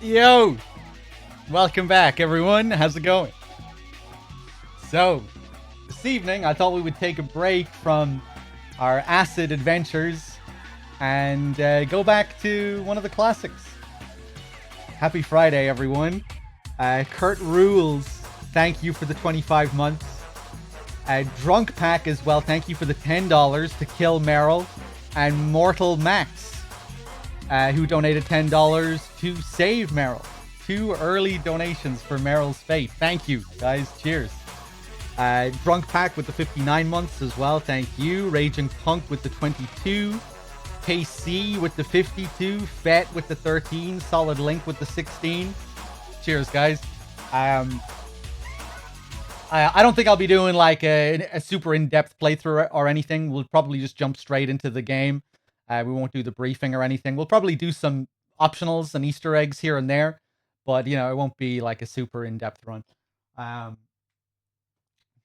Yo! Welcome back, everyone. How's it going? So, this evening, I thought we would take a break from our acid adventures and go back to one of the classics. Happy Friday, everyone. Kurt Rules, thank you for the 25 months. Drunk Pack as well, thank you for the $10 to kill Meryl. And Mortal Max, who donated $10 to save Meryl. 2 early donations for Meryl's fate. Thank you, guys. Cheers. Drunk Pack with the 59 months as well. Thank you. Raging Punk with the 22. KC with the 52. Fet with the 13. Solid Link with the 16. Cheers, guys. I don't think I'll be doing like a super in-depth playthrough or anything. We'll probably just jump straight into the game. We won't do the briefing or anything. We'll probably do some optionals and Easter eggs here and there, but you know, it won't be like a super in-depth run.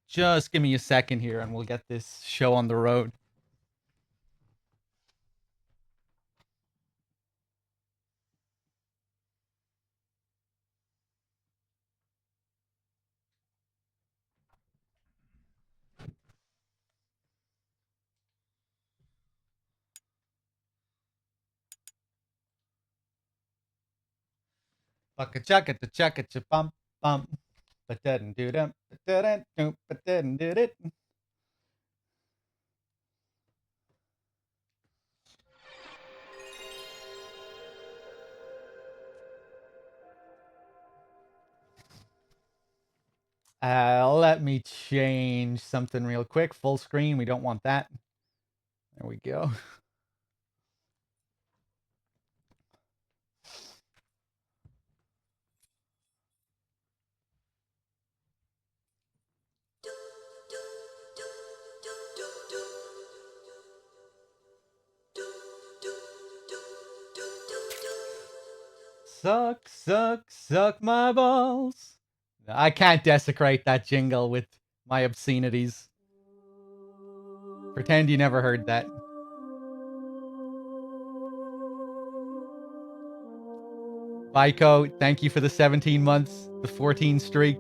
Just give me a second here and we'll get this show on the road. Bum bum. But didn't do them. But didn't do it. Let me change something real quick. Full screen. We don't want that. There we go. Suck, suck, suck my balls. I can't desecrate that jingle with my obscenities. Pretend you never heard that. Vico, thank you for the 17 months, the 14 streak.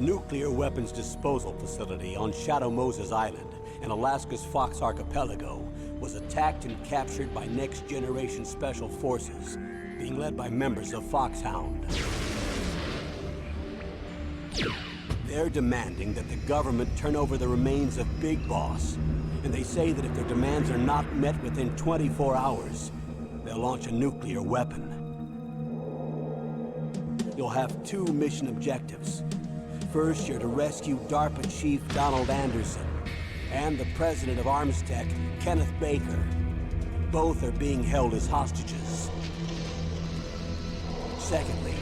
Nuclear weapons disposal facility on Shadow Moses Island in Alaska's Fox Archipelago was attacked and captured by Next Generation Special Forces, being led by members of Foxhound. They're demanding that the government turn over the remains of Big Boss, and they say that if their demands are not met within 24 hours, they'll launch a nuclear weapon. You'll have 2 mission objectives. First, you're to rescue DARPA Chief Donald Anderson and the President of Armstech, Kenneth Baker. Both are being held as hostages. Secondly,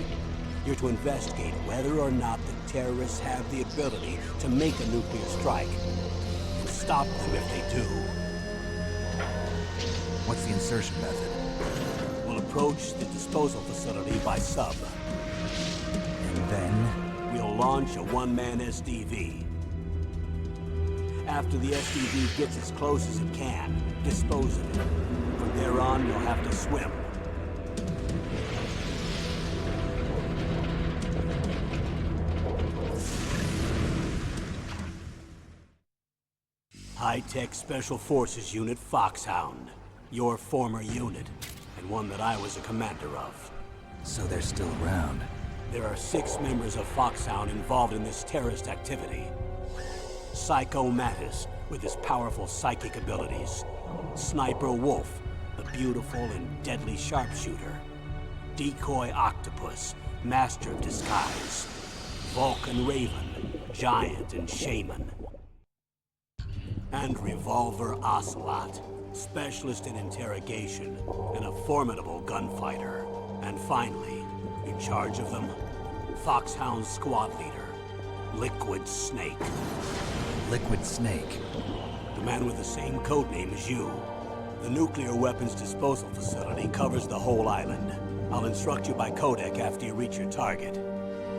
you're to investigate whether or not the terrorists have the ability to make a nuclear strike and stop them if they do. What's the insertion method? We'll approach the disposal facility by sub. And then? We'll launch a one-man SDV. After the SDV gets as close as it can, dispose of it. From there on, you'll have to swim. High-Tech Special Forces Unit Foxhound. Your former unit, and one that I was a commander of. So they're still around. There are 6 members of Foxhound involved in this terrorist activity. Psycho Mattis, with his powerful psychic abilities. Sniper Wolf, the beautiful and deadly sharpshooter. Decoy octopus, master of disguise. Vulcan raven, giant and shaman. And revolver ocelot, specialist in interrogation and a formidable gunfighter. And finally, in charge of them, Foxhound squad leader, Liquid Snake. Liquid Snake. The man with the same codename as you. The nuclear weapons disposal facility covers the whole island. I'll instruct you by codec after you reach your target.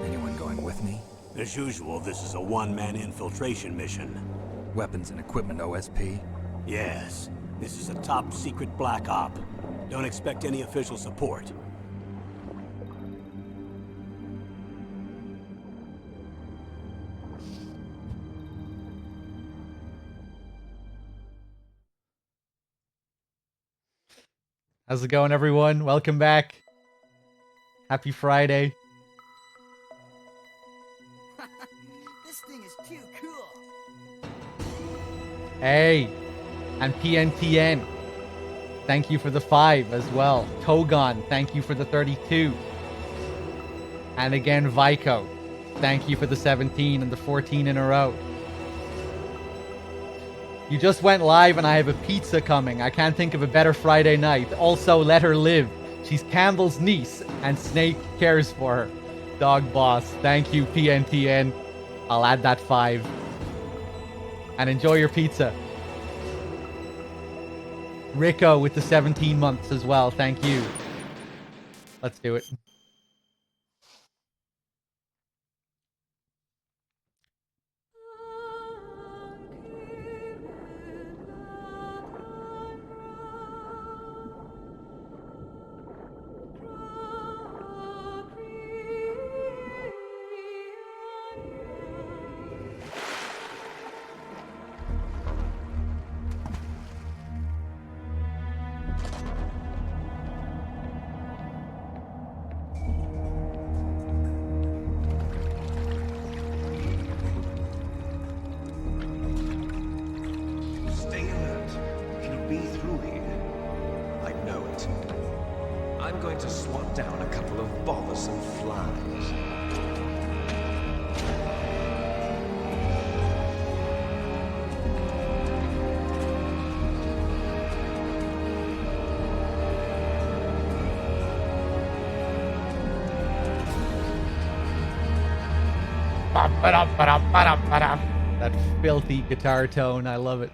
Anyone going with me? As usual, this is a one-man infiltration mission. Weapons and equipment OSP? Yes, this is a top-secret black op. Don't expect any official support. How's it going, everyone? Welcome back. Happy Friday. This thing is too cool. Hey, and PNTN, thank you for the 5 as well. Togon, thank you for the 32. And again, Vico, thank you for the 17 and the 14 in a row. You just went live and I have a pizza coming. I can't think of a better Friday night. Also, let her live. She's Campbell's niece and Snake cares for her. Dog boss, thank you, PNTN. I'll add that 5. And enjoy your pizza. Rico with the 17 months as well, thank you. Let's do it. Stay alert. He'll be through here. I know it. I'm going to swat down a couple of bothersome flies. That filthy guitar tone, I love it.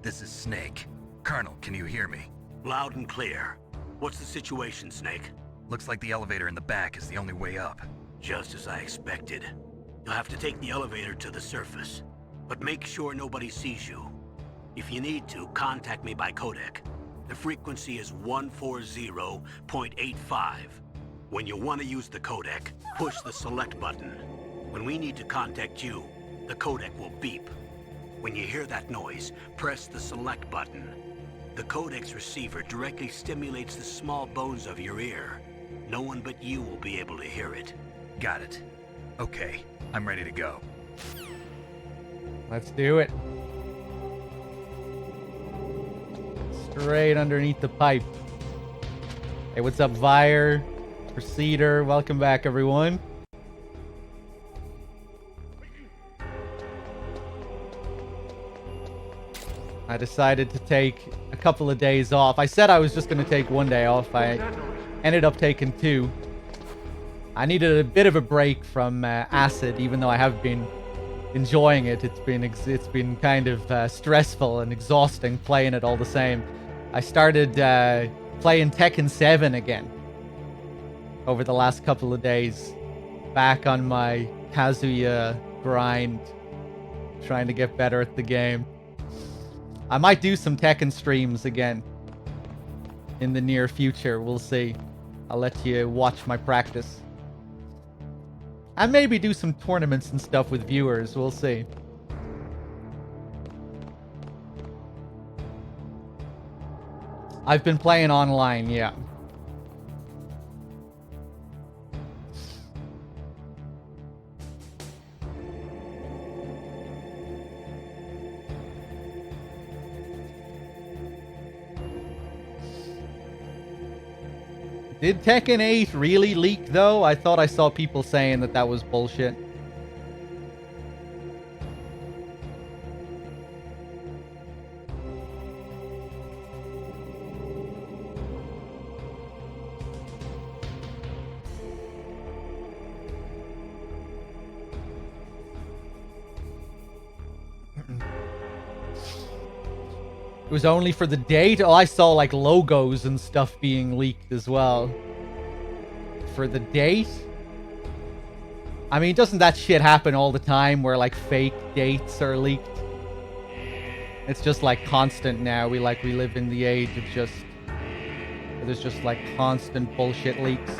This is Snake. Colonel, can you hear me? Loud and clear. What's the situation, Snake? Looks like the elevator in the back is the only way up. Just as I expected. You'll have to take the elevator to the surface. But make sure nobody sees you. If you need to, contact me by codec. The frequency is 140.85. When you want to use the codec, push the select button. When we need to contact you, the codec will beep. When you hear that noise, press the select button. The codec's receiver directly stimulates the small bones of your ear. No one but you will be able to hear it. Got it. Okay, I'm ready to go. Let's do it. Straight underneath the pipe. Hey, what's up, Vire? Proceeder, welcome back, everyone. I decided to take a couple of days off. I said I was just going to take one day off. I ended up taking 2. I needed a bit of a break from Acid, even though I have been enjoying it. It's been kind of stressful and exhausting playing it all the same. I started playing Tekken 7 again over the last couple of days. Back on my Kazuya grind, trying to get better at the game. I might do some Tekken streams again in the near future. We'll see. I'll let you watch my practice. And maybe do some tournaments and stuff with viewers. We'll see. I've been playing online, yeah. Did Tekken 8 really leak, though? I thought I saw people saying that that was bullshit. It was only for the date? Oh, I saw like logos and stuff being leaked as well. For the date? I mean, doesn't that shit happen all the time where like fake dates are leaked? It's just like constant now. We live in the age of just... There's just like constant bullshit leaks.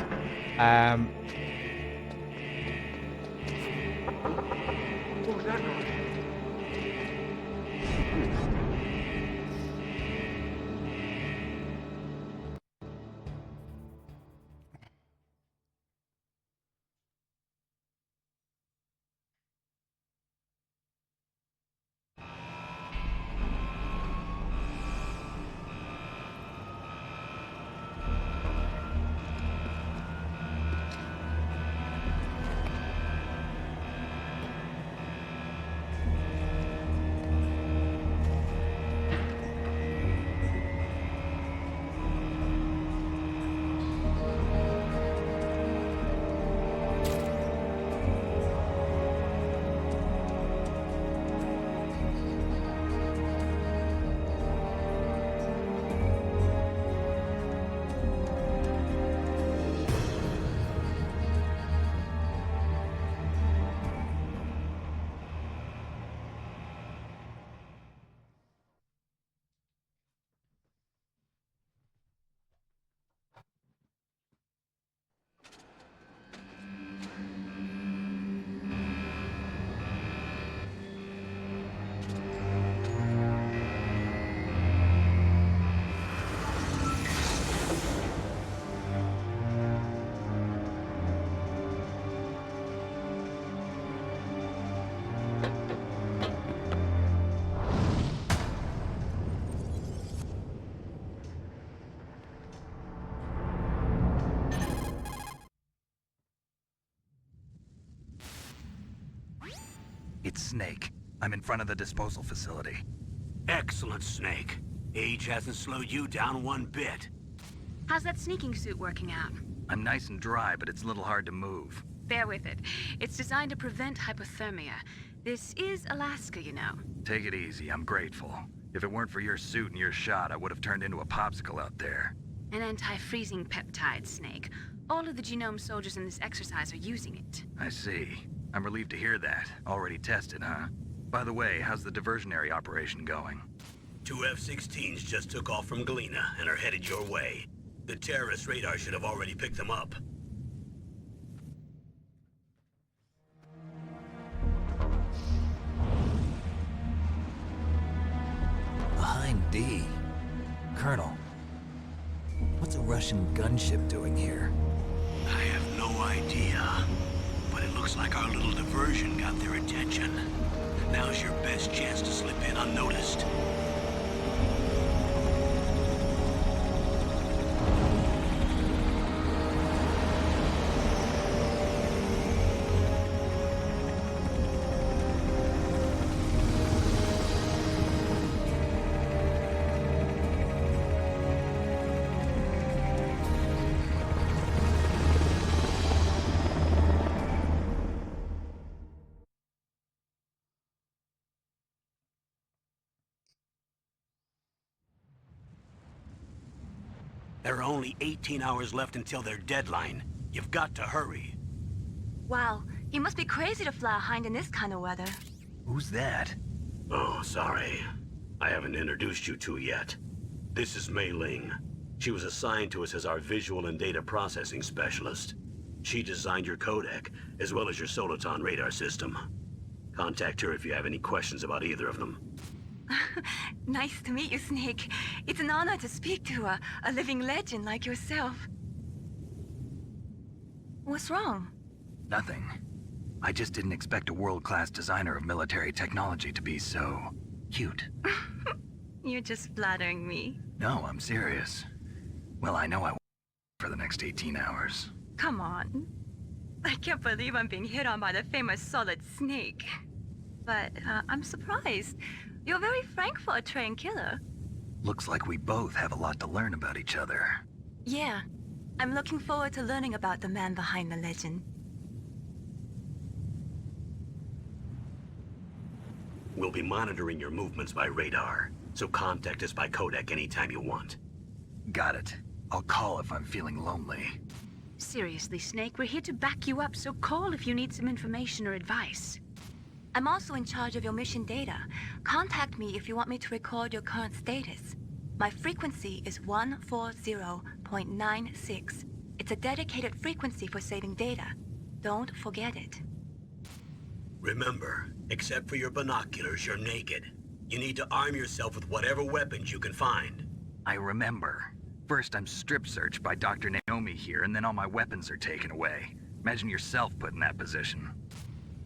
It's Snake. I'm in front of the disposal facility. Excellent, Snake. Age hasn't slowed you down one bit. How's that sneaking suit working out? I'm nice and dry, but it's a little hard to move. Bear with it. It's designed to prevent hypothermia. This is Alaska, you know. Take it easy, I'm grateful. If it weren't for your suit and your shot, I would have turned into a popsicle out there. An anti-freezing peptide, Snake. All of the genome soldiers in this exercise are using it. I see. I'm relieved to hear that. Already tested, huh? By the way, how's the diversionary operation going? 2 F-16s just took off from Galena and are headed your way. The terrorist radar should have already picked them up. Behind D. Colonel, what's a Russian gunship doing here? I have no idea. But it looks like our little diversion got their attention. Now's your best chance to slip in unnoticed. There are only 18 hours left until their deadline. You've got to hurry. Wow, you must be crazy to fly a hind in this kind of weather. Who's that? Oh, sorry. I haven't introduced you to yet. This is Mei Ling. She was assigned to us as our visual and data processing specialist. She designed your codec, as well as your Soliton radar system. Contact her if you have any questions about either of them. Nice to meet you, Snake. It's an honor to speak to a living legend like yourself. What's wrong? Nothing. I just didn't expect a world-class designer of military technology to be so... cute. You're just flattering me. No, I'm serious. Well, I know I for the next 18 hours. Come on. I can't believe I'm being hit on by the famous Solid Snake. But I'm surprised. You're very frank for a trained killer. Looks like we both have a lot to learn about each other. Yeah. I'm looking forward to learning about the man behind the legend. We'll be monitoring your movements by radar, so contact us by codec anytime you want. Got it. I'll call if I'm feeling lonely. Seriously, Snake, we're here to back you up, so call if you need some information or advice. I'm also in charge of your mission data. Contact me if you want me to record your current status. My frequency is 140.96. It's a dedicated frequency for saving data. Don't forget it. Remember, except for your binoculars, you're naked. You need to arm yourself with whatever weapons you can find. I remember. First I'm strip searched by Dr. Naomi here, and then all my weapons are taken away. Imagine yourself put in that position.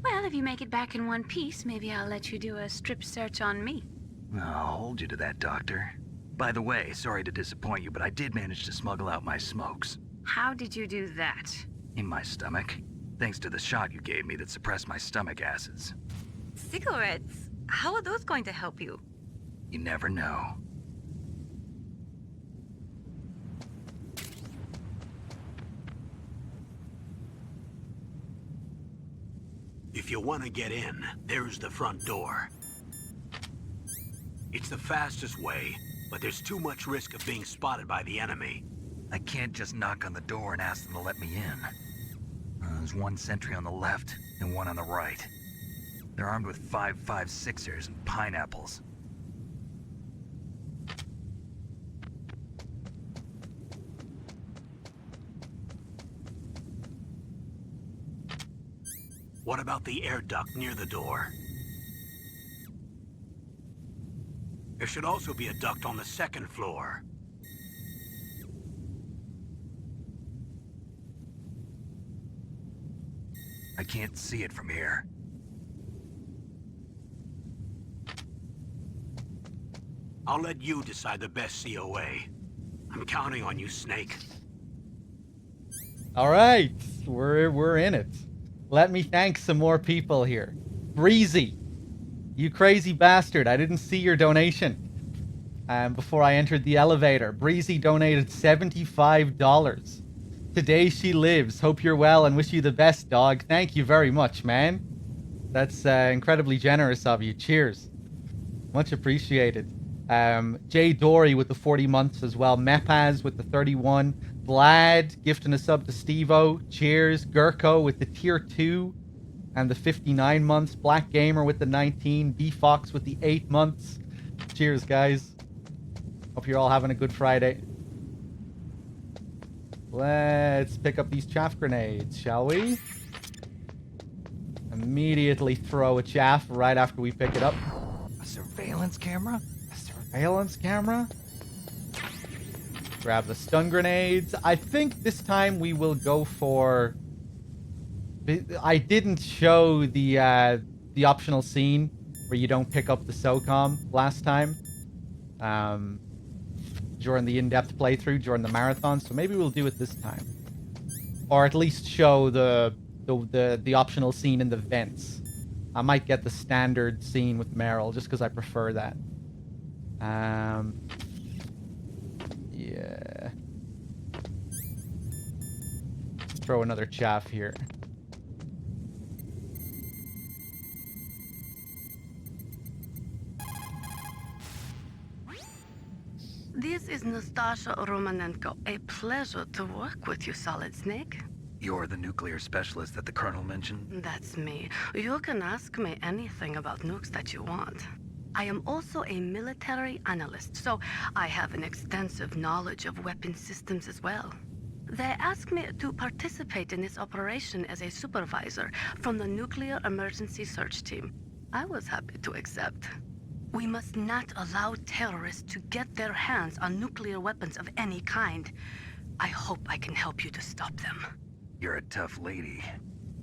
Well, if you make it back in one piece, maybe I'll let you do a strip search on me. I'll hold you to that, Doctor. By the way, sorry to disappoint you, but I did manage to smuggle out my smokes. How did you do that? In my stomach. Thanks to the shot you gave me that suppressed my stomach acids. Cigarettes? How are those going to help you? You never know. If you want to get in, there's the front door. It's the fastest way, but there's too much risk of being spotted by the enemy. I can't just knock on the door and ask them to let me in. There's one sentry on the left and one on the right. They're armed with 5.56ers and pineapples. What about the air duct near the door? There should also be a duct on the second floor. I can't see it from here. I'll let you decide the best COA. I'm counting on you, Snake. All right, we're in it. Let me thank some more people here. Breezy, you crazy bastard! I didn't see your donation. Before I entered the elevator, Breezy donated $75. Today she lives. Hope you're well and wish you the best, dog. Thank you very much, man. That's incredibly generous of you. Cheers. Much appreciated. Jay Dory with the 40 months as well. Mepaz with the 31. Vlad gifting a sub to Stevo. Cheers. Gurko with the tier 2 and the 59 months. Black Gamer with the 19. D-Fox with the 8 months. Cheers, guys. Hope you're all having a good Friday. Let's pick up these chaff grenades, shall we? Immediately throw a chaff right after we pick it up. A surveillance camera? A surveillance camera? Grab the stun grenades. I think this time we will go for... I didn't show the optional scene where you don't pick up the SOCOM last time. During the in-depth playthrough, during the marathon, so maybe we'll do it this time. Or at least show the optional scene in the vents. I might get the standard scene with Meryl, just because I prefer that. Yeah. Let's throw another chaff here. This is Nastasha Romanenko. A pleasure to work with you, Solid Snake. You're the nuclear specialist that the Colonel mentioned? That's me. You can ask me anything about nukes that you want. I am also a military analyst, so I have an extensive knowledge of weapon systems as well. They asked me to participate in this operation as a supervisor from the Nuclear Emergency Search Team. I was happy to accept. We must not allow terrorists to get their hands on nuclear weapons of any kind. I hope I can help you to stop them. You're a tough lady.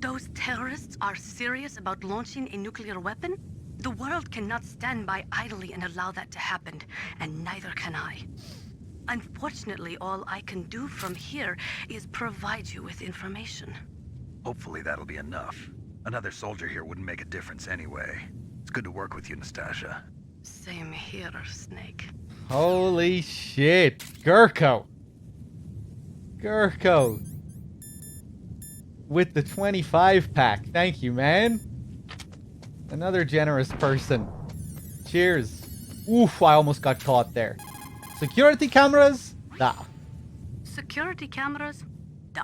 Those terrorists are serious about launching a nuclear weapon? The world cannot stand by idly and allow that to happen, and neither can I. Unfortunately, all I can do from here is provide you with information. Hopefully that'll be enough. Another soldier here wouldn't make a difference anyway. It's good to work with you, Nastasia. Same here, Snake. Holy shit. Gurko. Gurko. With the 25 pack. Thank you, man. Another generous person. Cheers. Oof, I almost got caught there. Security cameras? Da. Security cameras? Duh.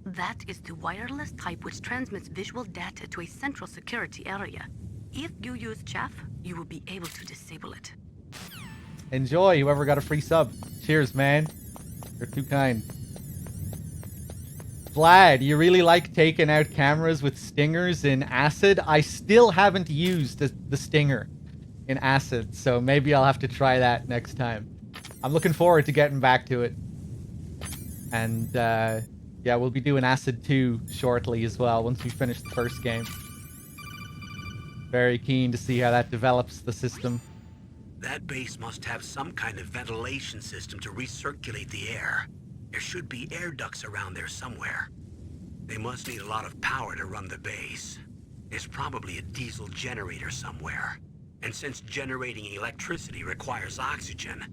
That is the wireless type which transmits visual data to a central security area. If you use chaff, you will be able to disable it. Enjoy, whoever got a free sub. Cheers, man. You're too kind. Vlad, you really like taking out cameras with stingers in Acid? I still haven't used the stinger in Acid, so maybe I'll have to try that next time. I'm looking forward to getting back to it. And, yeah, we'll be doing Acid 2 shortly as well, once we finish the first game. Very keen to see how that develops the system. That base must have some kind of ventilation system to recirculate the air. There should be air ducts around there somewhere. They must need a lot of power to run the base. There's probably a diesel generator somewhere. And since generating electricity requires oxygen,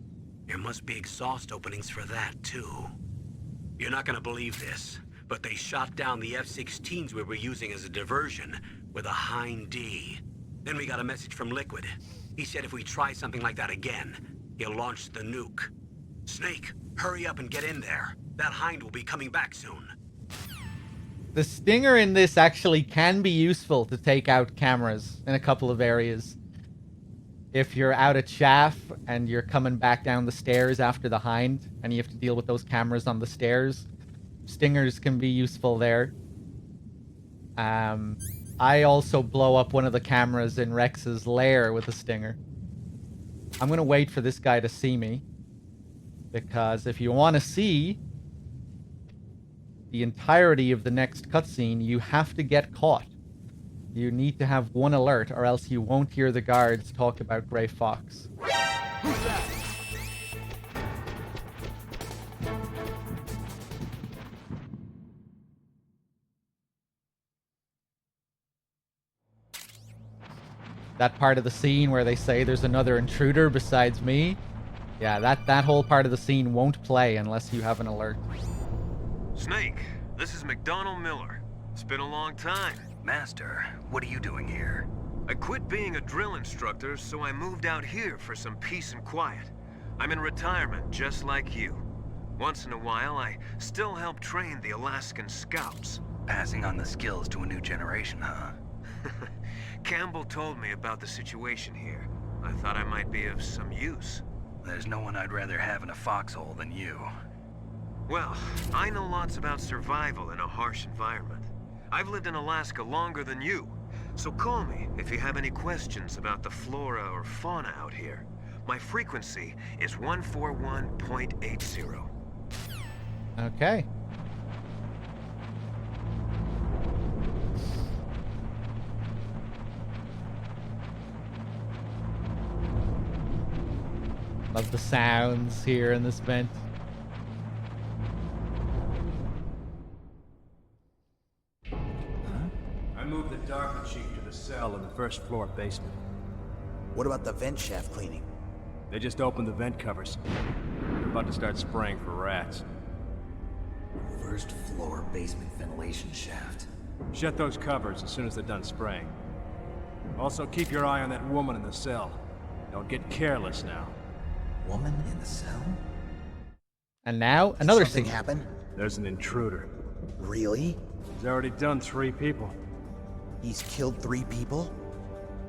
there must be exhaust openings for that, too. You're not gonna believe this, but they shot down the F-16s we were using as a diversion with a Hind D. Then we got a message from Liquid. He said if we try something like that again, he'll launch the nuke. Snake, hurry up and get in there. That Hind will be coming back soon. The stinger in this actually can be useful to take out cameras in a couple of areas. If you're out at chaff and you're coming back down the stairs after the Hind and you have to deal with those cameras on the stairs, stingers can be useful there. I also blow up one of the cameras in Rex's lair with a stinger. I'm gonna wait for this guy to see me, because if you want to see the entirety of the next cutscene, you have to get caught. You need to have one alert, or else you won't hear the guards talk about Grey Fox. Who's that? That part of the scene where they say there's another intruder besides me, yeah, that whole part of the scene won't play unless you have an alert. Snake, this is McDonald Miller. It's been a long time. Master, what are you doing here? I quit being a drill instructor, so I moved out here for some peace and quiet. I'm in retirement, just like you. Once in a while, I still help train the Alaskan Scouts. Passing on the skills to a new generation, huh? Campbell told me about the situation here. I thought I might be of some use. There's no one I'd rather have in a foxhole than you. Well, I know lots about survival in a harsh environment. I've lived in Alaska longer than you, so call me if you have any questions about the flora or fauna out here. My frequency is 141.80. Okay. Love the sounds here in this vent. I moved the Darker Chief to the cell in the first floor basement. What about the vent shaft cleaning? They just opened the vent covers. They're about to start spraying for rats. First floor basement ventilation shaft. Shut those covers as soon as they're done spraying. Also, keep your eye on that woman in the cell. Don't get careless now. Woman in the cell? And now, another Something scene. happened? There's an intruder. Really? He's already done 3 people. He's killed 3 people?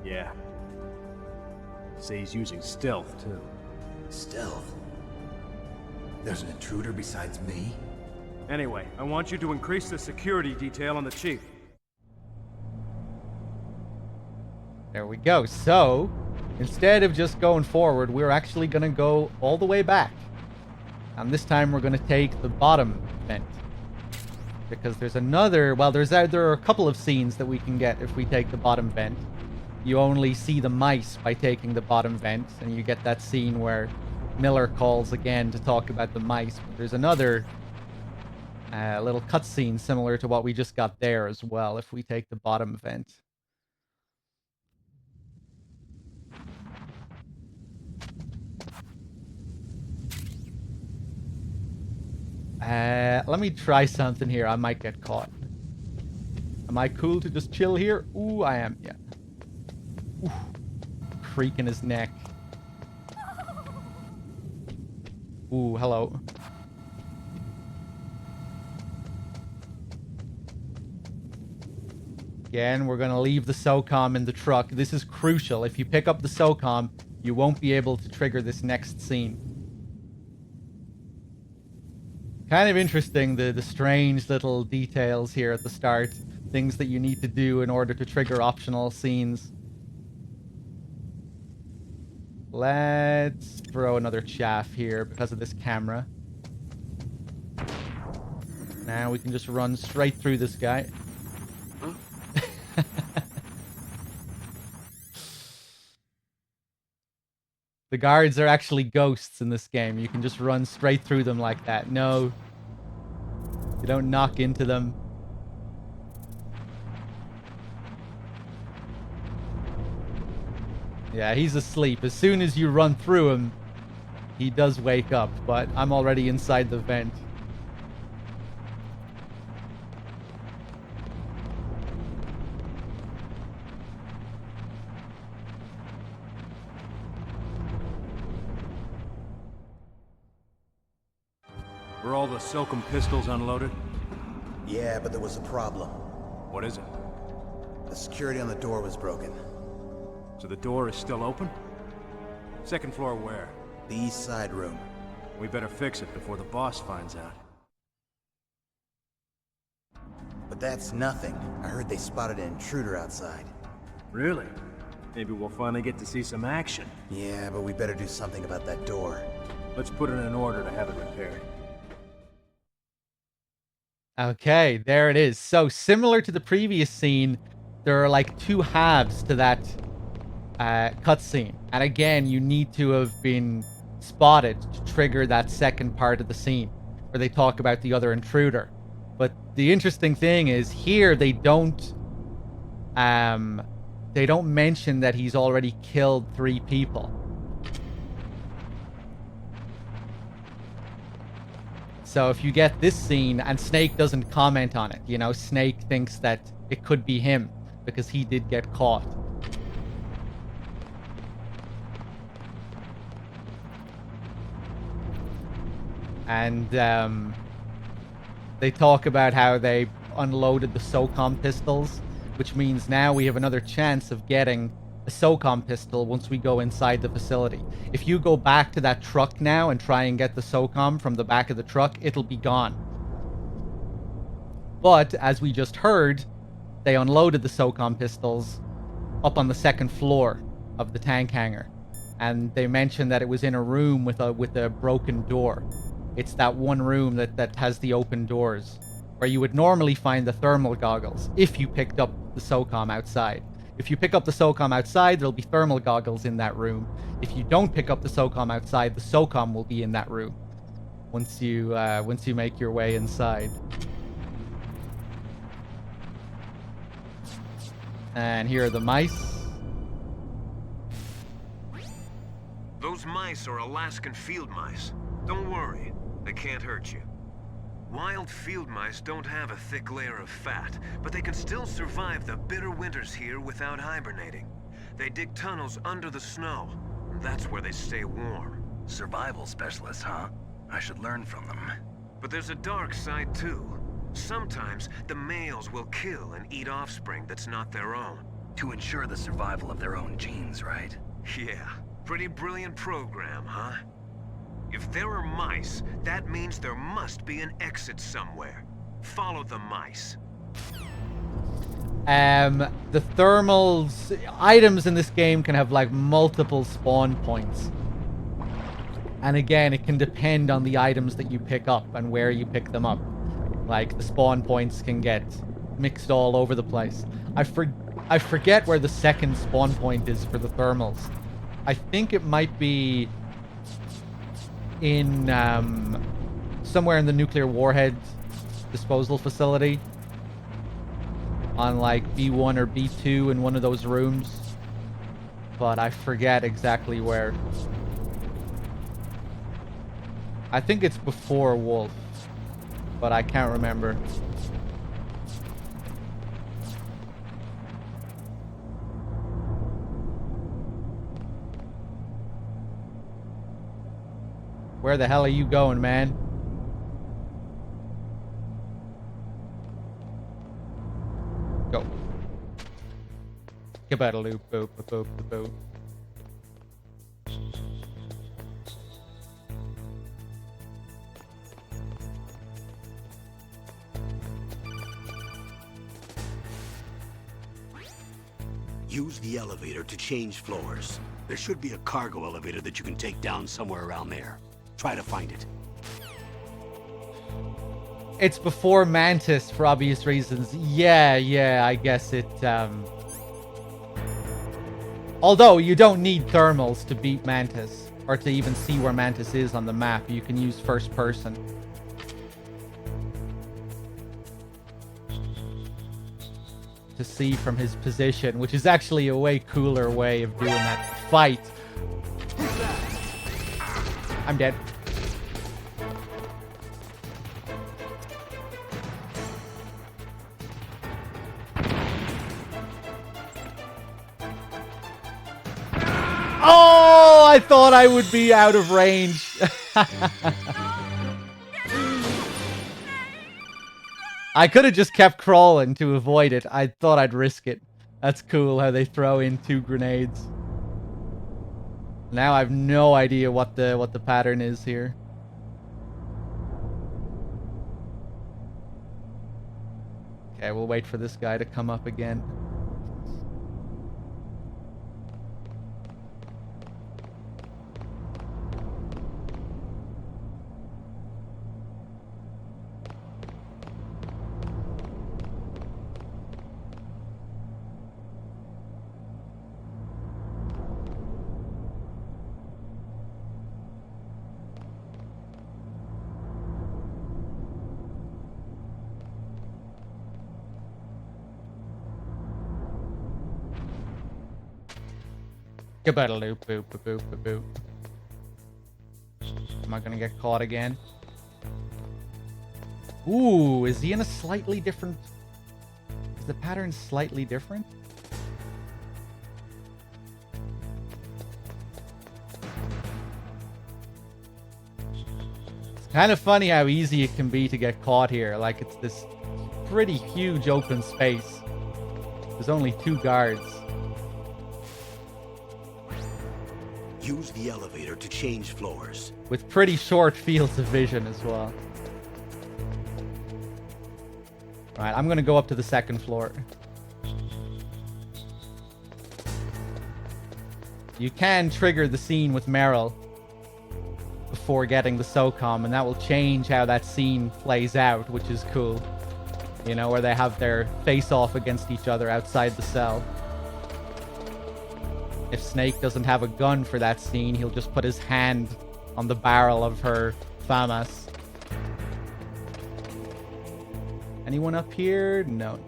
Yeah. Say he's using stealth, too. Stealth? There's an intruder besides me? Anyway, I want you to increase the security detail on the Chief. There we go. So, instead of just going forward, we're actually going to go all the way back. And this time we're going to take the bottom vent. Because there's another... Well, there are a couple of scenes that we can get if we take the bottom vent. You only see the mice by taking the bottom vent. And you get that scene where Miller calls again to talk about the mice. But there's another little cutscene similar to what we just got there as well, if we take the bottom vent. Let me try something here. I might get caught. Am I cool to just chill here? Ooh, I am, yeah. Ooh. Creaking his neck. Ooh, hello. Again, we're going to leave the SOCOM in the truck. This is crucial. If you pick up the SOCOM, you won't be able to trigger this next scene. Kind of interesting, the strange little details here at the start. Things that you need to do in order to trigger optional scenes. Let's throw another chaff here because of this camera. Now we can just run straight through this guy. The guards are actually ghosts in this game. You can just run straight through them like that. No. You don't knock into them. Yeah, he's asleep. As soon as you run through him, he does wake up, but I'm already inside the vent. Were all the Silcom pistols unloaded? Yeah, but there was a problem. What is it? The security on the door was broken. So the door is still open? Second floor where? The east side room. We better fix it before the boss finds out. But that's nothing. I heard they spotted an intruder outside. Really? Maybe we'll finally get to see some action. Yeah, but we better do something about that door. Let's put it in order to have it repaired. Okay, there it is. So similar to the previous scene, there are like two halves to that cutscene. And again, you need to have been spotted to trigger that second part of the scene where they talk about the other intruder. But the interesting thing is here they don't mention that he's already killed 3 people. So if you get this scene and Snake doesn't comment on it, you know, Snake thinks that it could be him because he did get caught. And they talk about how they unloaded the SOCOM pistols, which means now we have another chance of getting a SOCOM pistol once we go inside the facility. If you go back to that truck now and try and get the SOCOM from the back of the truck, it'll be gone. But, as we just heard, they unloaded the SOCOM pistols up on the second floor of the tank hangar. And they mentioned that it was in a room with a broken door. It's that one room that has the open doors, where you would normally find the thermal goggles if you picked up the SOCOM outside. If you pick up the SOCOM outside, there'll be thermal goggles in that room. If you don't pick up the SOCOM outside, the SOCOM will be in that room once you make your way inside. And here are the mice. Those mice are Alaskan field mice. Don't worry, they can't hurt you. Wild field mice don't have a thick layer of fat, but they can still survive the bitter winters here without hibernating. They dig tunnels under the snow. That's where they stay warm. Survival specialists, huh? I should learn from them. But there's a dark side too. Sometimes the males will kill and eat offspring that's not their own. To ensure the survival of their own genes, right? Yeah, pretty brilliant program, huh? If there are mice, that means there must be an exit somewhere. Follow the mice. The thermals items in this game can have like multiple spawn points. And again, it can depend on the items that you pick up and where you pick them up. Like the spawn points can get mixed all over the place. I forget where the second spawn point is for the thermals. I think it might be in somewhere in the nuclear warhead disposal facility. On like B1 or B2 in one of those rooms. But I forget exactly where. I think it's before Wolf. But I can't remember. Where the hell are you going, man? Go. Get out of loop, boop, boop, boop, boop. Use the elevator to change floors. There should be a cargo elevator that you can take down somewhere around there. Try to find it. It's before Mantis for obvious reasons. Yeah, I guess it, although you don't need thermals to beat Mantis, or to even see where Mantis is on the map. You can use first person. To see from his position, which is actually a way cooler way of doing that fight. I'm dead. Oh, I thought I would be out of range. I could have just kept crawling to avoid it. I thought I'd risk it. That's cool how they throw in 2 grenades. Now I have no idea what the pattern is here. Okay, we'll wait for this guy to come up again. About a loop, boop, boop, boop, boop. Am I gonna get caught again? Ooh, is he in a slightly different... Is the pattern slightly different? It's kind of funny how easy it can be to get caught here. Like, it's this pretty huge open space. There's only 2 guards. Use the elevator to change floors. With pretty short fields of vision as well. Alright, I'm gonna go up to the 2nd floor. You can trigger the scene with Meryl before getting the SOCOM, and that will change how that scene plays out, which is cool. You know, where they have their face-off against each other outside the cell. If Snake doesn't have a gun for that scene, he'll just put his hand on the barrel of her FAMAS. Anyone up here? No.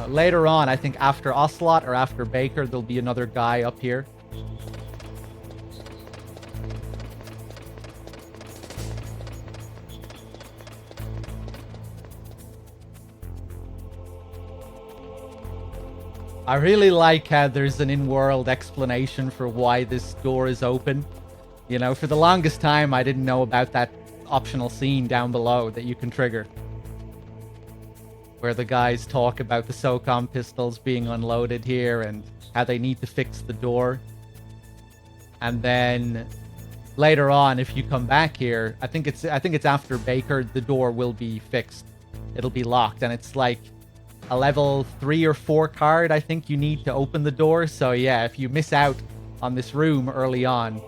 Later on, I think after Ocelot or after Baker, there'll be another guy up here. I really like how there's an in-world explanation for why this door is open. You know, for the longest time, I didn't know about that optional scene down below that you can trigger. Where the guys talk about the SOCOM pistols being unloaded here and how they need to fix the door. And then later on, if you come back here, I think it's after Baker, the door will be fixed. It'll be locked, and it's like a level 3 or 4 card I think you need to open the door. So yeah, if you miss out on this room early on,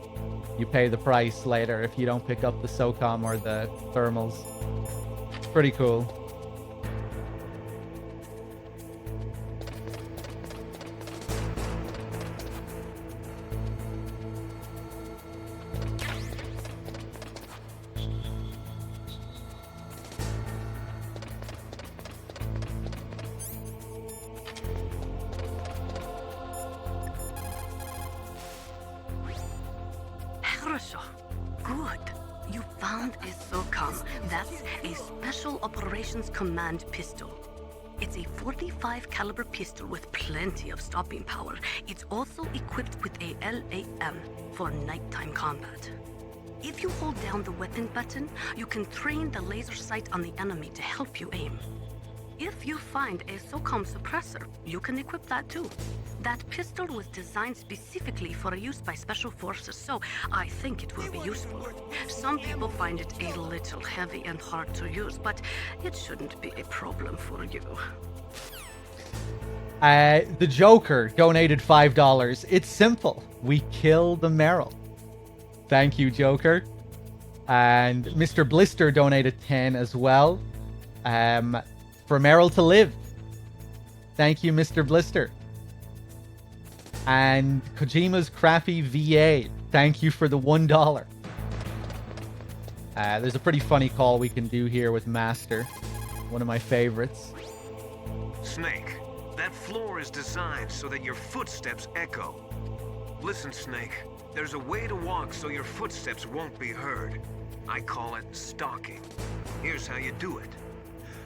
you pay the price later if you don't pick up the SOCOM or the thermals. It's pretty cool. Хорошо. Good. You found a SOCOM. That's a Special Operations Command pistol. It's a 45 caliber pistol with plenty of stopping power. It's also equipped with a LAM for nighttime combat. If you hold down the weapon button, you can train the laser sight on the enemy to help you aim. If you find a SOCOM suppressor, you can equip that too. That pistol was designed specifically for use by special forces, so I think it will be useful. Some people find it a little heavy and hard to use, but it shouldn't be a problem for you. The Joker donated $5. It's simple. We kill the Meryl. Thank you, Joker. And Mr. Blister donated 10 as well. For Meryl to live. Thank you, Mr. Blister. And Kojima's Crappy VA. Thank you for the $1. There's a pretty funny call we can do here with Master. One of my favorites. Snake, that floor is designed so that your footsteps echo. Listen, Snake, there's a way to walk so your footsteps won't be heard. I call it stalking. Here's how you do it.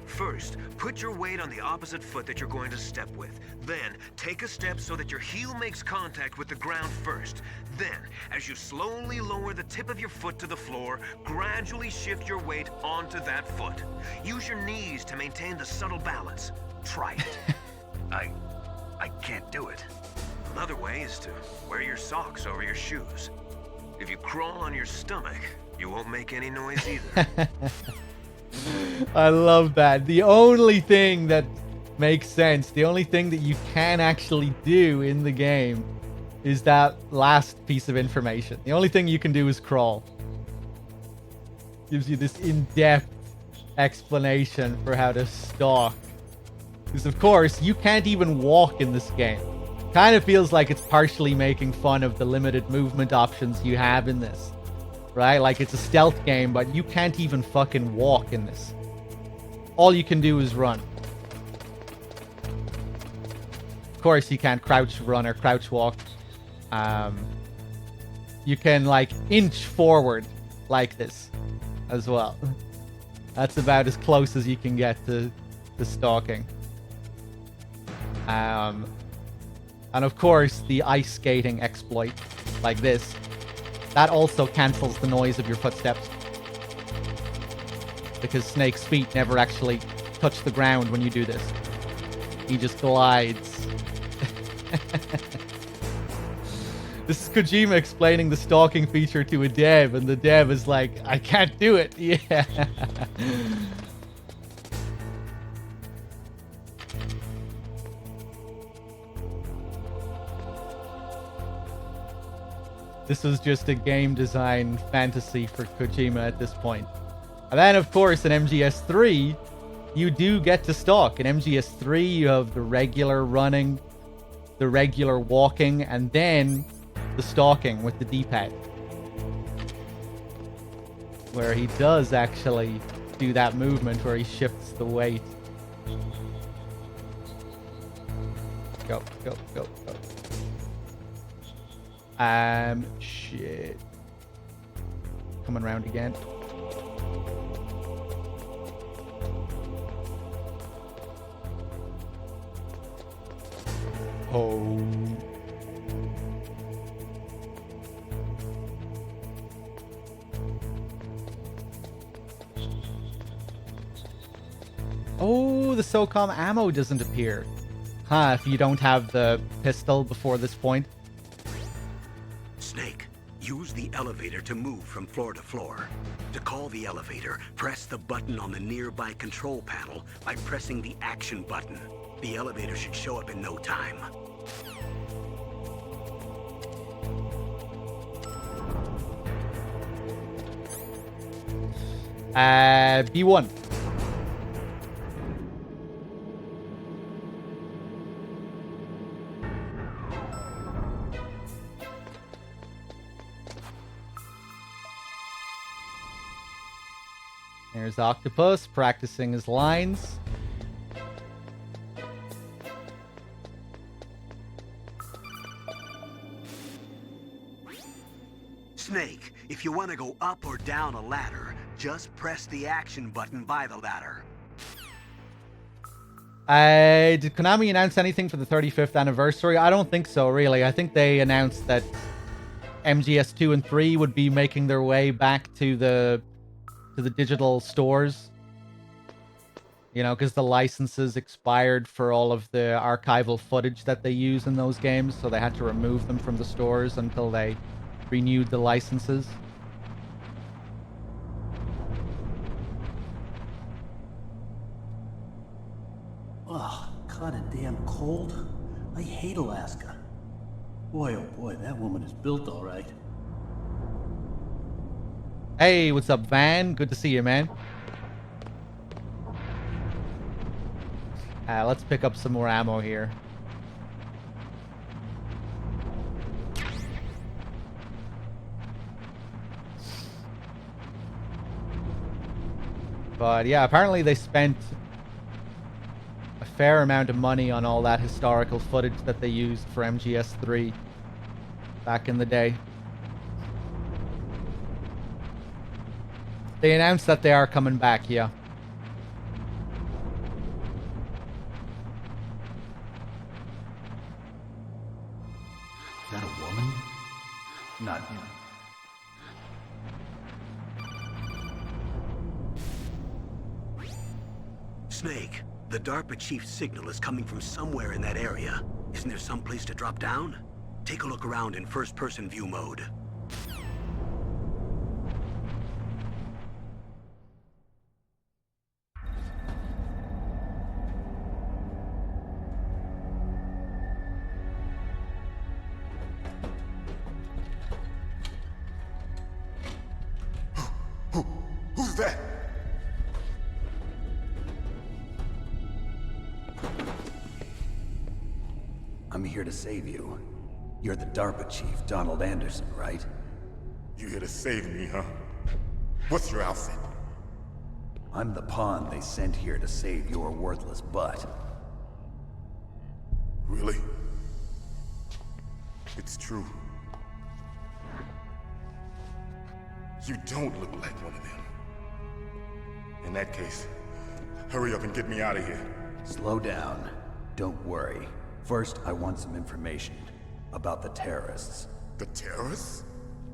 First, put your weight on the opposite foot that you're going to step with. Then, take a step so that your heel makes contact with the ground first. Then, as you slowly lower the tip of your foot to the floor, gradually shift your weight onto that foot. Use your knees to maintain the subtle balance. Try it. I can't do it. Another way is to wear your socks over your shoes. If you crawl on your stomach, you won't make any noise either. I love that. The only thing that makes sense, the only thing that you can actually do in the game is that last piece of information. The only thing you can do is crawl. Gives you this in-depth explanation for how to stalk. Because of course, you can't even walk in this game. Kind of feels like it's partially making fun of the limited movement options you have in this. Right? Like it's a stealth game, but you can't even fucking walk in this. All you can do is run. Of course, you can't crouch run or crouch walk. You can like inch forward like this as well. That's about as close as you can get to stalking. And of course, the ice skating exploit like this. That also cancels the noise of your footsteps. Because Snake's feet never actually touch the ground when you do this. He just glides. This is Kojima explaining the stalking feature to a dev, and the dev is like, I can't do it. Yeah. This was just a game design fantasy for Kojima at this point. And then, of course, in MGS3, you do get to stalk. In MGS3, you have the regular running, the regular walking, and then the stalking with the D-pad. Where he does actually do that movement where he shifts the weight. Go, go, go, go. Shit. Coming around again. Oh. Oh, the SOCOM ammo doesn't appear. Huh, if you don't have the pistol before this point. Snake, use the elevator to move from floor to floor. To call the elevator, press the button on the nearby control panel by pressing the action button. The elevator should show up in no time. B1. There's Octopus practicing his lines. Snake, if you want to go up or down a ladder, just press the action button by the ladder. Did Konami announce anything for the 35th anniversary? I don't think so, really. I think they announced that MGS 2 and 3 would be making their way back to the digital stores. You know, because the licenses expired for all of the archival footage that they use in those games, so they had to remove them from the stores until they renewed the licenses. Ugh, kinda damn cold. I hate Alaska. Boy, oh boy, that woman is built all right. Hey, what's up, Van? Good to see you, man. Let's pick up some more ammo here. But yeah, apparently they spent a fair amount of money on all that historical footage that they used for MGS3 back in the day. They announced that they are coming back, yeah. Is that a woman? Not you. Snake, the DARPA chief's signal is coming from somewhere in that area. Isn't there some place to drop down? Take a look around in first-person view mode. Who's that? I'm here to save you. You're the DARPA chief, Donald Anderson, right? You here to save me, huh? What's your outfit? I'm the pawn they sent here to save your worthless butt. Really? It's true. You don't look like one of them. In that case, hurry up and get me out of here. Slow down. Don't worry. First, I want some information about the terrorists. The terrorists?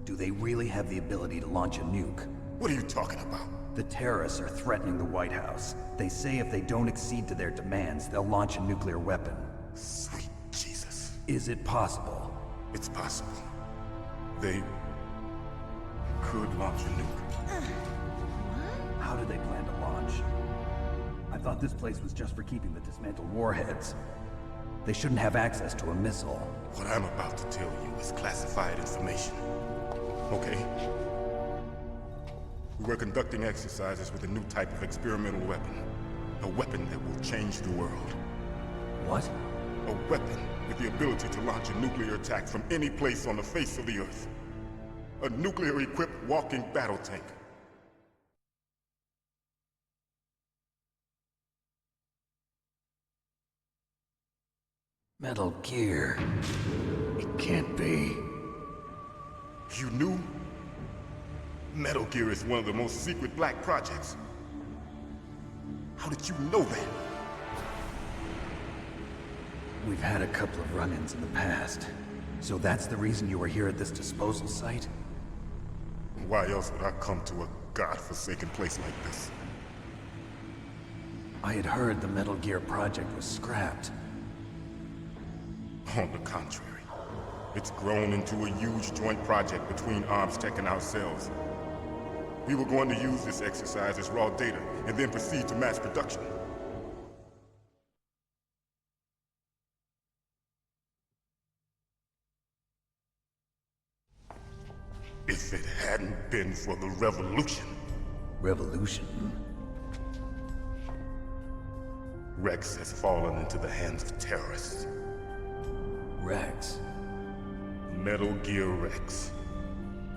Do they really have the ability to launch a nuke? What are you talking about? The terrorists are threatening the White House. They say if they don't accede to their demands, they'll launch a nuclear weapon. Sweet Jesus. Is it possible? It's possible. They could launch a nuke. How do they plan to launch? I thought this place was just for keeping the dismantled warheads. They shouldn't have access to a missile. What I'm about to tell you is classified information. Okay? We were conducting exercises with a new type of experimental weapon. A weapon that will change the world. What? A weapon with the ability to launch a nuclear attack from any place on the face of the Earth. A nuclear-equipped walking battle tank. Metal Gear. It can't be. You knew? Metal Gear is one of the most secret black projects. How did you know that? We've had a couple of run-ins in the past. So that's the reason you were here at this disposal site? Why else would I come to a godforsaken place like this? I had heard the Metal Gear project was scrapped. On the contrary, it's grown into a huge joint project between ArmsTech and ourselves. We were going to use this exercise as raw data and then proceed to mass production. If it hadn't been for the revolution. Revolution? Rex has fallen into the hands of terrorists. Rex? Metal Gear Rex.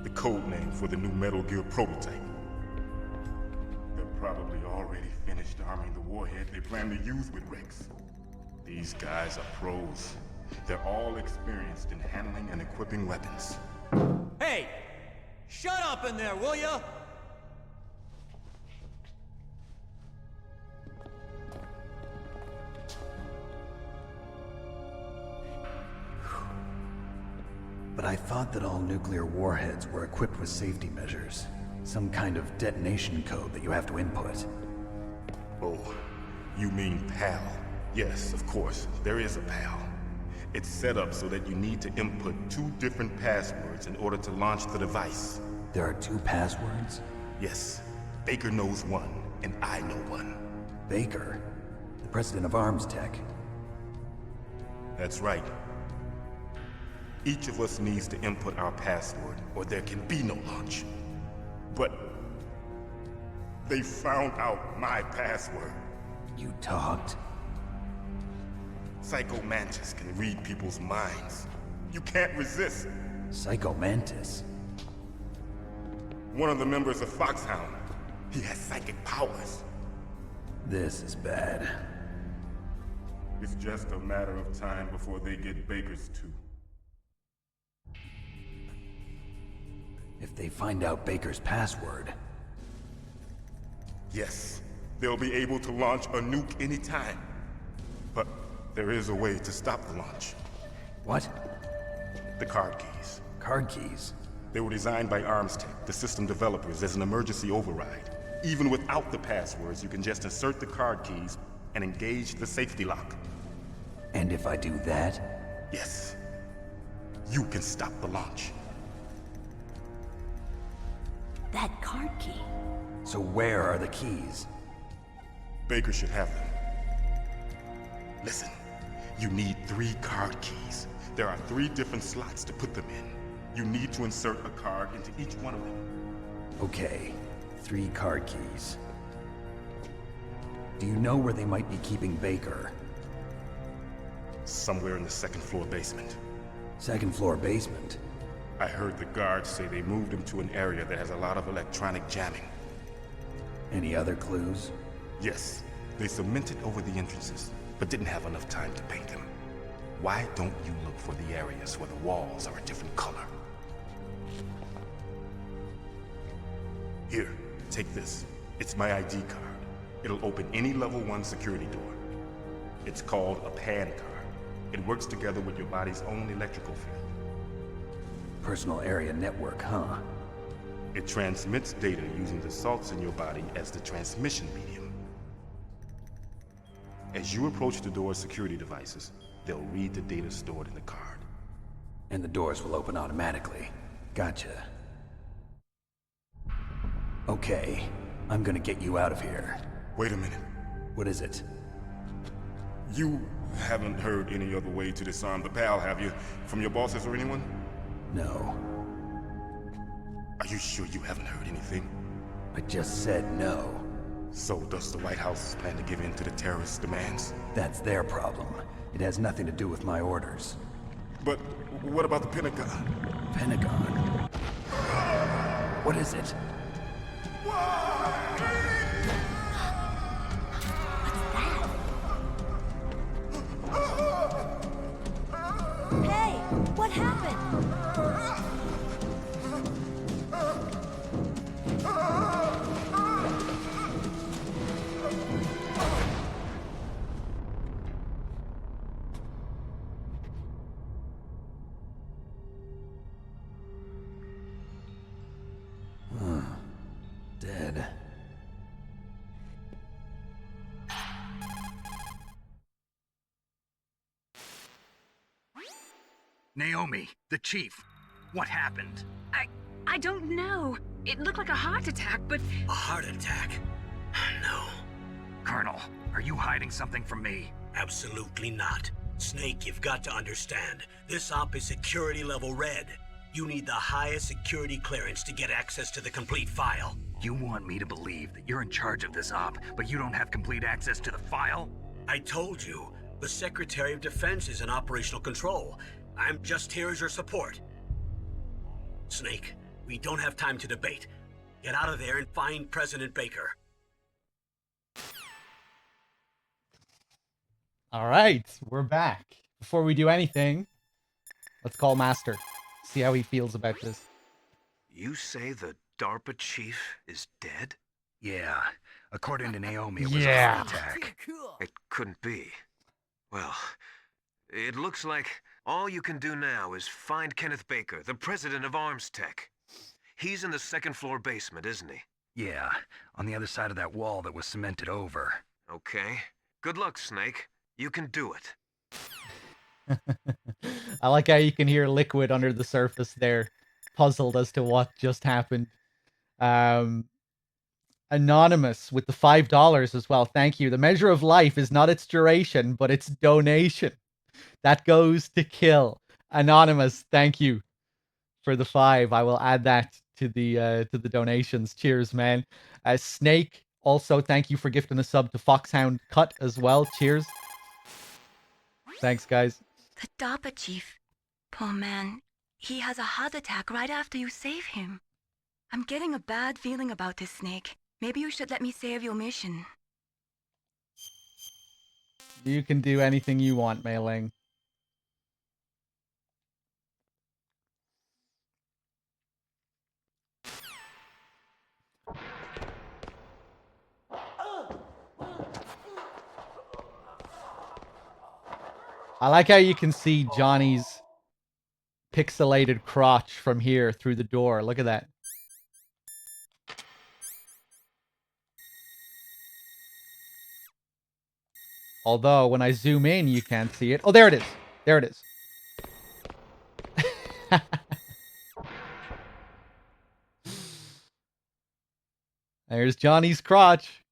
The code name for the new Metal Gear prototype. They're probably already finished arming the warhead they plan to use with Rex. These guys are pros. They're all experienced in handling and equipping weapons. Hey! Shut up in there, will ya? But I thought that all nuclear warheads were equipped with safety measures. Some kind of detonation code that you have to input. Oh, you mean PAL? Yes, of course, there is a PAL. It's set up so that you need to input 2 different passwords in order to launch the device. There are 2 passwords? Yes. Baker knows one, and I know one. Baker? The president of Arms Tech? That's right. Each of us needs to input our password, or there can be no launch. But they found out my password. You talked? Psycho Mantis can read people's minds. You can't resist. Psycho Mantis? One of the members of Foxhound. He has psychic powers. This is bad. It's just a matter of time before they get Baker's too. If they find out Baker's password... Yes, they'll be able to launch a nuke anytime. But there is a way to stop the launch. What? The card keys. Card keys? They were designed by Arms Tech, the system developers, as an emergency override. Even without the passwords, you can just insert the card keys and engage the safety lock. And if I do that? Yes. You can stop the launch. That card key. So where are the keys? Baker should have them. Listen, you need 3 card keys. There are 3 different slots to put them in. You need to insert a card into each one of them. Okay, 3 card keys. Do you know where they might be keeping Baker? Somewhere in the 2nd floor basement. 2nd floor basement? I heard the guards say they moved him to an area that has a lot of electronic jamming. Any other clues? Yes. They cemented over the entrances, but didn't have enough time to paint them. Why don't you look for the areas where the walls are a different color? Here, take this. It's my ID card. It'll open any level 1 security door. It's called a PAN card. It works together with your body's own electrical field. Personal area network, huh? It transmits data using the salts in your body as the transmission medium. As you approach the door's security devices, they'll read the data stored in the card. And the doors will open automatically. Gotcha. Okay, I'm gonna get you out of here. Wait a minute. What is it? You haven't heard any other way to disarm the PAL, have you? From your bosses or anyone? No. Are you sure you haven't heard anything? I just said no. So does the White House plan to give in to the terrorists' demands? That's their problem. It has nothing to do with my orders. But what about the Pentagon? Pentagon? What is it? Hey, what happened? Dead. Naomi, the chief. What happened? I don't know. It looked like a heart attack, but... A heart attack? No. Colonel, are you hiding something from me? Absolutely not. Snake, you've got to understand. This op is security level red. You need the highest security clearance to get access to the complete file. You want me to believe that you're in charge of this op, but you don't have complete access to the file? I told you, the Secretary of Defense is in operational control. I'm just here as your support. Snake, we don't have time to debate. Get out of there and find President Baker. All right, we're back. Before we do anything, let's call Master. See how he feels about this. You say the DARPA chief is dead? Yeah, according to Naomi, it was Yeah. a heart attack. It couldn't be. Well, it looks like all you can do now is find Kenneth Baker, the president of Arms Tech. He's in the second floor basement, isn't he? Yeah, on the other side of that wall that was cemented over. Okay. Good luck, Snake. You can do it. I like how you can hear Liquid under the surface there, puzzled as to what just happened. Anonymous with the $5 as well. Thank you. The measure of life is not its duration, but its donation. That goes to kill. Anonymous, thank you for the 5. I will add that to the donations. Cheers, man. Snake, also thank you for gifting a sub to Foxhound Cut as well. Cheers. Thanks, guys. The DARPA chief. Poor man. He has a heart attack right after you save him. I'm getting a bad feeling about this, Snake. Maybe you should let me save your mission. You can do anything you want, Mei Ling. I like how you can see Johnny's pixelated crotch from here through the door. Look at that. Although, when I zoom in, you can't see it. Oh, there it is. There it is. There's Johnny's crotch.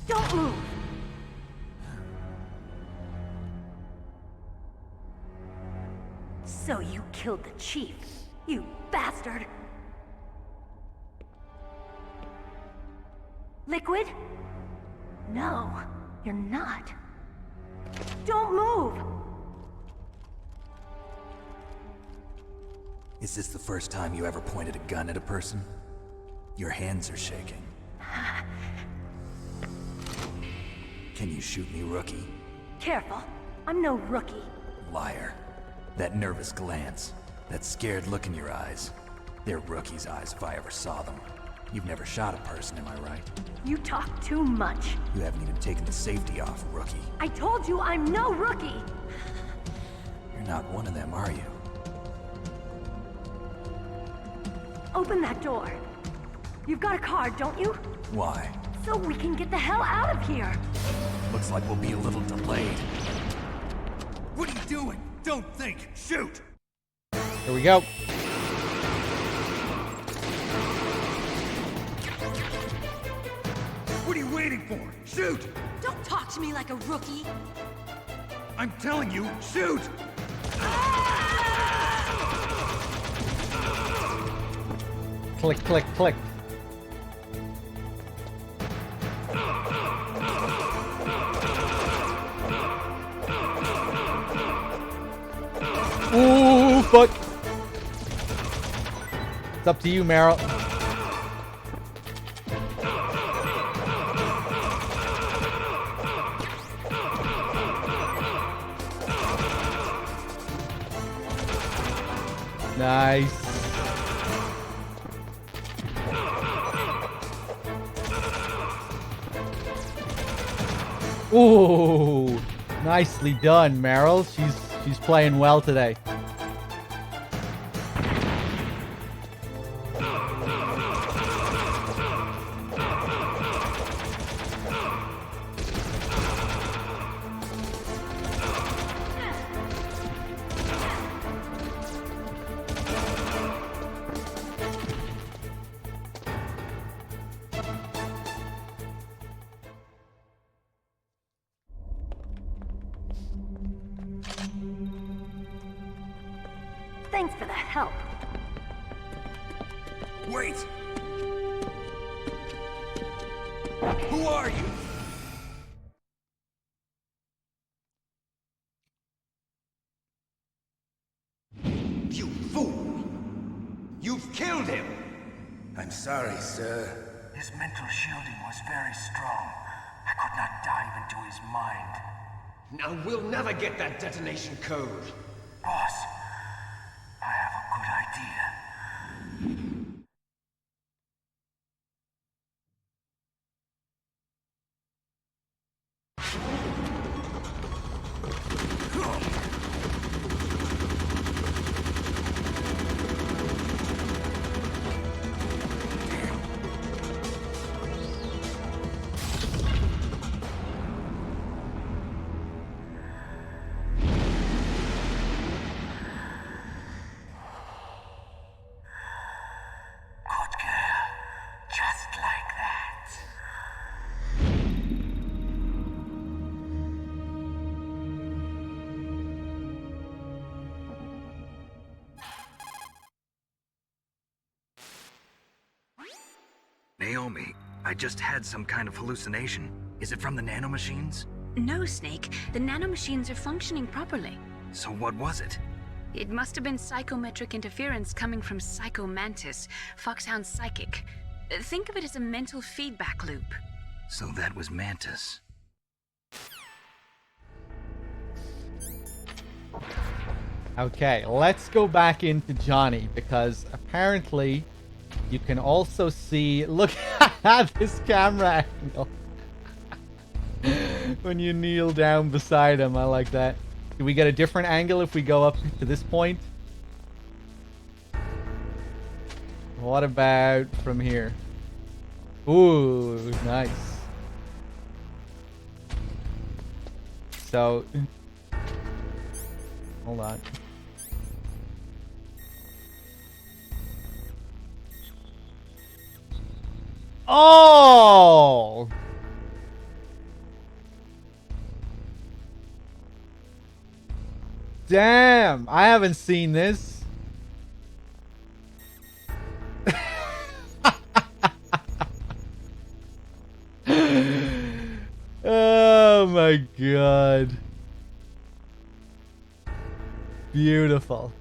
Don't move! So you killed the chief, you bastard! Liquid? No, you're not. Don't move! Is this the first time you ever pointed a gun at a person? Your hands are shaking. Can you shoot me, rookie? Careful, I'm no rookie. Liar. That nervous glance, that scared look in your eyes. They're rookie's eyes if I ever saw them. You've never shot a person, am I right? You talk too much. You haven't even taken the safety off, rookie. I told you I'm no rookie! You're not one of them, are you? Open that door. You've got a card, don't you? Why? So we can get the hell out of here! Looks like we'll be a little delayed. What are you doing? Don't think! Shoot! Here we go. What are you waiting for? Shoot! Don't talk to me like a rookie. I'm telling you, shoot! Click, click, click. Ooh, fuck. It's up to you, Meryl. Nice. Ooh, nicely done, Meryl. She's playing well today. Thanks for the help. Wait! Who are you? You fool! You've killed him! I'm sorry, sir. His mental shielding was very strong. I could not dive into his mind. Now we'll never get that detonation code. Boss, I have a good idea. Naomi, I just had some kind of hallucination. Is it from the nanomachines? No, Snake. The nanomachines are functioning properly. So what was it? It must have been psychometric interference coming from Psycho Mantis, Foxhound's psychic. Think of it as a mental feedback loop. So that was Mantis. Okay, let's go back into Johnny, because apparently you can also see... Look at this camera angle. When you kneel down beside him, I like that. Do we get a different angle if we go up to this point? What about from here? Ooh, nice. So... Hold on. Oh! Damn, I haven't seen this. Oh my god. Beautiful.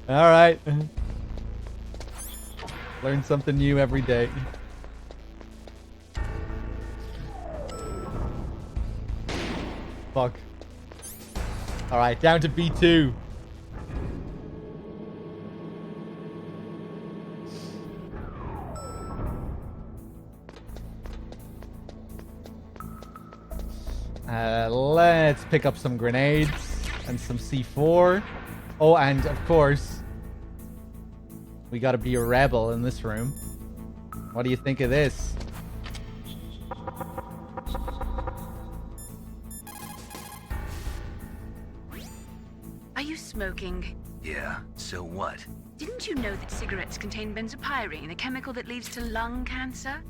All right. Learn something new every day. Fuck. All right, down to B2. Let's pick up some grenades and some C4. Oh, and of course, we gotta be a rebel in this room. What do you think of this? Are you smoking? Yeah, so what? Didn't you know that cigarettes contain benzopyrene, a chemical that leads to lung cancer?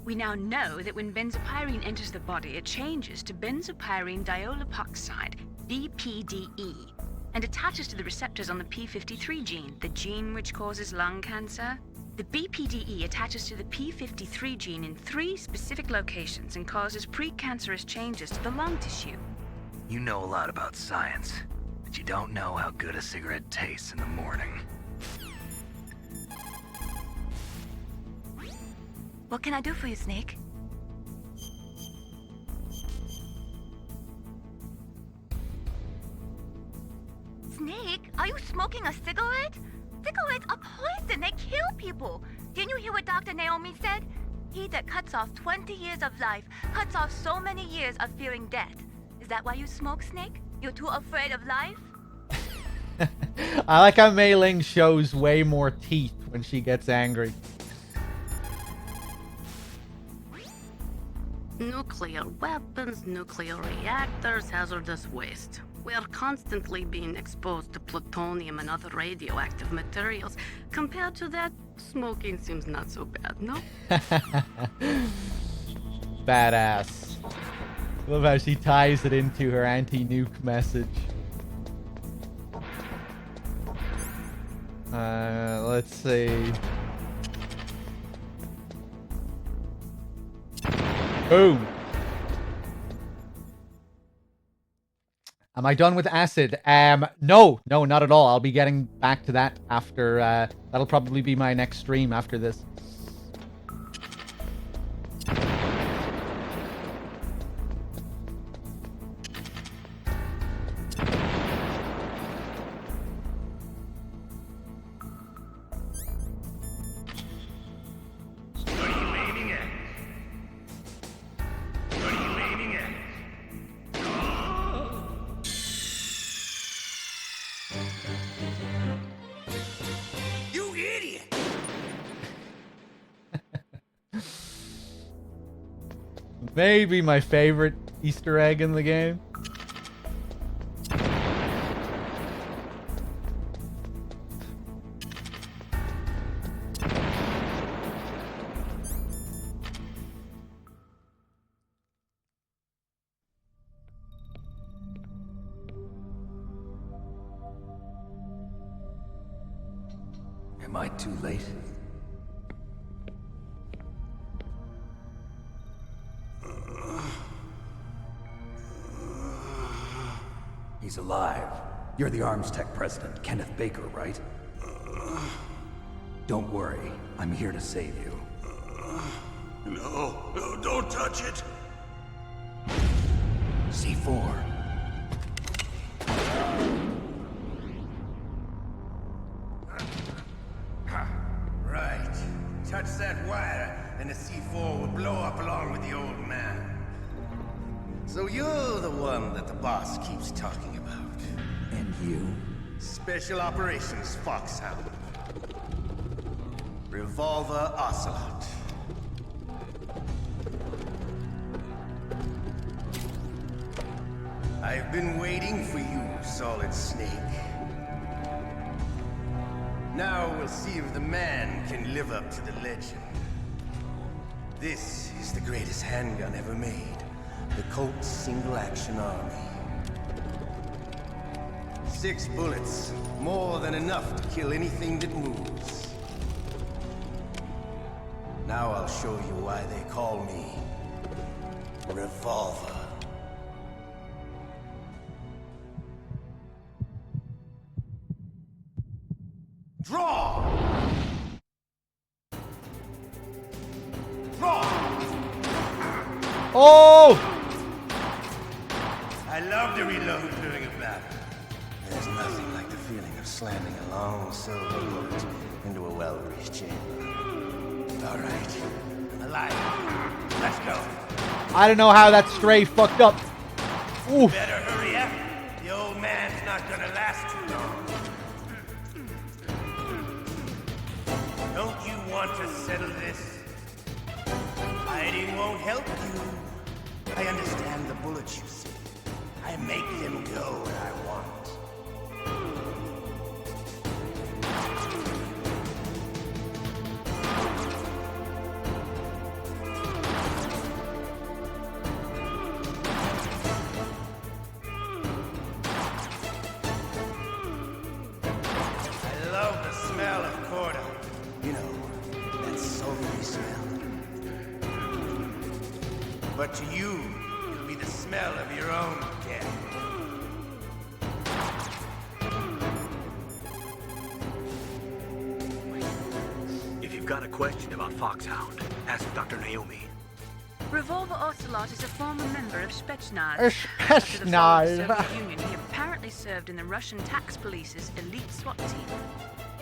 We now know that when benzopyrene enters the body, it changes to benzopyrene diolipoxide, BPDE, and attaches to the receptors on the P53 gene, the gene which causes lung cancer. The BPDE attaches to the P53 gene in 3 specific locations and causes precancerous changes to the lung tissue. You know a lot about science, but you don't know how good a cigarette tastes in the morning. What can I do for you, Snake? Snake, are you smoking a cigarette? Cigarettes are poison. They kill people. Didn't you hear what Dr. Naomi said? He that cuts off 20 years of life cuts off so many years of fearing death. Is that why you smoke, Snake? You're too afraid of life? I like how Mei Ling shows way more teeth when she gets angry. Nuclear weapons, nuclear reactors, hazardous waste. We're constantly being exposed to plutonium and other radioactive materials. Compared to that, smoking seems not so bad, no? Badass. Love how she ties it into her anti-nuke message. Let's see. Boom. Am I done with acid? No, not at all. I'll be getting back to that after, that'll probably be my next stream after this. Maybe my favorite Easter egg in the game. Am I too late? He's alive. You're the Arms Tech president, Kenneth Baker, right? Don't worry. I'm here to save you. No, don't touch it! C4. Right. Touch that wire, and the C4 will blow up along with the old man. So you're the one that the boss keeps talking about. And you? Special Operations Foxhound. Revolver Ocelot. I've been waiting for you, Solid Snake. Now we'll see if the man can live up to the legend. This is the greatest handgun ever made. The Colt Single Action Army. 6 bullets, more than enough to kill anything that moves. Now I'll show you why they call me Revolver. Draw! Draw! Oh! I love to reload during a battle. There's nothing like the feeling of slamming a long silver bullet into a well-greased chamber. All right, I'm alive. Let's go. I don't know how that stray fucked up. Oof. Better hurry up. The old man's not gonna last too long. Don't you want to settle this? Hiding won't help you. I understand the bullets you see. I make them go where I want. I love the smell of corda. You know, that sulfury smell. But to you, it'll be the smell of your own death. If you've got a question about Foxhound, ask Dr. Naomi. Revolver Ocelot is a former member of Spetsnaz. Spetsnaz. After the fall of the Soviet Union, he apparently served in the Russian tax police's elite SWAT team.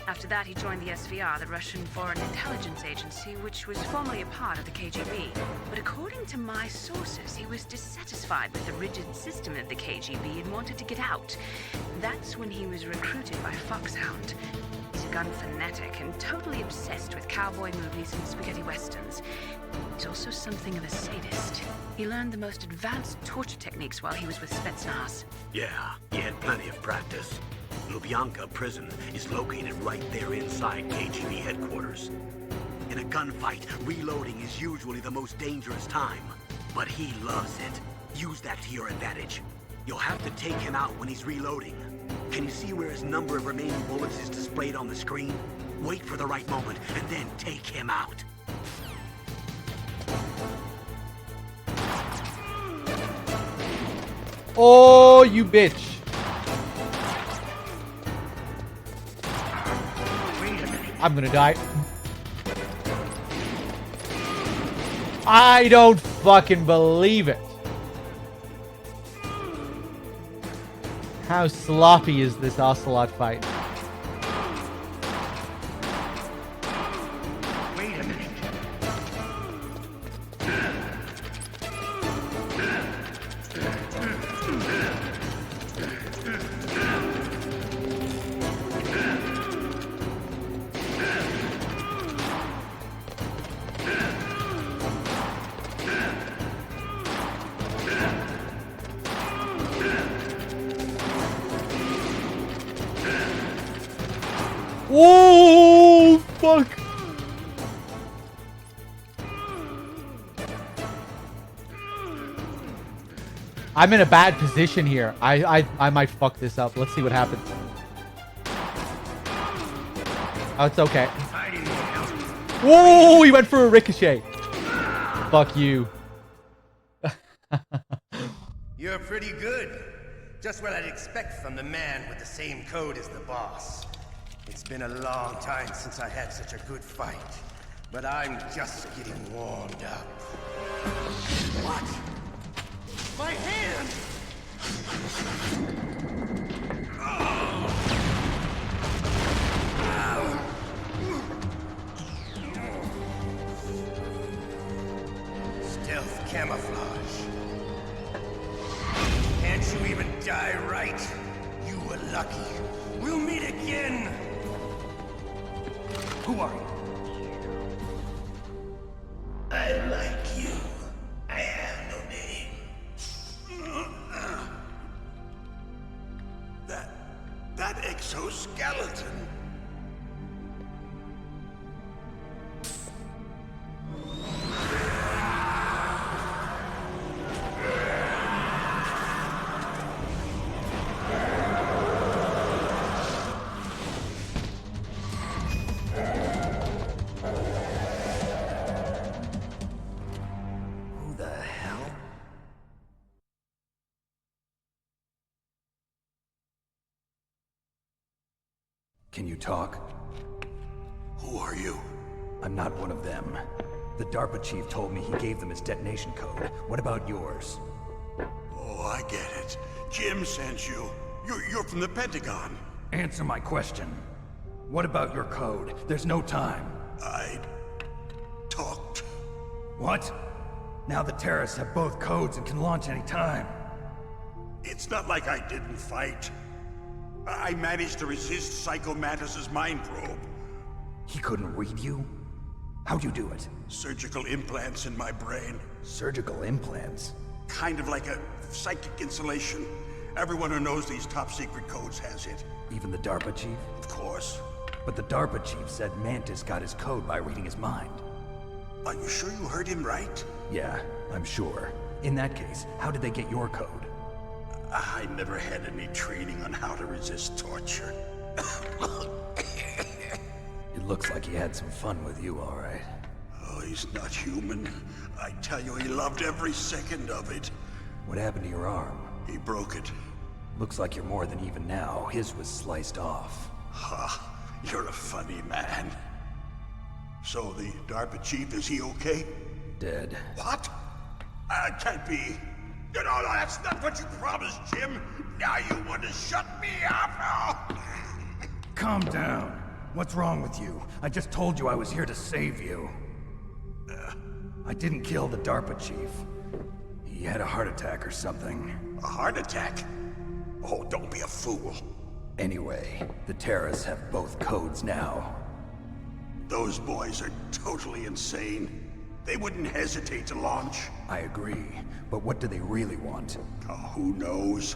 After that, he joined the SVR, the Russian Foreign Intelligence Agency, which was formerly a part of the KGB. But according to my sources, he was dissatisfied with the rigid system of the KGB and wanted to get out. That's when he was recruited by Foxhound. He's a gun fanatic and totally obsessed with cowboy movies and spaghetti westerns. He's also something of a sadist. He learned the most advanced torture techniques while he was with Spetsnaz. Yeah, he had plenty of practice. Lubyanka prison is located right there inside KGB headquarters. In a gunfight, reloading is usually the most dangerous time. But he loves it. Use that to your advantage. You'll have to take him out when he's reloading. Can you see where his number of remaining bullets is displayed on the screen? Wait for the right moment, and then take him out. Oh, you bitch. I'm gonna die. I don't fucking believe it. How sloppy is this Ocelot fight? Wait a minute. Oh, fuck. I'm in a bad position here. I might fuck this up. Let's see what happens. Oh, it's okay. Whoa, he went for a ricochet. Fuck you. You're pretty good. Just what I'd expect from the man with the same code as the boss. It's been a long time since I had such a good fight, but I'm just getting warmed up. What? My hand! Stealth camouflage. Can't you even die right? You were lucky. We'll meet again! Who are you? I like you. I have no name. That exoskeleton. Can you talk? Who are you? I'm not one of them. The DARPA chief told me he gave them his detonation code. What about yours? Oh, I get it. Jim sent you. You're from the Pentagon. Answer my question. What about your code? There's no time. I talked. What? Now the terrorists have both codes and can launch any time. It's not like I didn't fight. I managed to resist Psycho Mantis's mind probe. He couldn't read you? How'd you do it? Surgical implants in my brain. Surgical implants? Kind of like a psychic insulation. Everyone who knows these top secret codes has it. Even the DARPA chief? Of course. But the DARPA chief said Mantis got his code by reading his mind. Are you sure you heard him right? Yeah, I'm sure. In that case, how did they get your code? I never had any training on how to resist torture. It looks like he had some fun with you, all right. Oh, he's not human. I tell you, he loved every second of it. What happened to your arm? He broke it. Looks like you're more than even now. His was sliced off. Ha, you're a funny man. So the DARPA chief, is he okay? Dead. What? Can't be. No, that's not what you promised, Jim. Now you want to shut me up? Calm down. What's wrong with you? I just told you I was here to save you. I didn't kill the DARPA chief. He had a heart attack or something. A heart attack? Oh, don't be a fool. Anyway, the terrorists have both codes now. Those boys are totally insane. They wouldn't hesitate to launch. I agree, but what do they really want? Oh, who knows?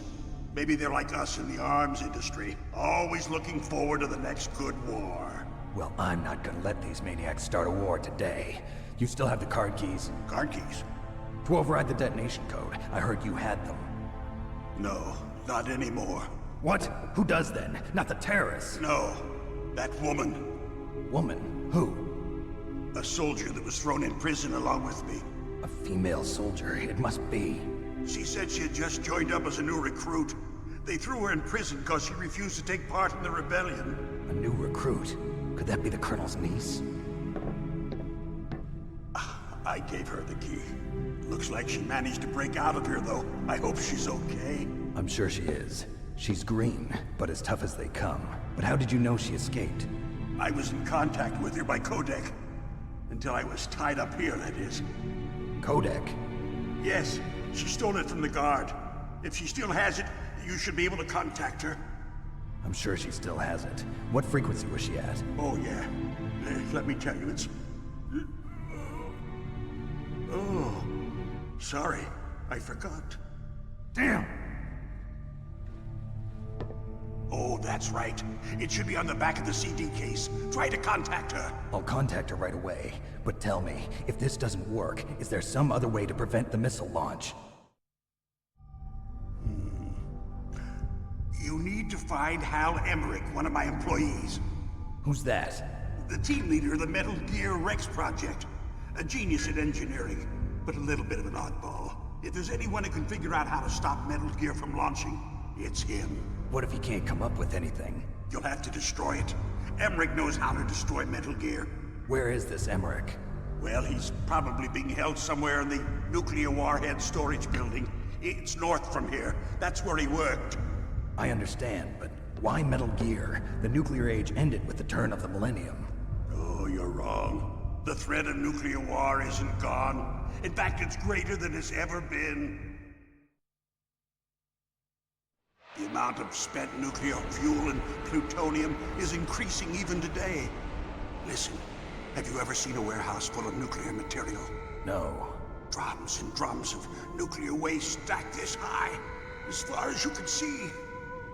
Maybe they're like us in the arms industry, always looking forward to the next good war. Well, I'm not gonna let these maniacs start a war today. You still have the card keys? Card keys? To override the detonation code. I heard you had them. No, not anymore. What? Who does then? Not the terrorists? No, that woman. Woman? Who? A soldier that was thrown in prison along with me. A female soldier, it must be. She said she had just joined up as a new recruit. They threw her in prison because she refused to take part in the rebellion. A new recruit? Could that be the Colonel's niece? I gave her the key. Looks like she managed to break out of here, though. I hope she's okay. I'm sure she is. She's green, but as tough as they come. But how did you know she escaped? I was in contact with her by codec. Until I was tied up here, that is. Codec? Yes, she stole it from the guard. If she still has it, you should be able to contact her. I'm sure she still has it. What frequency was she at? Oh, yeah. Let me tell you, it's... Oh, sorry. I forgot. Damn! Oh, that's right. It should be on the back of the CD case. Try to contact her. I'll contact her right away. But tell me, if this doesn't work, is there some other way to prevent the missile launch? You need to find Hal Emmerich, one of my employees. Who's that? The team leader of the Metal Gear Rex project. A genius at engineering, but a little bit of an oddball. If there's anyone who can figure out how to stop Metal Gear from launching, it's him. What if he can't come up with anything? You'll have to destroy it. Emmerich knows how to destroy Metal Gear. Where is this Emmerich? Well, he's probably being held somewhere in the nuclear warhead storage building. It's north from here. That's where he worked. I understand, but why Metal Gear? The nuclear age ended with the turn of the millennium. Oh, you're wrong. The threat of nuclear war isn't gone. In fact, it's greater than it's ever been. The amount of spent nuclear fuel and plutonium is increasing even today. Listen, have you ever seen a warehouse full of nuclear material? No. Drums and drums of nuclear waste stacked this high, as far as you can see.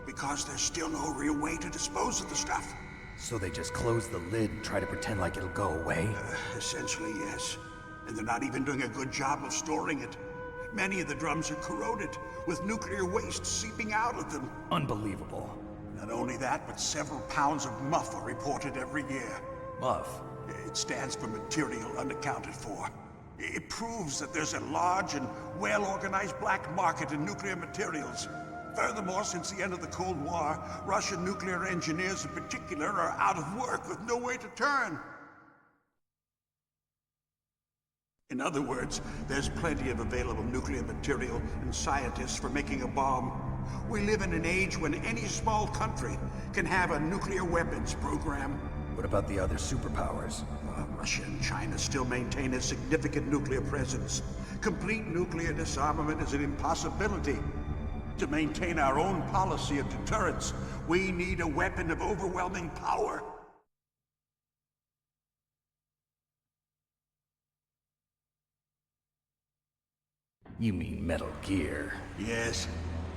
Because there's still no real way to dispose of the stuff. So they just close the lid and try to pretend like it'll go away? Essentially, yes. And they're not even doing a good job of storing it. Many of the drums are corroded, with nuclear waste seeping out of them. Unbelievable. Not only that, but several pounds of MUF are reported every year. MUF? It stands for material unaccounted for. It proves that there's a large and well-organized black market in nuclear materials. Furthermore, since the end of the Cold War, Russian nuclear engineers in particular are out of work with no way to turn. In other words, there's plenty of available nuclear material and scientists for making a bomb. We live in an age when any small country can have a nuclear weapons program. What about the other superpowers? Russia and China still maintain a significant nuclear presence. Complete nuclear disarmament is an impossibility. To maintain our own policy of deterrence, we need a weapon of overwhelming power. You mean Metal Gear? Yes.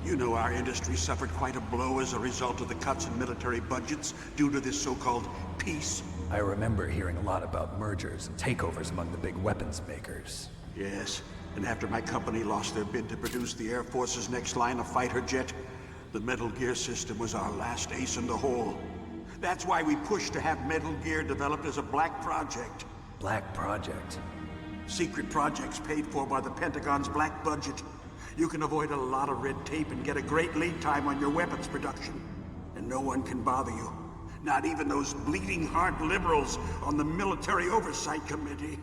You know our industry suffered quite a blow as a result of the cuts in military budgets due to this so-called peace. I remember hearing a lot about mergers and takeovers among the big weapons makers. Yes. And after my company lost their bid to produce the Air Force's next line of fighter jet, the Metal Gear system was our last ace in the hole. That's why we pushed to have Metal Gear developed as a black project. Black project? Secret projects paid for by the Pentagon's black budget. You can avoid a lot of red tape and get a great lead time on your weapons production. And no one can bother you. Not even those bleeding heart liberals on the Military Oversight Committee.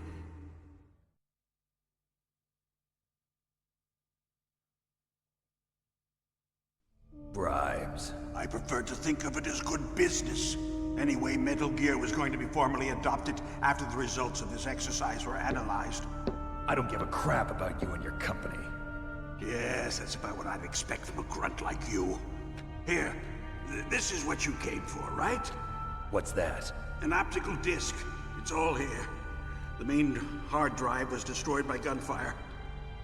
Bribes. I prefer to think of it as good business. Anyway, Metal Gear was going to be formally adopted after the results of this exercise were analyzed. I don't give a crap about you and your company. Yes, that's about what I'd expect from a grunt like you. Here, This is what you came for, right? What's that? An optical disc. It's all here. The main hard drive was destroyed by gunfire.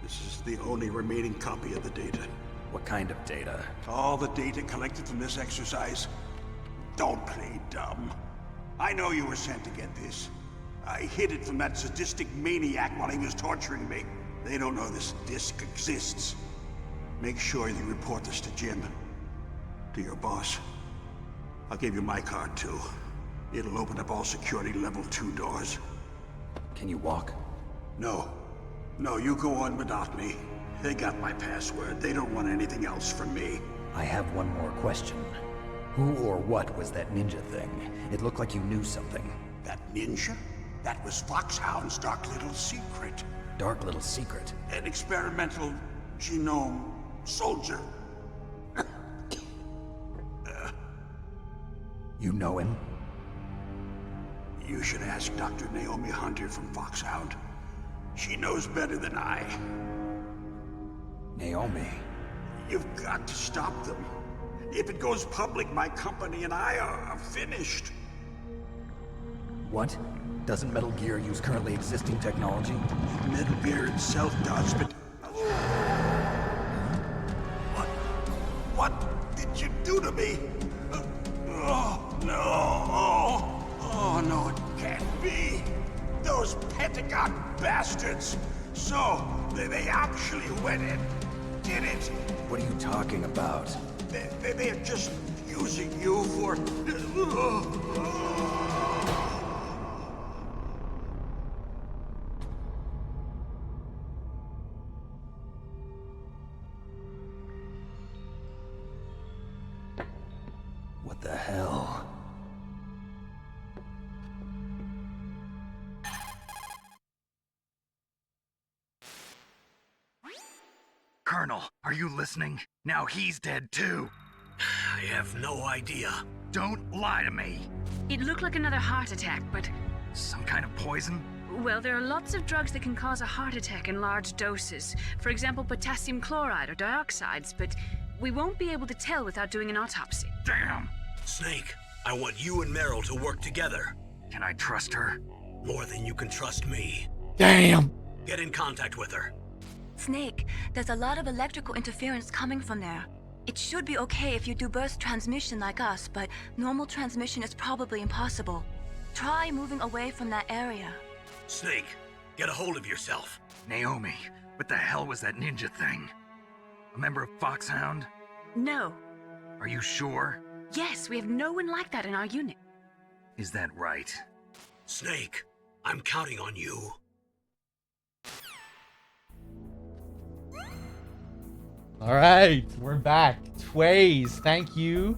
This is the only remaining copy of the data. What kind of data? All the data collected from this exercise. Don't play dumb. I know you were sent to get this. I hid it from that sadistic maniac while he was torturing me. They don't know this disc exists. Make sure you report this to Jim. To your boss. I'll give you my card too. It'll open up all security level 2 doors. Can you walk? No. No, you go on without me. They got my password. They don't want anything else from me. I have one more question. Who or what was that ninja thing? It looked like you knew something. That ninja? That was Foxhound's dark little secret. Dark little secret? An experimental genome soldier. You know him? You should ask Dr. Naomi Hunter from Foxhound. She knows better than I. Naomi? You've got to stop them. If it goes public, my company and I are finished. What? Doesn't Metal Gear use currently existing technology? Metal Gear itself does, but... What did you do to me? Oh, no. Oh, no, it can't be. Those Pentagon bastards. So, they actually went and did it. What are you talking about? They're just using you for... What the hell? Colonel, are you listening? Now he's dead too. I have no idea. Don't lie to me. It looked like another heart attack, but... Some kind of poison? Well, there are lots of drugs that can cause a heart attack in large doses. For example, potassium chloride or dioxides, but we won't be able to tell without doing an autopsy. Damn! Snake, I want you and Meryl to work together. Can I trust her? More than you can trust me. Damn! Get in contact with her. Snake, there's a lot of electrical interference coming from there. It should be okay if you do burst transmission like us, but normal transmission is probably impossible. Try moving away from that area. Snake, get a hold of yourself. Naomi, what the hell was that ninja thing? A member of Foxhound? No. Are you sure? Yes, we have no one like that in our unit. Is that right? Snake, I'm counting on you. All right, we're back. Tways, thank you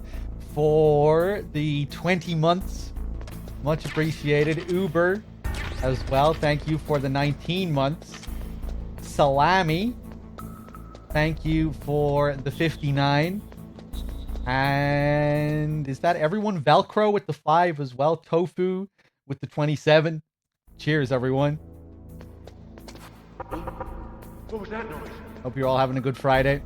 for the 20 months. Much appreciated. Uber as well. Thank you for the 19 months. Salami, thank you for the 59. And is that everyone? Velcro with the 5 as well. Tofu with the 27. Cheers, everyone. What was that noise? Hope you're all having a good Friday.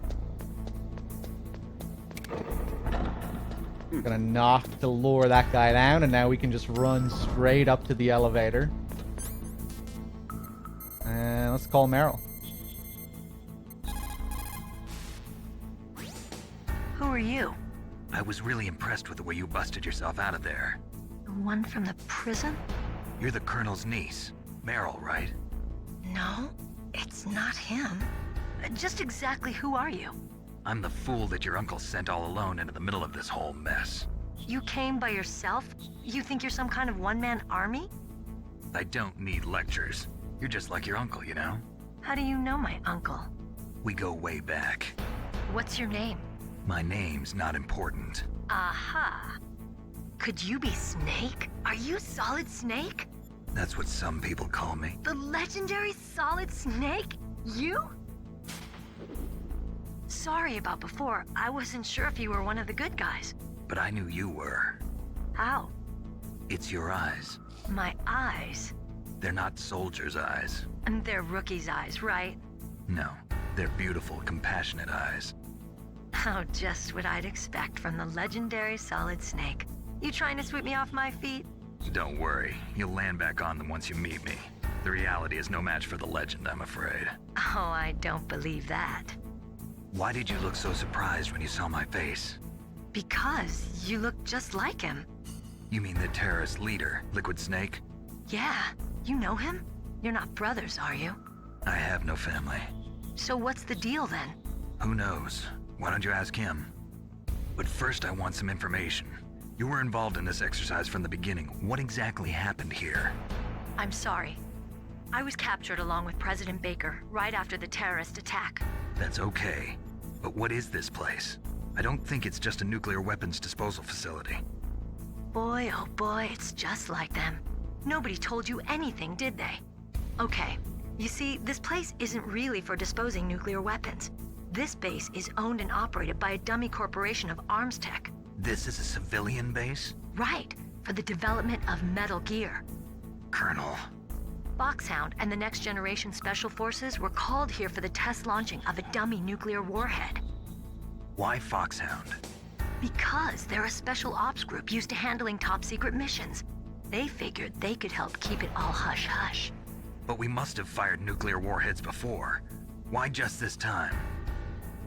Gonna knock to lure that guy down, and now we can just run straight up to the elevator. And let's call Meryl. Who are you? I was really impressed with the way you busted yourself out of there. The one from the prison? You're the Colonel's niece, Meryl, right? No, it's not him. Just exactly who are you? I'm the fool that your uncle sent all alone into the middle of this whole mess. You came by yourself? You think you're some kind of one-man army? I don't need lectures. You're just like your uncle, you know? How do you know my uncle? We go way back. What's your name? My name's not important. Aha. Could you be Snake? Are you Solid Snake? That's what some people call me. The legendary Solid Snake? You? Sorry about before. I wasn't sure if you were one of the good guys. But I knew you were. How? It's your eyes. My eyes? They're not soldiers' eyes. And they're rookie's eyes, right? No, they're beautiful, compassionate eyes. Oh, just what I'd expect from the legendary Solid Snake. You trying to sweep me off my feet? Don't worry, you'll land back on them once you meet me. The reality is no match for the legend, I'm afraid. Oh, I don't believe that. Why did you look so surprised when you saw my face? Because you look just like him. You mean the terrorist leader, Liquid Snake? Yeah, you know him? You're not brothers, are you? I have no family. So what's the deal then? Who knows? Why don't you ask him? But first I want some information. You were involved in this exercise from the beginning. What exactly happened here? I'm sorry. I was captured along with President Baker right after the terrorist attack. That's okay. But what is this place? I don't think it's just a nuclear weapons disposal facility. Boy, oh boy, it's just like them. Nobody told you anything, did they? Okay, you see, this place isn't really for disposing nuclear weapons. This base is owned and operated by a dummy corporation of arms tech. This is a civilian base? Right, for the development of Metal Gear. Colonel. Foxhound and the Next Generation Special Forces were called here for the test launching of a dummy nuclear warhead. Why Foxhound? Because they're a special ops group used to handling top-secret missions. They figured they could help keep it all hush-hush. But we must have fired nuclear warheads before. Why just this time?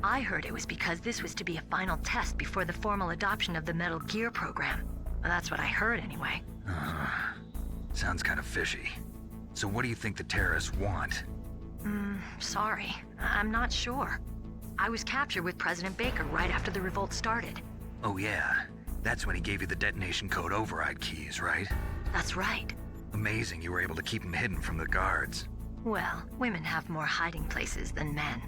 I heard it was because this was to be a final test before the formal adoption of the Metal Gear program. Well, that's what I heard anyway. Sounds kind of fishy. So what do you think the terrorists want? Sorry. I'm not sure. I was captured with President Baker right after the revolt started. Oh yeah, that's when he gave you the detonation code override keys, right? That's right. Amazing you were able to keep them hidden from the guards. Well, women have more hiding places than men.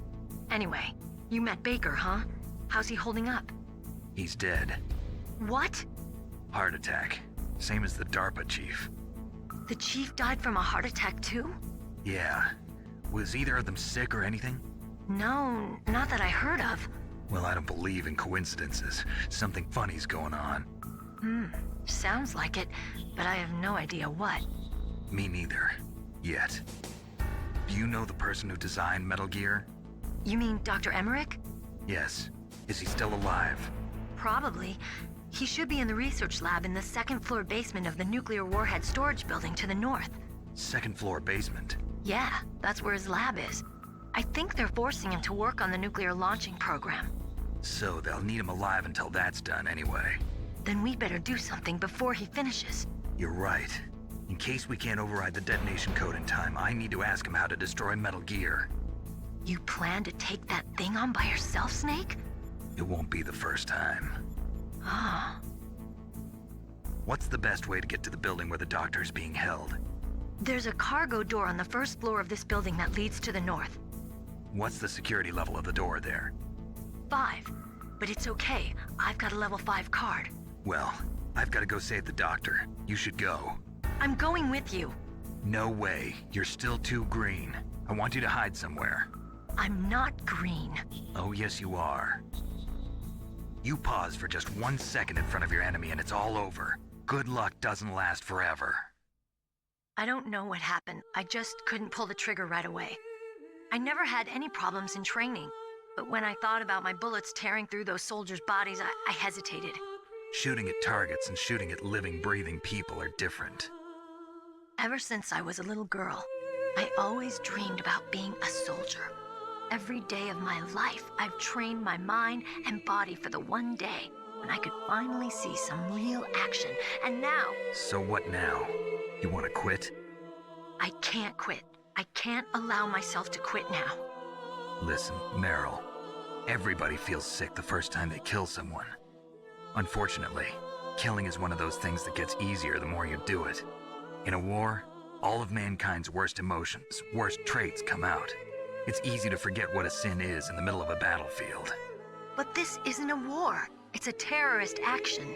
Anyway, you met Baker, huh? How's he holding up? He's dead. What? Heart attack. Same as the DARPA chief. The chief died from a heart attack too? Yeah. Was either of them sick or anything? No, not that I heard of. Well, I don't believe in coincidences. Something funny's going on. Sounds like it, but I have no idea what. Me neither. Yet. Do you know the person who designed Metal Gear? You mean Dr. Emmerich? Yes. Is he still alive? Probably. He should be in the research lab in the second-floor basement of the nuclear warhead storage building to the north. Second-floor basement? Yeah, that's where his lab is. I think they're forcing him to work on the nuclear launching program. So they'll need him alive until that's done anyway. Then we better do something before he finishes. You're right. In case we can't override the detonation code in time, I need to ask him how to destroy Metal Gear. You plan to take that thing on by yourself, Snake? It won't be the first time. Ah. What's the best way to get to the building where the doctor's being held? There's a cargo door on the first floor of this building that leads to the north. What's the security level of the door there? 5. But it's okay. I've got a level 5 card. Well, I've got to go save the doctor. You should go. I'm going with you. No way. You're still too green. I want you to hide somewhere. I'm not green. Oh, yes, you are. You pause for just 1 second in front of your enemy and it's all over. Good luck doesn't last forever. I don't know what happened. I just couldn't pull the trigger right away. I never had any problems in training, but when I thought about my bullets tearing through those soldiers' bodies, I hesitated. Shooting at targets and shooting at living, breathing people are different. Ever since I was a little girl, I always dreamed about being a soldier. Every day of my life, I've trained my mind and body for the one day when I could finally see some real action, and now... So what now? You want to quit? I can't quit. I can't allow myself to quit now. Listen, Meryl. Everybody feels sick the first time they kill someone. Unfortunately, killing is one of those things that gets easier the more you do it. In a war, all of mankind's worst emotions, worst traits come out. It's easy to forget what a sin is in the middle of a battlefield. But this isn't a war. It's a terrorist action.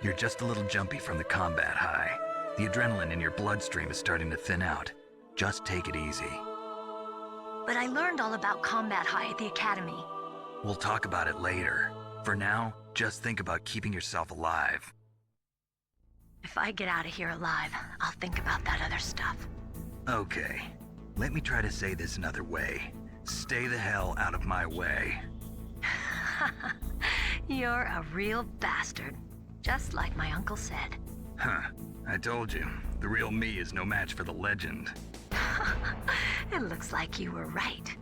You're just a little jumpy from the combat high. The adrenaline in your bloodstream is starting to thin out. Just take it easy. But I learned all about combat high at the academy. We'll talk about it later. For now, just think about keeping yourself alive. If I get out of here alive, I'll think about that other stuff. Okay. Let me try to say this another way. Stay the hell out of my way. You're a real bastard, just like my uncle said. Huh. I told you, the real me is no match for the legend. It looks like you were right.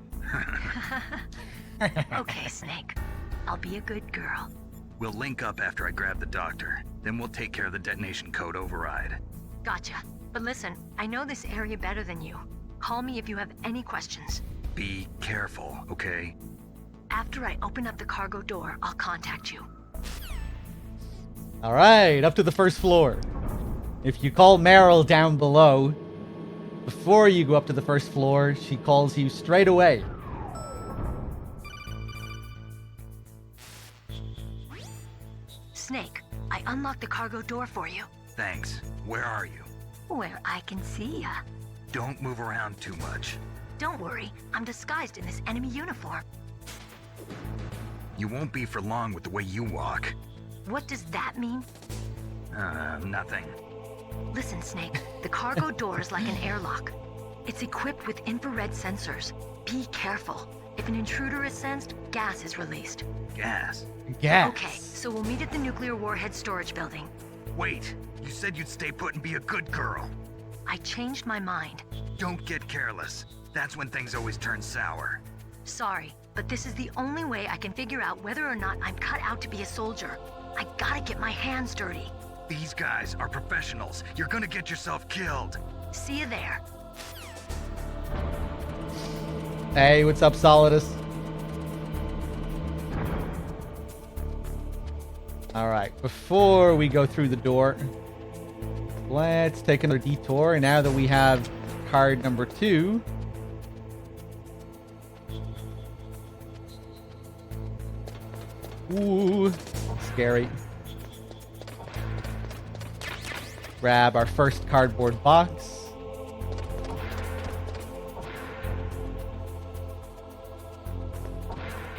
Okay, Snake. I'll be a good girl. We'll link up after I grab the doctor. Then we'll take care of the detonation code override. Gotcha. But listen, I know this area better than you. Call me if you have any questions. Be careful, okay? After I open up the cargo door, I'll contact you. All right, up to the first floor. If you call Meryl down below, before you go up to the first floor, she calls you straight away. Snake, I unlocked the cargo door for you. Thanks. Where are you? Where I can see ya. Don't move around too much. Don't worry, I'm disguised in this enemy uniform. You won't be for long with the way you walk. What does that mean? Nothing. Listen, Snake, the cargo door is like an airlock. It's equipped with infrared sensors. Be careful. If an intruder is sensed, gas is released. Gas? Gas? Okay, so we'll meet at the nuclear warhead storage building. Wait, you said you'd stay put and be a good girl. I changed my mind. Don't get careless. That's when things always turn sour. Sorry, but this is the only way I can figure out whether or not I'm cut out to be a soldier. I gotta get my hands dirty. These guys are professionals. You're gonna get yourself killed. See you there. Hey, what's up, Solidus? Alright, before we go through the door, let's take another detour. And now that we have card number 2, ooh, scary. Grab our first cardboard box.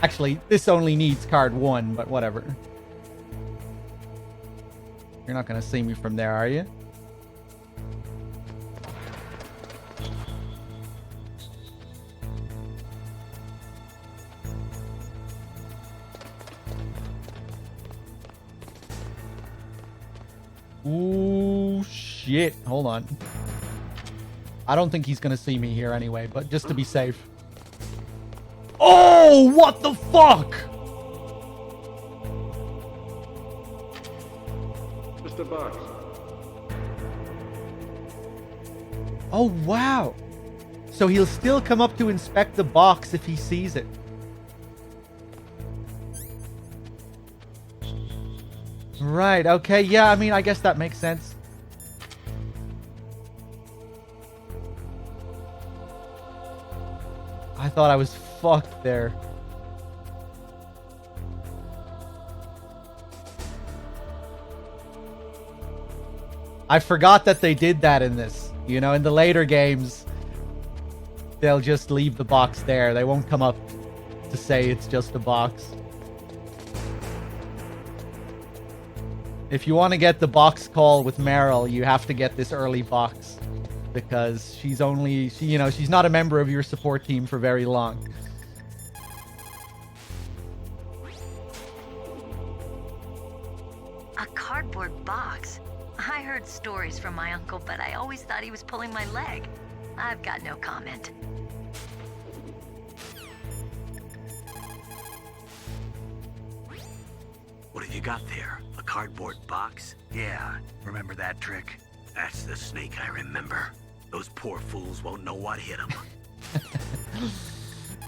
Actually, this only needs card 1, but whatever. You're not gonna see me from there, are you? Ooh, shit. Hold on. I don't think he's gonna see me here anyway, but just to be safe. Oh, what the fuck? Mr. Box. Oh, wow. So he'll still come up to inspect the box if he sees it. Right, okay, yeah, I mean, I guess that makes sense. I thought I was fucked there. I forgot that they did that in this. You know, in the later games, they'll just leave the box there. They won't come up to say it's just a box. If you want to get the box call with Meryl, you have to get this early box. Because she's not a member of your support team for very long. A cardboard box? I heard stories from my uncle, but I always thought he was pulling my leg. I've got no comment. What have you got there? A cardboard box? Yeah, remember that trick? That's the Snake I remember. Those poor fools won't know what hit them.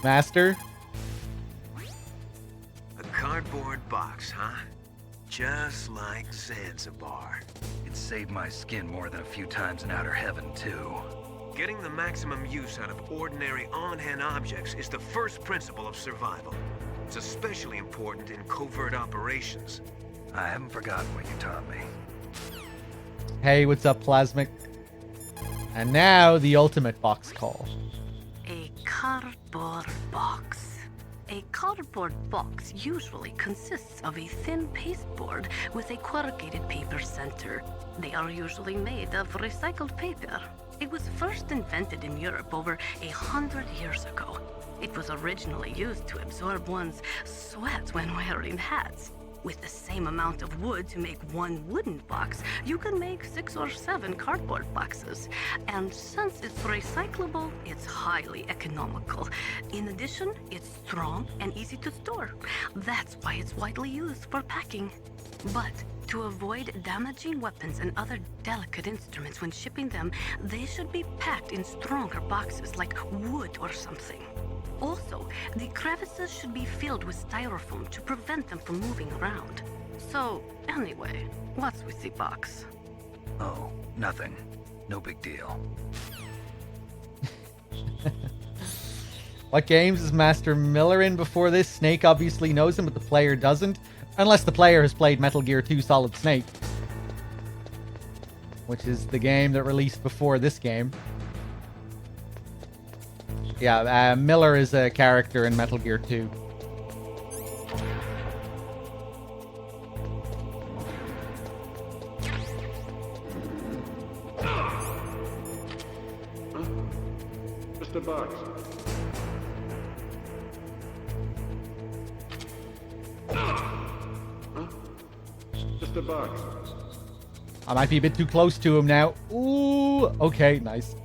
Master? A cardboard box, huh? Just like Zanzibar. It saved my skin more than a few times in outer heaven, too. Getting the maximum use out of ordinary on-hand objects is the first principle of survival. It's especially important in covert operations. I haven't forgotten what you taught me. Hey, what's up, Plasmic? And now, the ultimate box call. A cardboard box. A cardboard box usually consists of a thin pasteboard with a corrugated paper center. They are usually made of recycled paper. It was first invented in Europe over 100 years ago. It was originally used to absorb one's sweat when wearing hats. With the same amount of wood to make one wooden box, you can make 6 or 7 cardboard boxes. And since it's recyclable, it's highly economical. In addition, it's strong and easy to store. That's why it's widely used for packing. But to avoid damaging weapons and other delicate instruments when shipping them, they should be packed in stronger boxes like wood or something. Also, the crevices should be filled with styrofoam to prevent them from moving around. So, anyway, what's with the box? Oh, nothing. No big deal. What games is Master Miller in before this? Snake obviously knows him, but the player doesn't. Unless the player has played Metal Gear 2 Solid Snake, which is the game that released before this game. Yeah, Miller is a character in Metal Gear 2. Just a box. Just a box. I might be a bit too close to him now. Ooh, okay, nice.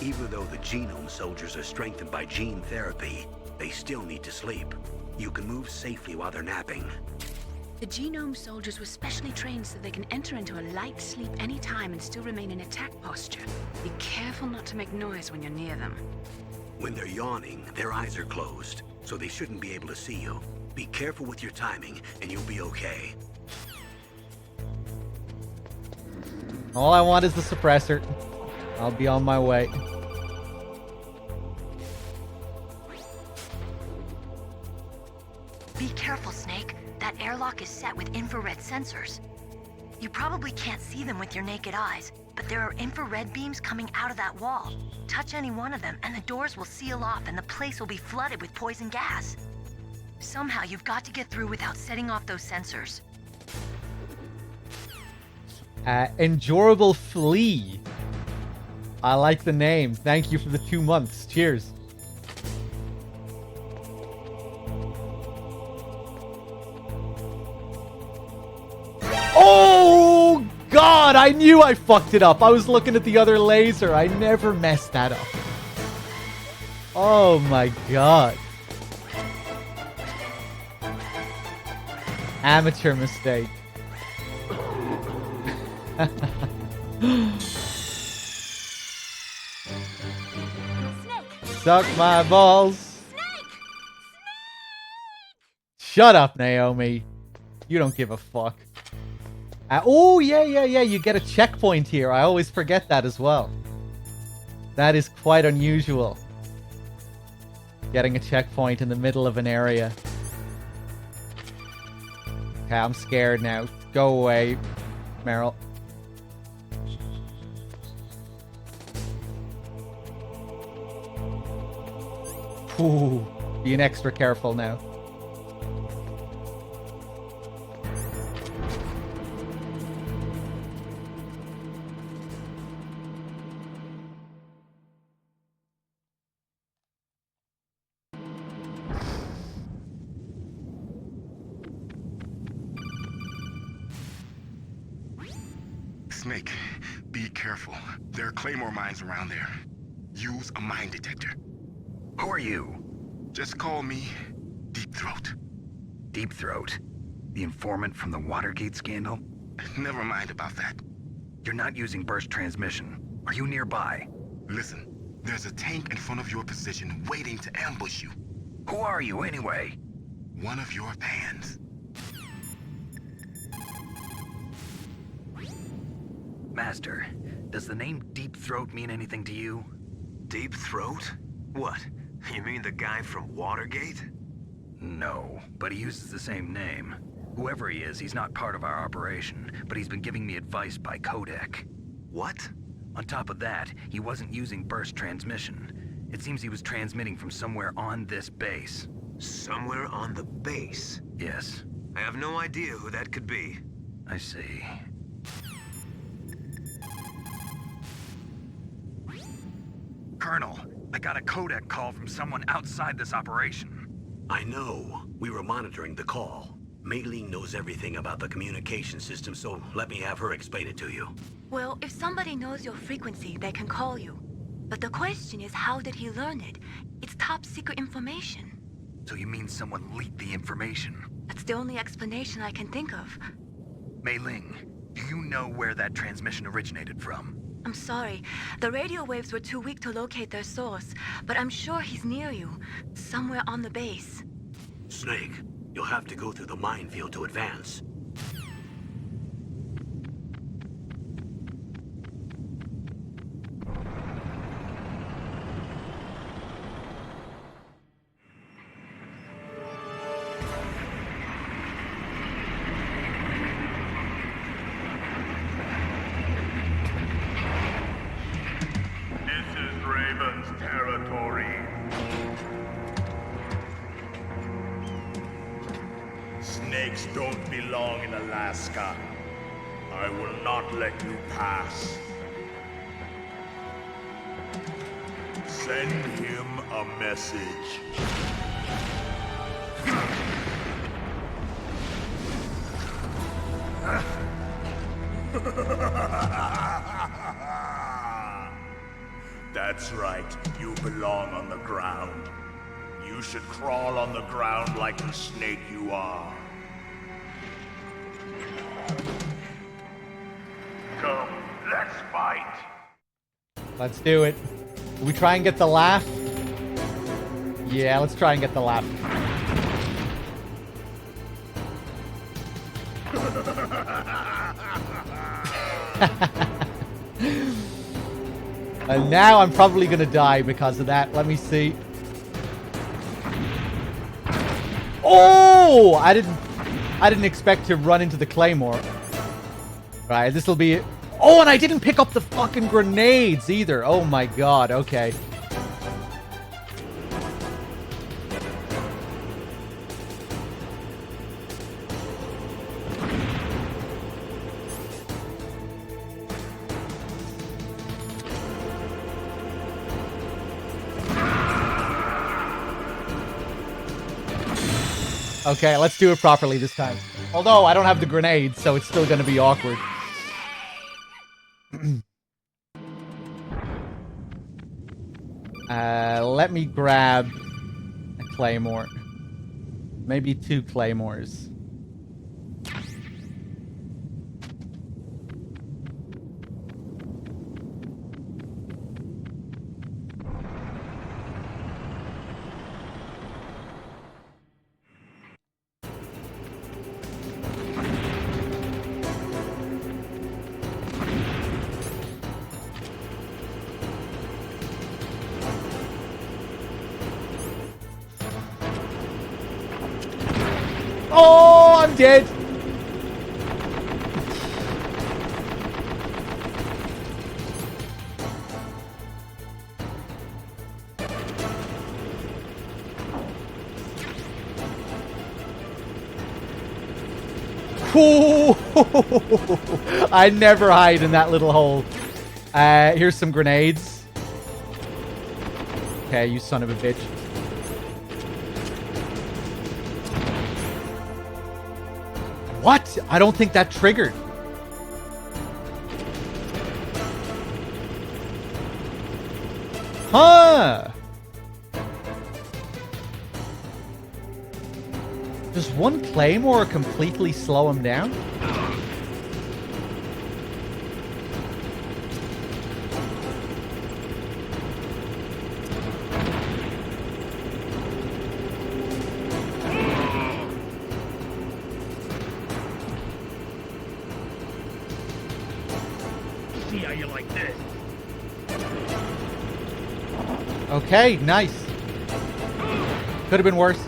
Even though the genome soldiers are strengthened by gene therapy, they still need to sleep. You can move safely while they're napping. The genome soldiers were specially trained so they can enter into a light sleep anytime and still remain in attack posture. Be careful not to make noise when you're near them. When they're yawning, their eyes are closed, so they shouldn't be able to see you. Be careful with your timing, and you'll be okay. All I want is the suppressor. I'll be on my way. Be careful, Snake. That airlock is set with infrared sensors. You probably can't see them with your naked eyes, but there are infrared beams coming out of that wall. Touch any one of them, and the doors will seal off and the place will be flooded with poison gas. Somehow you've got to get through without setting off those sensors. Endurable Flea. I like the name. Thank you for the 2 months. Cheers. Oh, God. I knew I fucked it up. I was looking at the other laser. I never messed that up. Oh, my God. Amateur mistake. Suck my balls. Snake! Shut up, Naomi. You don't give a fuck. Oh, yeah. You get a checkpoint here. I always forget that as well. That is quite unusual. Getting a checkpoint in the middle of an area. Okay, I'm scared now. Go away, Meryl. Ooh, being extra careful now. Snake, be careful. There are claymore mines around there. Use a mine detector. Who are you? Just call me Deep Throat. Deep Throat? The informant from the Watergate scandal? Never mind about that. You're not using burst transmission. Are you nearby? Listen, there's a tank in front of your position waiting to ambush you. Who are you anyway? One of your fans. Master, does the name Deep Throat mean anything to you? Deep Throat? What? You mean the guy from Watergate? No, but he uses the same name. Whoever he is, he's not part of our operation, but he's been giving me advice by codec. What? On top of that, he wasn't using burst transmission. It seems he was transmitting from somewhere on this base. Somewhere on the base? Yes. I have no idea who that could be. I see. Colonel, I got a codec call from someone outside this operation. I know. We were monitoring the call. Mei Ling knows everything about the communication system, so let me have her explain it to you. Well, if somebody knows your frequency, they can call you. But the question is, how did he learn it? It's top secret information. So you mean someone leaked the information? That's the only explanation I can think of. Mei Ling, do you know where that transmission originated from? I'm sorry. The radio waves were too weak to locate their source, but I'm sure he's near you, somewhere on the base. Snake, you'll have to go through the minefield to advance. Snakes don't belong in Alaska. I will not let you pass. Send him a message. That's right, you belong on the ground. You should crawl on the ground like the snake you are. Come, let's fight. Let's do it. Do we try and get the laugh? Yeah, let's try and get the laugh. And now I'm probably gonna die because of that. Let me see. Oh! I didn't expect to run into the claymore. Right, this will be... Oh, and I didn't pick up the fucking grenades either. Oh my god, okay. Okay, let's do it properly this time. Although I don't have the grenades, so it's still gonna be awkward. Let me grab a claymore. Maybe 2 claymores. Oh, I'm dead. Ooh, I never hide in that little hole. Here's some grenades. Okay, you son of a bitch. What? I don't think that triggered. Huh? Does one claymore completely slow him down? See how you like this. Okay, nice. Could have been worse.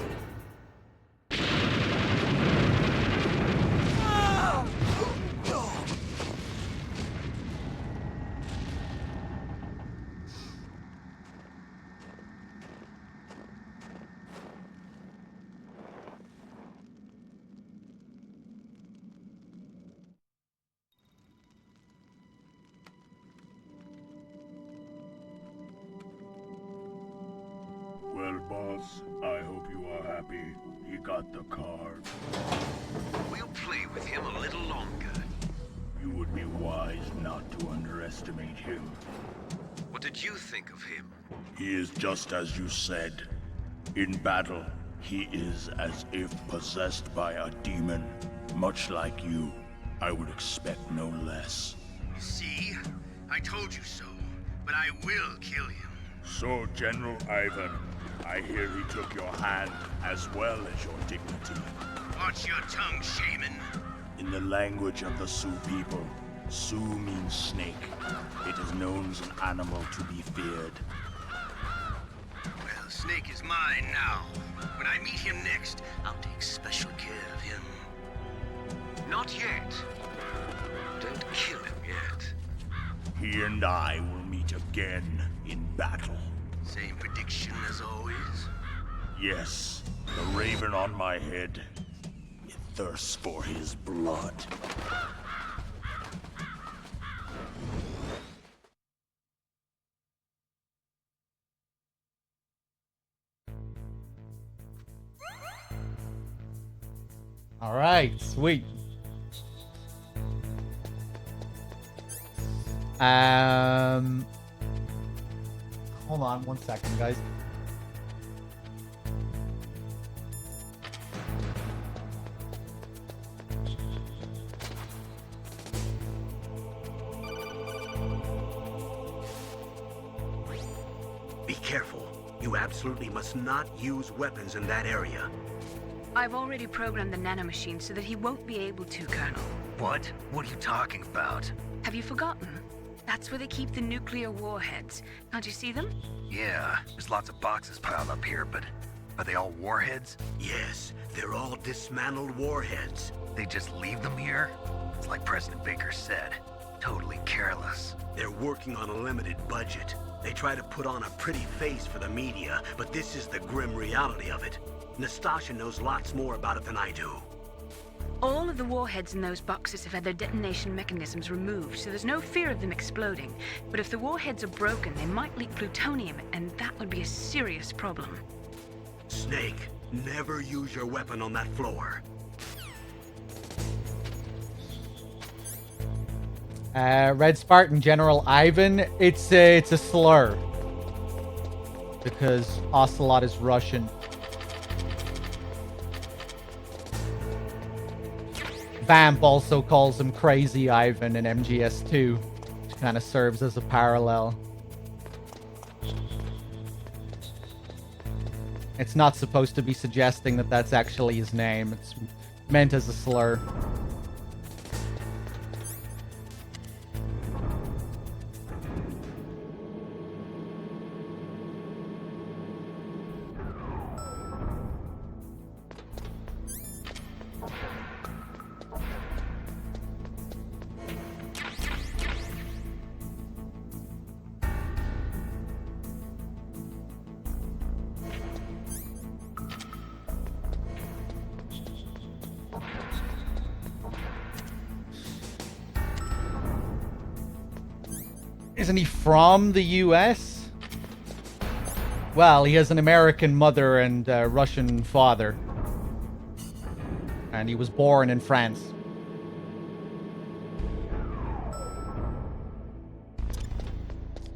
boss. I hope you are happy. He got the card. We'll play with him a little longer. You would be wise not to underestimate him. What did you think of him? He is just as you said. In battle, he is as if possessed by a demon. Much like you, I would expect no less. See? I told you so. But I will kill him. So, General Ivan, I hear he took your hand as well as your dignity. Watch your tongue, shaman. In the language of the Sioux people, Sioux means snake. It is known as an animal to be feared. Well, Snake is mine now. When I meet him next, I'll take special care of him. Not yet. Don't kill him yet. He and I will meet again in battle. Same prediction as always? Yes, the raven on my head. It thirsts for his blood. All right, sweet. Hold on 1 second, guys. Be careful. You absolutely must not use weapons in that area. I've already programmed the nanomachine so that he won't be able to, Colonel. What? What are you talking about? Have you forgotten? That's where they keep the nuclear warheads. Can't you see them? Yeah, there's lots of boxes piled up here, but are they all warheads? Yes, they're all dismantled warheads. They just leave them here? It's like President Baker said. Totally careless. They're working on a limited budget. They try to put on a pretty face for the media, but this is the grim reality of it. Nastasha knows lots more about it than I do. All of the warheads in those boxes have had their detonation mechanisms removed, so there's no fear of them exploding. But if the warheads are broken, they might leak plutonium, and that would be a serious problem. Snake, never use your weapon on that floor. Red Spartan General Ivan, it's a slur. Because Ocelot is Russian. Vamp also calls him Crazy Ivan in MGS2, which kind of serves as a parallel. It's not supposed to be suggesting that that's actually his name. It's meant as a slur. Isn't he from the US? Well, he has an American mother and a Russian father. And he was born in France.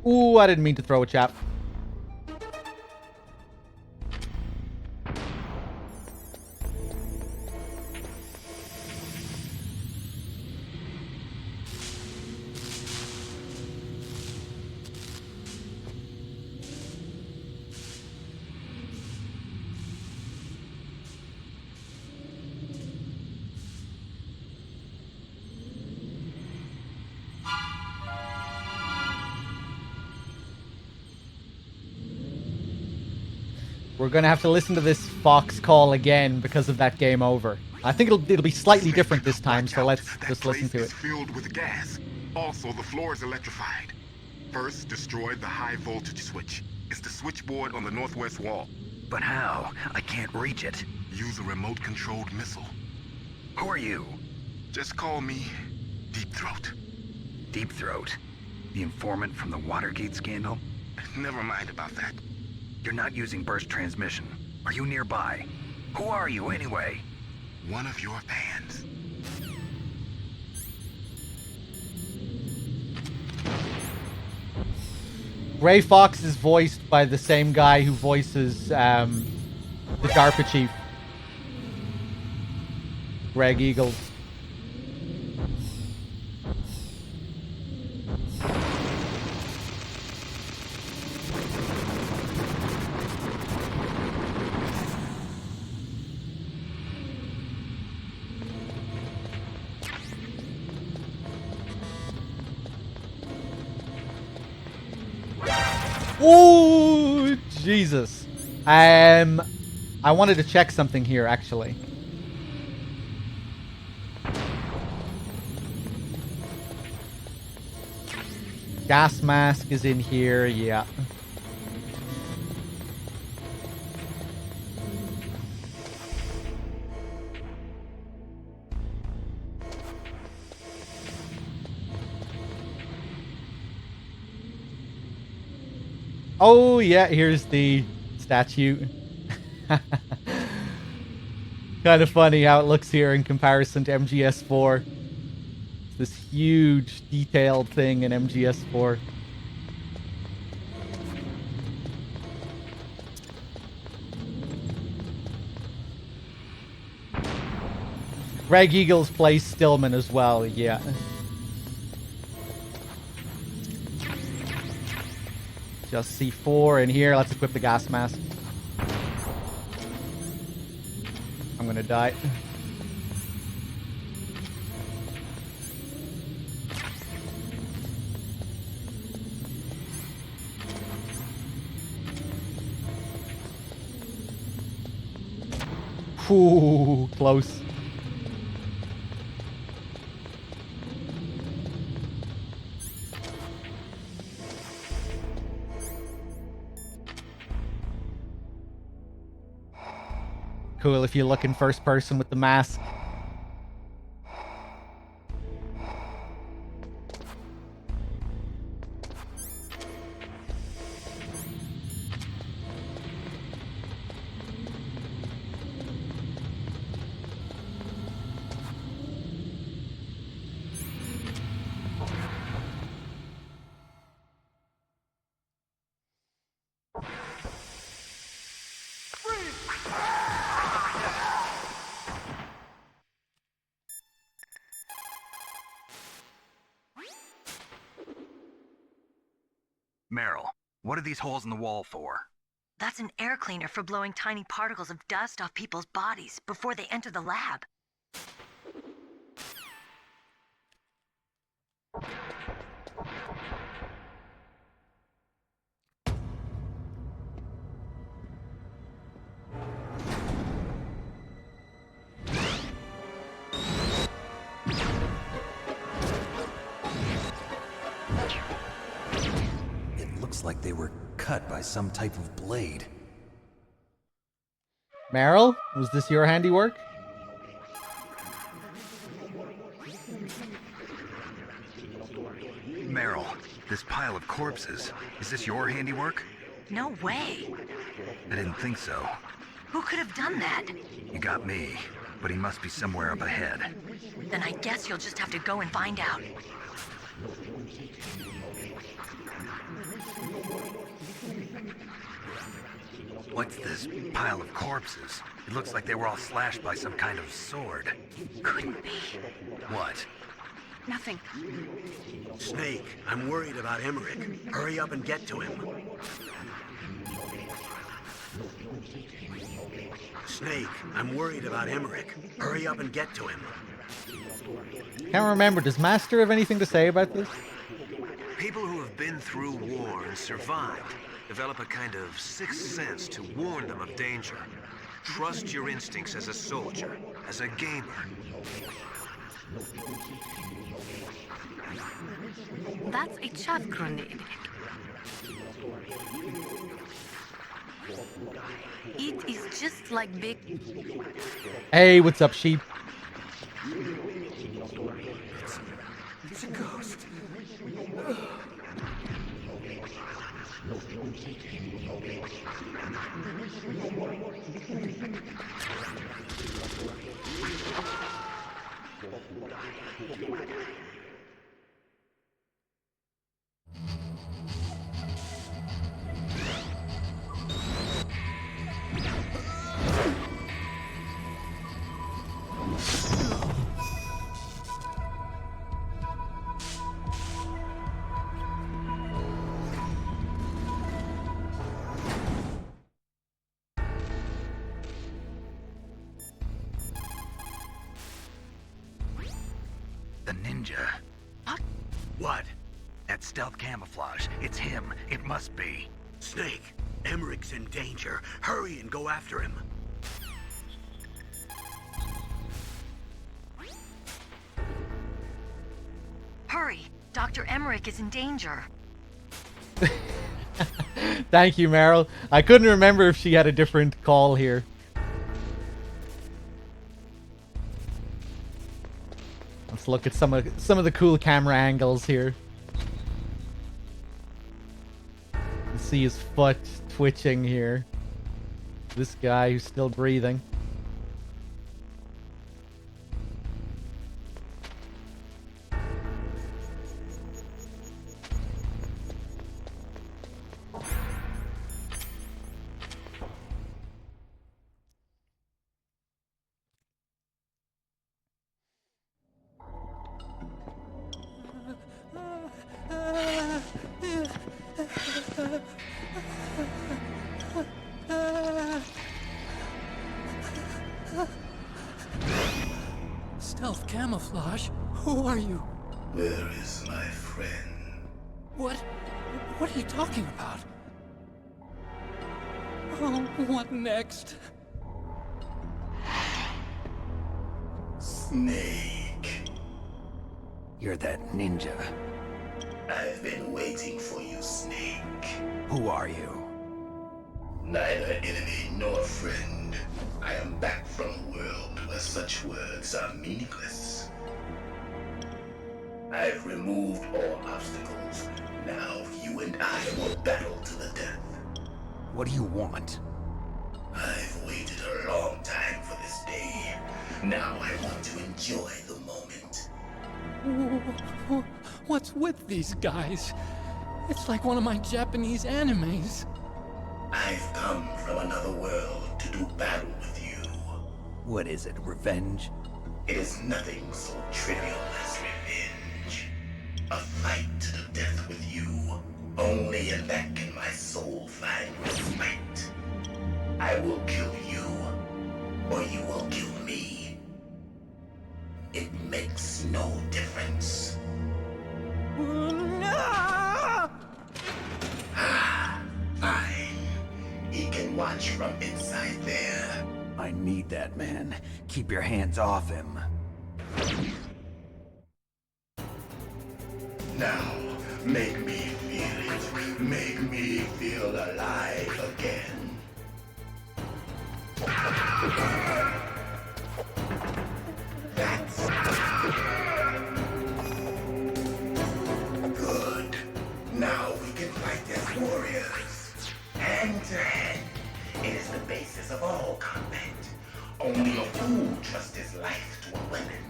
Ooh, I didn't mean to throw a chap. We're gonna have to listen to this Fox call again because of that game over. I think it'll be slightly different this time, so let's just listen to it. It's filled with gas. Also, the floor is electrified. First, destroy the high voltage switch. It's the switchboard on the northwest wall. But how? I can't reach it. Use a remote-controlled missile. Who are you? Just call me Deep Throat. Deep Throat? The informant from the Watergate scandal? Never mind about that. You're not using burst transmission. Are you nearby? Who are you, anyway? One of your fans. Gray Fox is voiced by the same guy who voices the DARPA chief, Greg Eagles. Oh, Jesus. I wanted to check something here, actually. Gas mask is in here, yeah. Oh, yeah, here's the statue. Kind of funny how it looks here in comparison to MGS4. It's this huge, detailed thing in MGS4. Greg Eagles plays Stillman as well, yeah. Just C4 in here. Let's equip the gas mask. I'm gonna die. Ooh, close. Cool if you look in first person with the mask. Meryl, what are these holes in the wall for? That's an air cleaner for blowing tiny particles of dust off people's bodies before they enter the lab. Looks like they were cut by some type of blade. Meryl, was this your handiwork? Meryl, this pile of corpses, is this your handiwork? No way. I didn't think so. Who could have done that? You got me, but he must be somewhere up ahead. Then I guess you'll just have to go and find out. What's this pile of corpses? It looks like they were all slashed by some kind of sword. Couldn't be. What? Nothing. Snake, I'm worried about Emmerich. Hurry up and get to him. Snake, I'm worried about Emmerich. Hurry up and get to him. Can't remember. Does Master have anything to say about this? People who have been through war and survived develop a kind of sixth sense to warn them of danger. Trust your instincts as a soldier, as a gamer. That's a chaff grenade. It is just like big... Hey, what's up, sheep? It's a ghost. The ninja. What? What? That stealth camouflage. It's him. It must be. Snake, Emmerich's in danger. Hurry and go after him. Hurry! Dr. Emmerich is in danger. Thank you, Meryl. I couldn't remember if she had a different call here. Let's look at some of the cool camera angles here. You see his foot twitching here. This guy who's still breathing. Stealth camouflage? Who are you? Where is my friend? What are you talking about? Oh, what next? Snake. You're that ninja. I've been waiting for you, Snake. Who are you? Neither enemy nor friend. I am back from a world where such words are meaningless. I've removed all obstacles. Now you and I will battle to the death. What do you want? I've waited a long time for this day. Now I want to enjoy the moment. What's with these guys? It's like one of my Japanese animes. I've come from another world to do battle with you. What is it, revenge? It is nothing so trivial as revenge. A fight to the death with you. Only in that can my soul find respite. I will kill you, or you will kill me. It makes no difference. Fine. He can watch from inside there. I need that man. Keep your hands off him. Now, make me feel it. Make me feel alive again. That's good. Now we can fight as warriors. Hand to hand. It is the basis of all combat. Only a fool trusts his life to a weapon.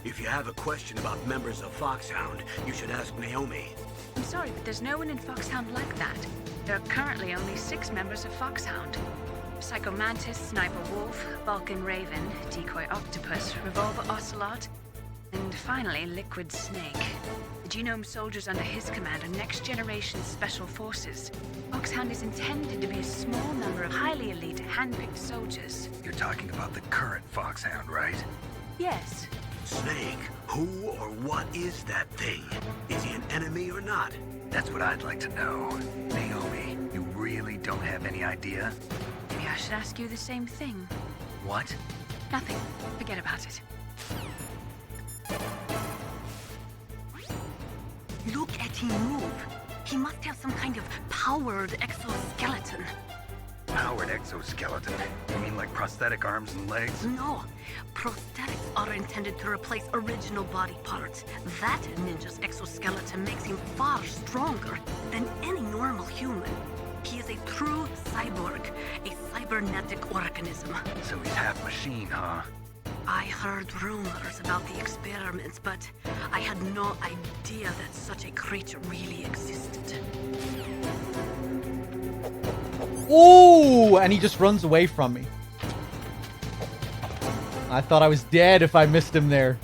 If you have a question about members of Foxhound, you should ask Naomi. I'm sorry, but there's no one in Foxhound like that. There are currently only 6 members of Foxhound. Psycho Mantis, Sniper Wolf, Vulcan Raven, Decoy Octopus, Revolver Ocelot, and finally Liquid Snake. The genome soldiers under his command are next-generation special forces. Foxhound is intended to be a small number of highly elite, hand-picked soldiers. You're talking about the current Foxhound, right? Yes. Snake, who or what is that thing? Is he an enemy or not? That's what I'd like to know. Naomi, you really don't have any idea? Maybe I should ask you the same thing. What? Nothing. Forget about it. Look at him move. He must have some kind of powered exoskeleton. powered exoskeleton. You mean like prosthetic arms and legs? No. Prosthetics are intended to replace original body parts. That ninja's exoskeleton makes him far stronger than any normal human. He is a true cyborg, a cybernetic organism. So he's half machine, huh? I heard rumors about the experiments, but I had no idea that such a creature really existed. Ooh, and he just runs away from me. I thought I was dead if I missed him there.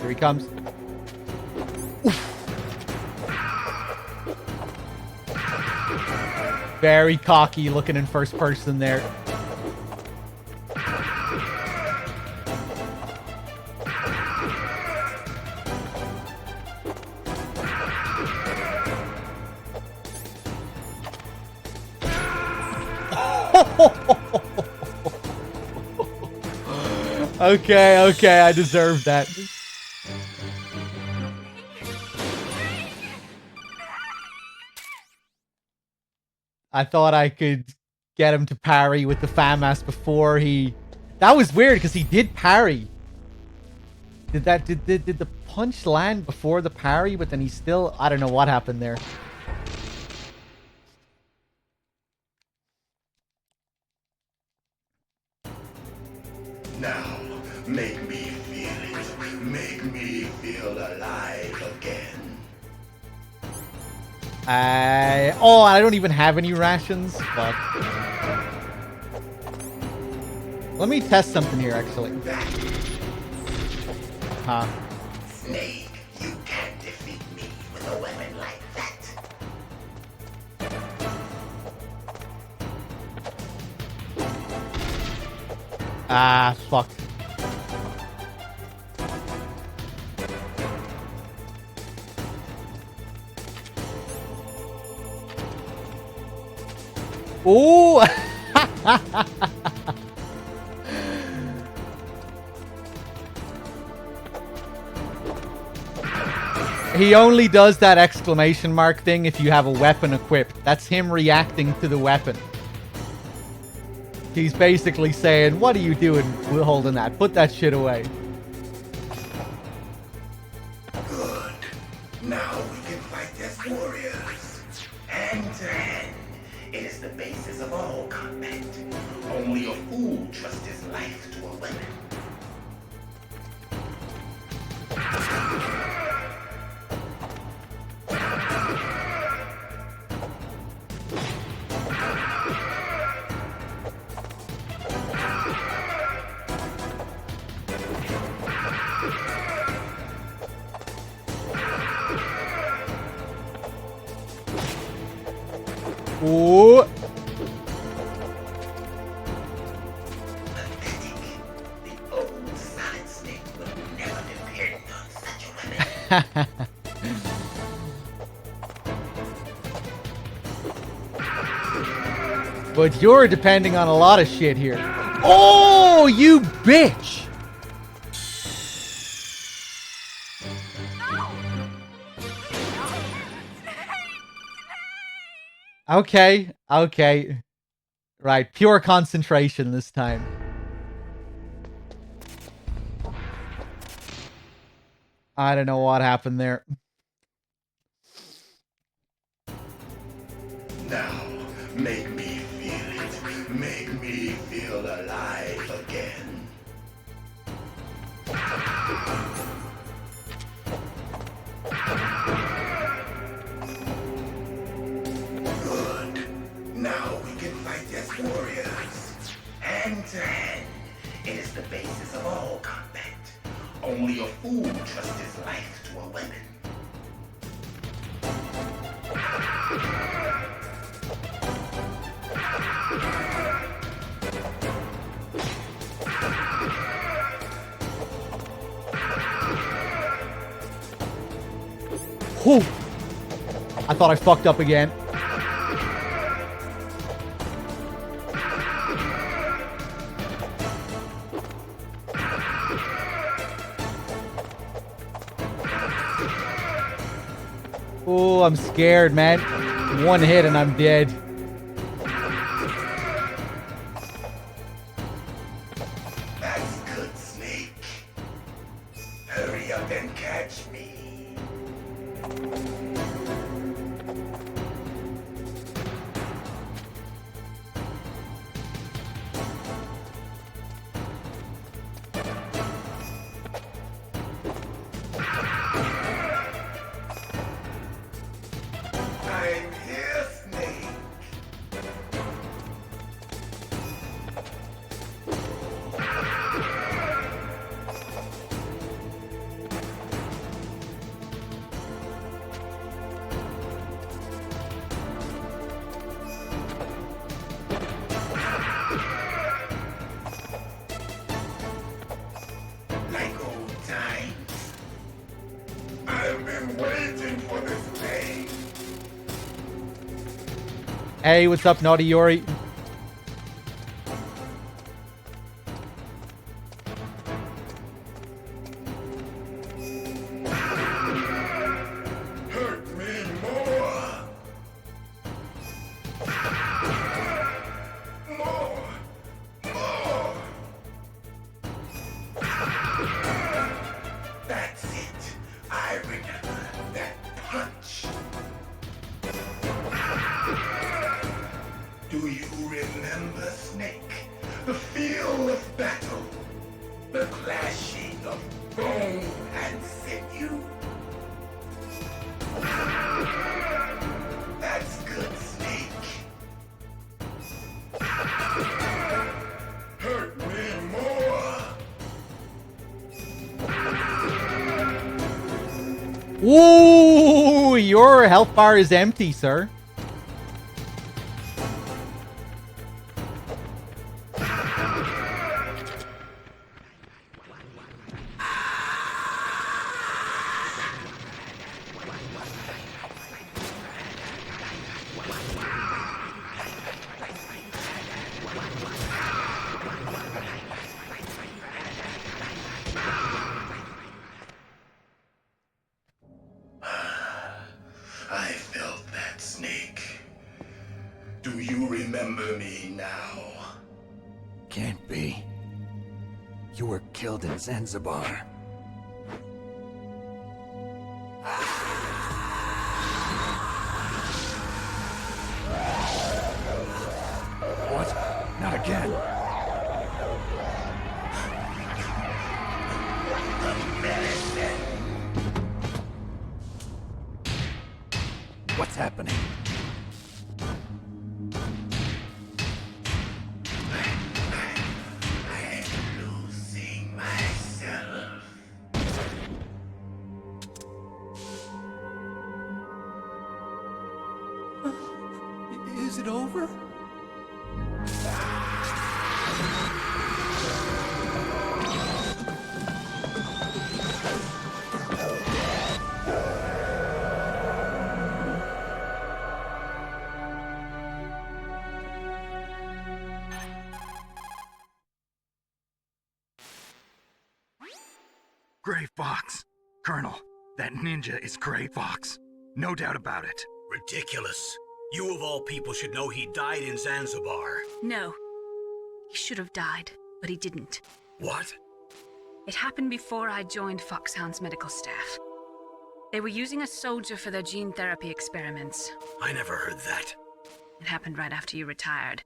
Here he comes. Oof. Very cocky looking in first person there. Okay, I deserve that. I thought I could get him to parry with the FAMAS before he... That was weird because he did parry. Did the punch land before the parry, but then he still... I don't know what happened there. Now, make me feel it. Make me feel alive again. Oh, I don't even have any rations. Fuck. Let me test something here, actually. Huh. Snake, you can't defeat me with a weapon like that. Ah, fuck. Ooh! He only does that exclamation mark thing if you have a weapon equipped. That's him reacting to the weapon. He's basically saying, what are you doing holding that? Put that shit away. Good. Now we can fight as warriors. Hand to hand. It is the basis of all combat. Only a fool trusts his life to a weapon. Ooh. The old Solid Snake would never depend on such a weapon. But you're depending on a lot of shit here. Oh, you bitch! Okay, okay. Right, pure concentration this time. I don't know what happened there. Now, make me feel it. Make me feel alive again. Good. Now we can fight as warriors. Hand to hand. It is the basis of all combat. Only a fool trusts his life to a weapon. Whew. I thought I fucked up again. Oh, I'm scared, man. One hit and I'm dead. That's good, Snake. Hurry up and catch me. I'm here, Snake. Like old times. I've been waiting for this day. Hey, what's up, Naughty Yori? Hurt me more. More. More. That's it. I remember that punch. Do you remember, Snake? The feel of battle. The clashing of bone and sinew. That's good, Snake. Hurt me more. Ooh, your health bar is empty, sir. I felt that, Snake. Do you remember me now? Can't be. You were killed in Zanzibar. What? Not again. What's happening? I'm losing myself. Is it over? Gray Fox. Colonel, that ninja is Gray Fox. No doubt about it. Ridiculous. You of all people should know he died in Zanzibar. No. He should have died, but he didn't. What? It happened before I joined Foxhound's medical staff. They were using a soldier for their gene therapy experiments. I never heard that. It happened right after you retired.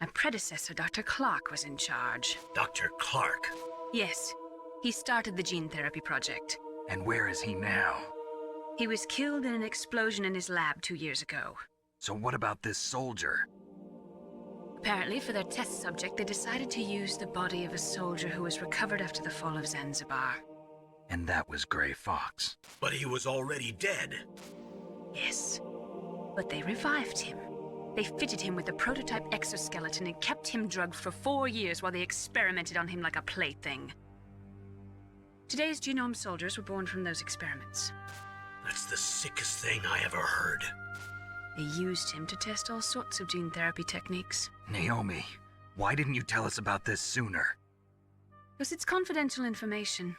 My predecessor, Dr. Clark, was in charge. Dr. Clark? Yes. He started the gene therapy project. And where is he now? He was killed in an explosion in his lab 2 years ago. So what about this soldier? Apparently, for their test subject, they decided to use the body of a soldier who was recovered after the fall of Zanzibar. And that was Gray Fox. But he was already dead. Yes. But they revived him. They fitted him with a prototype exoskeleton and kept him drugged for 4 years while they experimented on him like a plaything. Today's genome soldiers were born from those experiments. That's the sickest thing I ever heard. They used him to test all sorts of gene therapy techniques. Naomi, why didn't you tell us about this sooner? Because it's confidential information.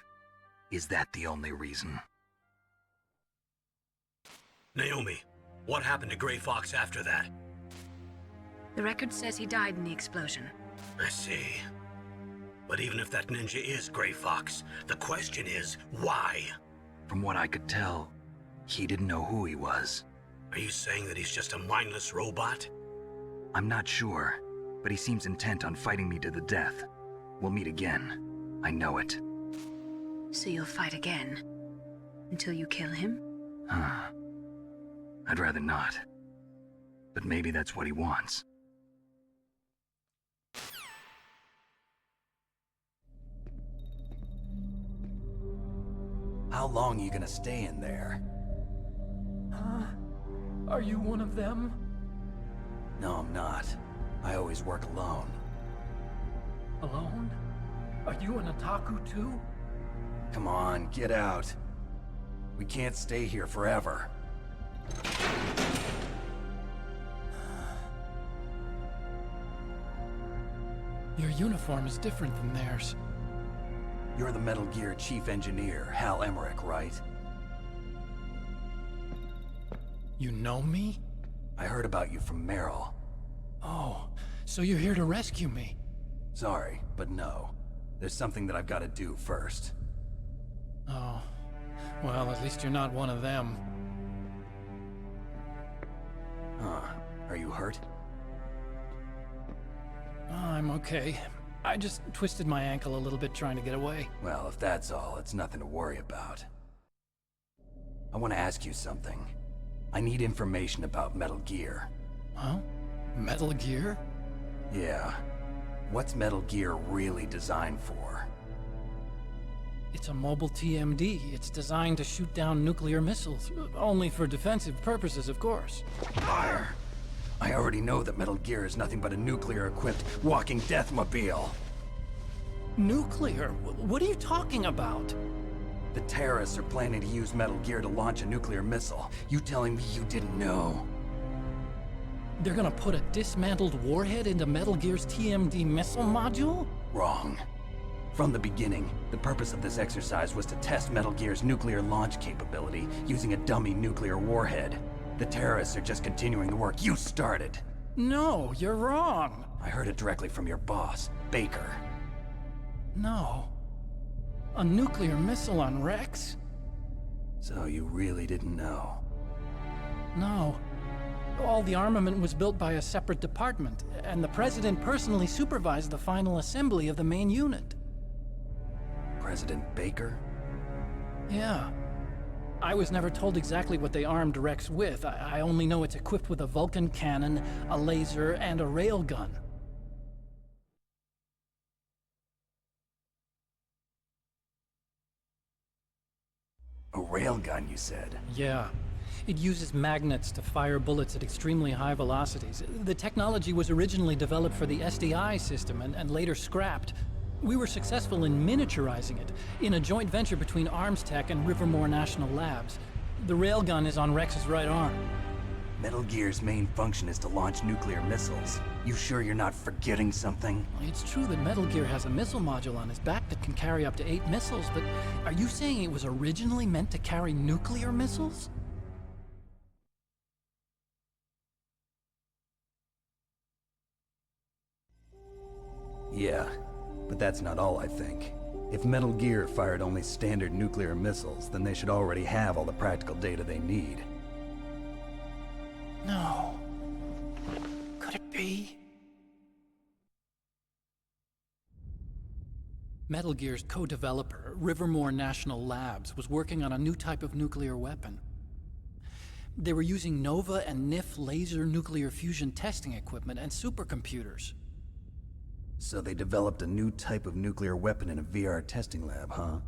Is that the only reason? Naomi, What happened to Gray Fox after that? The record says he died in the explosion. I see. But even if that ninja is Gray Fox, the question is, why? From what I could tell, he didn't know who he was. Are you saying that he's just a mindless robot? I'm not sure, but he seems intent on fighting me to the death. We'll meet again. I know it. So you'll fight again? Until you kill him? I'd rather not. But maybe that's what he wants. How long are you gonna stay in there? Huh? Are you one of them? No, I'm not. I always work alone. Alone? Are you an otaku too? Come on, get out. We can't stay here forever. Your uniform is different than theirs. You're the Metal Gear Chief Engineer, Hal Emmerich, right? You know me? I heard about you from Meryl. Oh, so you're here to rescue me? Sorry, but no. There's something that I've got to do first. Oh. Well, at least you're not one of them. Huh. Are you hurt? I'm okay. I just twisted my ankle a little bit trying to get away. Well, if that's all, it's nothing to worry about. I want to ask you something. I need information about Metal Gear. Huh? Metal Gear? Yeah. What's Metal Gear really designed for? It's a mobile TMD. It's designed to shoot down nuclear missiles. Only for defensive purposes, of course. Fire! I already know that Metal Gear is nothing but a nuclear-equipped walking deathmobile. Nuclear? What are you talking about? The terrorists are planning to use Metal Gear to launch a nuclear missile. You telling me you didn't know? They're gonna put a dismantled warhead into Metal Gear's TMD missile module? Wrong. From the beginning, the purpose of this exercise was to test Metal Gear's nuclear launch capability using a dummy nuclear warhead. The terrorists are just continuing the work you started. No, you're wrong. I heard it directly from your boss, Baker. No. A nuclear missile on Rex? So you really didn't know? No. All the armament was built by a separate department, and the President personally supervised the final assembly of the main unit. President Baker? Yeah. I was never told exactly what they armed Rex with. I only know it's equipped with a Vulcan cannon, a laser, and a railgun. A railgun, you said? Yeah. It uses magnets to fire bullets at extremely high velocities. The technology was originally developed for the SDI system and later scrapped. We were successful in miniaturizing it in a joint venture between Arms Tech and Rivermore National Labs. The railgun is on Rex's right arm. Metal Gear's main function is to launch nuclear missiles. You sure you're not forgetting something? It's true that Metal Gear has a missile module on his back that can carry up to 8 missiles, but are you saying it was originally meant to carry nuclear missiles? Yeah, but that's not all I think. If Metal Gear fired only standard nuclear missiles, then they should already have all the practical data they need. No. Could it be? Metal Gear's co-developer, Rivermore National Labs, was working on a new type of nuclear weapon. They were using NOVA and NIF laser nuclear fusion testing equipment and supercomputers. So they developed a new type of nuclear weapon in a VR testing lab, huh?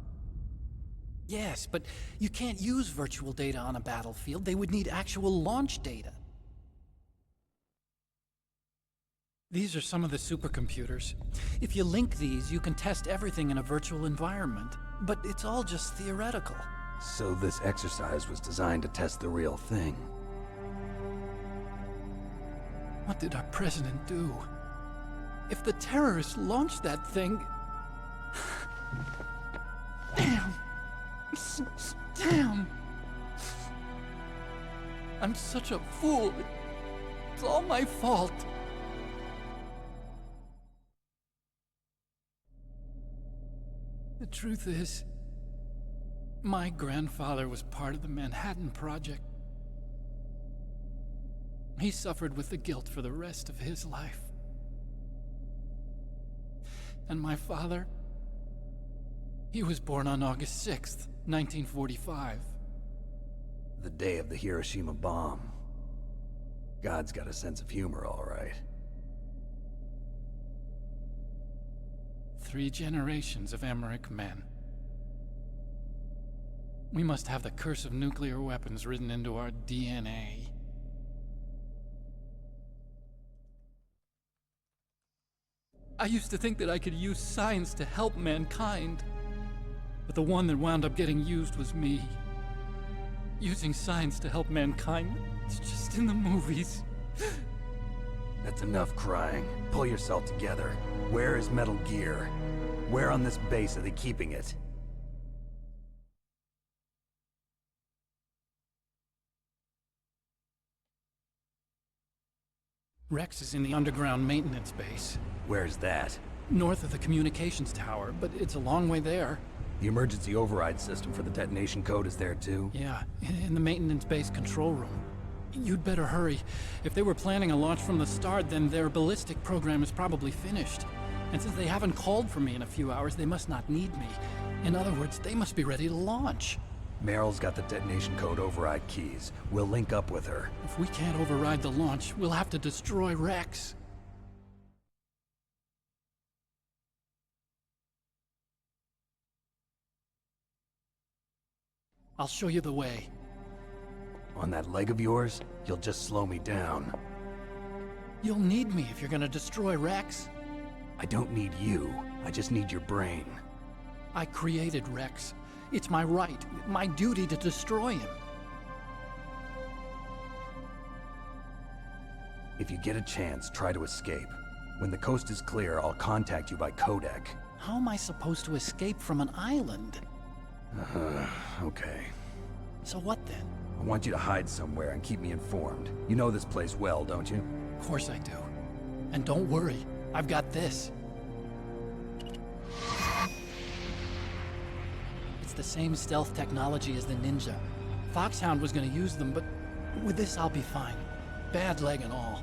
Yes, but you can't use virtual data on a battlefield. They would need actual launch data. These are some of the supercomputers. If you link these, you can test everything in a virtual environment. But it's all just theoretical. So this exercise was designed to test the real thing. What did our president do? If the terrorists launched that thing... Damn! Damn! I'm such a fool. It's all my fault. The truth is, my grandfather was part of the Manhattan Project. He suffered with the guilt for the rest of his life. And my father, he was born on August 6th, 1945. The day of the Hiroshima bomb. God's got a sense of humor, all right. 3 generations of Emmerich men. We must have the curse of nuclear weapons written into our DNA. I used to think that I could use science to help mankind, but the one that wound up getting used was me. Using science to help mankind, it's just in the movies. That's enough crying. Pull yourself together. Where is Metal Gear? Where on this base are they keeping it? Rex is in the underground maintenance base. Where's that? North of the communications tower, but it's a long way there. The emergency override system for the detonation code is there too? Yeah, in the maintenance base control room. You'd better hurry. If they were planning a launch from the start, then their ballistic program is probably finished. And since they haven't called for me in a few hours, they must not need me. In other words, they must be ready to launch. Meryl's got the detonation code override keys. We'll link up with her. If we can't override the launch, we'll have to destroy Rex. I'll show you the way. On that leg of yours, you'll just slow me down. You'll need me if you're gonna destroy Rex. I don't need you. I just need your brain. I created Rex. It's my right, my duty to destroy him. If you get a chance, try to escape. When the coast is clear, I'll contact you by codec. How am I supposed to escape from an island? Okay. So what then? I want you to hide somewhere and keep me informed. You know this place well, don't you? Of course I do. And don't worry, I've got this. It's the same stealth technology as the Ninja. Foxhound was gonna use them, but with this I'll be fine. Bad leg and all.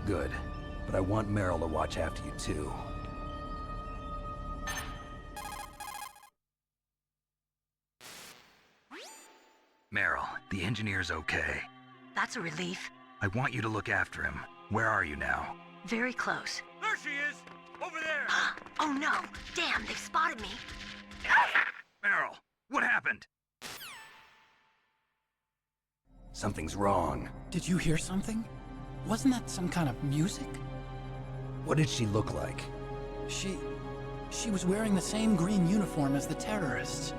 Good. But I want Meryl to watch after you too. Meryl, the engineer's okay. That's a relief. I want you to look after him. Where are you now? Very close. There she is! Over there! Oh no! Damn, they've spotted me! Meryl, what happened? Something's wrong. Did you hear something? Wasn't that some kind of music? What did she look like? She was wearing the same green uniform as the terrorists.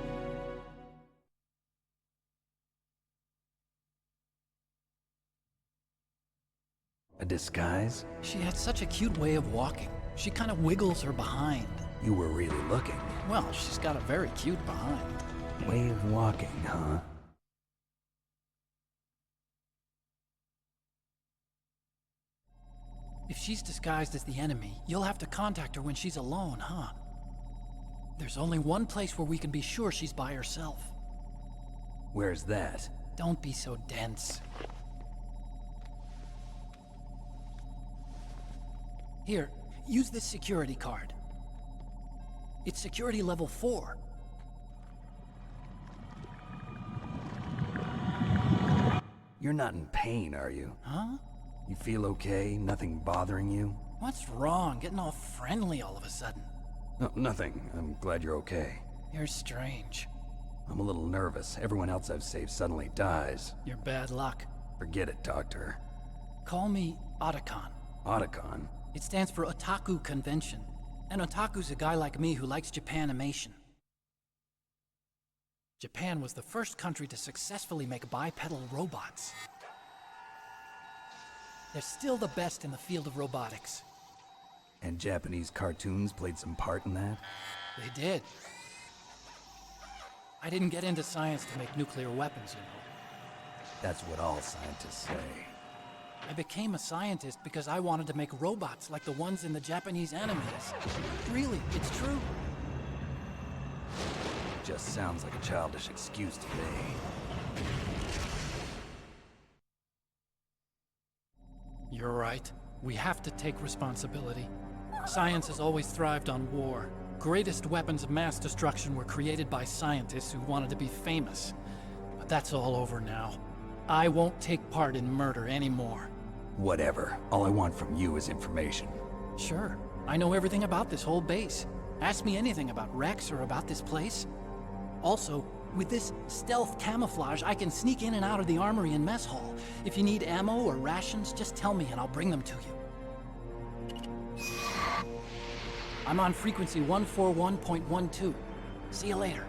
A disguise? She had such a cute way of walking. She kind of wiggles her behind. You were really looking. Well, she's got a very cute behind. Way of walking, huh? If she's disguised as the enemy, you'll have to contact her when she's alone, huh? There's only one place where we can be sure she's by herself. Where's that? Don't be so dense. Here, use this security card. It's security level 4. You're not in pain, are you? Huh? You feel okay? Nothing bothering you? What's wrong? Getting all friendly all of a sudden. No, nothing. I'm glad you're okay. You're strange. I'm a little nervous. Everyone else I've saved suddenly dies. You're bad luck. Forget it, Doctor. Call me Otacon. Otacon? It stands for Otaku Convention. And Otaku's a guy like me who likes Japanimation. Japan was the first country to successfully make bipedal robots. They're still the best in the field of robotics. And Japanese cartoons played some part in that? They did. I didn't get into science to make nuclear weapons, you know. That's what all scientists say. I became a scientist because I wanted to make robots like the ones in the Japanese animes. Really, it's true. Just sounds like a childish excuse to me. You're right. We have to take responsibility. Science has always thrived on war. Greatest weapons of mass destruction were created by scientists who wanted to be famous. But that's all over now. I won't take part in murder anymore. Whatever. All I want from you is information. Sure. I know everything about this whole base. Ask me anything about Rex or about this place. Also, with this stealth camouflage, I can sneak in and out of the armory and mess hall. If you need ammo or rations, just tell me and I'll bring them to you. I'm on frequency 141.12. See you later.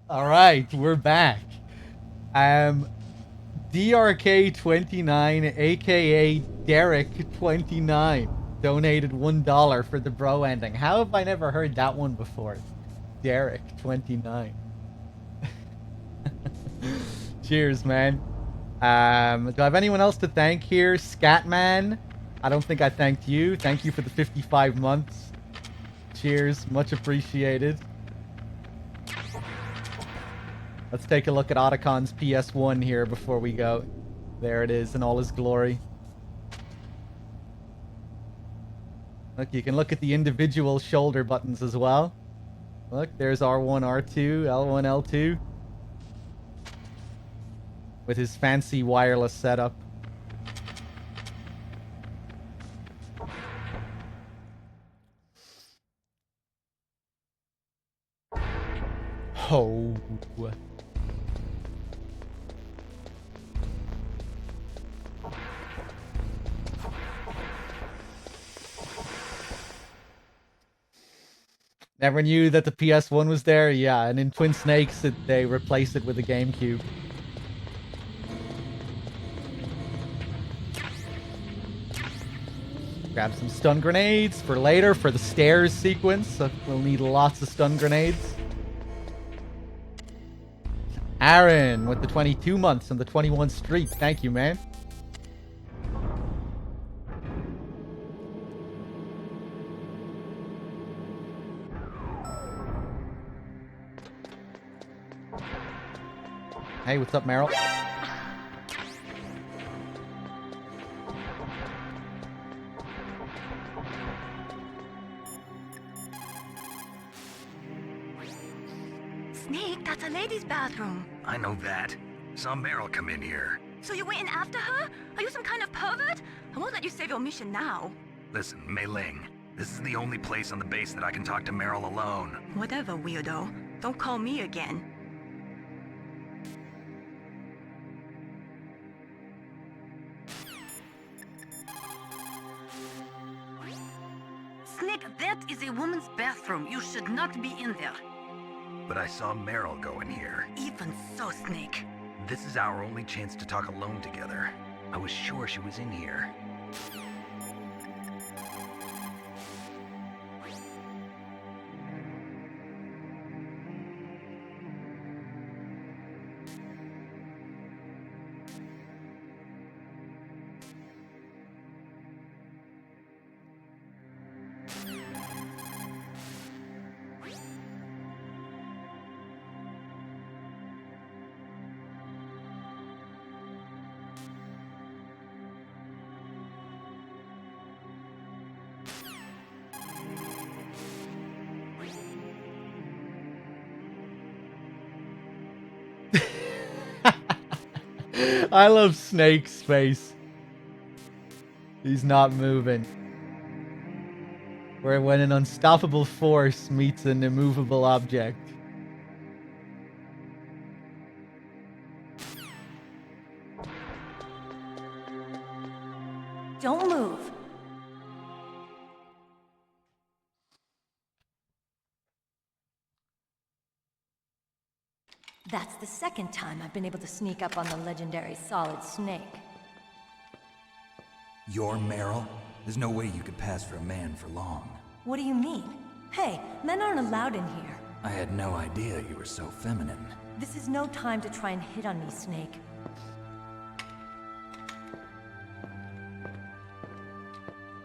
All right, we're back. DRK29, aka Derek29, donated $1 for the bro ending. How have I never heard that one before? Derek29. Cheers, man. Do I have anyone else to thank here? Scatman. I don't think I thanked you. Thank you for the 55 months. Cheers, much appreciated. Let's take a look at Otacon's PS1 here before we go. There it is in all his glory. Look, you can look at the individual shoulder buttons as well. Look, there's R1, R2, L1, L2. With his fancy wireless setup. Oh. Never knew that the PS1 was there. Yeah, and in Twin Snakes, they replaced it with a GameCube. Grab some stun grenades for later, for the stairs sequence. So we'll need lots of stun grenades. Aaron with the 22 months and the 21 streak. Thank you, man. Hey, what's up, Meryl? Snake, that's a ladies' bathroom. I know that. Saw Meryl come in here. So you went in after her? Are you some kind of pervert? I won't let you save your mission now. Listen, Mei Ling, this is the only place on the base that I can talk to Meryl alone. Whatever, weirdo. Don't call me again. Snake, that is a woman's bathroom. You should not be in there. But I saw Meryl go in here. Even so, Snake. This is our only chance to talk alone together. I was sure she was in here. I love Snake's face. He's not moving. Where when an unstoppable force meets an immovable object. Don't move. That's the second time I've been able to sneak up on the legendary Solid Snake. You're Meryl? There's no way you could pass for a man for long. What do you mean? Hey, men aren't allowed in here. I had no idea you were so feminine. This is no time to try and hit on me, Snake.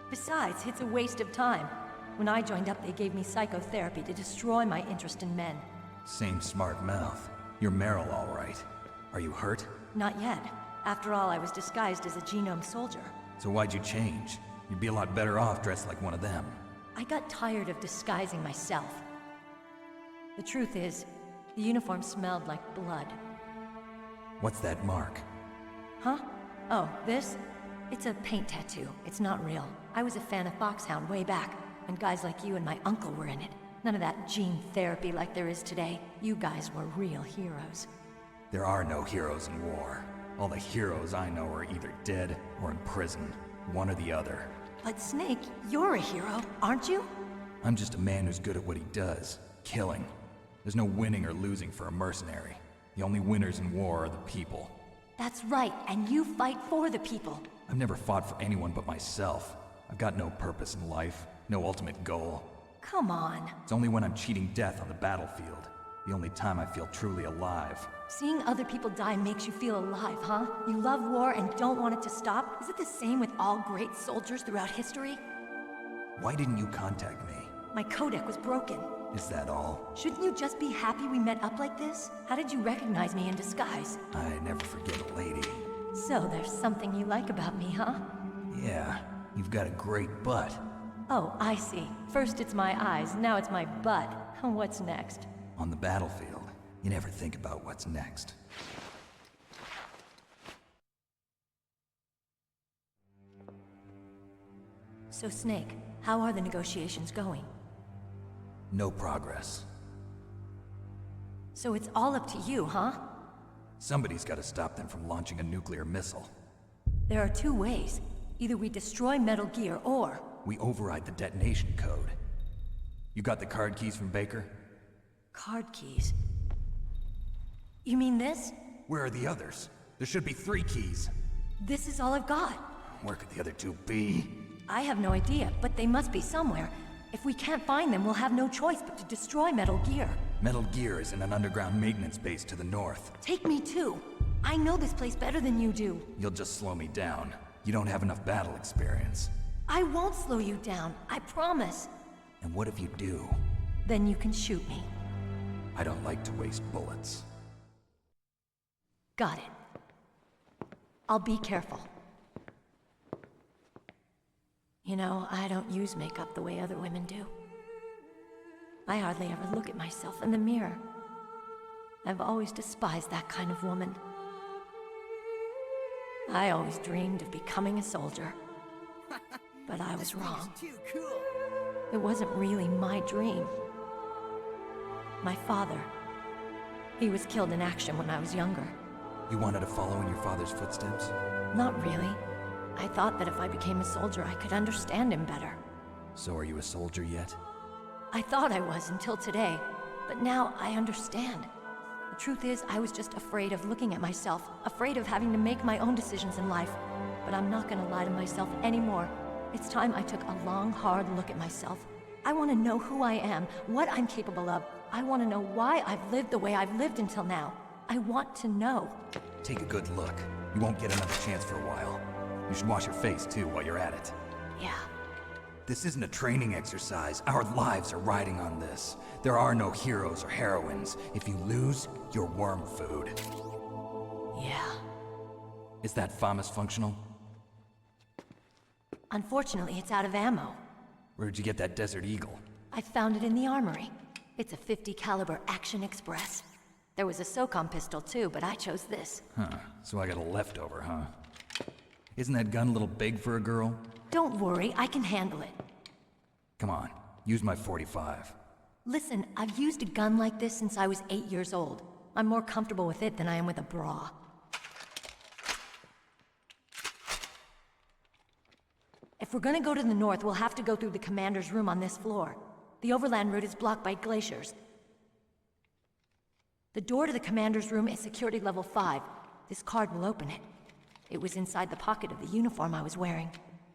Besides, it's a waste of time. When I joined up, they gave me psychotherapy to destroy my interest in men. Same smart mouth. You're Meryl, all right. Are you hurt? Not yet. After all, I was disguised as a genome soldier. So why'd you change? You'd be a lot better off dressed like one of them. I got tired of disguising myself. The truth is, the uniform smelled like blood. What's that mark? Huh? Oh, this? It's a paint tattoo. It's not real. I was a fan of Foxhound way back, and guys like you and my uncle were in it. None of that gene therapy like there is today. You guys were real heroes. There are no heroes in war. All the heroes I know are either dead or in prison. One or the other. But Snake, you're a hero, aren't you? I'm just a man who's good at what he does. Killing. There's no winning or losing for a mercenary. The only winners in war are the people. That's right, and you fight for the people. I've never fought for anyone but myself. I've got no purpose in life, no ultimate goal. Come on. It's only when I'm cheating death on the battlefield. The only time I feel truly alive. Seeing other people die makes you feel alive, huh? You love war and don't want it to stop? Is it the same with all great soldiers throughout history? Why didn't you contact me? My codec was broken. Is that all? Shouldn't you just be happy we met up like this? How did you recognize me in disguise? I never forget a lady. So there's something you like about me, huh? Yeah, you've got a great butt. Oh, I see. First it's my eyes, now it's my butt. What's next? On the battlefield, you never think about what's next. So Snake, how are the negotiations going? No progress. So it's all up to you, huh? Somebody's got to stop them from launching a nuclear missile. There are two ways. Either we destroy Metal Gear, or... we override the detonation code. You got the card keys from Baker? Card keys? You mean this? Where are the others? There should be 3 keys. This is all I've got. Where could the other 2 be? I have no idea, but they must be somewhere. If we can't find them, we'll have no choice but to destroy Metal Gear. Metal Gear is in an underground maintenance base to the north. Take me too. I know this place better than you do. You'll just slow me down. You don't have enough battle experience. I won't slow you down, I promise. And what if you do? Then you can shoot me. I don't like to waste bullets. Got it. I'll be careful. You know, I don't use makeup the way other women do. I hardly ever look at myself in the mirror. I've always despised that kind of woman. I always dreamed of becoming a soldier. But I was wrong. It wasn't really my dream. My father, he was killed in action when I was younger. You wanted to follow in your father's footsteps? Not really. I thought that if I became a soldier, I could understand him better. So are you a soldier yet? I thought I was until today, but now I understand. The truth is, I was just afraid of looking at myself, afraid of having to make my own decisions in life. But I'm not gonna lie to myself anymore. It's time I took a long, hard look at myself. I want to know who I am, what I'm capable of. I want to know why I've lived the way I've lived until now. I want to know. Take a good look. You won't get another chance for a while. You should wash your face, too, while you're at it. Yeah. This isn't a training exercise. Our lives are riding on this. There are no heroes or heroines. If you lose, you're worm food. Yeah. Is that FAMAS functional? Unfortunately, it's out of ammo. Where'd you get that Desert Eagle? I found it in the armory. It's a .50 caliber Action Express. There was a SOCOM pistol too, but I chose this. Huh, so I got a leftover, huh? Isn't that gun a little big for a girl? Don't worry, I can handle it. Come on, use my .45. Listen, I've used a gun like this since I was 8 years old. I'm more comfortable with it than I am with a bra. If we're gonna go to the north, we'll have to go through the commander's room on this floor. The overland route is blocked by glaciers. The door to the commander's room is security level 5. This card will open it. It was inside the pocket of the uniform I was wearing.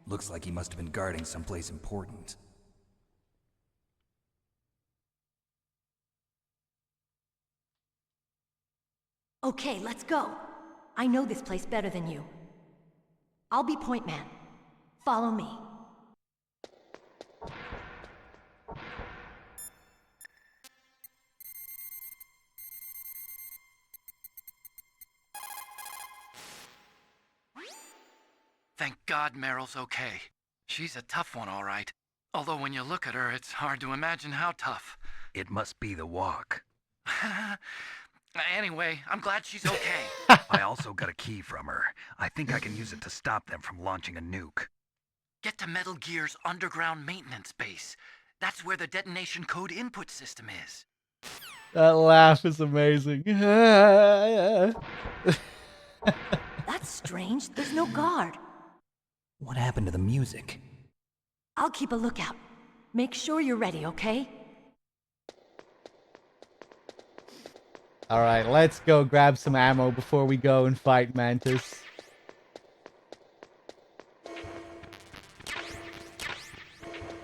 Looks like he must have been guarding someplace important. Okay, let's go. I know this place better than you. I'll be point man. Follow me. Thank God Meryl's okay. She's a tough one, all right. Although when you look at her, it's hard to imagine how tough. It must be the walk. Anyway, I'm glad she's okay. I also got a key from her. I think I can use it to stop them from launching a nuke. Get to Metal Gear's underground maintenance base. That's where the detonation code input system is. That laugh is amazing. That's strange. There's no guard. What happened to the music? I'll keep a lookout. Make sure you're ready, okay? Alright, let's go grab some ammo before we go and fight Mantis.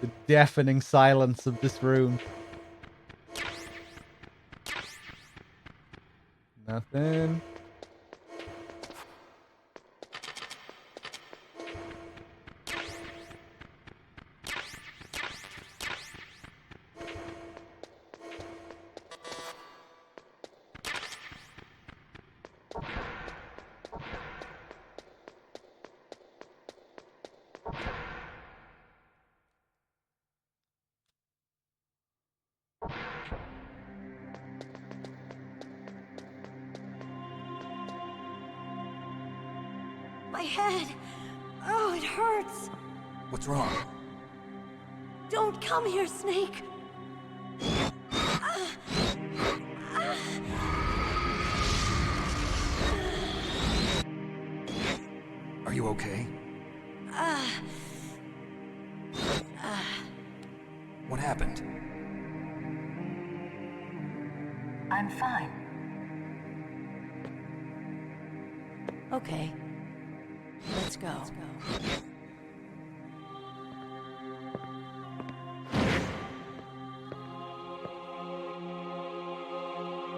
The deafening silence of this room. Nothing. My head! Oh, it hurts! What's wrong? Don't come here, Snake! Are you okay? What happened? I'm fine. Okay. Let's go.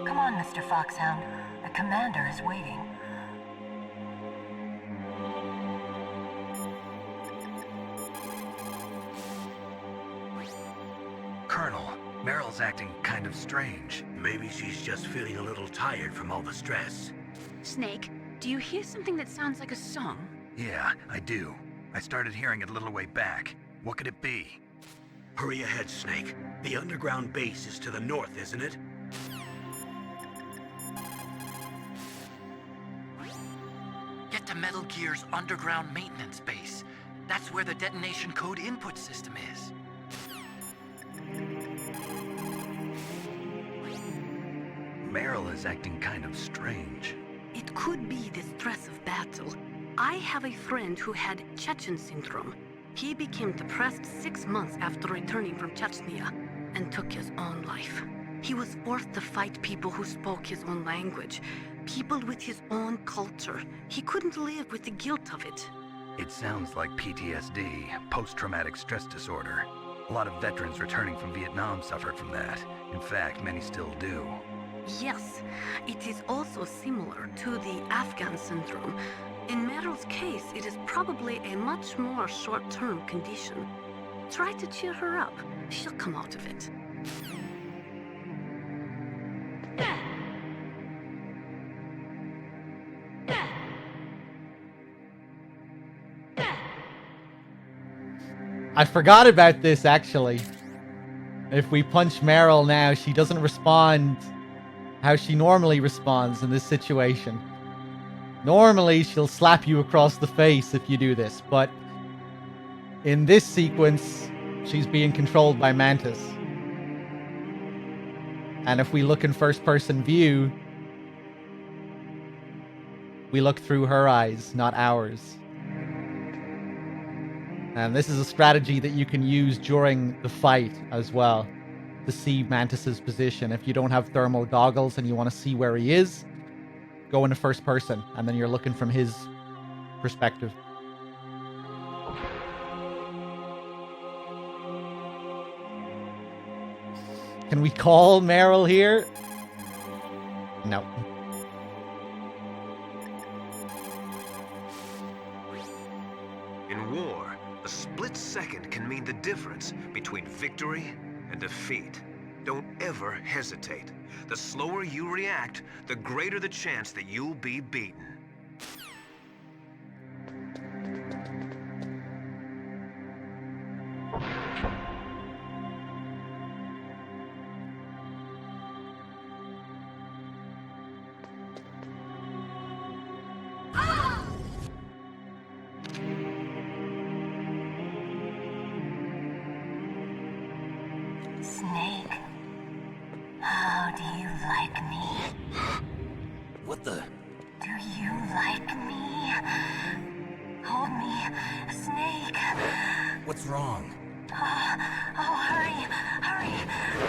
Come on, Mr. Foxhound. The commander is waiting. Colonel, Meryl's acting kind of strange. Maybe she's just feeling a little tired from all the stress. Snake, do you hear something that sounds like a song? Yeah, I do. I started hearing it a little way back. What could it be? Hurry ahead, Snake. The underground base is to the north, isn't it? Get to Metal Gear's underground maintenance base. That's where the detonation code input system is. Meryl is acting kind of strange. It could be the stress of battle. I have a friend who had Chechen syndrome. He became depressed 6 months after returning from Chechnya and took his own life. He was forced to fight people who spoke his own language, people with his own culture. He couldn't live with the guilt of it. It sounds like PTSD, post-traumatic stress disorder. A lot of veterans returning from Vietnam suffered from that. In fact, many still do. Yes, it is also similar to the Afghan syndrome. In Meryl's case, it is probably a much more short-term condition. Try to cheer her up. She'll come out of it. I forgot about this, actually. If we punch Meryl now, she doesn't respond how she normally responds in this situation. Normally, she'll slap you across the face if you do this, but in this sequence, she's being controlled by Mantis. And if we look in first-person view, we look through her eyes, not ours. And this is a strategy that you can use during the fight as well, to see Mantis's position. If you don't have thermal goggles and you want to see where he is, go into first person, and then you're looking from his perspective. Can we call Meryl here? No. In war, a split second can mean the difference between victory and defeat. Don't ever hesitate. The slower you react, the greater the chance that you'll be beaten. Snake, how do you like me? What the? Do you like me? Hold me, Snake. What's wrong? Oh, hurry, hurry,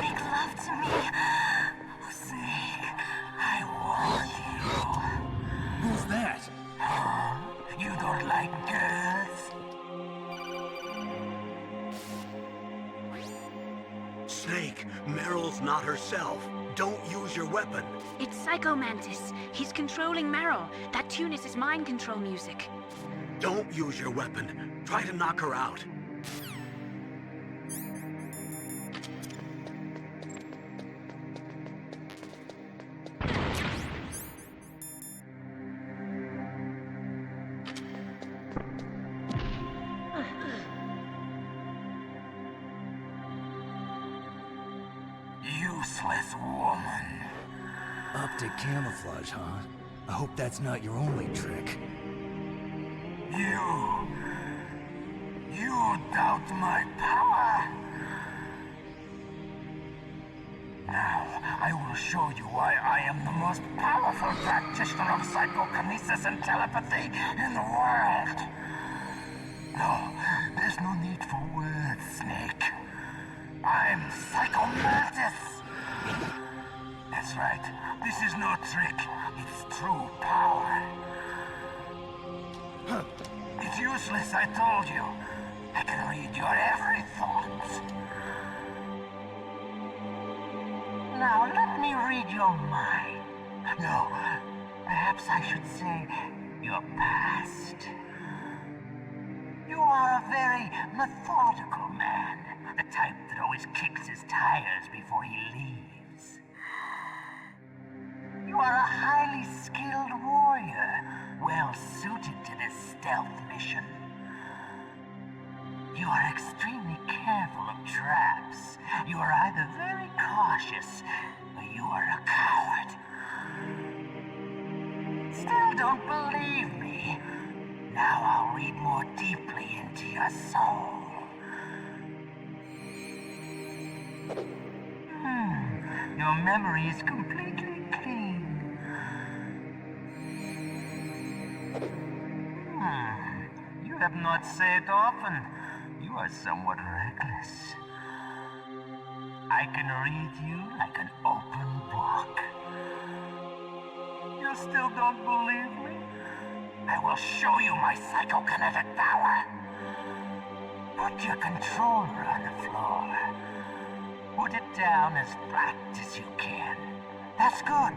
make love to me. Oh, Snake, I want you. Who's that? You don't like girls? Snake, Meryl's not herself. Don't use your weapon. It's Psycho Mantis. He's controlling Meryl. That tune is his mind control music. Don't use your weapon. Try to knock her out. Useless woman. Optic camouflage, huh? I hope that's not your only trick. You doubt my power? Now, I will show you why I am the most powerful practitioner of psychokinesis and telepathy in the world. No, there's no need for words, Snake. I'm Psycho Mantis. That's right. This is no trick. It's true power. It's useless, I told you. I can read your every thought. Now, let me read your mind. No, perhaps I should say your past. You are a very methodical man. The type that always kicks his tires before he leaves. You are a highly skilled warrior, well suited to this stealth mission. You are extremely careful of traps. You are either very cautious, or you are a coward. Still don't believe me? Now I'll read more deeply into your soul. Your memory is completely clean. You have not said often. You are somewhat reckless. I can read you like an open book. You still don't believe me? I will show you my psychokinetic power. Put your controller on the floor. Put it down as flat as you can. That's good.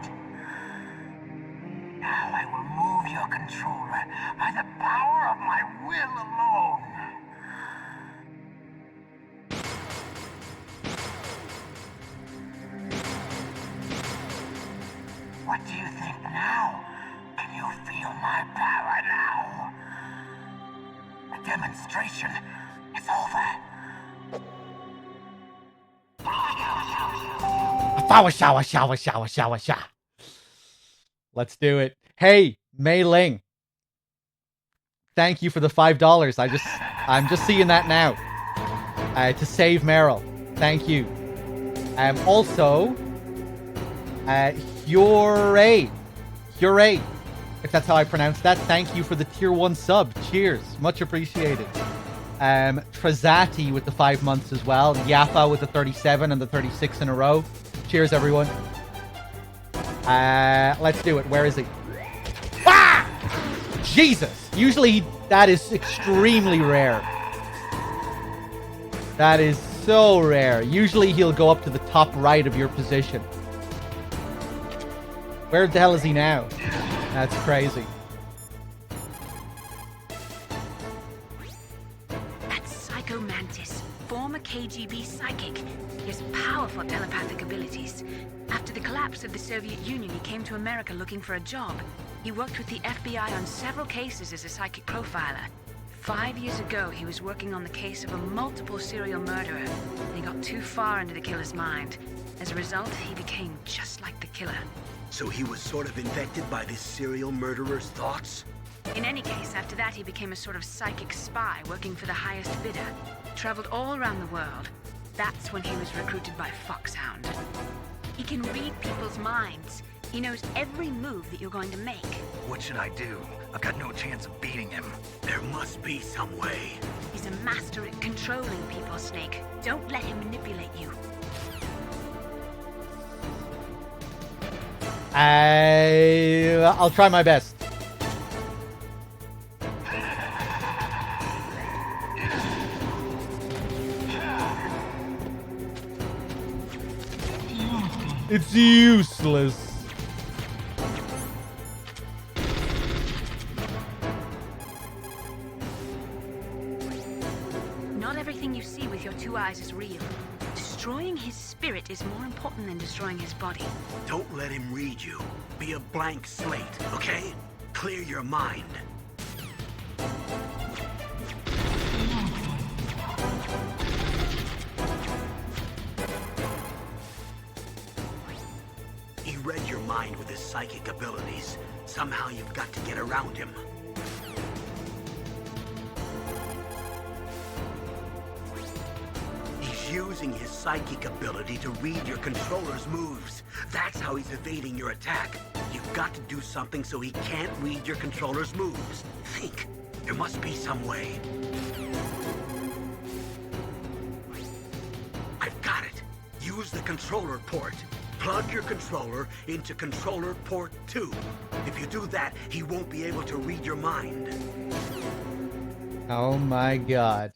Now I will move your controller by the power of my will alone. What do you think now? Can you feel my power now? The demonstration is over. Shower. Let's do it. Hey, Mei Ling. Thank you for the $5. I'm just seeing that now. To save Meryl. Thank you. Also, Hure, if that's how I pronounce that. Thank you for the tier 1 sub. Cheers. Much appreciated. Trazati with the 5 months as well. Yappa with the 37 and the 36 in a row. Cheers, everyone. Let's do it. Where is he? Ah! Jesus. Usually that is extremely rare. That is so rare. Usually he'll go up to the top right of your position. Where the hell is he now? That's crazy. That's Psycho Mantis, former KGB psychic. He has powerful telepathic abilities. After the collapse of the Soviet Union, he came to America looking for a job. He worked with the FBI on several cases as a psychic profiler. 5 years ago, he was working on the case of a multiple serial murderer, and he got too far into the killer's mind. As a result, he became just like the killer. So he was sort of infected by this serial murderer's thoughts? In any case, after that, he became a sort of psychic spy working for the highest bidder. Traveled all around the world. That's when he was recruited by Foxhound. He can read people's minds. He knows every move that you're going to make. What should I do? I've got no chance of beating him. There must be some way. He's a master at controlling people, Snake. Don't let him manipulate you. I'll try my best. It's useless. Not everything you see with your two eyes is real. Destroying his spirit is more important than destroying his body. Don't let him read you. Be a blank slate, okay? Clear your mind. He read your mind with his psychic abilities. Somehow you've got to get around him. He's using his psychic ability to read your controller's moves. That's how he's evading your attack. You've got to do something so he can't read your controller's moves. Think. There must be some way. I've got it. Use the controller port. Plug your controller into controller port 2. If you do that, he won't be able to read your mind. Oh my god.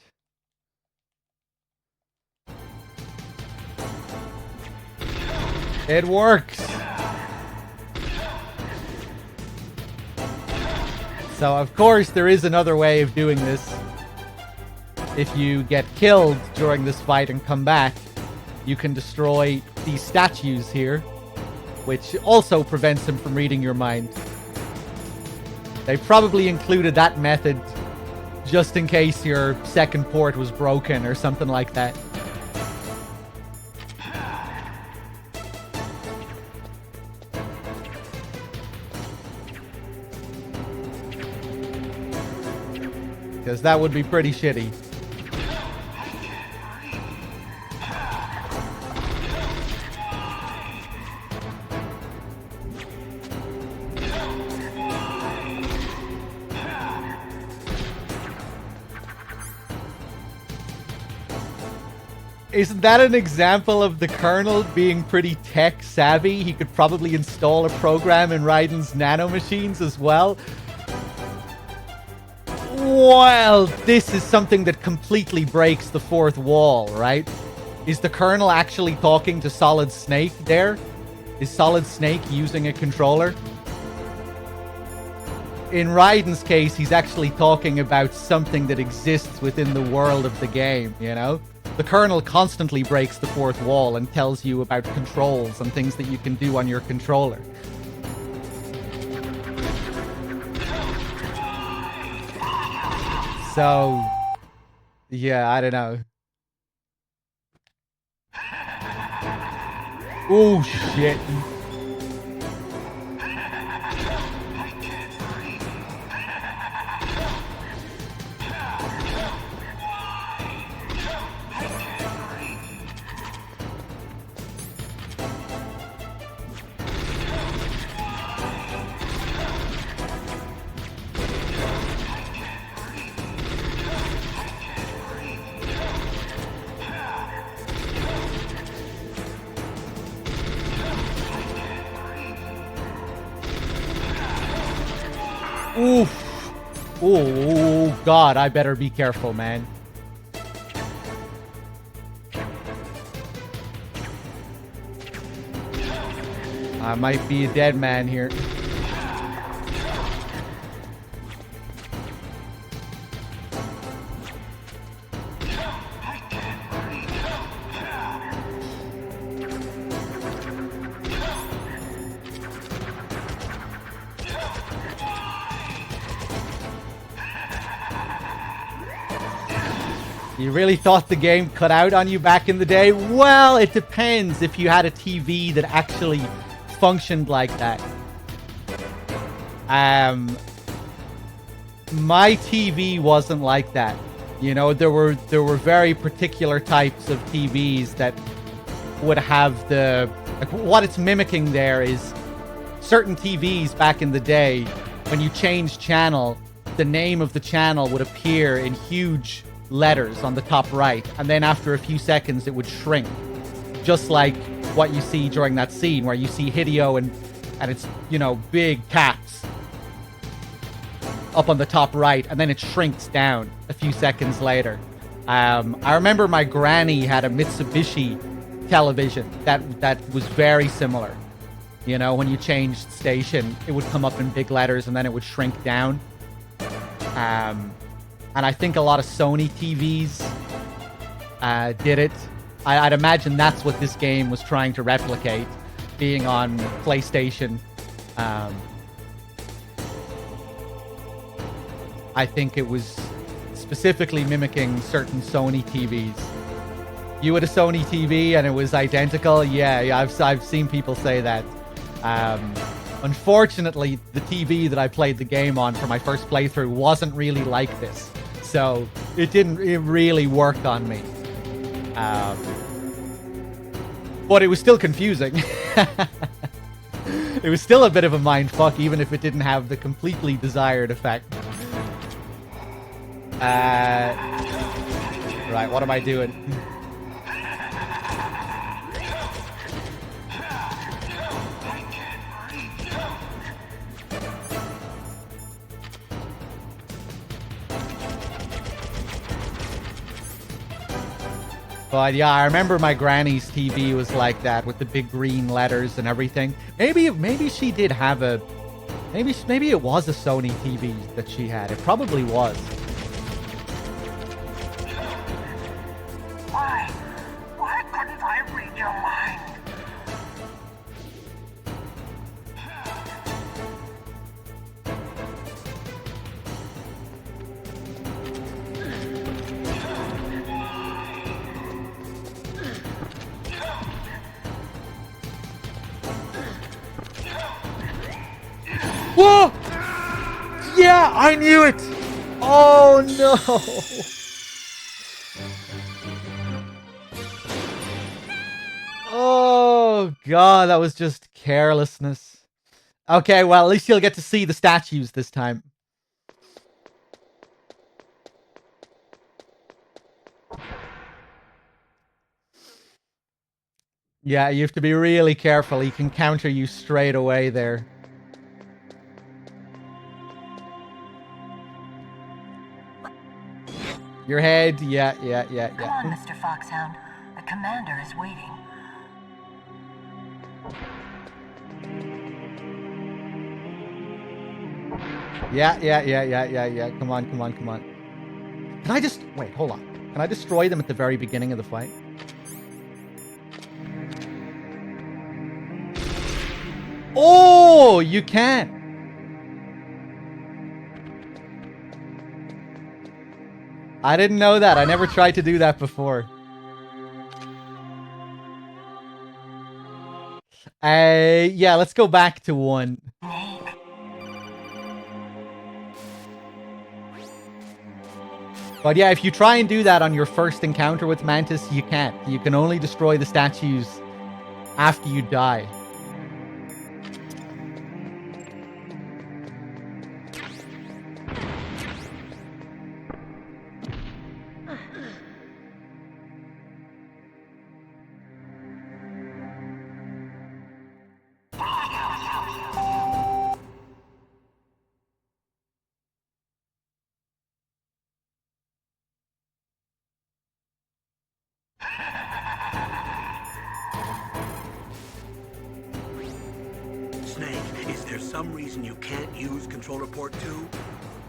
It works. So of course there is another way of doing this. If you get killed during this fight and come back, you can destroy these statues here, which also prevents him from reading your mind. They probably included that method just in case your second port was broken or something like that. Because that would be pretty shitty. Isn't that an example of the Colonel being pretty tech savvy? He could probably install a program in Raiden's nanomachines as well. Well, this is something that completely breaks the fourth wall, right? Is the Colonel actually talking to Solid Snake there? Is Solid Snake using a controller? In Raiden's case, he's actually talking about something that exists within the world of the game, you know? The Colonel constantly breaks the fourth wall and tells you about controls and things that you can do on your controller. So, yeah, I don't know. Oh, shit. Oof. Oh, God, I better be careful, man. I might be a dead man here. You really thought the game cut out on you back in the day? Well, it depends if you had a TV that actually functioned like that. My TV wasn't like that. You know, there were very particular types of TVs that would have the... Like, what it's mimicking there is certain TVs back in the day, when you changed channel, the name of the channel would appear in huge letters on the top right, and then after a few seconds it would shrink, just like what you see during that scene where you see Hideo and it's, you know, big caps up on the top right, and then it shrinks down a few seconds later. I remember my granny had a Mitsubishi television that was very similar. You know, when you changed station, it would come up in big letters and then it would shrink down. And I think a lot of Sony TVs did it. I'd imagine that's what this game was trying to replicate, being on PlayStation. I think it was specifically mimicking certain Sony TVs. You had a Sony TV and it was identical? Yeah, I've seen people say that. Unfortunately, the TV that I played the game on for my first playthrough wasn't really like this. So it didn't really work on me. But it was still confusing. It was still a bit of a mindfuck, even if it didn't have the completely desired effect. Right, what am I doing? But yeah, I remember my granny's TV was like that with the big green letters and everything. Maybe she did have a... Maybe it was a Sony TV that she had. It probably was. Why couldn't I read your mind? Whoa! Yeah, I knew it! Oh no! Oh god, that was just carelessness. Okay, well, at least you'll get to see the statues this time. Yeah, you have to be really careful. He can counter you straight away there. Your head, yeah. Come on, Mr. Foxhound. The commander is waiting. Yeah. Come on. Can I just... Wait, hold on. Can I destroy them at the very beginning of the fight? Oh, you can! I didn't know that. I never tried to do that before. Yeah, let's go back to 1. But yeah, if you try and do that on your first encounter with Mantis, you can't. You can only destroy the statues after you die. there some reason you can't use Controller Port 2?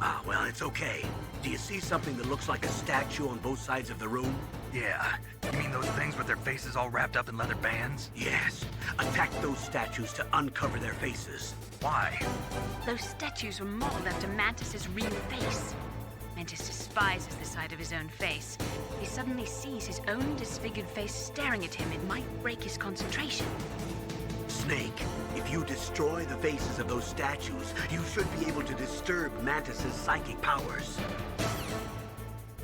Ah, well, it's okay. Do you see something that looks like a statue on both sides of the room? Yeah. You mean those things with their faces all wrapped up in leather bands? Yes. Attack those statues to uncover their faces. Why? Those statues were modeled after Mantis's real face. Mantis despises the sight of his own face. If he suddenly sees his own disfigured face staring at him, it might break his concentration. Snake, if you destroy the faces of those statues, you should be able to disturb Mantis's psychic powers.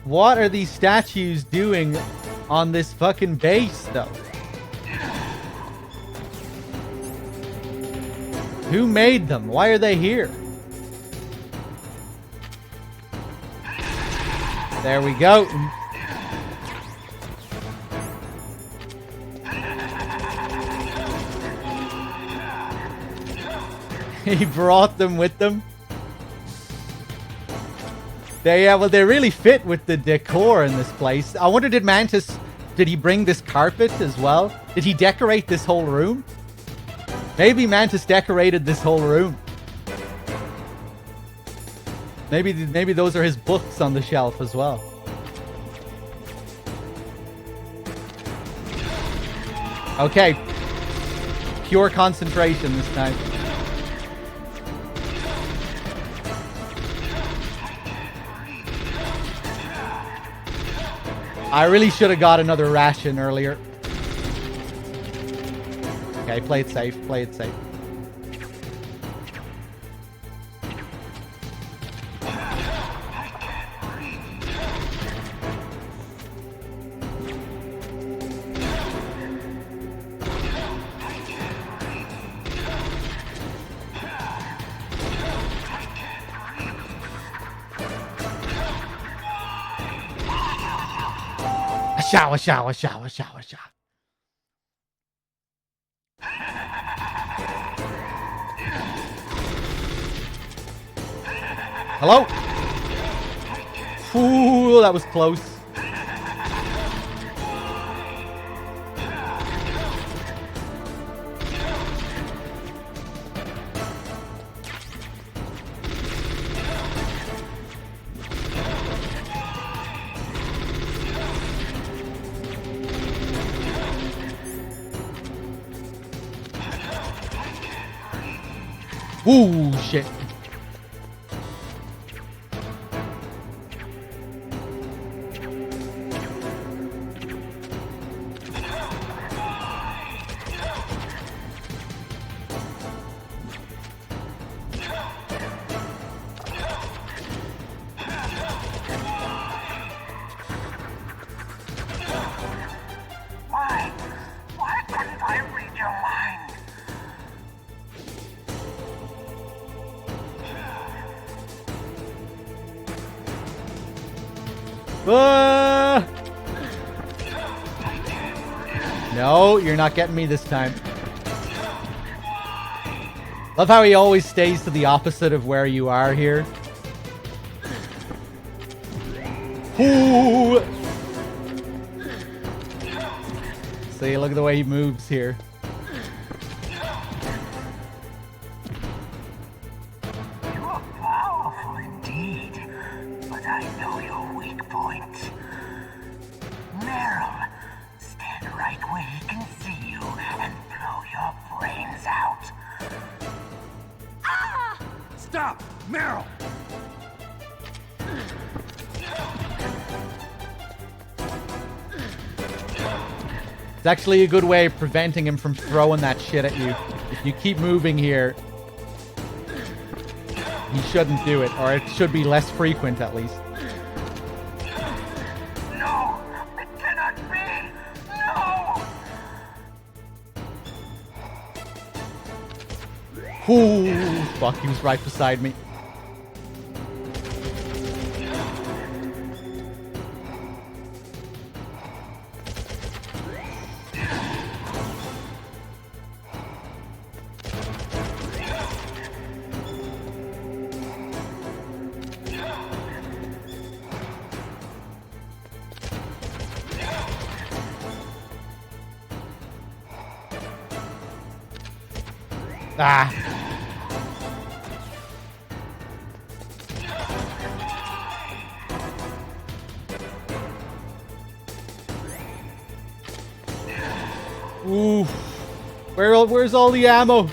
What are these statues doing on this fucking base, though? Who made them? Why are they here? There we go. He brought them with them. They really fit with the decor in this place. I wonder, did he bring this carpet as well? Did he decorate this whole room? Maybe Mantis decorated this whole room. Maybe those are his books on the shelf as well. Okay. Pure concentration this time. I really should have got another ration earlier. Okay, play it safe. Play it safe. Shower. Hello? Ooh, that was close. Ooh, shit. Why couldn't I read your mind? No, you're not getting me this time. Love how he always stays to the opposite of where you are here. Ooh. See, look at the way he moves here. You're powerful indeed, but I know your weak point. Meryl, stand right where he can see you and blow your brains out. Ah! Stop! Meryl! It's actually a good way of preventing him from throwing that shit at you. If you keep moving here, he shouldn't do it, or it should be less frequent at least. No! It cannot be! No! Ooh, fuck, he was right beside me. Ah. Where's all the ammo?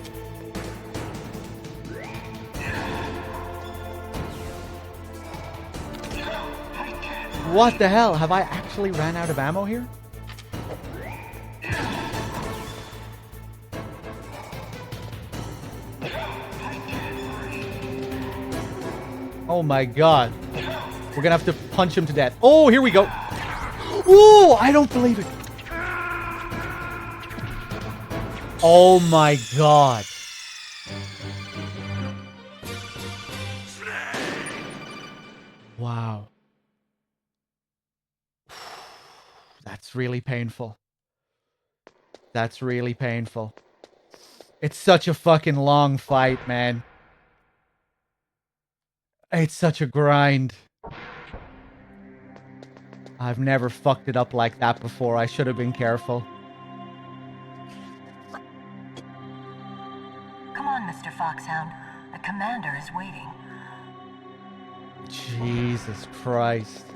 What the hell? Have I actually ran out of ammo here? Oh my god. We're gonna have to punch him to death. Oh, here we go. Ooh, I don't believe it. Oh my god. Wow. That's really painful. That's really painful. It's such a fucking long fight, man. It's such a grind. I've never fucked it up like that before. I should have been careful. Come on, Mr. Foxhound. The commander is waiting. Jesus Christ.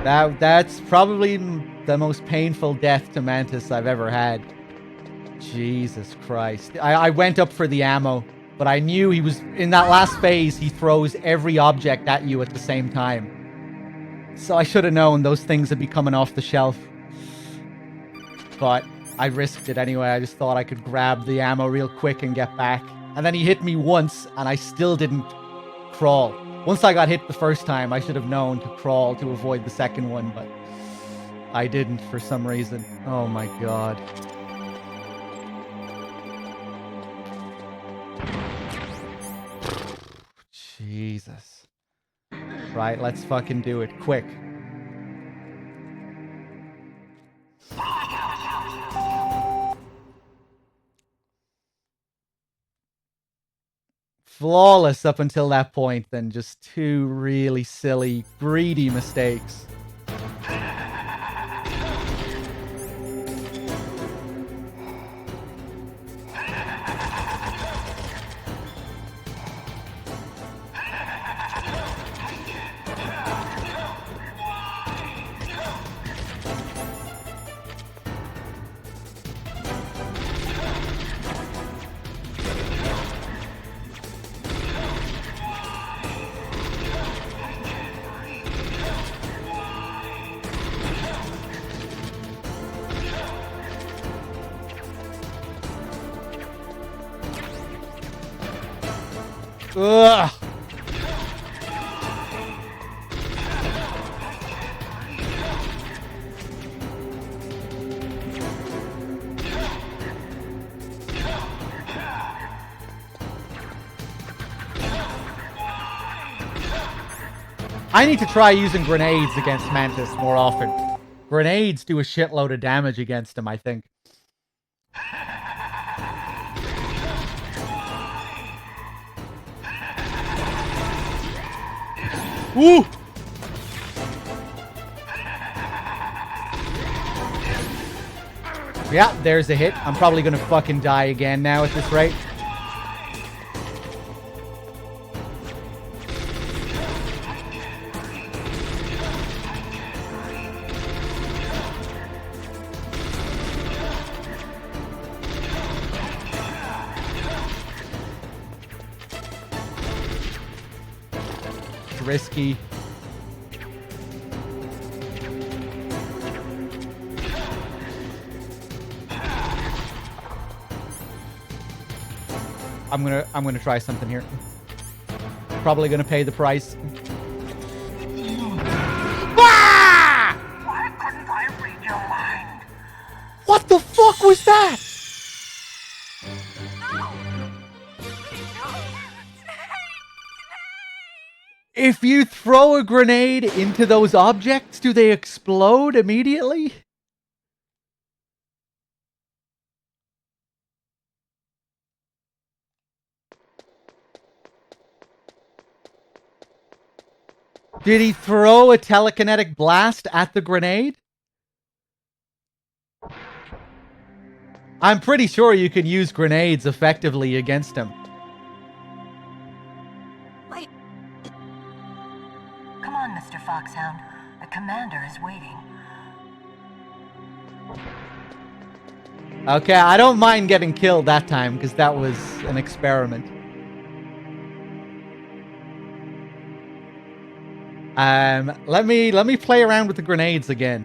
That's probably the most painful death to Mantis I've ever had. Jesus Christ. I went up for the ammo, but I knew he was... In that last phase, he throws every object at you at the same time. So I should have known those things would be coming off the shelf. But I risked it anyway. I just thought I could grab the ammo real quick and get back. And then he hit me once, and I still didn't crawl. Once I got hit the first time, I should have known to crawl to avoid the second one, but I didn't for some reason. Oh my god. Jesus. Right, let's fucking do it. Quick. Flawless up until that point, then just two really silly, greedy mistakes. Ugh. I need to try using grenades against Mantis more often. Grenades do a shitload of damage against him, I think. Woo! Yeah, there's a hit. I'm probably gonna fucking die again now at this rate. Risky. I'm gonna try something here. Probably gonna pay the price. Ah! Why couldn't I read your mind? What the fuck was that? If you throw a grenade into those objects, do they explode immediately? Did he throw a telekinetic blast at the grenade? I'm pretty sure you can use grenades effectively against him. Wait. Come on, Mr. Foxhound. The commander is waiting. Okay, I don't mind getting killed that time, because that was an experiment. Let me play around with the grenades again.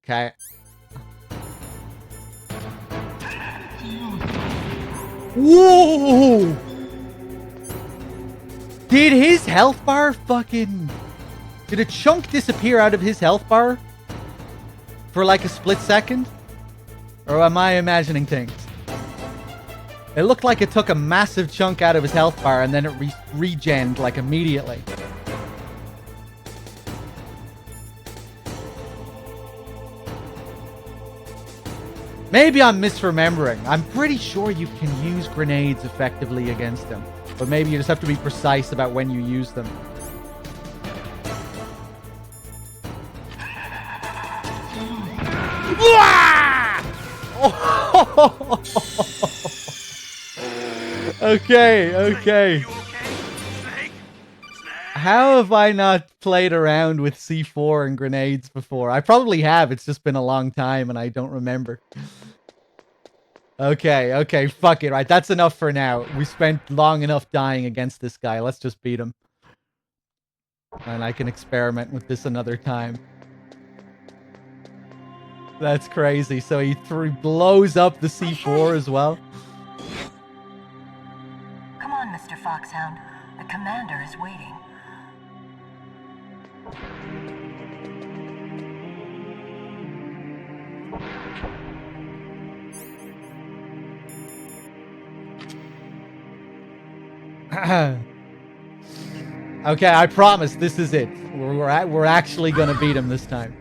Okay. Whoa! Did his health bar fucking... Did a chunk disappear out of his health bar? For like a split second? Or am I imagining things? It looked like it took a massive chunk out of his health bar and then it regened like immediately. Maybe I'm misremembering. I'm pretty sure you can use grenades effectively against him. But maybe you just have to be precise about when you use them. Okay. How have I not played around with C4 and grenades before? I probably have. It's just been a long time and I don't remember. Okay, fuck it, right? That's enough for now. We spent long enough dying against this guy. Let's just beat him. And I can experiment with this another time. That's crazy. So he blows up the C4 as well. Come on, Mr. Foxhound. The commander is waiting. Okay, I promise this is it. We're actually gonna beat him this time.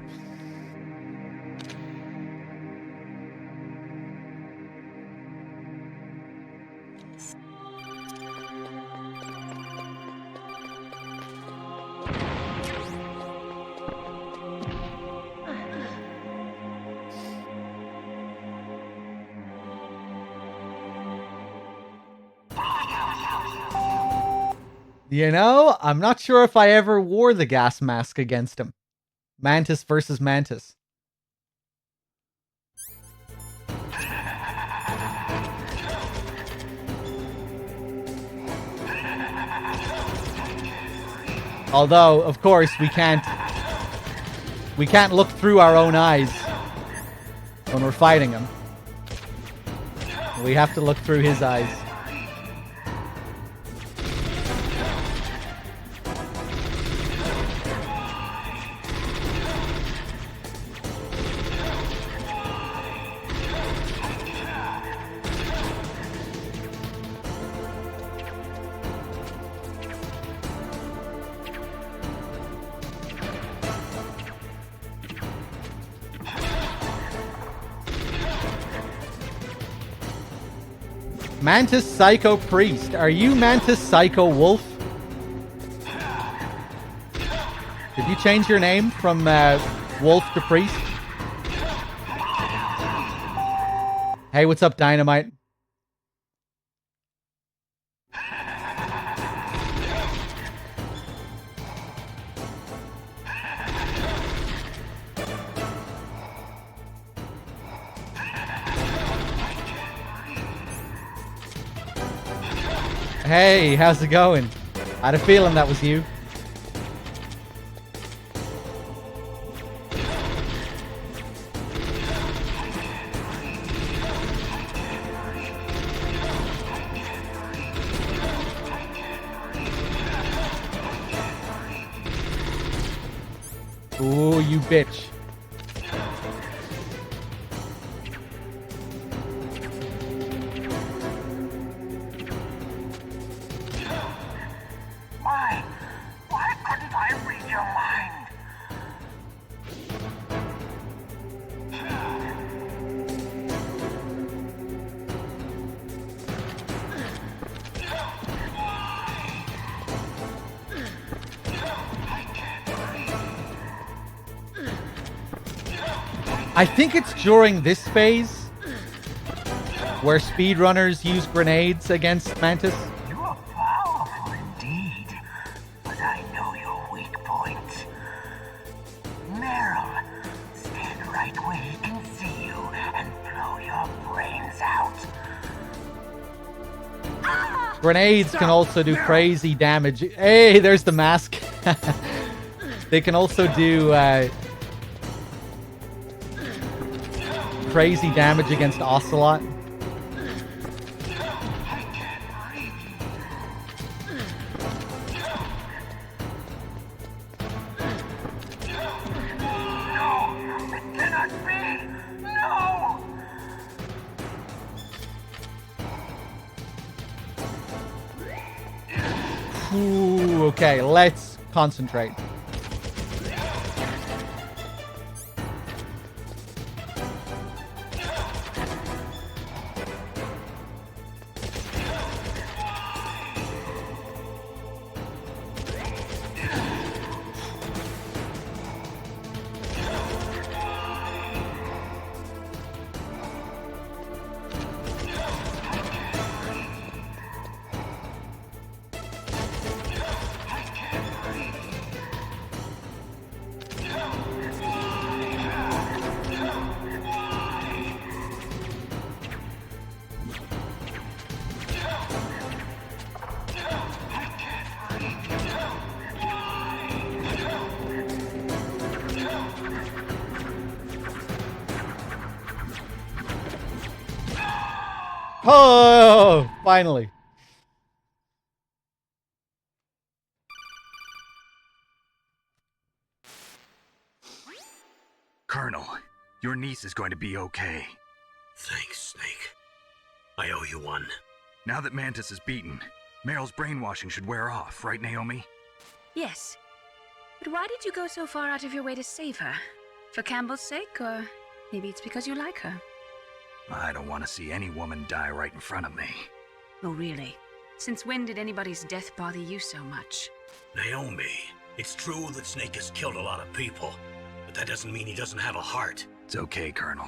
You know, I'm not sure if I ever wore the gas mask against him. Mantis versus Mantis. Although, of course, we can't look through our own eyes when we're fighting him. We have to look through his eyes. Mantis Psycho Priest. Are you Mantis Psycho Wolf? Did you change your name from Wolf to Priest? Hey, what's up, Dynamite? Hey, how's it going? I had a feeling that was you. Ooh, you bitch. Why couldn't I read your mind? I think it's during this phase where speedrunners use grenades against Mantis. You are powerful indeed, but I know your weak point. Meryl, stand right where he can see you and blow your brains out. Grenades can also do crazy damage. Hey, there's the mask. They can also do crazy damage against Ocelot. Ooh, okay, let's concentrate. Oh, finally. Colonel, your niece is going to be okay. Thanks, Snake. I owe you one. Now that Mantis is beaten, Meryl's brainwashing should wear off, right, Naomi? Yes. But why did you go so far out of your way to save her? For Campbell's sake, or maybe it's because you like her? I don't want to see any woman die right in front of me. Oh, really? Since when did anybody's death bother you so much? Naomi, it's true that Snake has killed a lot of people, but that doesn't mean he doesn't have a heart. It's okay, Colonel.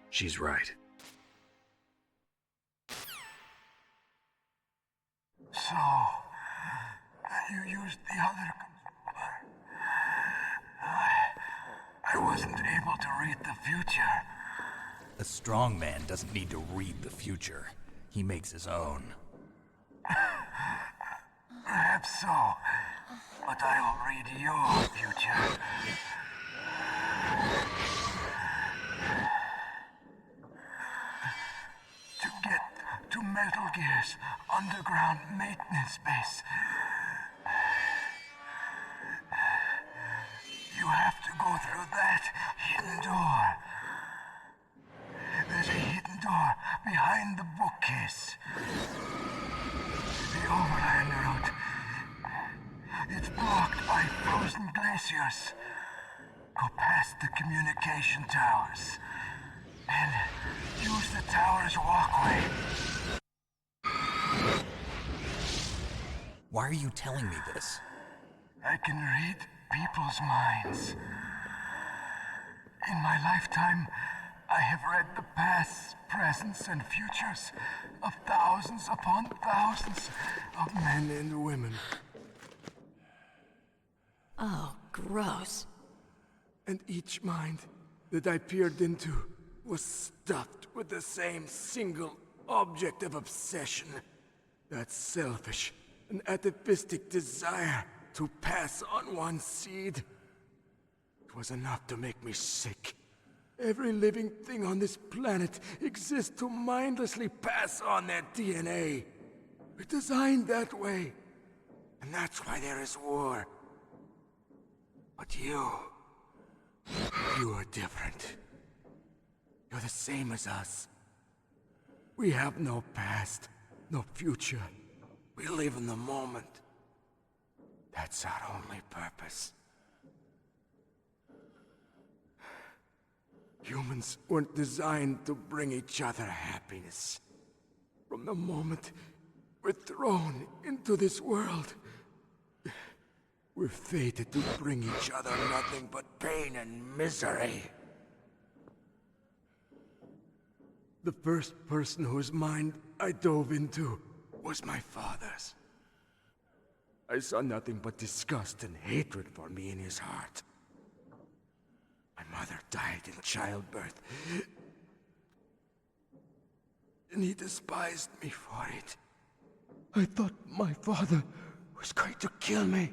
She's right. So, you used the other... I wasn't able to read the future. A strong man doesn't need to read the future. He makes his own. Perhaps so, but I'll read your future. To get to Metal Gear's underground maintenance base, you have to go through that hidden door. There's a hidden door behind the bookcase. The overland route. It's blocked by frozen glaciers. Go past the communication towers. And use the tower's walkway. Why are you telling me this? I can read people's minds. In my lifetime, I have read the pasts, presents, and futures of thousands upon thousands of men and women. Oh, gross. And each mind that I peered into was stuffed with the same single object of obsession. That selfish and atavistic desire to pass on one's seed. It was enough to make me sick. Every living thing on this planet exists to mindlessly pass on their DNA. We're designed that way. And that's why there is war. But you are different. You're the same as us. We have no past, no future. We live in the moment. That's our only purpose. Humans weren't designed to bring each other happiness. From the moment we're thrown into this world, we're fated to bring each other nothing but pain and misery. The first person whose mind I dove into was my father's. I saw nothing but disgust and hatred for me in his heart. My mother died in childbirth, and he despised me for it. I thought my father was going to kill me.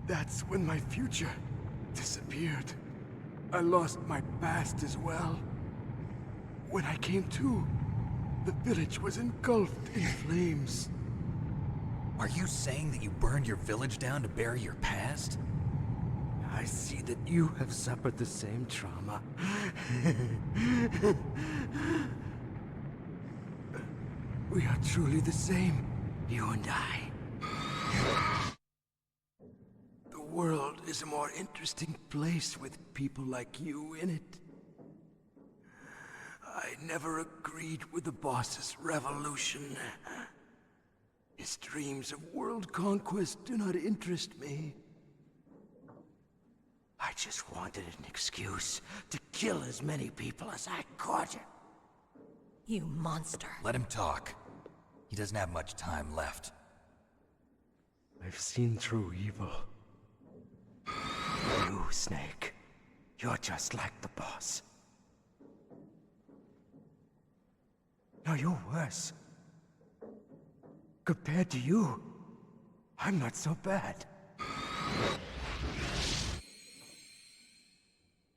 That's when my future disappeared. I lost my past as well. When I came to, the village was engulfed in flames. Are you saying that you burned your village down to bury your past? I see that you have suffered the same trauma. We are truly the same, you and I. The world is a more interesting place with people like you in it. I never agreed with the boss's revolution. His dreams of world conquest do not interest me. I just wanted an excuse to kill as many people as I could. You monster. Let him talk. He doesn't have much time left. I've seen through evil. You, Snake. You're just like the boss. No, you're worse. Compared to you, I'm not so bad.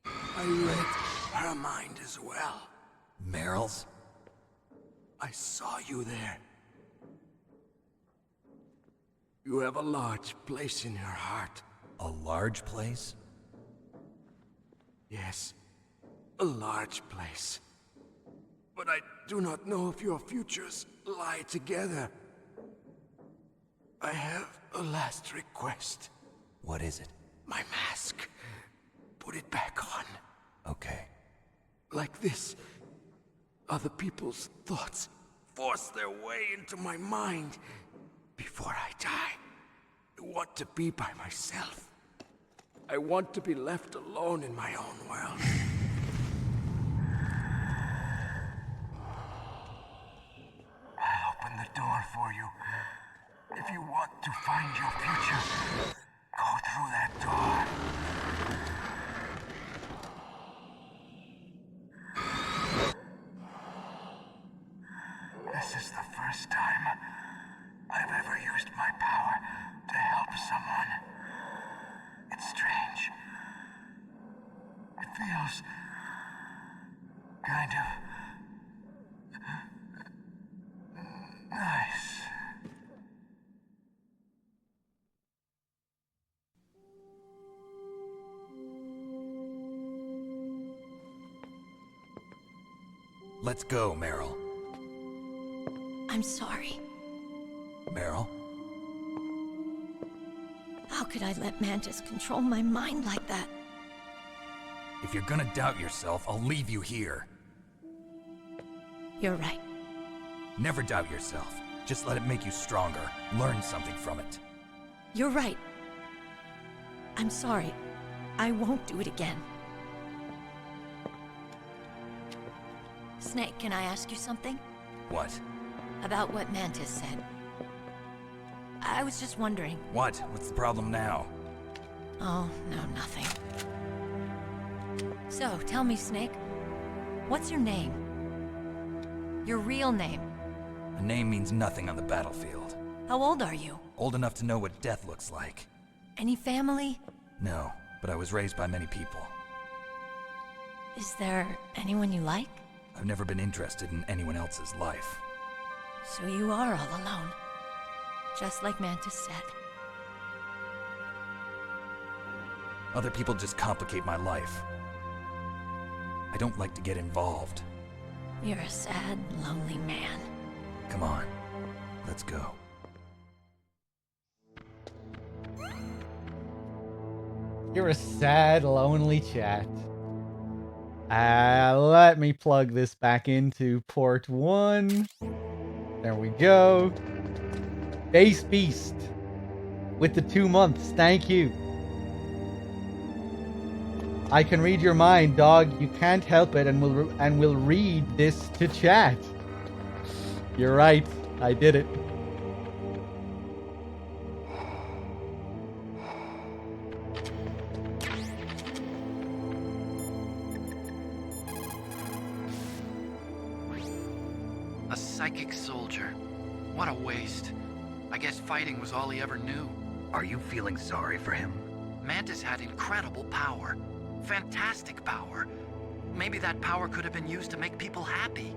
I read her mind as well. Meryl's? I saw you there. You have a large place in her heart. A large place? Yes, a large place. But I do not know if your futures lie together. I have a last request. What is it? My mask. Put it back on. Okay. Like this, other people's thoughts force their way into my mind. Before I die, I want to be by myself. I want to be left alone in my own world. I'll open the door for you. If you want to find your future, go through that door. This is the first time I've ever used my power to help someone. It's strange. It feels kind of nice. Let's go, Meryl. I'm sorry. Meryl? How could I let Mantis control my mind like that? If you're gonna doubt yourself, I'll leave you here. You're right. Never doubt yourself. Just let it make you stronger. Learn something from it. You're right. I'm sorry. I won't do it again. Snake, can I ask you something? What? About what Mantis said. I was just wondering. What? What's the problem now? Oh, no, nothing. So, tell me, Snake. What's your name? Your real name? A name means nothing on the battlefield. How old are you? Old enough to know what death looks like. Any family? No, but I was raised by many people. Is there anyone you like? I've never been interested in anyone else's life. So you are all alone. Just like Mantis said. Other people just complicate my life. I don't like to get involved. You're a sad, lonely man. Come on, let's go. You're a sad, lonely chat. Let me plug this back into port 1. There we go. Base Beast with the 2 months. Thank you. I can read your mind, dog. You can't help it, and we'll read this to chat. You're right. I did it. A psychic soldier. What a waste. I guess fighting was all he ever knew. Are you feeling sorry for him? Mantis had incredible power. Fantastic power. Maybe that power could have been used to make people happy.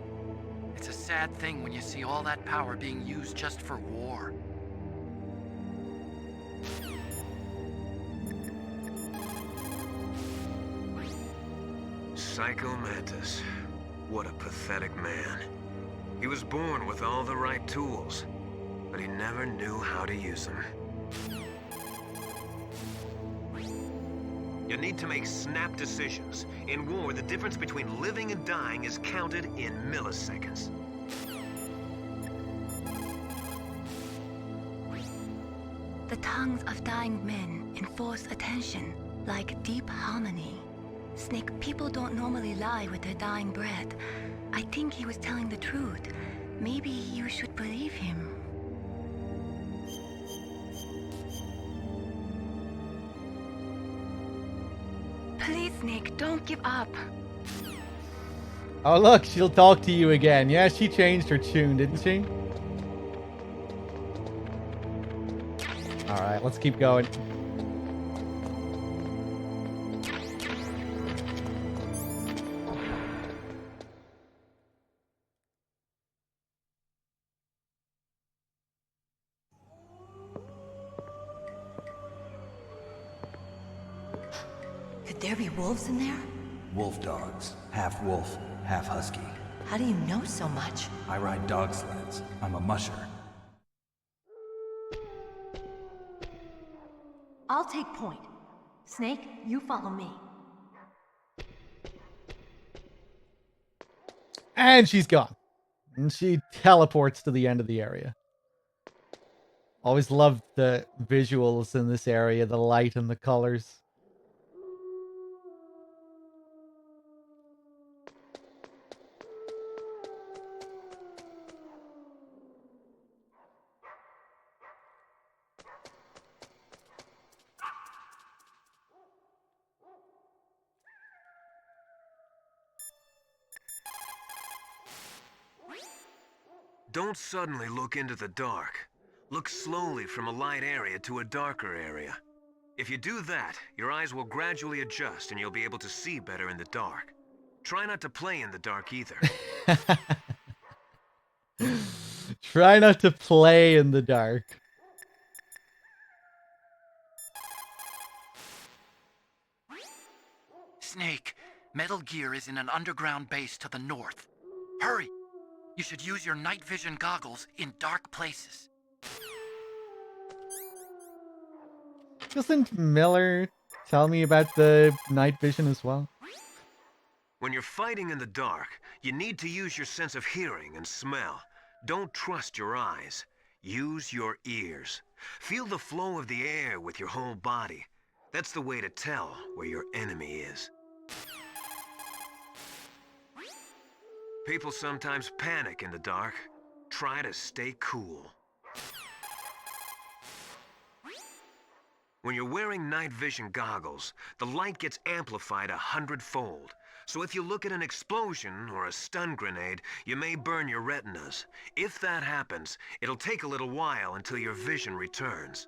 It's a sad thing when you see all that power being used just for war. Psycho Mantis. What a pathetic man. He was born with all the right tools, but he never knew how to use them. You need to make snap decisions. In war, the difference between living and dying is counted in milliseconds. The tongues of dying men enforce attention, like deep harmony. Snake, people don't normally lie with their dying breath. I think he was telling the truth. Maybe you should believe him. Please, Snake, don't give up. Oh, look, she'll talk to you again. Yeah, she changed her tune, didn't she? All right, let's keep going. Could there be wolves in there? Wolf dogs. Half wolf, half husky. How do you know so much? I ride dog sleds. I'm a musher. I'll take point. Snake, you follow me. And she's gone. And she teleports to the end of the area. Always loved the visuals in this area, the light and the colors. Don't suddenly look into the dark. Look slowly from a light area to a darker area. If you do that, your eyes will gradually adjust and you'll be able to see better in the dark. Try not to play in the dark either. Try not to play in the dark. Snake, Metal Gear is in an underground base to the north. Hurry! You should use your night vision goggles in dark places. Doesn't Miller tell me about the night vision as well? When you're fighting in the dark, you need to use your sense of hearing and smell. Don't trust your eyes. Use your ears. Feel the flow of the air with your whole body. That's the way to tell where your enemy is. People sometimes panic in the dark. Try to stay cool. When you're wearing night vision goggles, the light gets amplified 100-fold. So if you look at an explosion or a stun grenade, you may burn your retinas. If that happens, it'll take a little while until your vision returns.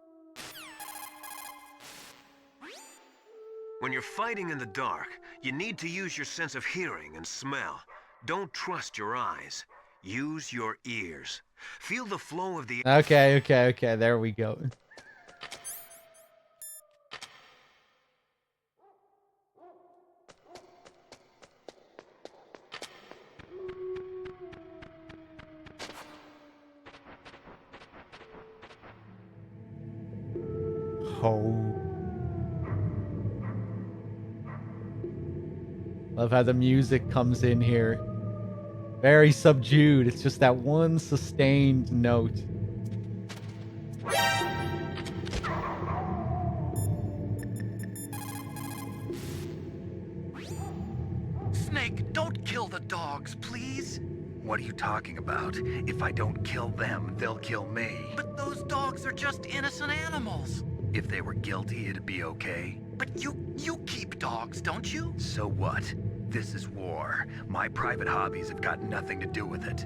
When you're fighting in the dark, you need to use your sense of hearing and smell. Don't trust your eyes. Use your ears. Feel the flow of the... Okay. There we go. Oh. Love how the music comes in here. Very subdued. It's just that one sustained note. Snake, don't kill the dogs, please. What are you talking about? If I don't kill them, they'll kill me. But those dogs are just innocent animals. If they were guilty, it'd be okay. But you keep dogs, don't you? So what? This is war. My private hobbies have got nothing to do with it.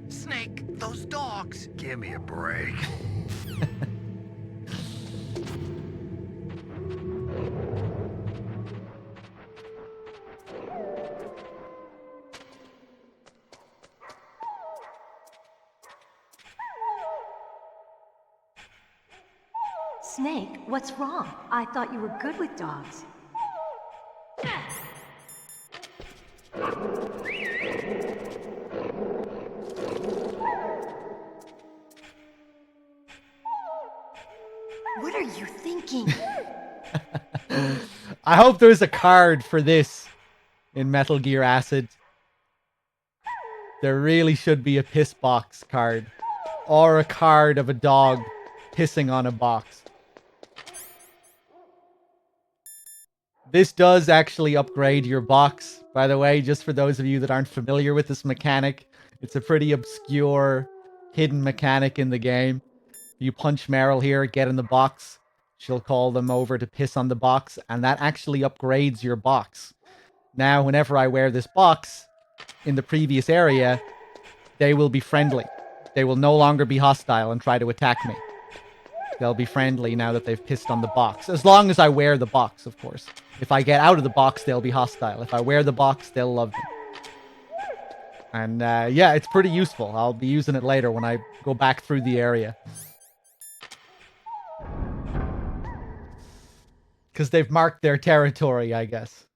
Snake, those dogs. Give me a break. Snake, what's wrong? I thought you were good with dogs. What are you thinking? I hope there's a card for this in Metal Gear Acid. There really should be a piss box card. Or a card of a dog pissing on a box. This does actually upgrade your box, by the way, just for those of you that aren't familiar with this mechanic. It's a pretty obscure, hidden mechanic in the game. You punch Meryl here, get in the box. She'll call them over to piss on the box, and that actually upgrades your box. Now, whenever I wear this box in the previous area, they will be friendly. They will no longer be hostile and try to attack me. They'll be friendly now that they've pissed on the box. As long as I wear the box, of course. If I get out of the box, they'll be hostile. If I wear the box, they'll love me. And yeah, it's pretty useful. I'll be using it later when I go back through the area. Because they've marked their territory, I guess.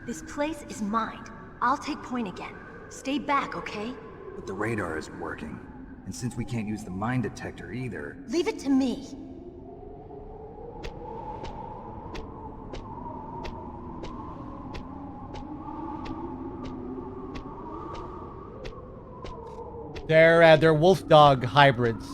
This place is mine. I'll take point again. Stay back, okay? But the radar isn't working. And since we can't use the mine detector either... Leave it to me. They're wolf dog hybrids.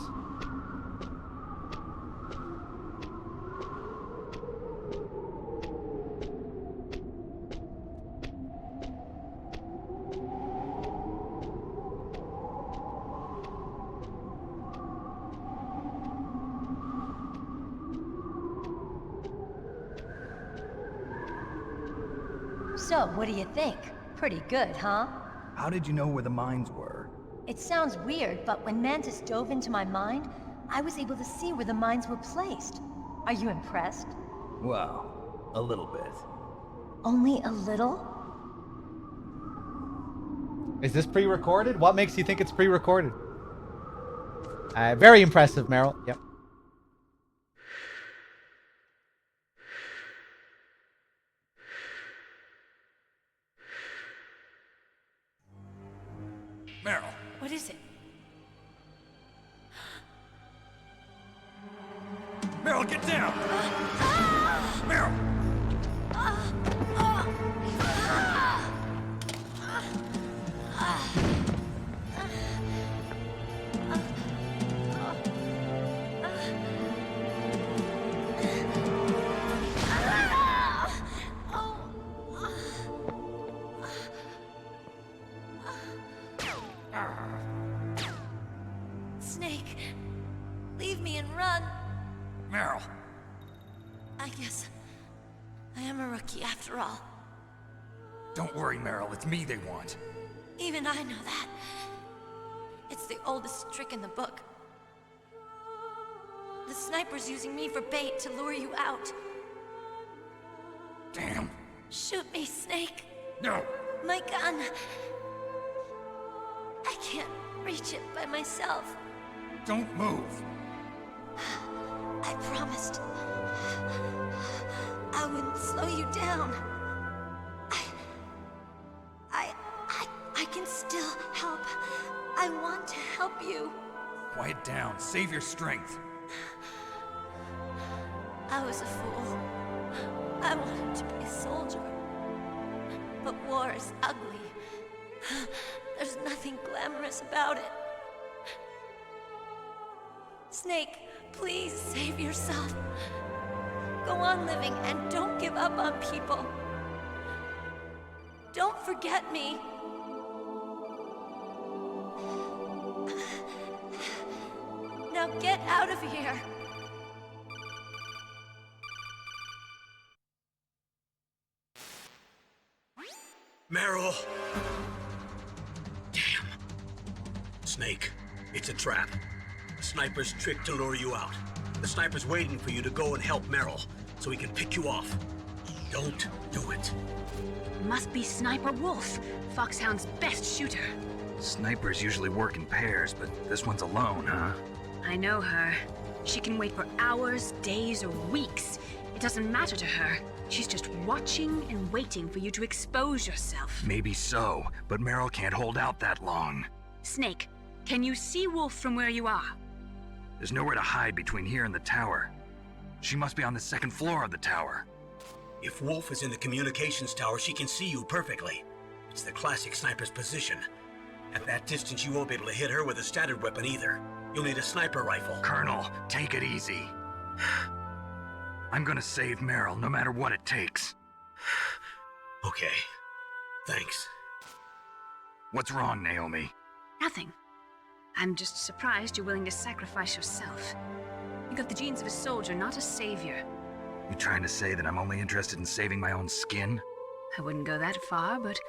So, what do you think? Pretty good, huh? How did you know where the mines were? It sounds weird, but when Mantis dove into my mind, I was able to see where the mines were placed. Are you impressed? Well, a little bit. Only a little? Is this pre-recorded? What makes you think it's pre-recorded? Very impressive, Meryl. Yep. Meryl. What is it? Meryl, get down! Meryl! Snake, leave me and run. Meryl. I guess I am a rookie after all. Don't worry, Meryl. It's me they want. Even I know that. It's the oldest trick in the book. The sniper's using me for bait to lure you out. Damn. Shoot me, Snake. No. My gun. I can't reach it by myself. Don't move. I promised. I wouldn't slow you down. I want to help you. Quiet down. Save your strength. I was a fool. I wanted to be a soldier. But war is ugly. There's nothing glamorous about it. Snake, please save yourself. Go on living and don't give up on people. Don't forget me. Now get out of here. Meryl! Damn. Snake, it's a trap. The sniper's trick to lure you out. The sniper's waiting for you to go and help Meryl, so he can pick you off. Don't do it. Must be Sniper Wolf, Foxhound's best shooter. Snipers usually work in pairs, but this one's alone, huh? I know her. She can wait for hours, days, or weeks. It doesn't matter to her. She's just watching and waiting for you to expose yourself. Maybe so, but Meryl can't hold out that long. Snake, can you see Wolf from where you are? There's nowhere to hide between here and the tower. She must be on the second floor of the tower. If Wolf is in the communications tower, she can see you perfectly. It's the classic sniper's position. At that distance, you won't be able to hit her with a standard weapon either. You'll need a sniper rifle. Colonel, take it easy. I'm gonna save Meryl, no matter what it takes. Okay. Thanks. What's wrong, Naomi? Nothing. I'm just surprised you're willing to sacrifice yourself. You got the genes of a soldier, not a savior. You trying to say that I'm only interested in saving my own skin? I wouldn't go that far, but...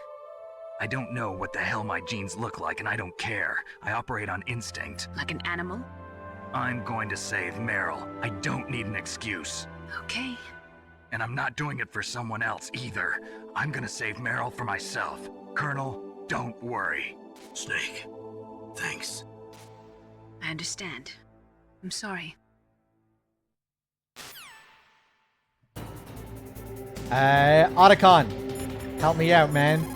I don't know what the hell my genes look like, and I don't care. I operate on instinct. Like an animal? I'm going to save Meryl. I don't need an excuse. Okay. And I'm not doing it for someone else either. I'm gonna save Meryl for myself. Colonel, don't worry. Snake, thanks. I understand. I'm sorry. Otacon, help me out, man.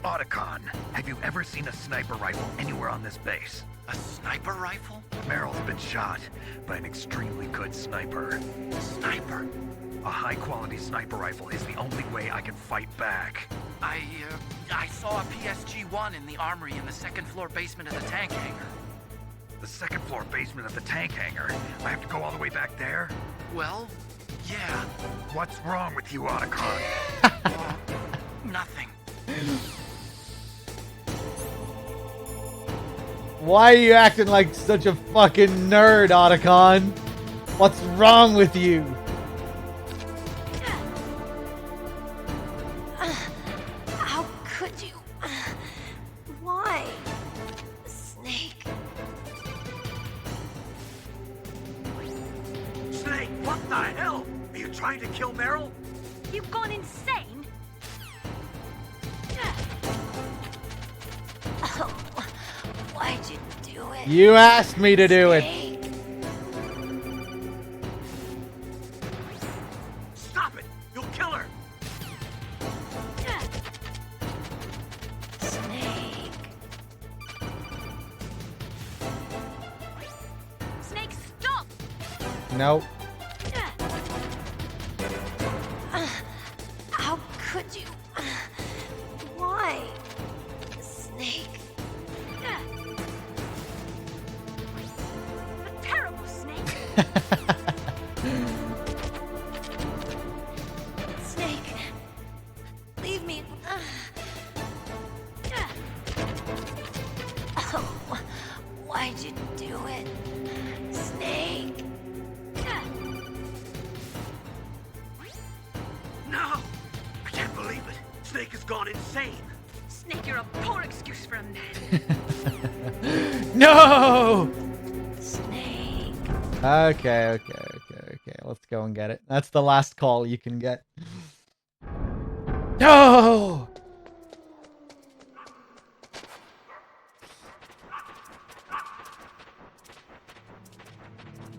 Otacon, have you ever seen a sniper rifle anywhere on this base? A sniper rifle? Meryl's been shot by an extremely good sniper. Sniper? A high-quality sniper rifle is the only way I can fight back. I saw a PSG-1 in the armory in the second-floor basement of the tank hangar. The second-floor basement of the tank hangar? I have to go all the way back there? Well, yeah. What's wrong with you, Otacon? Nothing. Why are you acting like such a fucking nerd, Otacon? What's wrong with you? How could you? Why? Snake. Snake, what the hell? Are you trying to kill Meryl? You've gone insane? Oh, why'd you do it? You asked me to do it. Stop it! You'll kill her! Snake. Snake, stop! Nope. How could you? Why? Snake. A terrible snake! Snake. Leave me. Oh, why'd you do it? Snake. No! I can't believe it. Snake has gone insane. Snake, you're a poor excuse for a man. No! Snake. Okay. Let's go and get it. That's the last call you can get. No!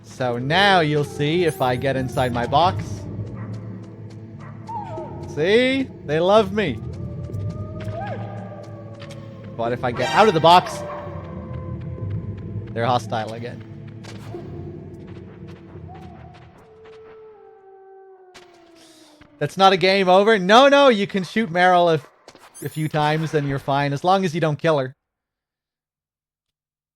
So now you'll see if I get inside my box. See? They love me. But if I get out of the box, they're hostile again. That's not a game over? No, you can shoot Meryl a few times and you're fine, as long as you don't kill her.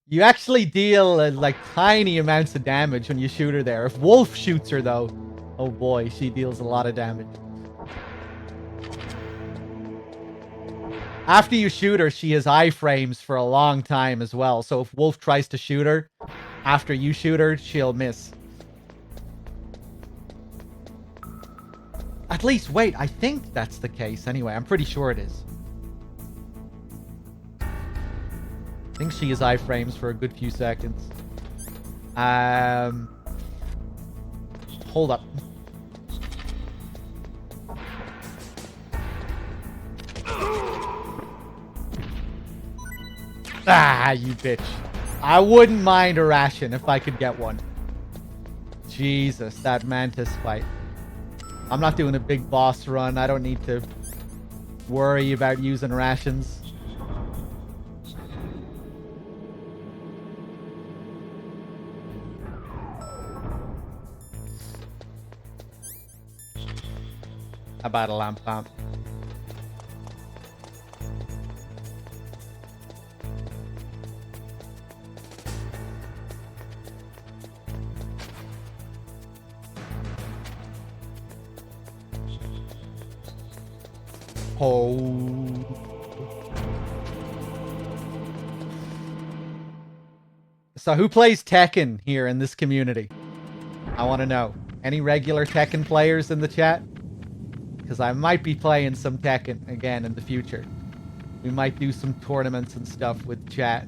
You actually deal like tiny amounts of damage when you shoot her there. If Wolf shoots her though, oh boy, she deals a lot of damage. After you shoot her, she has iframes for a long time as well. So if Wolf tries to shoot her, after you shoot her, she'll miss. At least, wait, I think that's the case anyway. I'm pretty sure it is. I think she has iframes for a good few seconds. Hold up. Ah, you bitch. I wouldn't mind a ration if I could get one. Jesus, that mantis fight. I'm not doing a big boss run. I don't need to worry about using rations. How about a lamp lamp? Oh. So who plays Tekken here in this community? I want to know. Any regular Tekken players in the chat? Because I might be playing some Tekken again in the future. We might do some tournaments and stuff with chat.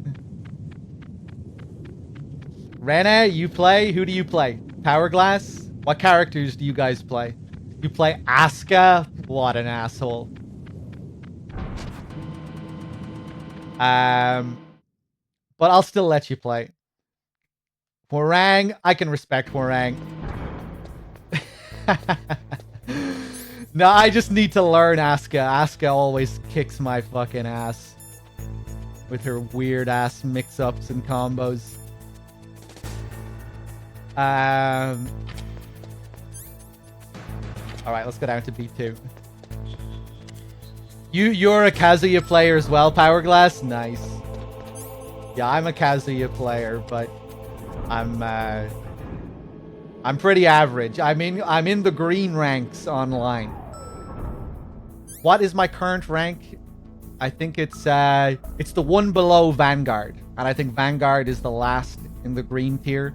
Rene, you play? Who do you play? Power Glass? What characters do you guys play? You play Asuka? What an asshole. But I'll still let you play. Hwoarang, I can respect Hwoarang. No, I just need to learn Asuka. Asuka always kicks my fucking ass with her weird ass mix-ups and combos. Alright, let's go down to B2. You're a Kazuya player as well, Power Glass? Nice. Yeah, I'm a Kazuya player, but I'm pretty average. I'm in the green ranks online. What is my current rank? I think it's the one below Vanguard, and I think Vanguard is the last in the green tier.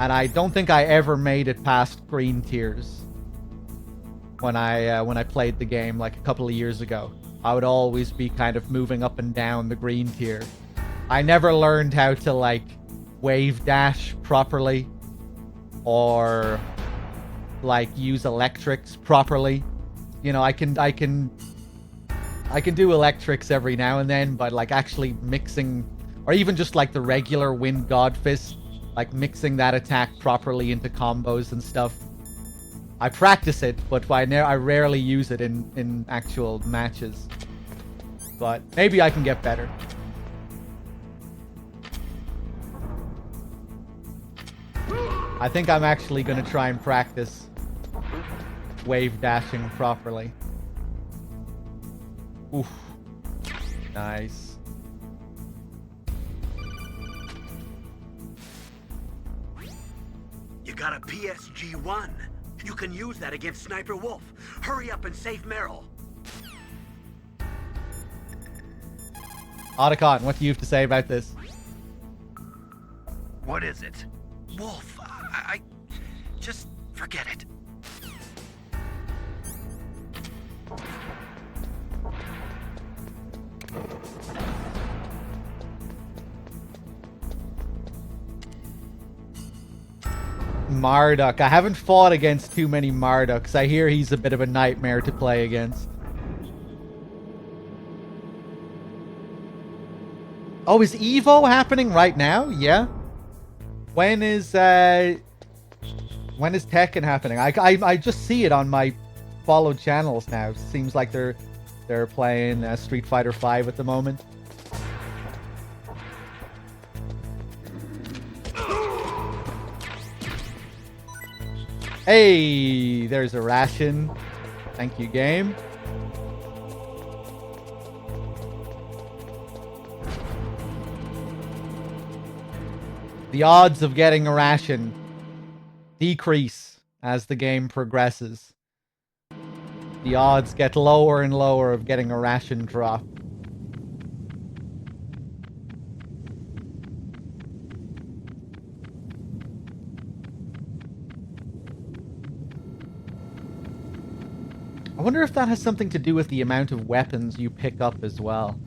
And I don't think I ever made it past green tiers when I played the game like a couple of years ago. I would always be kind of moving up and down the green tier. I never learned how to like wave dash properly or like use electrics properly. You know, I can do electrics every now and then, but like actually mixing, or even just like the regular Wind God Fist, like mixing that attack properly into combos and stuff. I practice it, but I rarely use it in actual matches. But maybe I can get better. I think I'm actually going to try and practice wave dashing properly. Oof. Nice. You got a PSG-1. You can use that against Sniper Wolf. Hurry up and save Meryl. Otacon, what do you have to say about this? What is it? Wolf, I just forget it. Marduk. I haven't fought against too many Marduks. I hear he's a bit of a nightmare to play against. Oh, is Evo happening right now? Yeah. When is Tekken happening? I just see it on my followed channels now. Seems like they're They're playing Street Fighter V at the moment. Hey, there's a ration. Thank you, game. The odds of getting a ration decrease as the game progresses. The odds get lower and lower of getting a ration drop. I wonder if that has something to do with the amount of weapons you pick up as well.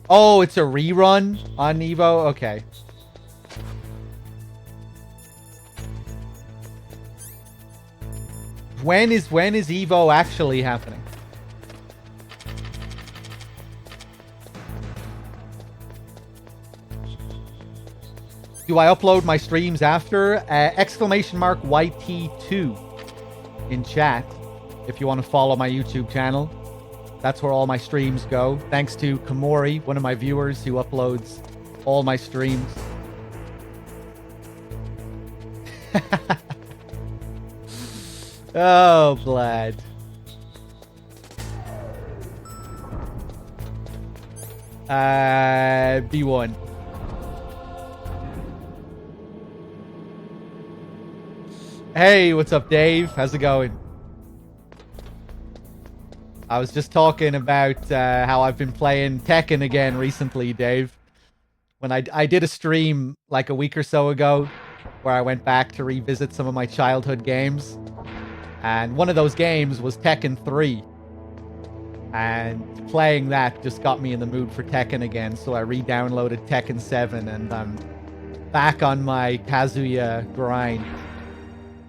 Oh, it's a rerun on Evo? Okay. When is Evo actually happening? Do I upload my streams after? Exclamation mark YT2 in chat if you want to follow my YouTube channel. That's where all my streams go. Thanks to Komori, one of my viewers who uploads all my streams. Oh, Vlad. B1. Hey, what's up, Dave? How's it going? I was just talking about how I've been playing Tekken again recently, Dave. When I did a stream like a week or so ago where I went back to revisit some of my childhood games. And one of those games was Tekken 3. And playing that just got me in the mood for Tekken again. So I re-downloaded Tekken 7 and I'm back on my Kazuya grind.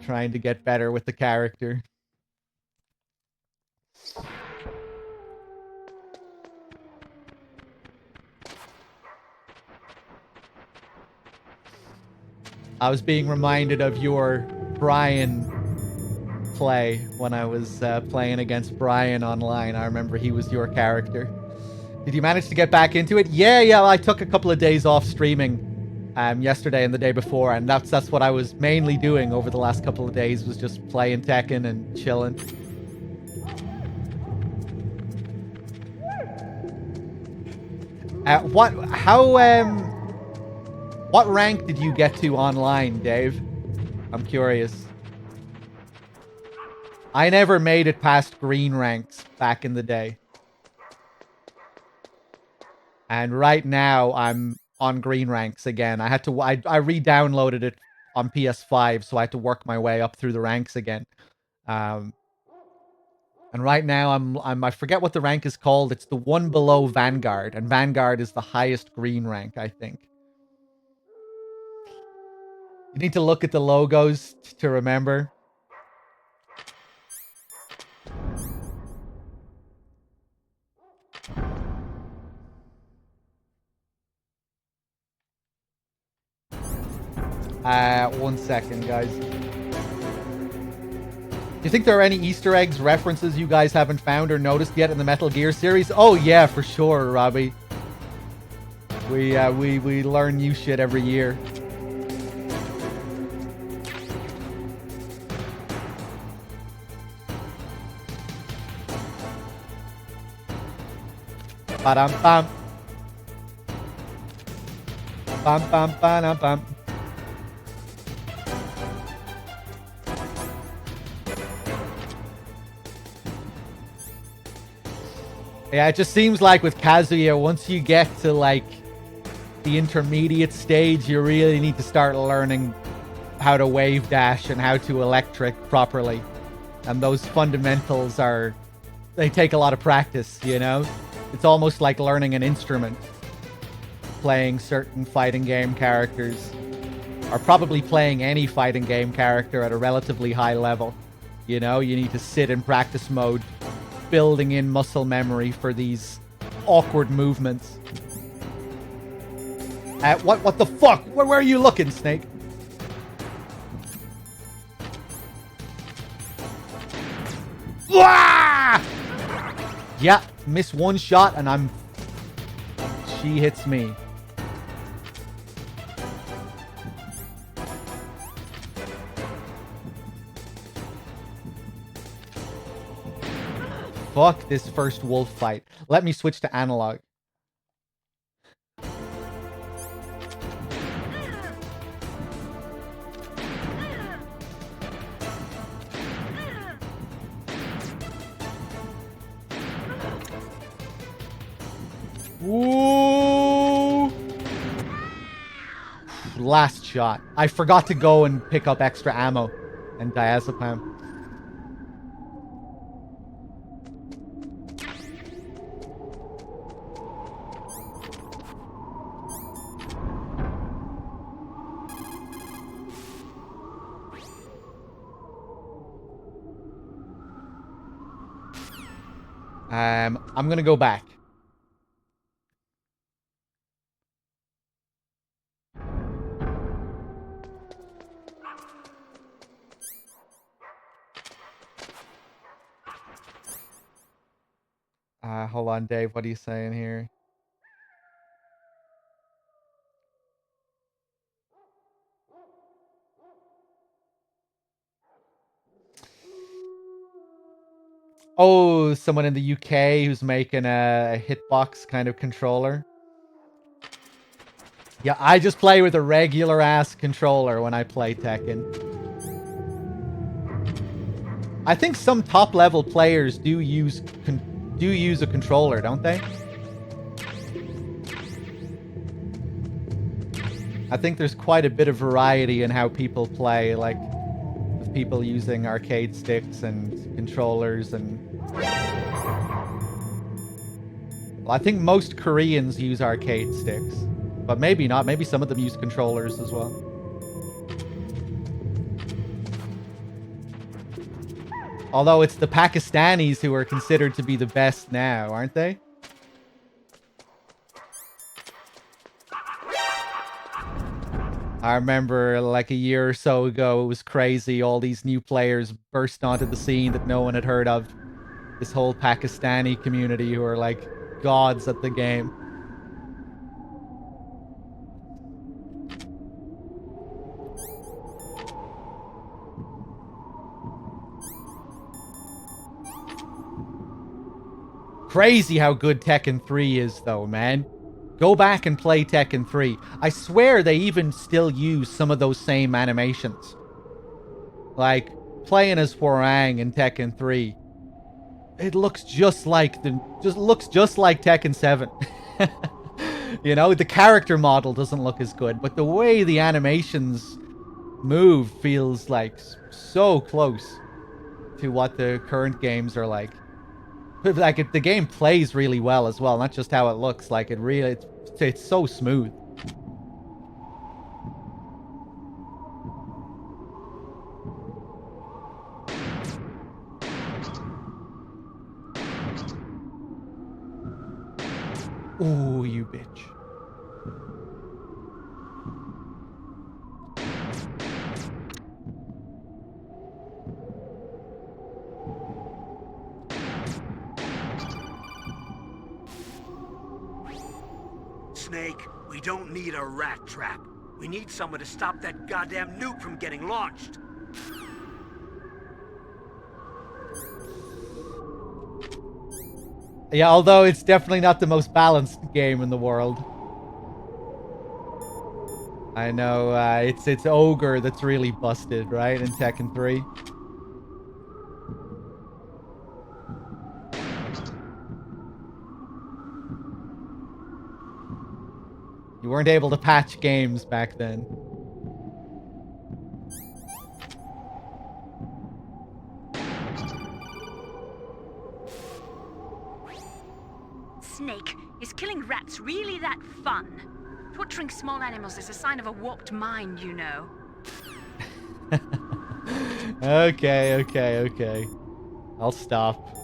Trying to get better with the character. I was being reminded of your Brian play when I was playing against Brian online. I remember he was your character. Did you manage to get back into it? Yeah, I took a couple of days off streaming yesterday and the day before, and that's what I was mainly doing over the last couple of days, was just playing Tekken and chilling. What rank did you get to online, Dave? I'm curious. I never made it past green ranks back in the day. And right now I'm on green ranks again. I re-downloaded it on PS5, so I had to work my way up through the ranks again. And right now I forget what the rank is called. It's the one below Vanguard, and Vanguard is the highest green rank, I think. You need to look at the logos to remember. One second, guys. Do you think there are any Easter eggs, references you guys haven't found or noticed yet in the Metal Gear series? Oh yeah, for sure, Robbie. We learn new shit every year. Ba-dum bum. Bum bum ba-dum bum. Yeah, it just seems like with Kazuya, once you get to like the intermediate stage, you really need to start learning how to wave dash and how to electric properly. And those fundamentals they take a lot of practice, you know? It's almost like learning an instrument. Playing certain fighting game characters, or probably playing any fighting game character at a relatively high level. You know, you need to sit in practice mode, building in muscle memory for these awkward movements. What the fuck? Where are you looking, Snake? Wah! Yeah, miss one shot and she hits me. Fuck this first wolf fight. Let me switch to analog. Ooh. Last shot. I forgot to go and pick up extra ammo and diazepam. I'm gonna go back. Hold on, Dave. What are you saying here? Oh, someone in the UK who's making a hitbox kind of controller. Yeah, I just play with a regular ass controller when I play Tekken. I think some top level players do use a controller, don't they? I think there's quite a bit of variety in how people play, like with people using arcade sticks and controllers and... Well, I think most Koreans use arcade sticks, but maybe not. Maybe some of them use controllers as well. Although it's the Pakistanis who are considered to be the best now, aren't they? I remember like a year or so ago, it was crazy. All these new players burst onto the scene that no one had heard of. This whole Pakistani community who are like gods at the game. Crazy how good Tekken 3 is though, man. Go back and play Tekken 3. I swear they even still use some of those same animations. Like, playing as Hwoarang in Tekken 3. It looks just like Tekken 7. You know, the character model doesn't look as good, but the way the animations move feels like so close to what the current games are like. Like, the game plays really well as well, not just how it looks. Like, it's so smooth. Ooh, you bitch. Snake, we don't need a rat trap. We need someone to stop that goddamn nuke from getting launched. Yeah, although it's definitely not the most balanced game in the world. I know, it's Ogre that's really busted, right, in Tekken 3. You weren't able to patch games back then. Snake, is killing rats really that fun? Torturing small animals is a sign of a warped mind, you know. Okay. I'll stop.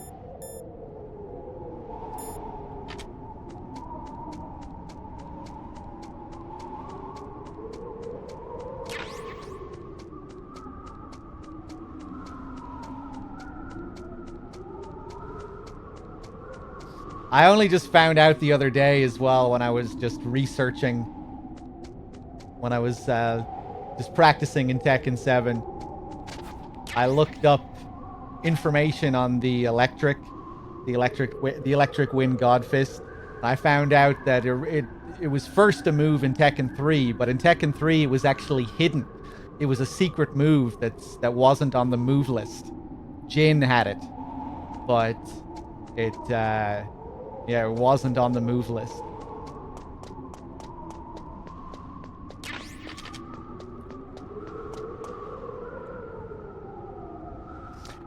I only just found out the other day as well when I was just researching, when I was just practicing in Tekken 7. I looked up information on the electric wind god fist. And I found out that it was first a move in Tekken 3, but in Tekken 3 it was actually hidden. It was a secret move that wasn't on the move list. Jin had it, but it it wasn't on the move list.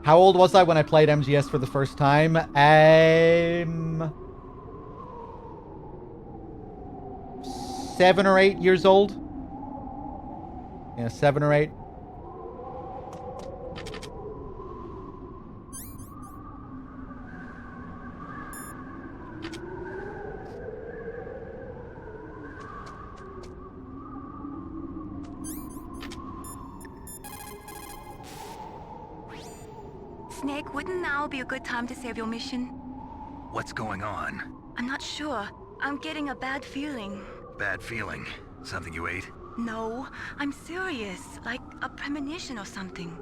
How old was I when I played MGS for the first time? 7 or 8 years old. Yeah, 7 or 8. Snake, wouldn't now be a good time to save your mission? What's going on? I'm not sure. I'm getting a bad feeling. Bad feeling? Something you ate? No, I'm serious. Like a premonition or something.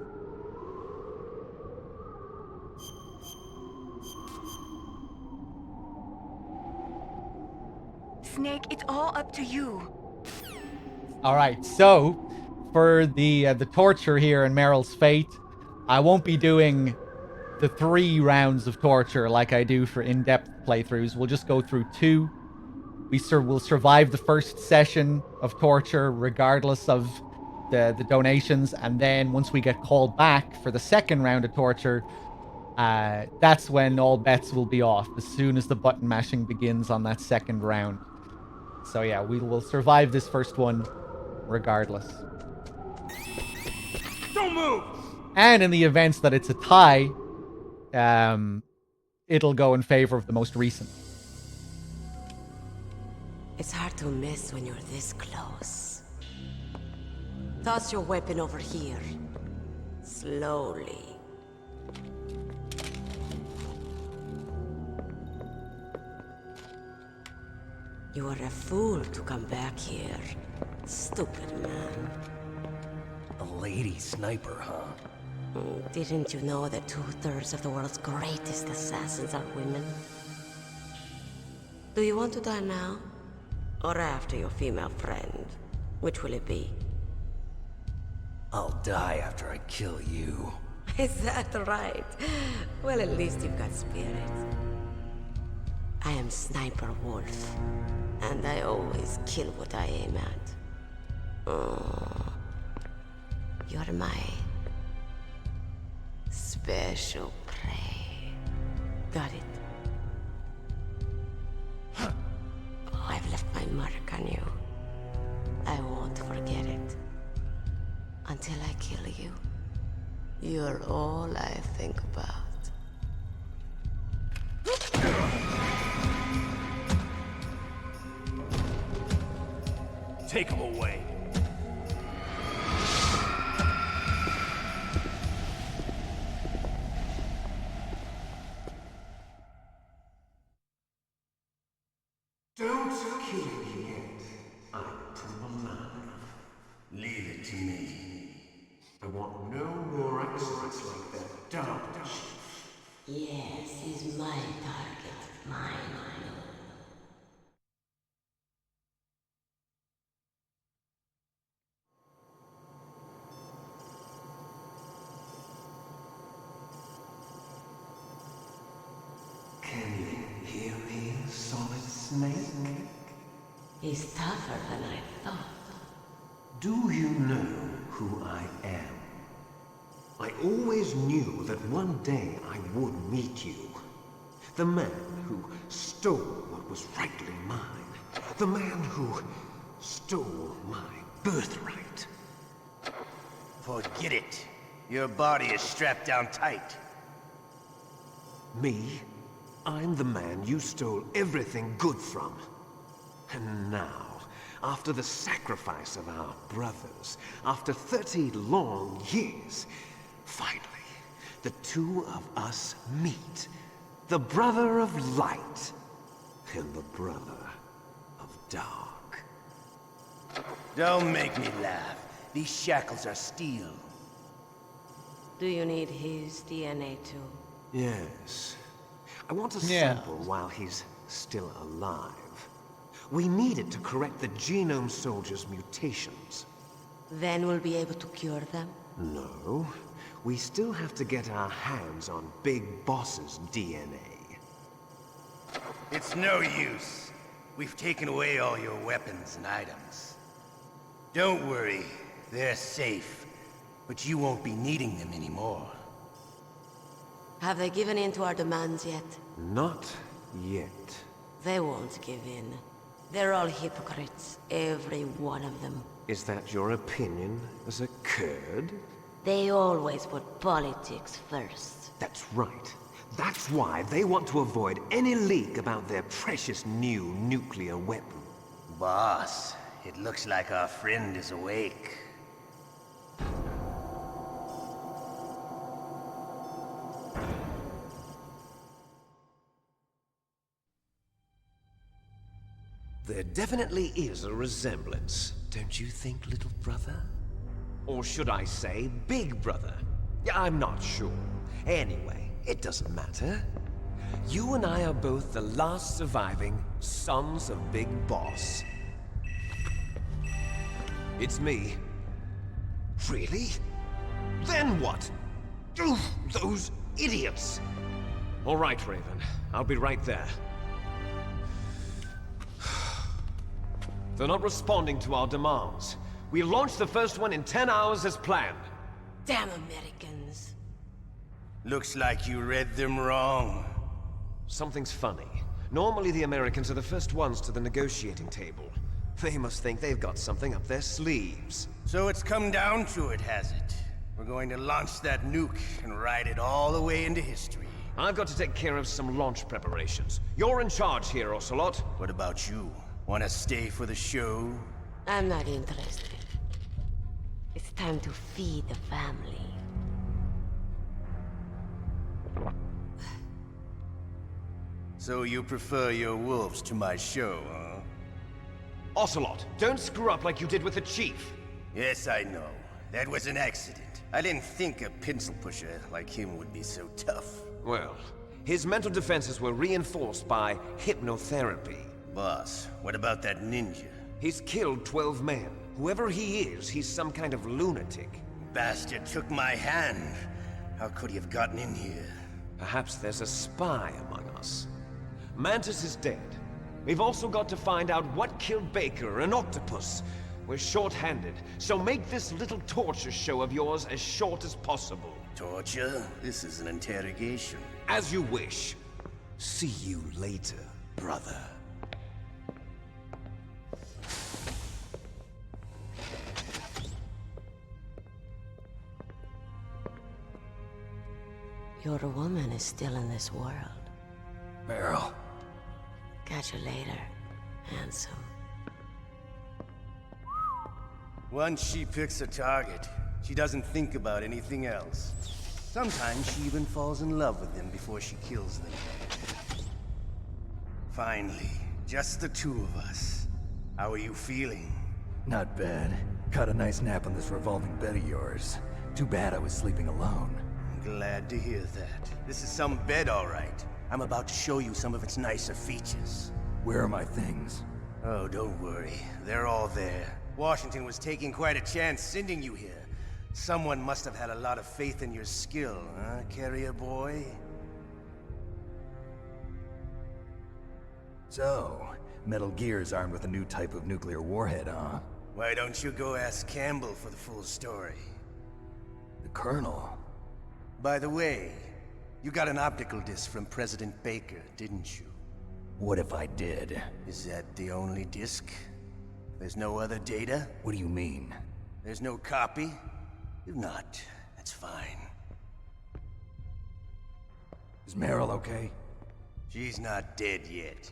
Snake, it's all up to you. All right, so for the torture here in Meryl's Fate, I won't be doing the 3 rounds of torture like I do for in-depth playthroughs. We'll just go through 2. We'll survive the first session of torture regardless of the donations, and then once we get called back for the second round of torture, that's when all bets will be off, as soon as the button mashing begins on that second round. So yeah, we will survive this first one regardless. Don't move! And in the events that it's a tie, it'll go in favor of the most recent. It's hard to miss when you're this close. Toss your weapon over here. Slowly. You are a fool to come back here. Stupid man. A lady sniper, huh? Didn't you know that 2/3 of the world's greatest assassins are women? Do you want to die now? Or after your female friend? Which will it be? I'll die after I kill you. Is that right? Well, at least you've got spirit. I am Sniper Wolf, and I always kill what I aim at. You're my special prey. Got it? I've left my mark on you. I won't forget it. Until I kill you. You're all I think about. Take him away. Don't kill me yet. I'm too alive. Leave it to me. I want no more accidents like that dark chief. Yes, he's my target. Mine. Can you hear me, Solid Snake? He's tougher than I thought. Do you know who I am? I always knew that one day I would meet you. The man who stole what was rightly mine. The man who stole my birthright. Forget it. Your body is strapped down tight. Me? I'm the man you stole everything good from. And now, after the sacrifice of our brothers, after 30 long years, finally, the two of us meet. The Brother of Light and the brother of Dark. Don't make me laugh. These shackles are steel. Do you need his DNA too? Yes. I want a Yeah. sample while he's still alive. We need it to correct the Genome Soldier's mutations. Then we'll be able to cure them? No. We still have to get our hands on Big Boss's DNA. It's no use. We've taken away all your weapons and items. Don't worry, they're safe. But you won't be needing them anymore. Have they given in to our demands yet? Not yet. They won't give in. They're all hypocrites, every one of them. Is that your opinion as a Kurd? They always put politics first. That's right. That's why they want to avoid any leak about their precious new nuclear weapon. Boss, it looks like our friend is awake. There definitely is a resemblance, don't you think, little brother? Or should I say, big brother? Yeah, I'm not sure. Anyway, it doesn't matter. You and I are both the last surviving sons of Big Boss. It's me. Really? Then what? Oof, those idiots! All right, Raven. I'll be right there. They're not responding to our demands. We launched the first one in 10 hours as planned. Damn Americans. Looks like you read them wrong. Something's funny. Normally the Americans are the first ones to the negotiating table. They must think they've got something up their sleeves. So it's come down to it, has it? We're going to launch that nuke and ride it all the way into history. I've got to take care of some launch preparations. You're in charge here, Ocelot. What about you? Wanna stay for the show? I'm not interested. It's time to feed the family. So you prefer your wolves to my show, huh? Ocelot, don't screw up like you did with the Chief. Yes, I know. That was an accident. I didn't think a pencil pusher like him would be so tough. Well, his mental defenses were reinforced by hypnotherapy. Boss, what about that ninja? He's killed 12 men. Whoever he is, he's some kind of lunatic. Bastard took my hand. How could he have gotten in here? Perhaps there's a spy among us. Mantis is dead. We've also got to find out what killed Baker and Octopus. We're short-handed, so make this little torture show of yours as short as possible. Torture? This is an interrogation. As you wish. See you later, brother. Your woman is still in this world. Meryl. Catch you later, handsome. Once she picks a target, she doesn't think about anything else. Sometimes she even falls in love with them before she kills them. Finally, just the two of us. How are you feeling? Not bad. Caught a nice nap on this revolving bed of yours. Too bad I was sleeping alone. Glad to hear that. This is some bed, all right. I'm about to show you some of its nicer features. Where are my things? Oh, don't worry. They're all there. Washington was taking quite a chance sending you here. Someone must have had a lot of faith in your skill, huh, carrier boy? So, Metal Gear's armed with a new type of nuclear warhead, huh? Why don't you go ask Campbell for the full story? The Colonel? By the way, you got an optical disc from President Baker, didn't you? What if I did? Is that the only disc? There's no other data? What do you mean? There's no copy? If not, that's fine. Is Meryl okay? She's not dead yet.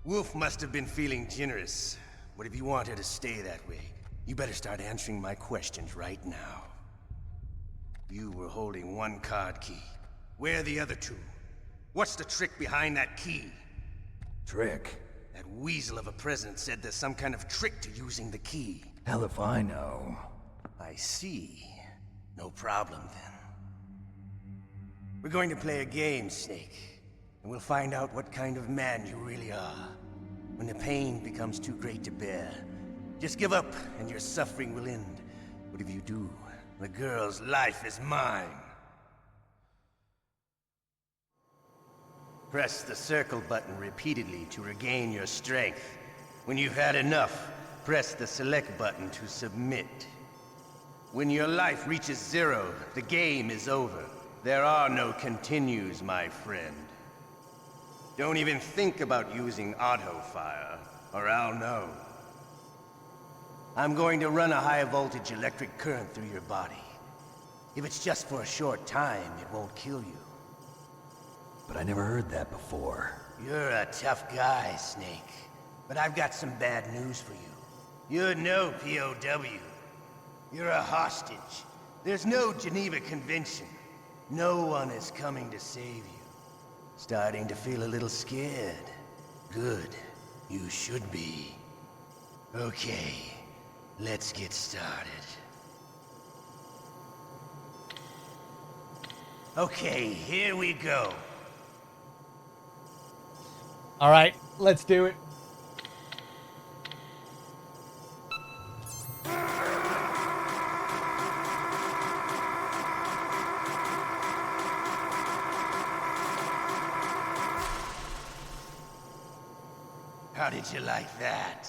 Wolf must have been feeling generous. But if you want her to stay that way, you better start answering my questions right now. You were holding one card key. Where are the other two? What's the trick behind that key? Trick? That weasel of a president said there's some kind of trick to using the key. Hell if I know. I see. No problem then. We're going to play a game, Snake. And we'll find out what kind of man you really are. When the pain becomes too great to bear, just give up and your suffering will end. But if you do, the girl's life is mine. Press the circle button repeatedly to regain your strength. When you've had enough, press the select button to submit. When your life reaches 0, the game is over. There are no continues, my friend. Don't even think about using auto fire, or I'll know. I'm going to run a high voltage electric current through your body. If it's just for a short time, it won't kill you. But I never heard that before. You're a tough guy, Snake. But I've got some bad news for you. You're no POW. You're a hostage. There's no Geneva Convention. No one is coming to save you. Starting to feel a little scared. Good. You should be. Okay, let's get started. Okay, here we go. All right, let's do it. How did you like that?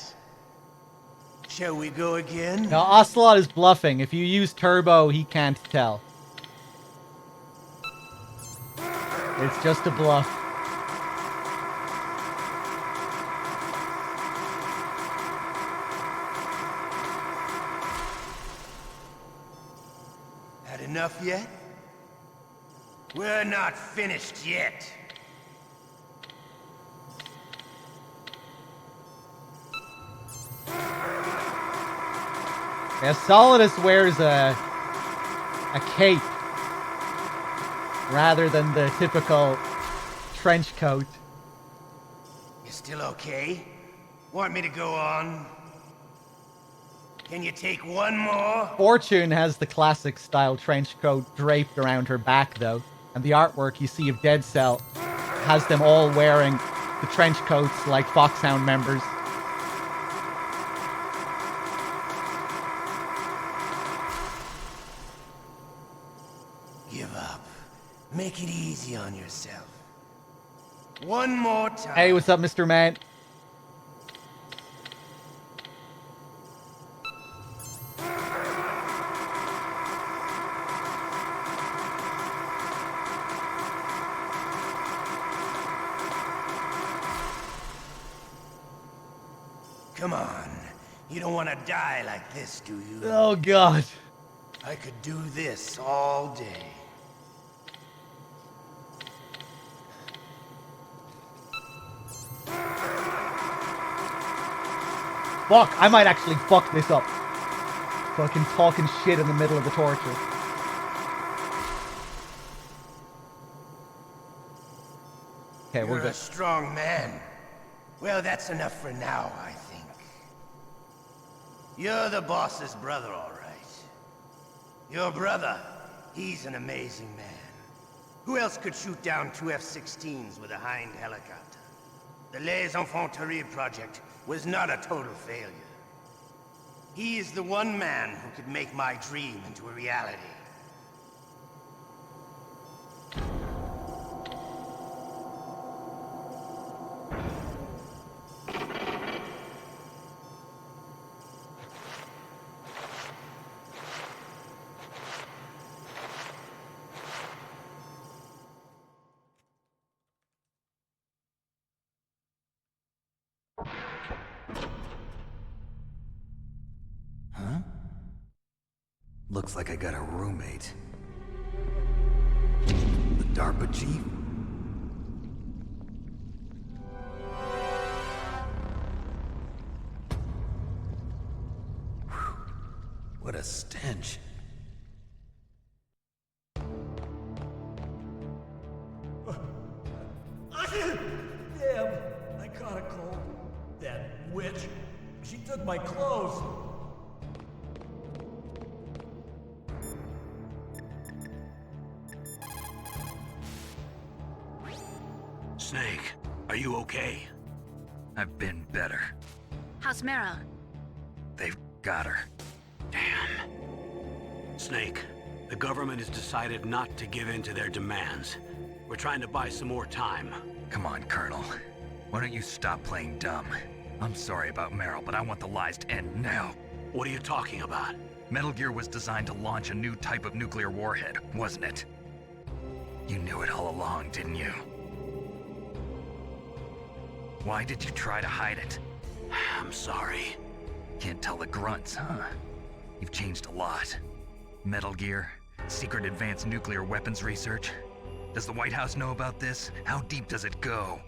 Shall we go again? Now, Ocelot is bluffing. If you use turbo, he can't tell. It's just a bluff. Had enough yet? We're not finished yet. Now, Solidus wears a cape rather than the typical trench coat. You still okay? Want me to go on? Can you take one more? Fortune has the classic style trench coat draped around her back, though, and the artwork you see of Dead Cell has them all wearing the trench coats like Foxhound members. Give up. Make it easy on yourself. One more time. Hey, what's up, Mr. Man? Come on. You don't want to die like this, do you? Oh, God. I could do this all day. Fuck, I might actually fuck this up. Fucking talking shit in the middle of the torture. Okay, we're You're good. a strong man. Well, that's enough for now, I think. You're the boss's brother, all right. Your brother, he's an amazing man. Who else could shoot down 2 F-16s with a Hind helicopter? The Les Infanteries project was not a total failure. He is the one man who could make my dream into a reality. Huh? Looks like I got a roommate. The DARPA chief? Whew. What a stench. Damn, I caught witch. She took my clothes. Snake, are you okay? I've been better. How's Meryl? They've got her. Damn. Snake, the government has decided not to give in to their demands. We're trying to buy some more time. Come on, Colonel. Why don't you stop playing dumb? I'm sorry about Meryl, but I want the lies to end now. What are you talking about? Metal Gear was designed to launch a new type of nuclear warhead, wasn't it? You knew it all along, didn't you? Why did you try to hide it? I'm sorry. Can't tell the grunts, huh? You've changed a lot. Metal Gear, secret advanced nuclear weapons research. Does the White House know about this? How deep does it go?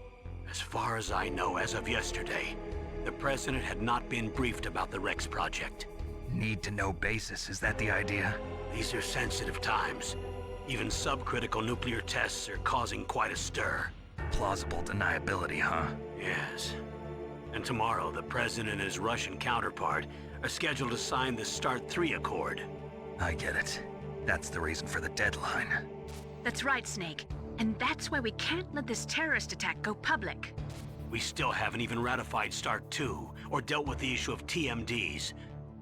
As far as I know, as of yesterday, the president had not been briefed about the Rex project. Need to know basis, is that the idea? These are sensitive times. Even subcritical nuclear tests are causing quite a stir. Plausible deniability, huh? Yes. And tomorrow, the president and his Russian counterpart are scheduled to sign the START 3 Accord. I get it. That's the reason for the deadline. That's right, Snake. And that's why we can't let this terrorist attack go public. We still haven't even ratified START 2 or dealt with the issue of TMDs.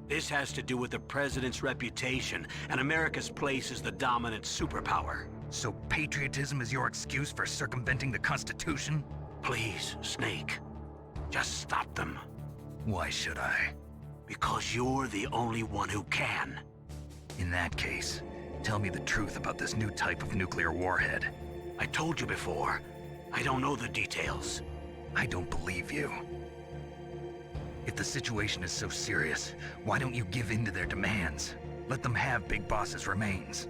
This has to do with the president's reputation and America's place as the dominant superpower. So patriotism is your excuse for circumventing the Constitution? Please, Snake. Just stop them. Why should I? Because you're the only one who can. In that case, tell me the truth about this new type of nuclear warhead. I told you before. I don't know the details. I don't believe you. If the situation is so serious, why don't you give in to their demands? Let them have Big Boss's remains.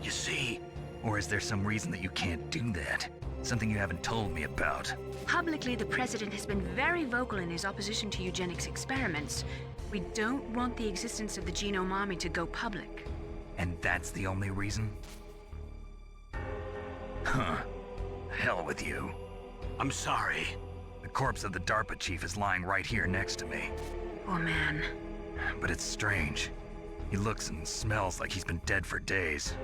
You see? Or is there some reason that you can't do that? Something you haven't told me about? Publicly, the president has been very vocal in his opposition to eugenics experiments. We don't want the existence of the Genome Army to go public. And that's the only reason? Huh. Hell with you. I'm sorry. The corpse of the DARPA chief is lying right here next to me. Poor man. But it's strange. He looks and smells like he's been dead for days.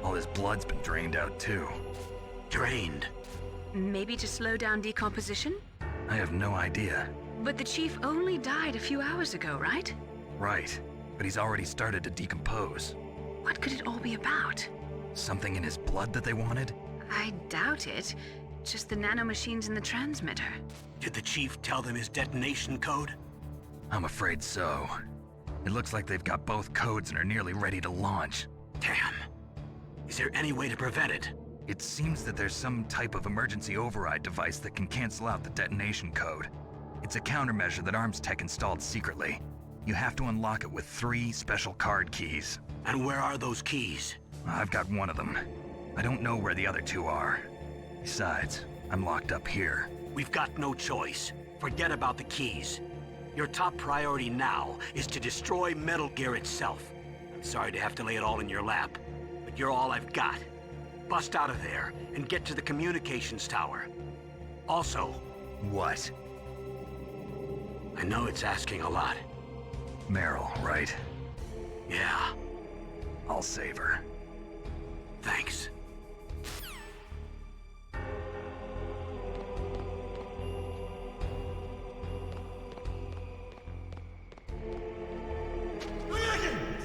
All his blood's been drained out too. Drained? Maybe to slow down decomposition? I have no idea. But the chief only died a few hours ago, right? Right, but he's already started to decompose. What could it all be about? Something in his blood that they wanted? I doubt it. Just the nanomachines in the transmitter. Did the chief tell them his detonation code? I'm afraid so. It looks like they've got both codes and are nearly ready to launch. Damn. Is there any way to prevent it? It seems that there's some type of emergency override device that can cancel out the detonation code. It's a countermeasure that Arms Tech installed secretly. You have to unlock it with 3 special card keys. And where are those keys? I've got one of them. I don't know where the other 2 are. Besides, I'm locked up here. We've got no choice. Forget about the keys. Your top priority now is to destroy Metal Gear itself. I'm sorry to have to lay it all in your lap, but you're all I've got. Bust out of there and get to the communications tower. Also... What? I know it's asking a lot. Meryl, right? Yeah. I'll save her. Thanks.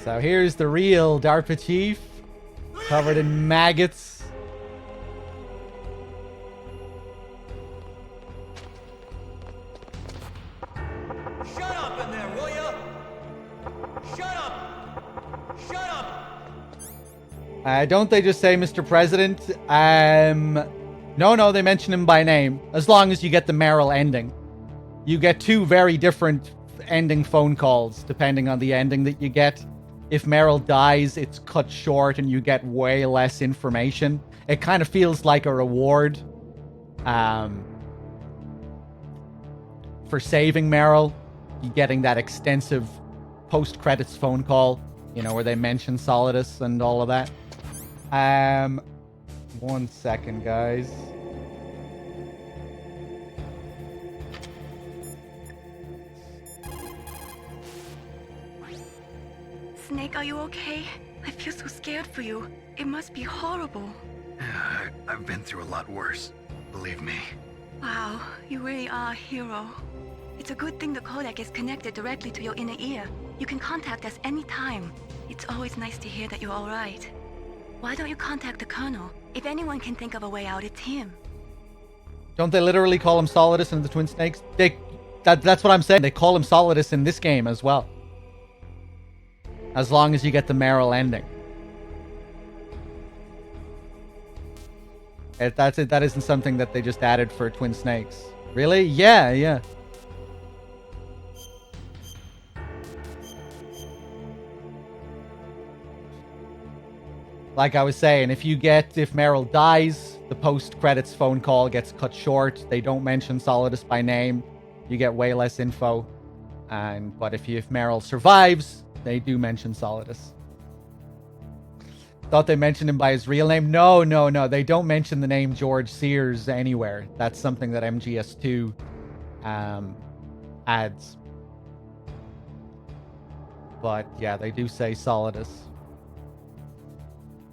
So here's the real DARPA chief, covered in maggots. Shut up in there, will ya? Shut up! Shut up! Don't they just say Mr. President? No, they mention him by name. As long as you get the Meryl ending. You get 2 very different ending phone calls, depending on the ending that you get. If Meryl dies, it's cut short and you get way less information. It kind of feels like a reward for saving Meryl. You getting that extensive post-credits phone call, you know, where they mention Solidus and all of that. 1 second, guys. Snake, are you okay? I feel so scared for you. It must be horrible. I've been through a lot worse, believe me. Wow, you really are a hero. It's a good thing the codec is connected directly to your inner ear. You can contact us anytime. It's always nice to hear that you're all right. Why don't you contact the Colonel? If anyone can think of a way out, it's him. Don't they literally call him Solidus in the Twin Snakes? That's what I'm saying. They call him Solidus in this game as well. As long as you get the Meryl ending. That's it. That isn't something that they just added for Twin Snakes. Really? Yeah. Like I was saying, if Meryl dies, the post-credits phone call gets cut short. They don't mention Solidus by name. You get way less info. But if Meryl survives, they do mention Solidus. Thought they mentioned him by his real name. No. They don't mention the name George Sears anywhere. That's something that MGS2 adds. But yeah, they do say Solidus.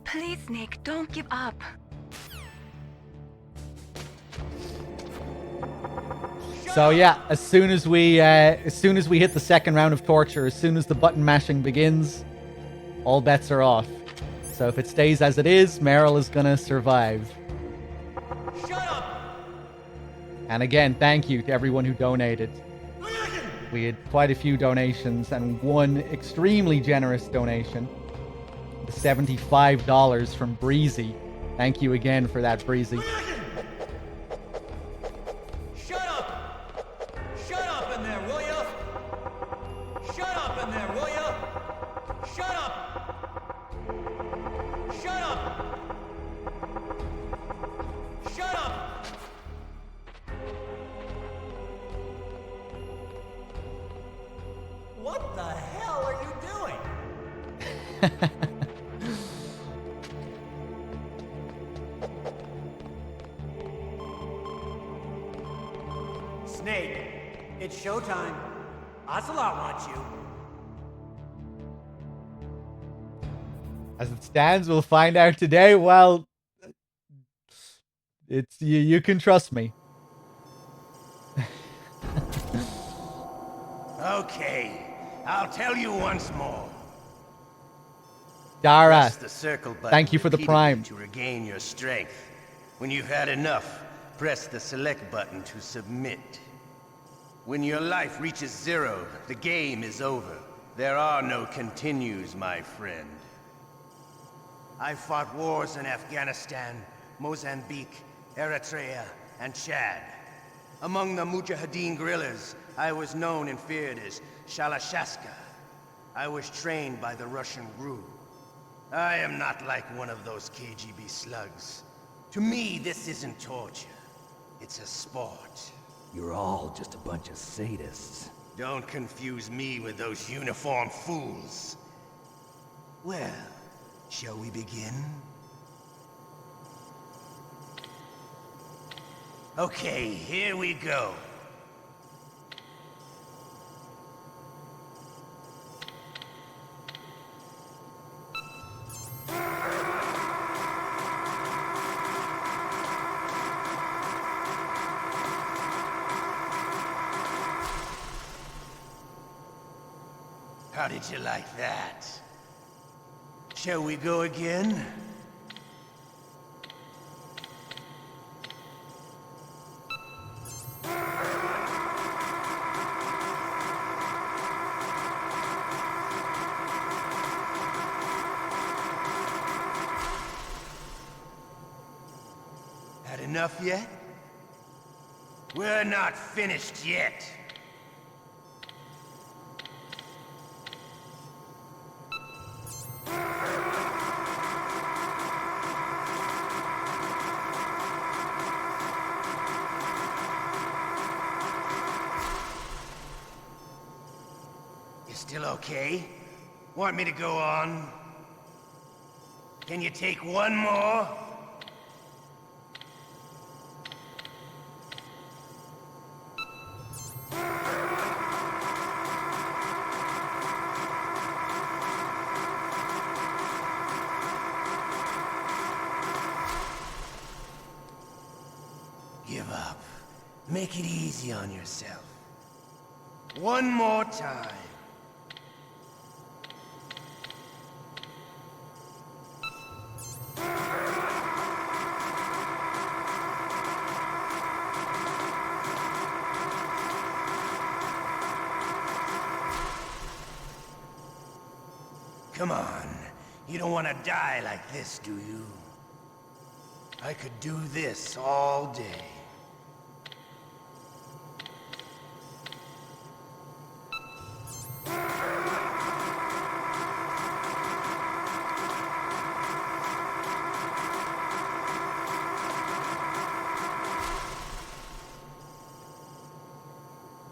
Please, Snake, don't give up. So yeah, as soon as we hit the second round of torture, as soon as the button mashing begins, all bets are off. So if it stays as it is, Meryl is gonna survive. Shut up! And again, thank you to everyone who donated. We had quite a few donations and one extremely generous donation. $75 from Breezy. Thank you again for that, Breezy. Shut up! Shut up in there, will ya? Shut up in there, will ya? Shut up! Shut up! Shut up! What the hell are you doing? Snake, it's showtime. Ocelot wants you. As it stands, we'll find out today. Well, it's you can trust me. Okay, I'll tell you once more. Dara, Press the circle button thank you for the repeatedly prime. to regain your strength. When you've had enough, press the select button to submit. When your life reaches 0, the game is over. There are no continues, my friend. I fought wars in Afghanistan, Mozambique, Eritrea, and Chad. Among the Mujahideen guerrillas, I was known and feared as Shalashaska. I was trained by the Russian GRU. I am not like one of those KGB slugs. To me, this isn't torture. It's a sport. You're all just a bunch of sadists. Don't confuse me with those uniformed fools. Well, shall we begin? Okay, here we go. How did you like that? Shall we go again? Had enough yet? We're not finished yet. Still okay? Want me to go on? Can you take one more? Make it easy on yourself. One more time. Come on. You don't want to die like this, do you? I could do this all day.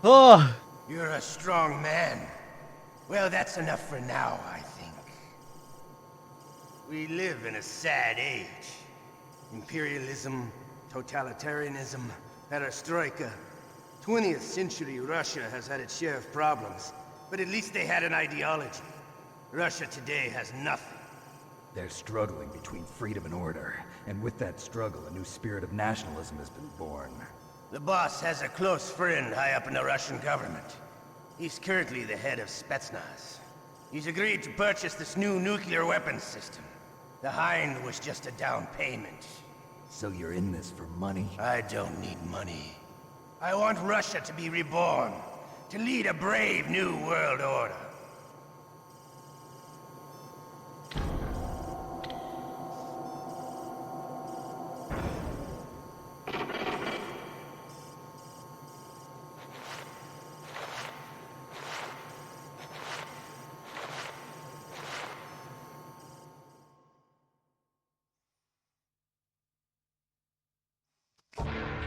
Oh. You're a strong man. Well, that's enough for now, I think. We live in a sad age. Imperialism, totalitarianism, perestroika. 20th century Russia has had its share of problems, but at least they had an ideology. Russia today has nothing. They're struggling between freedom and order, and with that struggle, a new spirit of nationalism has been born. The boss has a close friend high up in the Russian government. He's currently the head of Spetsnaz. He's agreed to purchase this new nuclear weapons system. The Hind was just a down payment. So you're in this for money? I don't need money. I want Russia to be reborn, to lead a brave new world order.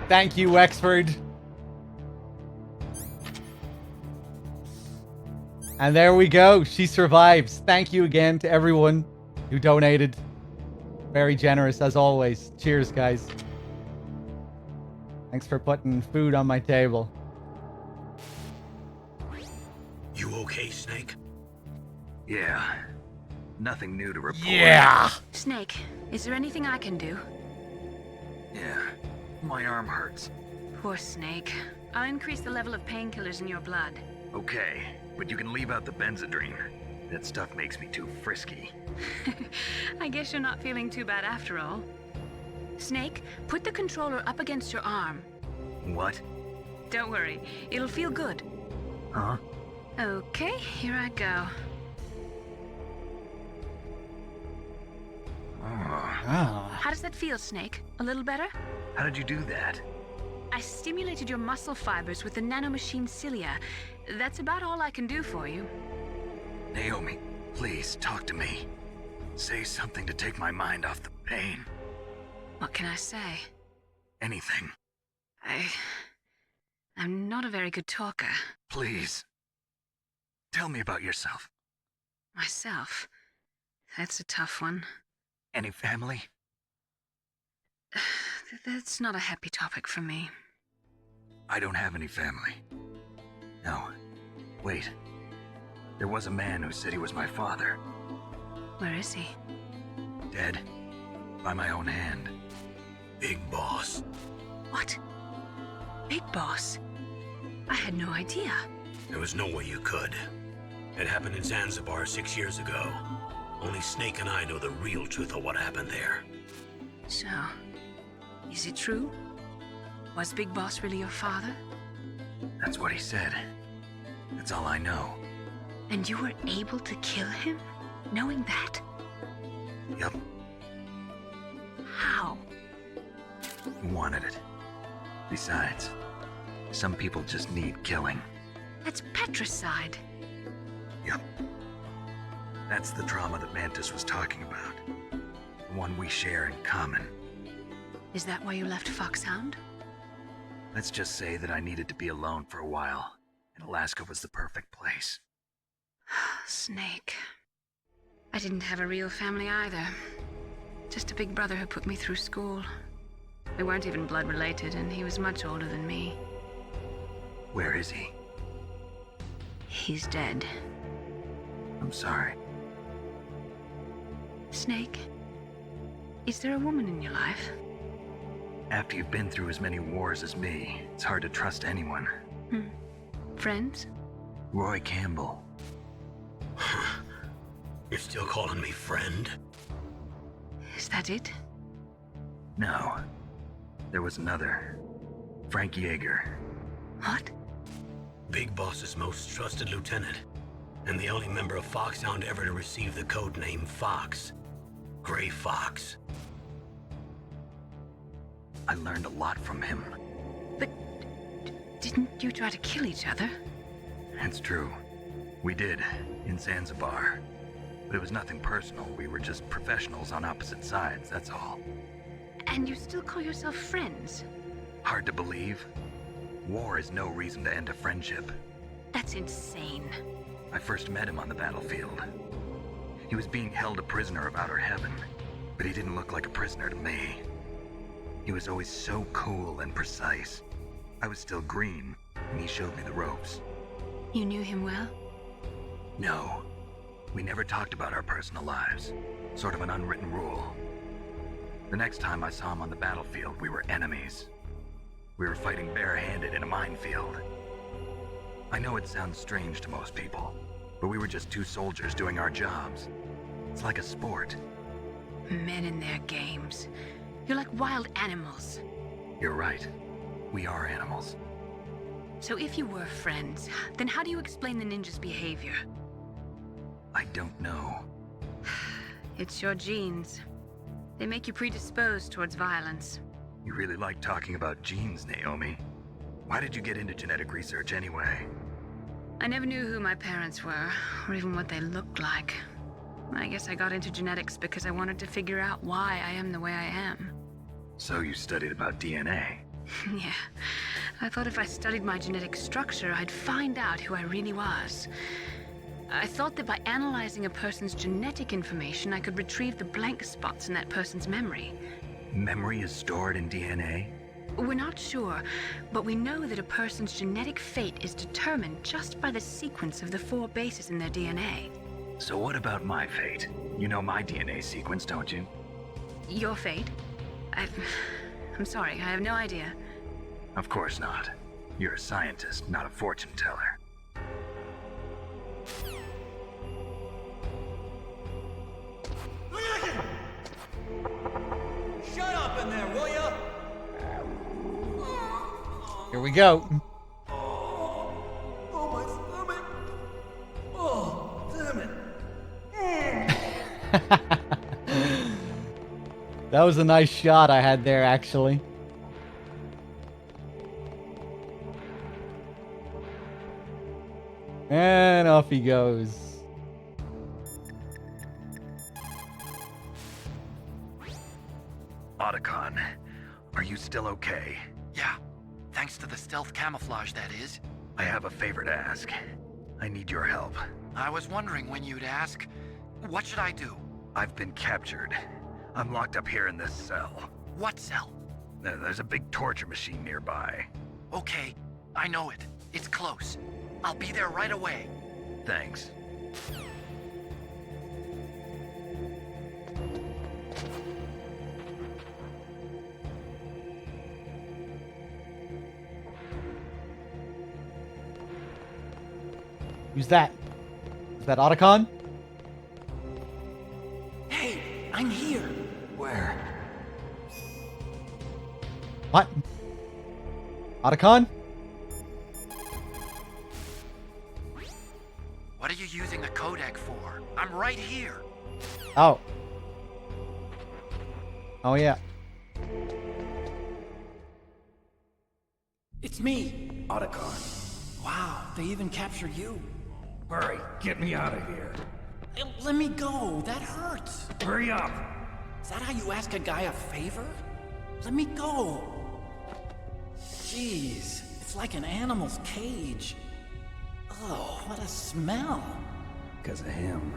Thank you, Wexford. And there we go. She survives. Thank you again to everyone who donated. Very generous as always. Cheers, guys. Thanks for putting food on my table. You okay, Snake? Yeah. Nothing new to report. Yeah! Snake, is there anything I can do? Yeah. My arm hurts. Poor Snake. I'll increase the level of painkillers in your blood. Okay, but you can leave out the Benzedrine. That stuff makes me too frisky. I guess you're not feeling too bad after all. Snake, put the controller up against your arm. What? Don't worry, it'll feel good. Huh? Okay, here I go. How does that feel, Snake? A little better? How did you do that? I stimulated your muscle fibers with the nanomachine cilia. That's about all I can do for you. Naomi, please talk to me. Say something to take my mind off the pain. What can I say? Anything. I'm not a very good talker. Please. Tell me about yourself. Myself? That's a tough one. Any family? That's not a happy topic for me. I don't have any family. No. Wait. There was a man who said he was my father. Where is he? Dead. By my own hand. Big Boss. What? Big Boss? I had no idea. There was no way you could. It happened in Zanzibar 6 years ago. Only Snake and I know the real truth of what happened there. So, is it true? Was Big Boss really your father? That's what he said. That's all I know. And you were able to kill him, knowing that? Yep. How? He wanted it. Besides, some people just need killing. That's patricide. Yep. That's the trauma that Mantis was talking about. The one we share in common. Is that why you left Foxhound? Let's just say that I needed to be alone for a while, and Alaska was the perfect place. Snake. I didn't have a real family either. Just a big brother who put me through school. We weren't even blood related, and he was much older than me. Where is he? He's dead. I'm sorry. Snake, is there a woman in your life? After you've been through as many wars as me, it's hard to trust anyone. Friends? Roy Campbell. You're still calling me friend? Is that it? No. There was another. Frank Yeager. What? Big Boss's most trusted lieutenant, and the only member of Foxhound ever to receive the code name Fox. Gray Fox. I learned a lot from him. But didn't you try to kill each other? It's true. We did, in Zanzibar. But it was nothing personal. We were just professionals on opposite sides, that's all. And you still call yourself friends? Hard to believe. War is no reason to end a friendship. That's insane. I first met him on the battlefield. He was being held a prisoner of outer heaven, but he didn't look like a prisoner to me. He was always so cool and precise. I was still green, and he showed me the ropes. You knew him well? No. We never talked about our personal lives. Sort of an unwritten rule. The next time I saw him on the battlefield, we were enemies. We were fighting barehanded in a minefield. I know it sounds strange to most people, but we were just two soldiers doing our jobs. It's like a sport. Men in their games. You're like wild animals. You're right. We are animals. So if you were friends, then how do you explain the ninja's behavior? I don't know. It's your genes. They make you predisposed towards violence. You really like talking about genes, Naomi. Why did you get into genetic research anyway? I never knew who my parents were, or even what they looked like. I guess I got into genetics because I wanted to figure out why I am the way I am. So you studied about DNA? Yeah. I thought if I studied my genetic structure, I'd find out who I really was. I thought that by analyzing a person's genetic information, I could retrieve the blank spots in that person's memory. Memory is stored in DNA? We're not sure, but we know that a person's genetic fate is determined just by the sequence of the 4 bases in their DNA. So what about my fate? You know my DNA sequence, don't you? Your fate? I'm sorry, I have no idea. Of course not. You're a scientist, not a fortune teller. Shut up in there, will ya? Here we go. Oh, my stomach. Oh, damn it. That was a nice shot I had there, actually. And off he goes. Otacon, are you still okay? Yeah, thanks to the stealth camouflage, that is. I have a favor to ask. I need your help. I was wondering when you'd ask. What should I do? I've been captured. I'm locked up here in this cell. What cell? There's a big torture machine nearby. Okay, I know it. It's close. I'll be there right away. Thanks. Who's that? Is that Otacon? Hey, I'm here. Where? What? Otacon? What are you using the codec for? I'm right here. Oh. Oh, yeah. It's me, Otacon. Wow, they even captured you. Hurry, get me out of here. Let me go, that hurts. Hurry up. Is that how you ask a guy a favor? Let me go. Jeez, it's like an animal's cage. Oh, what a smell. Because of him.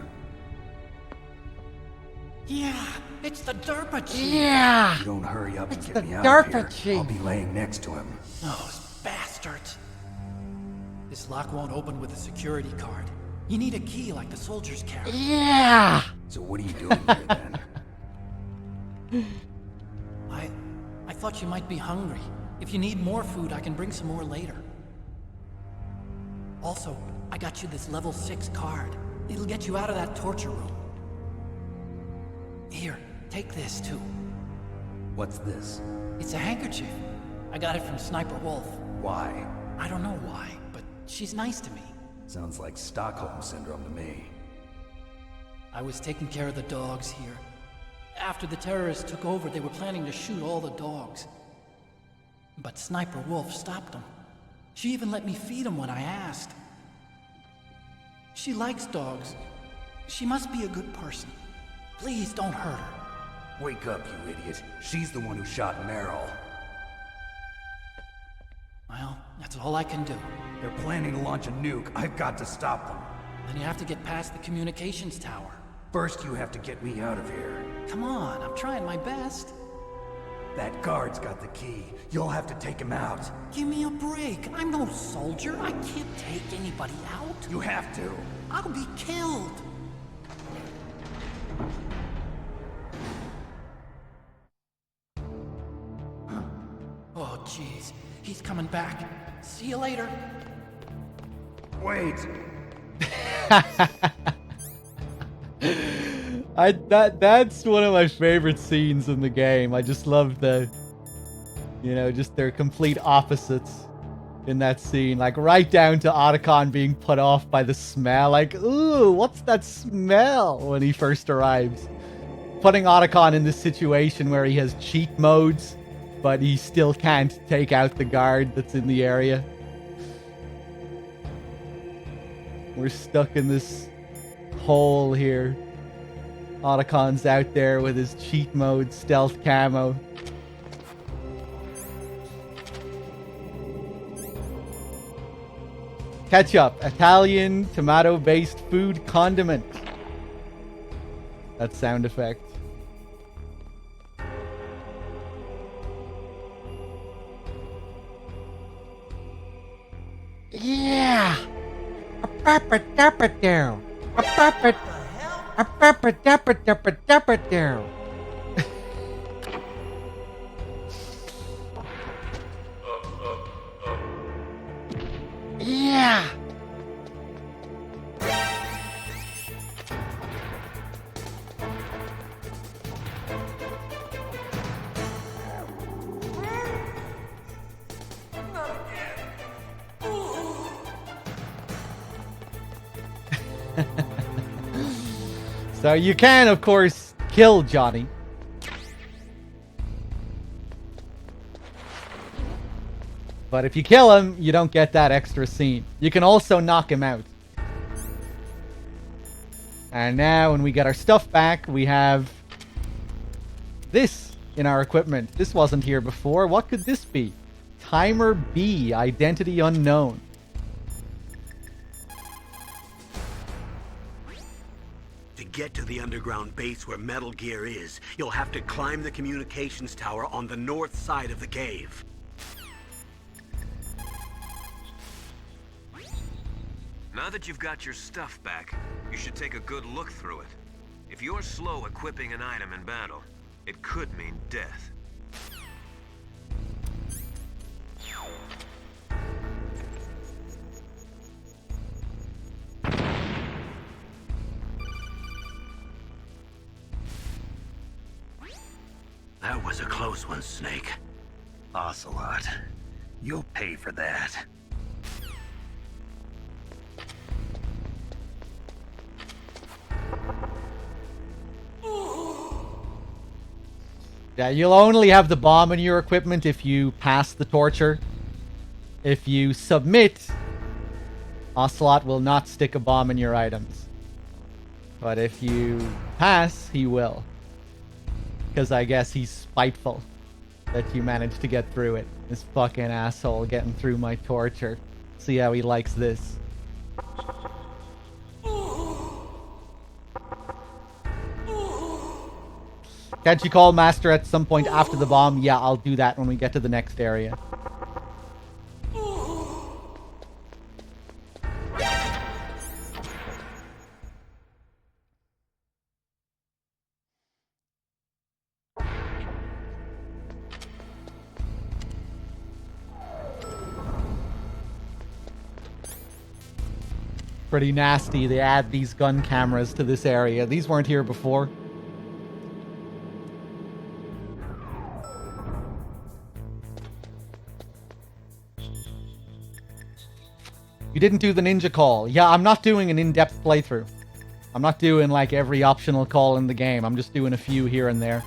Yeah, it's the DARPA chief. Yeah. If you don't hurry up and get me out DARPA of here, chief. I'll be laying next to him. Those bastards. This lock won't open with a security card. You need a key like the soldiers carry. Yeah. So what are you doing here then? I thought you might be hungry. If you need more food, I can bring some more later. Also, I got you this level 6 card. It'll get you out of that torture room. Here, take this too. What's this? It's a handkerchief. I got it from Sniper Wolf. Why? I don't know why, but she's nice to me. Sounds like Stockholm Syndrome to me. I was taking care of the dogs here. After the terrorists took over, they were planning to shoot all the dogs. But Sniper Wolf stopped them. She even let me feed them when I asked. She likes dogs. She must be a good person. Please don't hurt her. Wake up, you idiot. She's the one who shot Meryl. Well, that's all I can do. They're planning to launch a nuke. I've got to stop them. Then you have to get past the communications tower. First, you have to get me out of here. Come on, I'm trying my best. That guard's got the key. You'll have to take him out. Give me a break. I'm no soldier. I can't take anybody out. You have to. I'll be killed. Oh, jeez. He's coming back. See you later. Wait. That's one of my favorite scenes in the game. I just love the, just their complete opposites in that scene. Like right down to Otacon being put off by the smell. Like, ooh, what's that smell when he first arrives? Putting Otacon in this situation where he has cheat modes, but he still can't take out the guard that's in the area. We're stuck in this hole here. Otacon's out there with his cheat mode stealth camo. Ketchup, Italian tomato-based food condiment. That sound effect. Yeah. A papa dappa down. A papa. A papa dappa dappa dappa down. Yeah. So you can, of course, kill Johnny. But if you kill him, you don't get that extra scene. You can also knock him out. And now when we get our stuff back, we have this in our equipment. This wasn't here before. What could this be? Timer B, identity unknown. To get to the underground base where Metal Gear is, you'll have to climb the communications tower on the north side of the cave. Now that you've got your stuff back, you should take a good look through it. If you're slow equipping an item in battle, it could mean death. That was a close one, Snake. Ocelot, you'll pay for that. Yeah, you'll only have the bomb in your equipment if you pass the torture. If you submit, Ocelot will not stick a bomb in your items. But if you pass, he will. Because I guess he's spiteful that you managed to get through it. This fucking asshole getting through my torture. See how he likes this. Can't you call Master at some point after the bomb? Yeah, I'll do that when we get to the next area. Pretty nasty. They add these gun cameras to this area. These weren't here before. You didn't do the ninja call. Yeah, I'm not doing an in-depth playthrough. I'm not doing like every optional call in the game. I'm just doing a few here and there.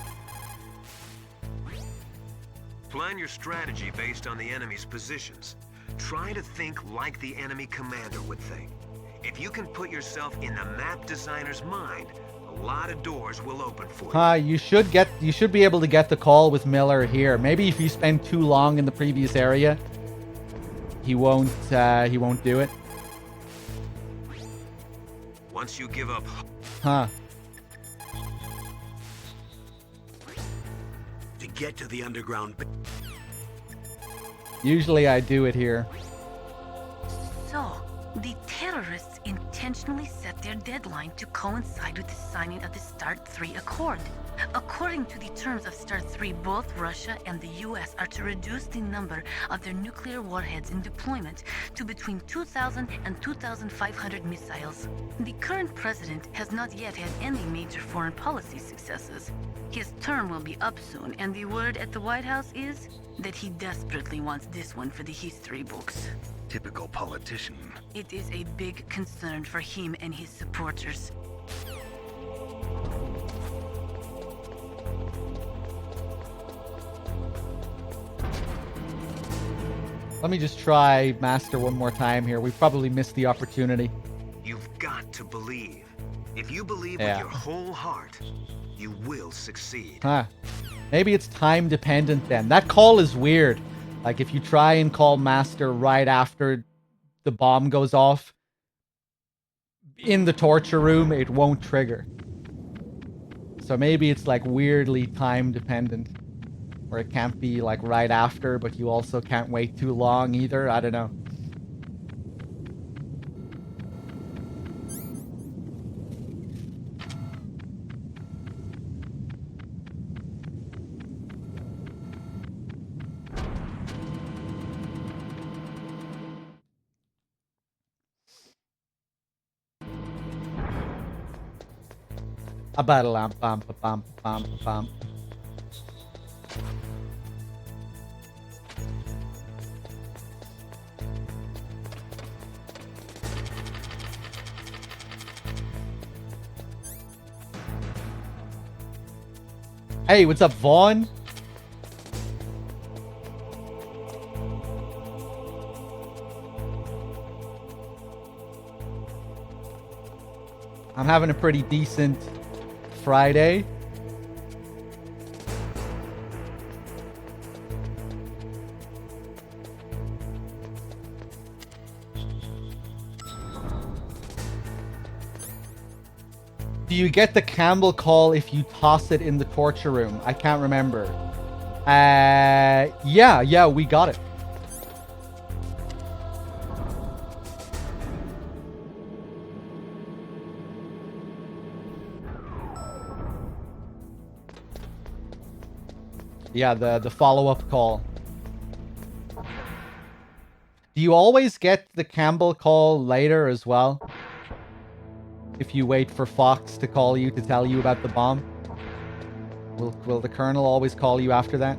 Plan your strategy based on the enemy's positions. Try to think like the enemy commander would think. If you can put yourself in the map designer's mind, a lot of doors will open for you. You should be able to get the call with Miller here. Maybe if you spend too long in the previous area, he won't do it. Once you give up... To get to the underground... Usually I do it here. So, the terrorists intentionally set their deadline to coincide with the signing of the START 3 Accord. According to the terms of START 3, both Russia and the US are to reduce the number of their nuclear warheads in deployment to between 2,000 and 2,500 missiles. The current president has not yet had any major foreign policy successes. His term will be up soon, and the word at the White House is that he desperately wants this one for the history books. Typical politician. It is a big concern for him and his supporters. Let me just try Master one more time here. We probably missed the opportunity. You've got to believe. If you believe with your whole heart, you will succeed. Maybe it's time dependent then. That call is weird. Like if you try and call Master right after the bomb goes off in the torture room, it won't trigger. So maybe it's like weirdly time dependent. Or it can't be like right after, but you also can't wait too long either. I don't know. Bam. Hey, what's up, Vaughn? I'm having a pretty decent Friday. Do you get the Campbell call if you toss it in the torture room? I can't remember. Yeah, we got it. Yeah, the follow-up call. Do you always get the Campbell call later as well? If you wait for Fox to call you to tell you about the bomb? Will the Colonel always call you after that?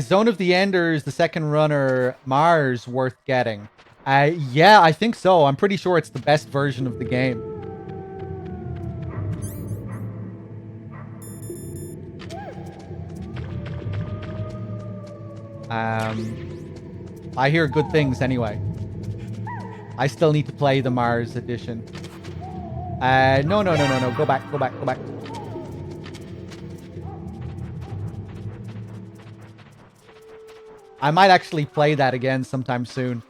Zone of the Enders, the second runner, Mars, worth getting. Yeah, I think so. I'm pretty sure it's the best version of the game. I hear good things anyway. I still need to play the Mars edition. No. Go back. I might actually play that again sometime soon.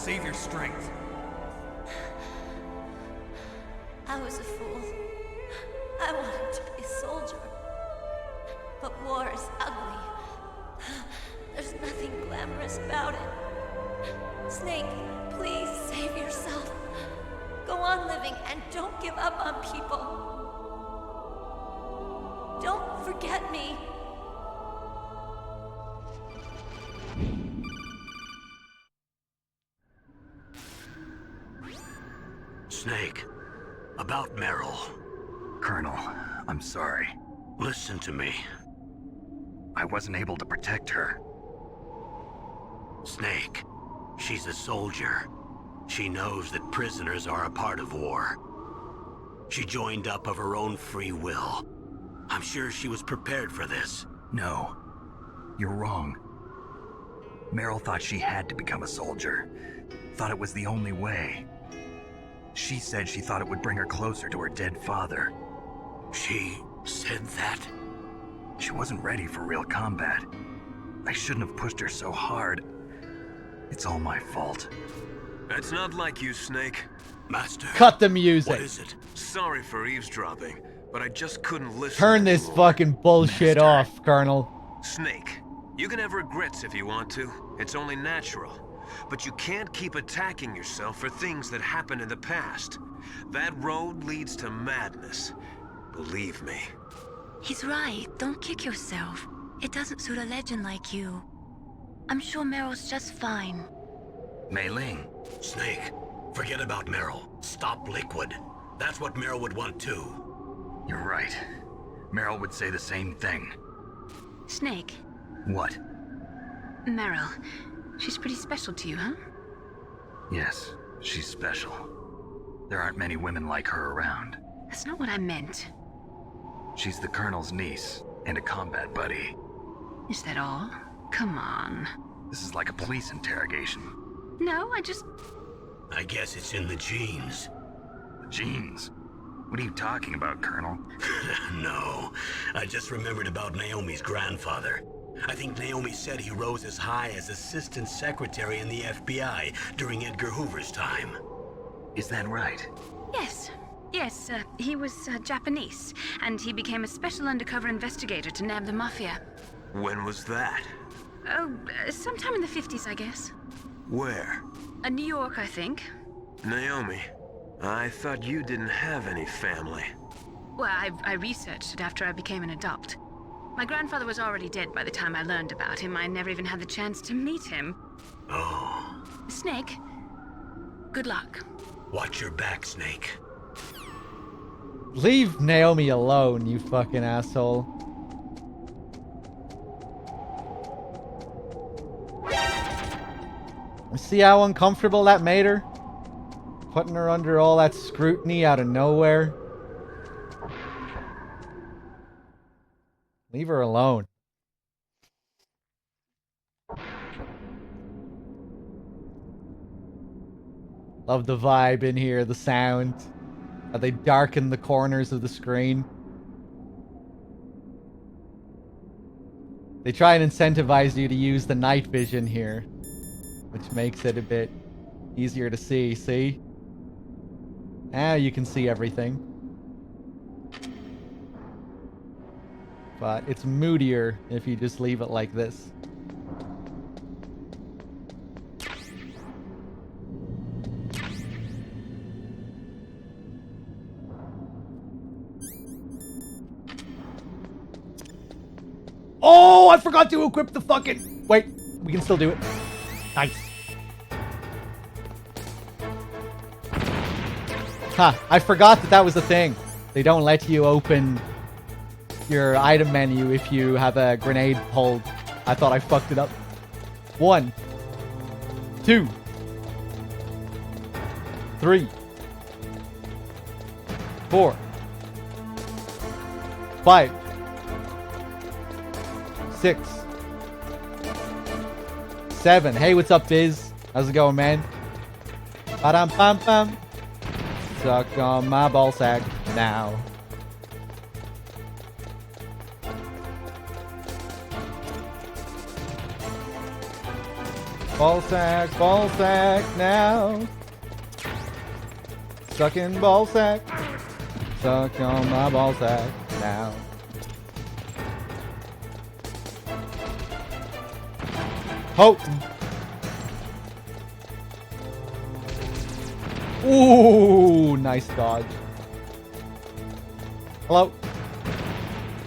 Save your strength. I was a fool. I wanted to be a soldier. But war is ugly. There's nothing glamorous about it. Snake, please save yourself. Go on living and don't give up on people. Don't forget me. Snake, about Meryl. Colonel, I'm sorry. Listen to me. I wasn't able to protect her. Snake, she's a soldier. She knows that prisoners are a part of war. She joined up of her own free will. I'm sure she was prepared for this. No, you're wrong. Meryl thought she had to become a soldier. Thought it was the only way. She said she thought it would bring her closer to her dead father. She said that? She wasn't ready for real combat. I shouldn't have pushed her so hard. It's all my fault. That's not like you, Snake. Master. Cut the music. What is it? Sorry for eavesdropping, but I just couldn't listen. Turn this fucking bullshit off, Colonel. Snake, you can have regrets if you want to. It's only natural. But you can't keep attacking yourself for things that happened in the past. That road leads to madness. Believe me. He's right. Don't kick yourself. It doesn't suit a legend like you. I'm sure Meryl's just fine. Mei Ling. Snake, forget about Meryl. Stop Liquid. That's what Meryl would want too. You're right. Meryl would say the same thing. Snake. What? Meryl. She's pretty special to you, huh? Yes, she's special. There aren't many women like her around. That's not what I meant. She's the Colonel's niece and a combat buddy. Is that all? Come on. This is like a police interrogation. No, I guess it's in the genes. The genes? What are you talking about, Colonel? No, I just remembered about Naomi's grandfather. I think Naomi said he rose as high as assistant secretary in the FBI during Edgar Hoover's time. Is that right? Yes. Yes, he was Japanese, and he became a special undercover investigator to nab the Mafia. When was that? Oh, sometime in the 50s, I guess. Where? New York, I think. Naomi, I thought you didn't have any family. Well, I researched it after I became an adult. My grandfather was already dead by the time I learned about him. I never even had the chance to meet him. Oh. Snake, good luck. Watch your back, Snake. Leave Naomi alone, you fucking asshole. See how uncomfortable that made her? Putting her under all that scrutiny out of nowhere. Leave her alone. Love the vibe in here, the sound. How they darken the corners of the screen. They try and incentivize you to use the night vision here, which makes it a bit easier to see. Now you can see everything. But it's moodier if you just leave it like this. Oh, I forgot to equip the fucking... Wait, we can still do it. Nice. I forgot that was a thing. They don't let you open your item menu if you have a grenade pulled. I thought I fucked it up. 1, 2, 3, 4, 5, 6, 7. Hey, what's up, Biz? How's it going, man? Ba-dum-bum-bum. Suck on my ball sack now. Ball sack now. Stuck in ball sack. Stuck on my ball sack now. Ho! Ooh, nice dodge. Hello.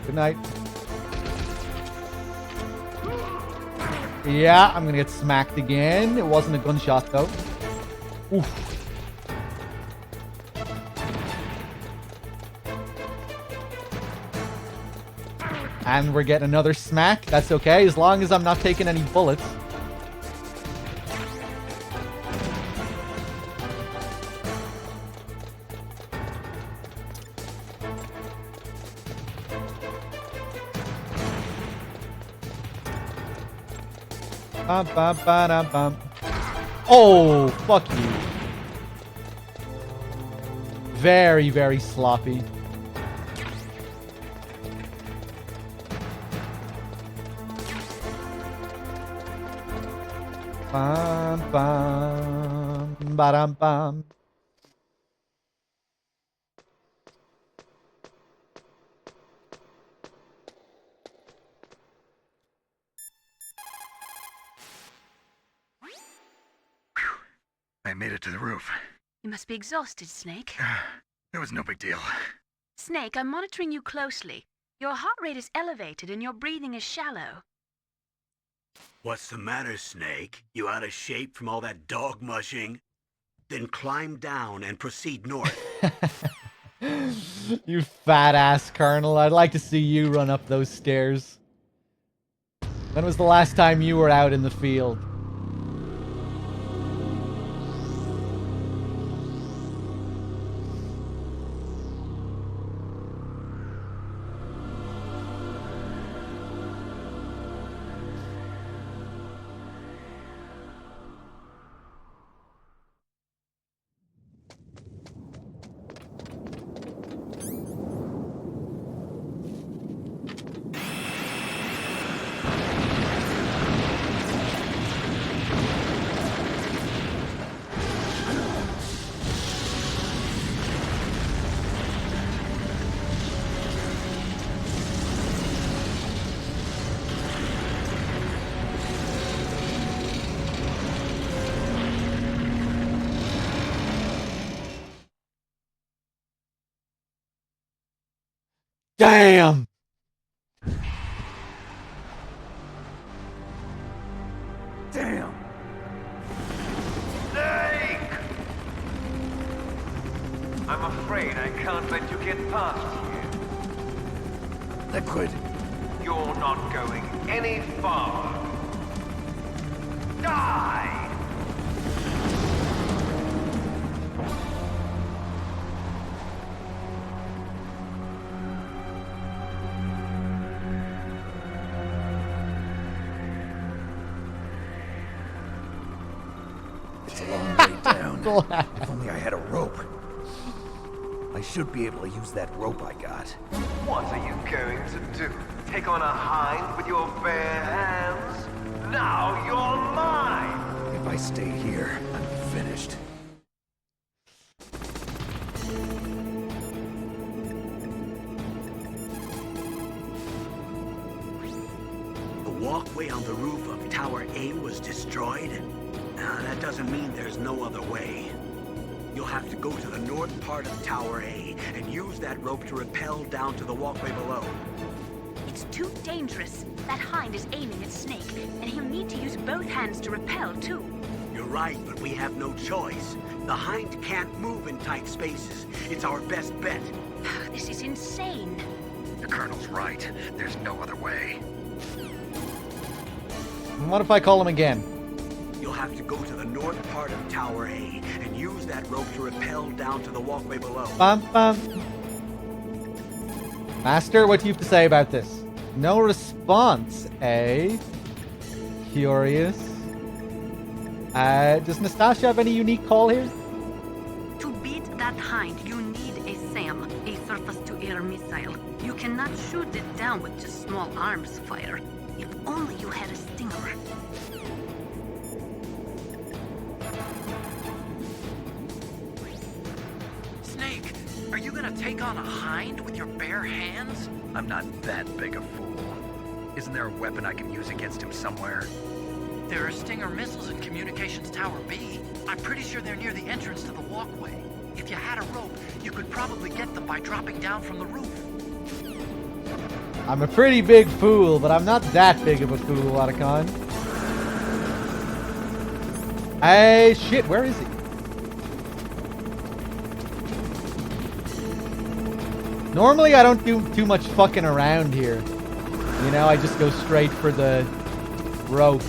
Good night. Yeah, I'm gonna get smacked again. It wasn't a gunshot though. Oof. And we're getting another smack. That's okay, as long as I'm not taking any bullets. Bum, bum, ba-dum, bum. Oh, fuck you. Very, very sloppy. Bum, bum, ba-dum, bum. I made it to the roof. You must be exhausted, Snake. It was no big deal. Snake, I'm monitoring you closely. Your heart rate is elevated and your breathing is shallow. What's the matter, Snake? You out of shape from all that dog mushing? Then climb down and proceed north. You fat ass Colonel. I'd like to see you run up those stairs. When was the last time you were out in the field? Damn! Damn! Snake! I'm afraid I can't let you get past here. Liquid. You're not going any farther. Die! It's a long way down. If only I had a rope. I should be able to use that rope I got. What are you going to do? Take on a hind with your bare hands? Now you're mine! If I stay here, I'm finished. The walkway on the roof of Tower A was destroyed? That doesn't mean there's no other way. You'll have to go to the north part of Tower A and use that rope to rappel down to the walkway below. It's too dangerous. That hind is aiming at Snake, and he'll need to use both hands to repel, too. You're right, but we have no choice. The hind can't move in tight spaces. It's our best bet. This is insane. The Colonel's right. There's no other way. What if I call him again? You'll have to go to the north part of Tower A and use that rope to rappel down to the walkway below. Bum, bum. Master, what do you have to say about this? No response, eh? Curious. Does Nastasha have any unique call here? To beat that hind, you need a SAM, a surface-to-air missile. You cannot shoot it down with just small arms fire. If only you had a stinger. gonna take on a hind with your bare hands? I'm not that big a fool. Isn't there a weapon I can use against him somewhere? There are Stinger missiles in Communications Tower B. I'm pretty sure they're near the entrance to the walkway. If you had a rope, you could probably get them by dropping down from the roof. I'm a pretty big fool, but I'm not that big of a fool, Otacon. Hey, shit, where is he? Normally, I don't do too much fucking around here. You know, I just go straight for the rope.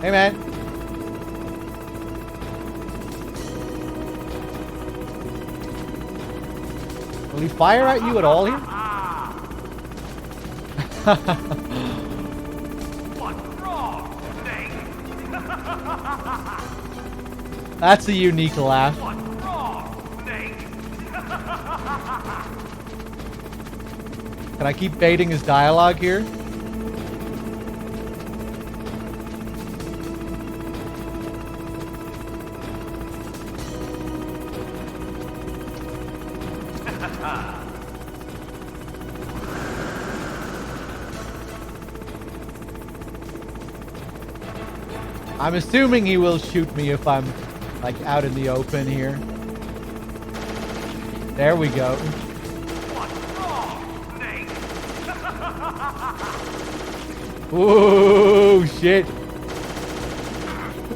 Hey, man. Will he fire at you at all here? What's wrong, Snake? That's a unique laugh. What's wrong, Snake? Can I keep baiting his dialogue here? I'm assuming he will shoot me if I'm, like, out in the open here. There we go. What's wrong, Snake? Ooh, shit.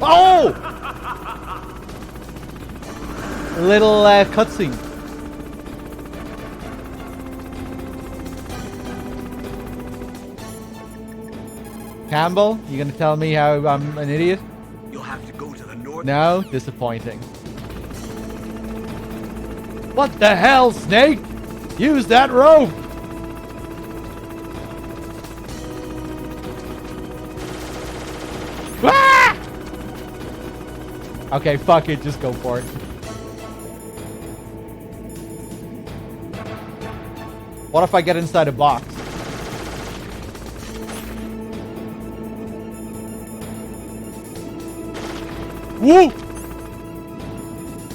Oh! Little cutscene. Campbell, you gonna tell me how I'm an idiot? You'll have to go to the north. No, disappointing. What the hell, Snake? Use that rope! Ah! Okay, fuck it, just go for it. What if I get inside a box? Woo!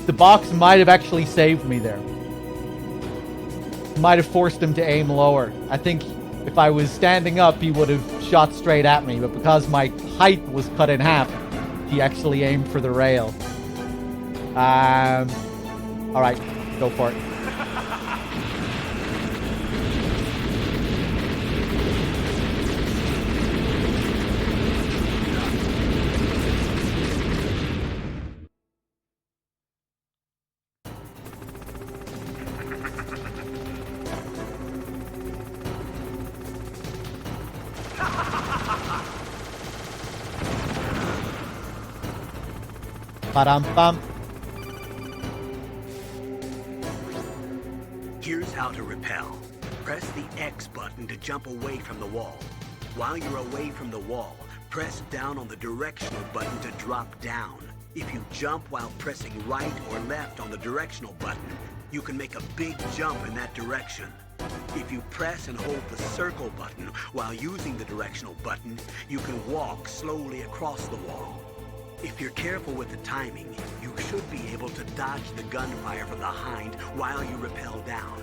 The box might have actually saved me there. Might have forced him to aim lower. I think if I was standing up, he would have shot straight at me. But because my height was cut in half, he actually aimed for the rail. Alright, go for it. Ba-dum-bum. Here's how to repel. Press the X button to jump away from the wall. While you're away from the wall, press down on the directional button to drop down. If you jump while pressing right or left on the directional button, you can make a big jump in that direction. If you press and hold the circle button while using the directional button, you can walk slowly across the wall. If you're careful with the timing, you should be able to dodge the gunfire from behind while you rappel down.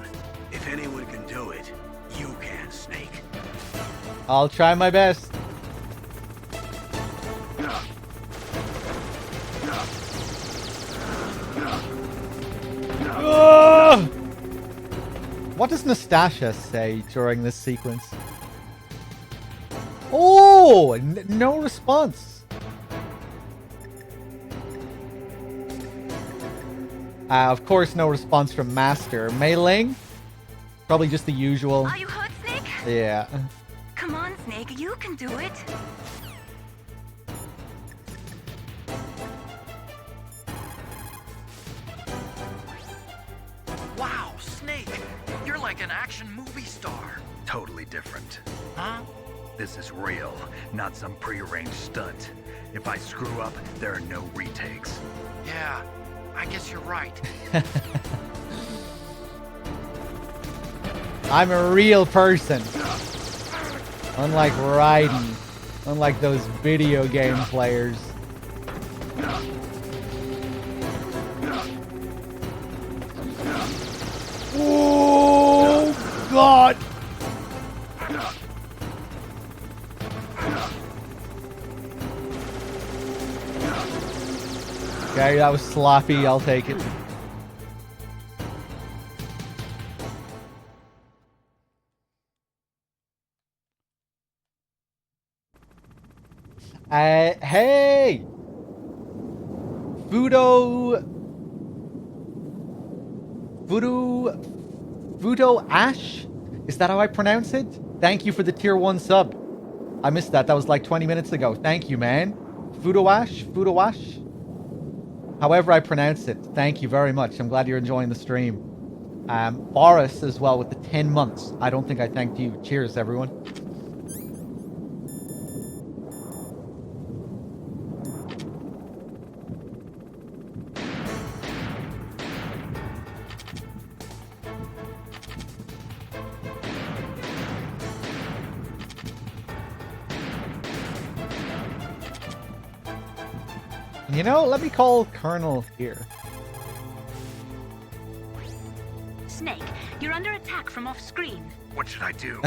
If anyone can do it, you can, Snake. I'll try my best. Ugh! What does Nastasha say during this sequence? Oh, no response. Of course, no response from Master. Mei Ling? Probably just the usual. Are you hurt, Snake? Yeah. Come on, Snake. You can do it. Wow, Snake! You're like an action movie star. Totally different. Huh? This is real, not some prearranged stunt. If I screw up, there are no retakes. Yeah. I guess you're right. I'm a real person. Unlike Raiden. Unlike those video game players. Oh, God! Okay, that was sloppy. I'll take it. Hey! Fudo Ash? Is that how I pronounce it? Thank you for the tier 1 sub. I missed that. That was like 20 minutes ago. Thank you, man. Fudo Ash? However I pronounce it. Thank you very much. I'm glad you're enjoying the stream. Boris as well with the 10 months. I don't think I thanked you. Cheers, everyone. You know, let me call Colonel here. Snake, you're under attack from off-screen. What should I do?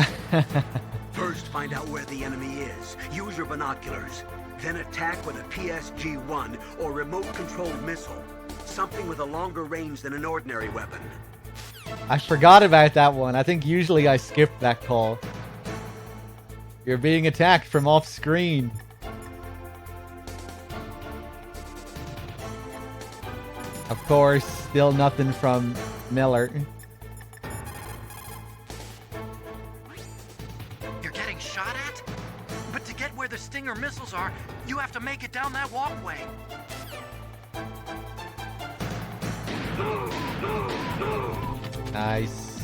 First, find out where the enemy is. Use your binoculars. Then attack with a PSG-1 or remote-controlled missile. Something with a longer range than an ordinary weapon. I forgot about that one. I think usually I skip that call. You're being attacked from off-screen. Of course, still nothing from Miller. You're getting shot at? But to get where the Stinger missiles are, you have to make it down that walkway. Nice.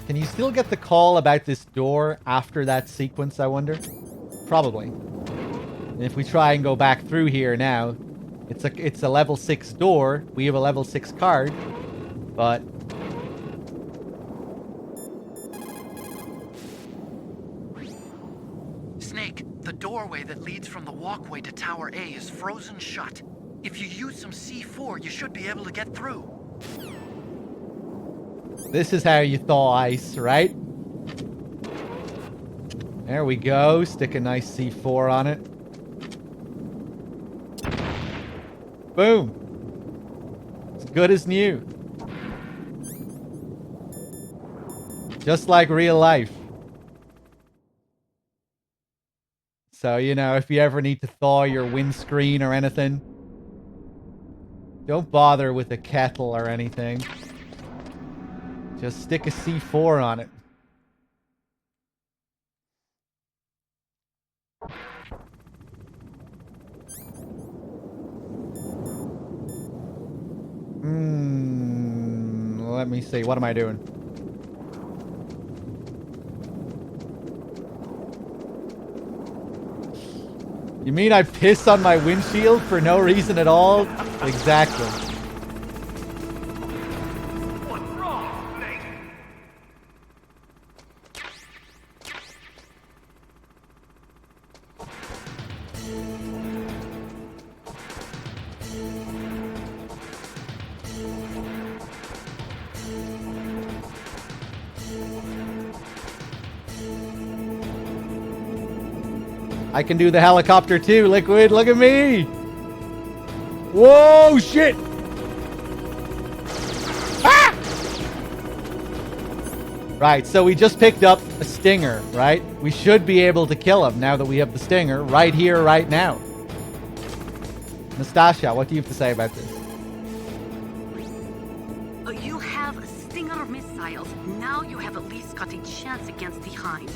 Can you still get the call about this door after that sequence, I wonder? Probably. And if we try and go back through here now, it's a level 6 door. We have a level 6 card, but Snake, the doorway that leads from the walkway to Tower A is frozen shut. If you use some C4, you should be able to get through. this is how you thaw ice, right? There we go. Stick a nice C4 on it. Boom. It's good as new. Just like real life. So, you know, if you ever need to thaw your windscreen or anything, don't bother with a kettle or anything. Just stick a C4 on it. Let me see. What am I doing? You mean I piss on my windshield for no reason at all? Exactly. What's wrong, Snake? I can do the helicopter too, Liquid. Look at me. Whoa, shit. Ah! Right, so we just picked up a Stinger, right? We should be able to kill him now that we have the Stinger right here, right now. Nastasha, what do you have to say about this? You have Stinger missiles. Now you have at least got a chance against the Hind.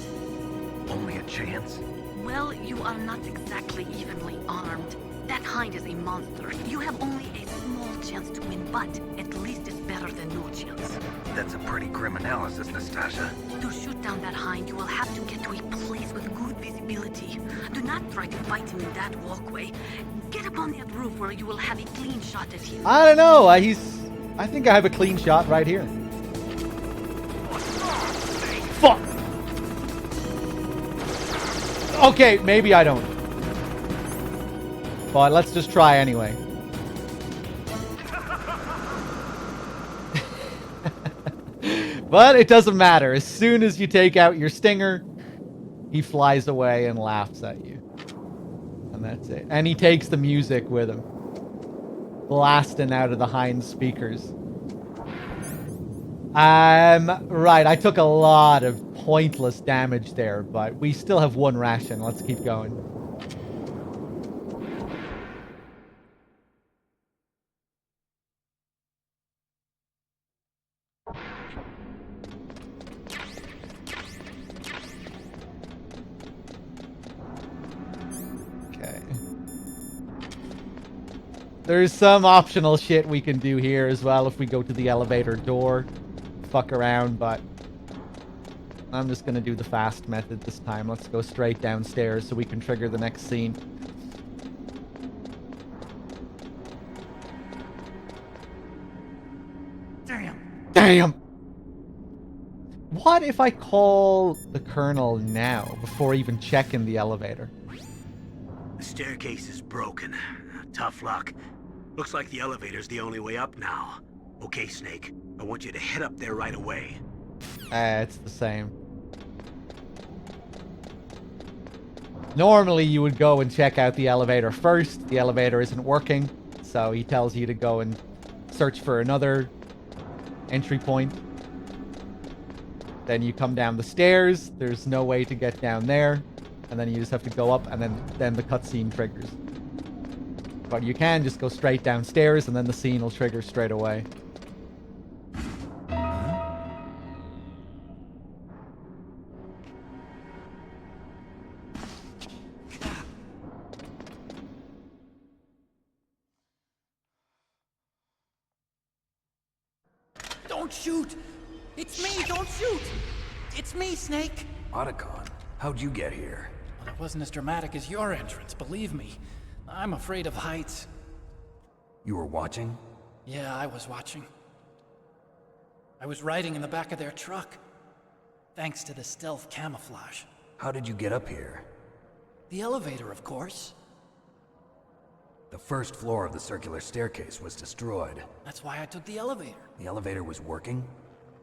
Only a chance? Well, you are not exactly evenly armed. That Hind is a monster. You have only a small chance to win, but at least it's better than no chance. That's a pretty grim analysis, Nastasha. To shoot down that hind, you will have to get to a place with good visibility. Do not try to fight him in that walkway. Get up on that roof where you will have a clean shot at him. I don't know. I think I have a clean shot right here. Fuck. Okay, maybe I don't. But let's just try anyway. But it doesn't matter. As soon as you take out your stinger, he flies away and laughs at you. And that's it. And he takes the music with him, blasting out of the hind speakers. Right, I took a lot of pointless damage there, but we still have one ration. Let's keep going. There's some optional shit we can do here as well if we go to the elevator door. Fuck around, but I'm just gonna do the fast method this time. Let's go straight downstairs so we can trigger the next scene. Damn! What if I call the Colonel now, before even checking the elevator? The staircase is broken. Tough luck. Looks like the elevator's the only way up now. Okay, Snake. I want you to head up there right away. It's the same. Normally, you would go and check out the elevator first. The elevator isn't working, so he tells you to go and search for another entry point. Then you come down the stairs. There's no way to get down there. And then you just have to go up, and then the cutscene triggers. But you can just go straight downstairs, and then the scene will trigger straight away. Don't shoot! It's me! Don't shoot! It's me, Snake! Otacon, how'd you get here? Well, it wasn't as dramatic as your entrance, believe me. I'm afraid of heights. You were watching? Yeah, I was watching. I was riding in the back of their truck, thanks to the stealth camouflage. How did you get up here? The elevator, of course. The first floor of the circular staircase was destroyed. That's why I took the elevator. The elevator was working?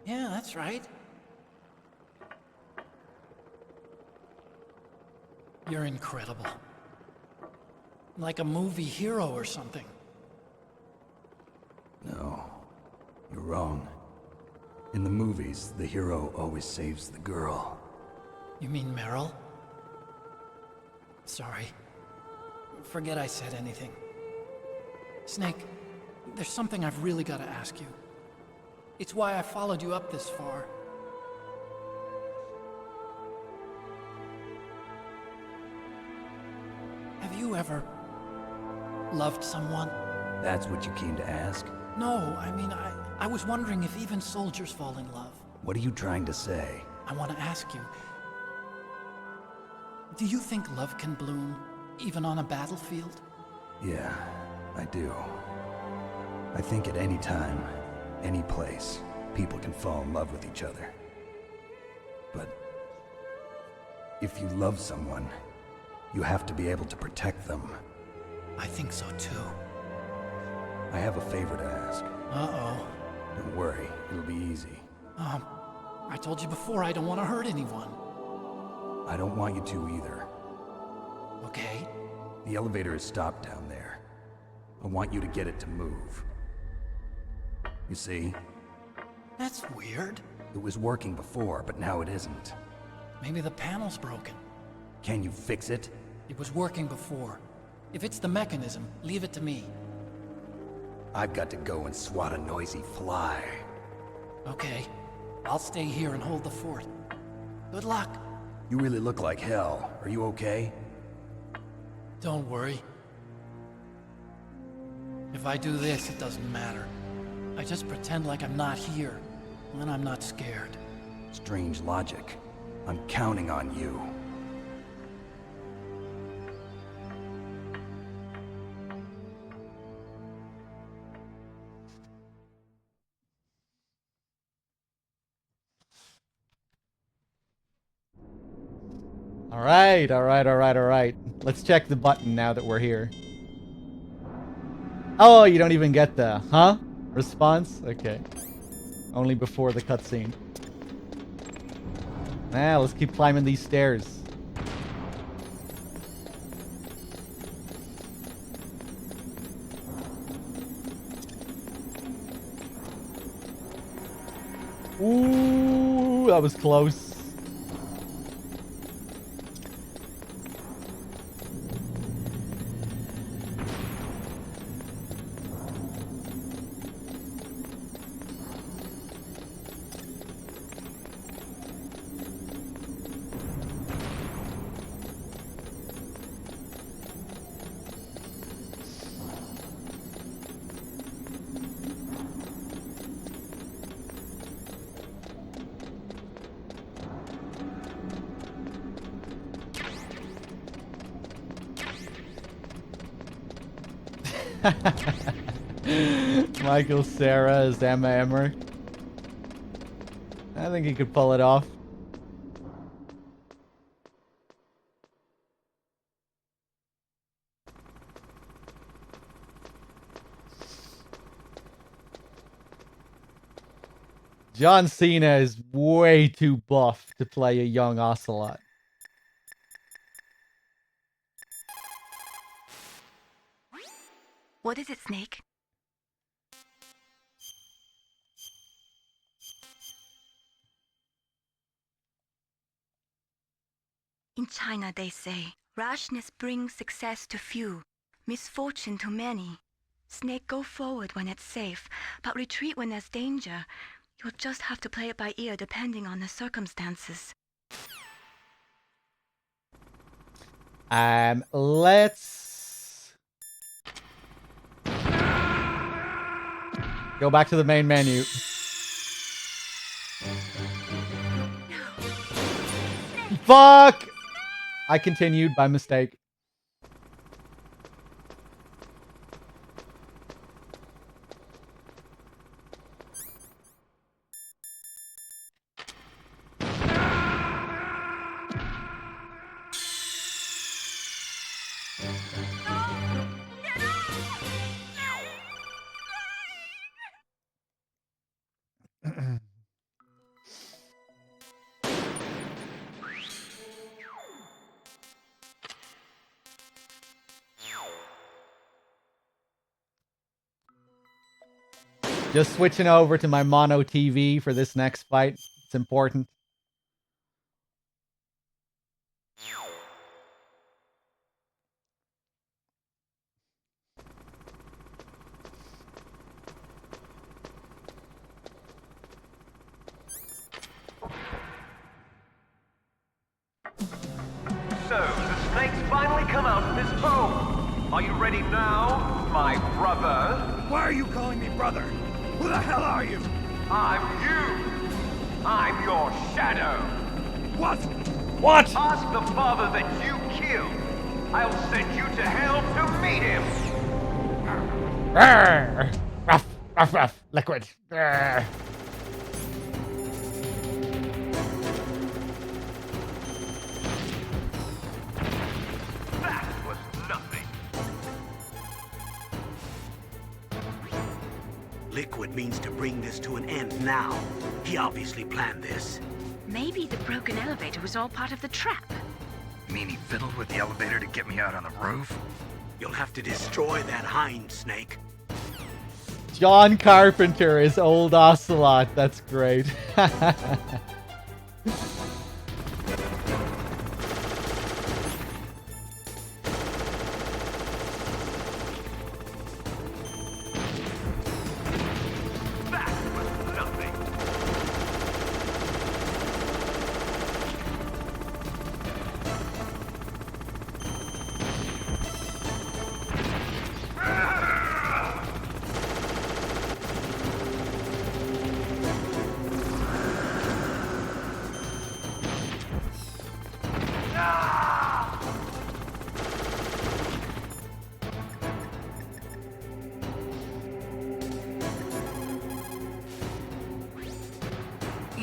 Yeah, that's right. You're incredible. Like a movie hero or something. No, you're wrong. In the movies, the hero always saves the girl. You mean Meryl? Sorry. Forget I said anything. Snake, there's something I've really got to ask you. It's why I followed you up this far. Have you ever loved someone? That's what you came to ask? No, I mean, I was wondering if even soldiers fall in love. What are you trying to say? I want to ask you, do you think love can bloom, even on a battlefield? Yeah, I do. I think at any time, any place, people can fall in love with each other. But if you love someone, you have to be able to protect them. I think so too. I have a favor to ask. Uh-oh. Don't worry, it'll be easy. I told you before I don't want to hurt anyone. I don't want you to either. Okay. The elevator is stopped down there. I want you to get it to move. You see? That's weird. It was working before, but now it isn't. Maybe the panel's broken. Can you fix it? It was working before. If it's the mechanism, leave it to me. I've got to go and swat a noisy fly. Okay. I'll stay here and hold the fort. Good luck. You really look like hell. Are you okay? Don't worry. If I do this, it doesn't matter. I just pretend like I'm not here, and then I'm not scared. Strange logic. I'm counting on you. Alright. Let's check the button now that we're here. Oh, you don't even get the huh response? Okay. Only before the cutscene. Now, let's keep climbing these stairs. Ooh, that was close. Michael Cera as Emma Emmer. I think he could pull it off. John Cena is way too buff to play a young Ocelot. What is it, Snake? In China, they say, rashness brings success to few, misfortune to many. Snake, go forward when it's safe, but retreat when there's danger. You'll just have to play it by ear depending on the circumstances. Let's go back to the main menu. Fuck! I continued by mistake. Just switching over to my mono TV for this next fight. It's important. So, the snake's finally come out of his hole. Are you ready now, my brother? Why are you calling me brother? Who the hell are you? I'm you. I'm your shadow. What? What? Ask the father that you killed. I'll send you to hell to meet him. Rough, liquid. Arrgh. That was nothing. Liquid means to bring this to an end now. He obviously planned this. Maybe the broken elevator was all part of the trap. You mean he fiddled with the elevator to get me out on the roof? You'll have to destroy that hind snake. John Carpenter is old Ocelot. That's great.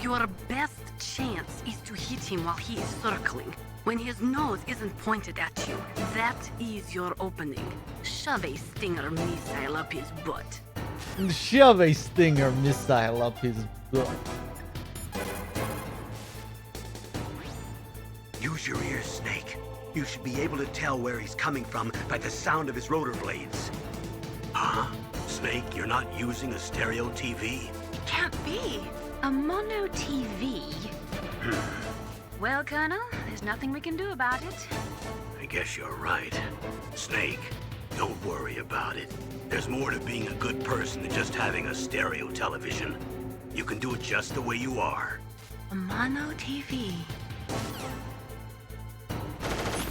Your best chance is to hit him while he is circling. When his nose isn't pointed at you, that is your opening. Shove a Stinger missile up his butt. Shove a Stinger missile up his butt. Use your ears, Snake. You should be able to tell where he's coming from by the sound of his rotor blades. Huh? Snake, you're not using a stereo TV? Can't be. A mono TV. Well, Colonel, there's nothing we can do about it. I guess you're right. Snake, don't worry about it. There's more to being a good person than just having a stereo television. You can do it just the way you are. A mono TV.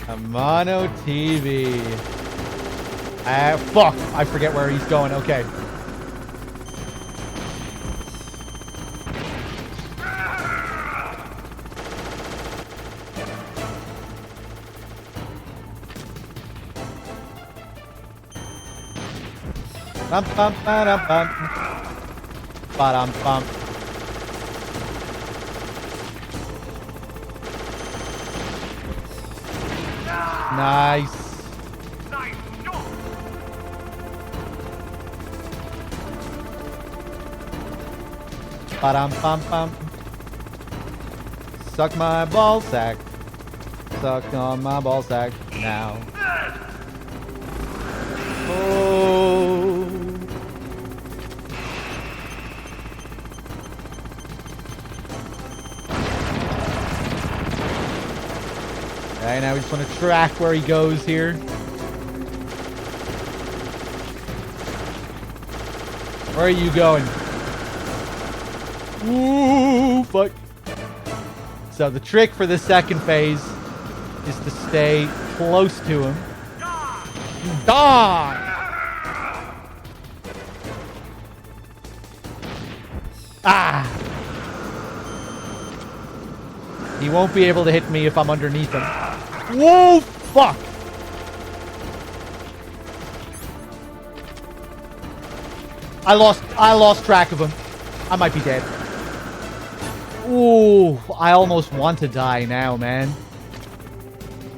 A mono TV. Fuck! I forget where he's going. Okay. Bum bum ba bum. Ba bum. Nice. Ba bum bum. Suck my ball sack. Suck on my ball sack now. Oh. Okay, now we just want to track where he goes here. Where are you going? Ooh, fuck. So the trick for the second phase is to stay close to him. Die! Ah! He won't be able to hit me if I'm underneath him. Whoa! Fuck! I lost track of him. I might be dead. Ooh, I almost want to die now, man.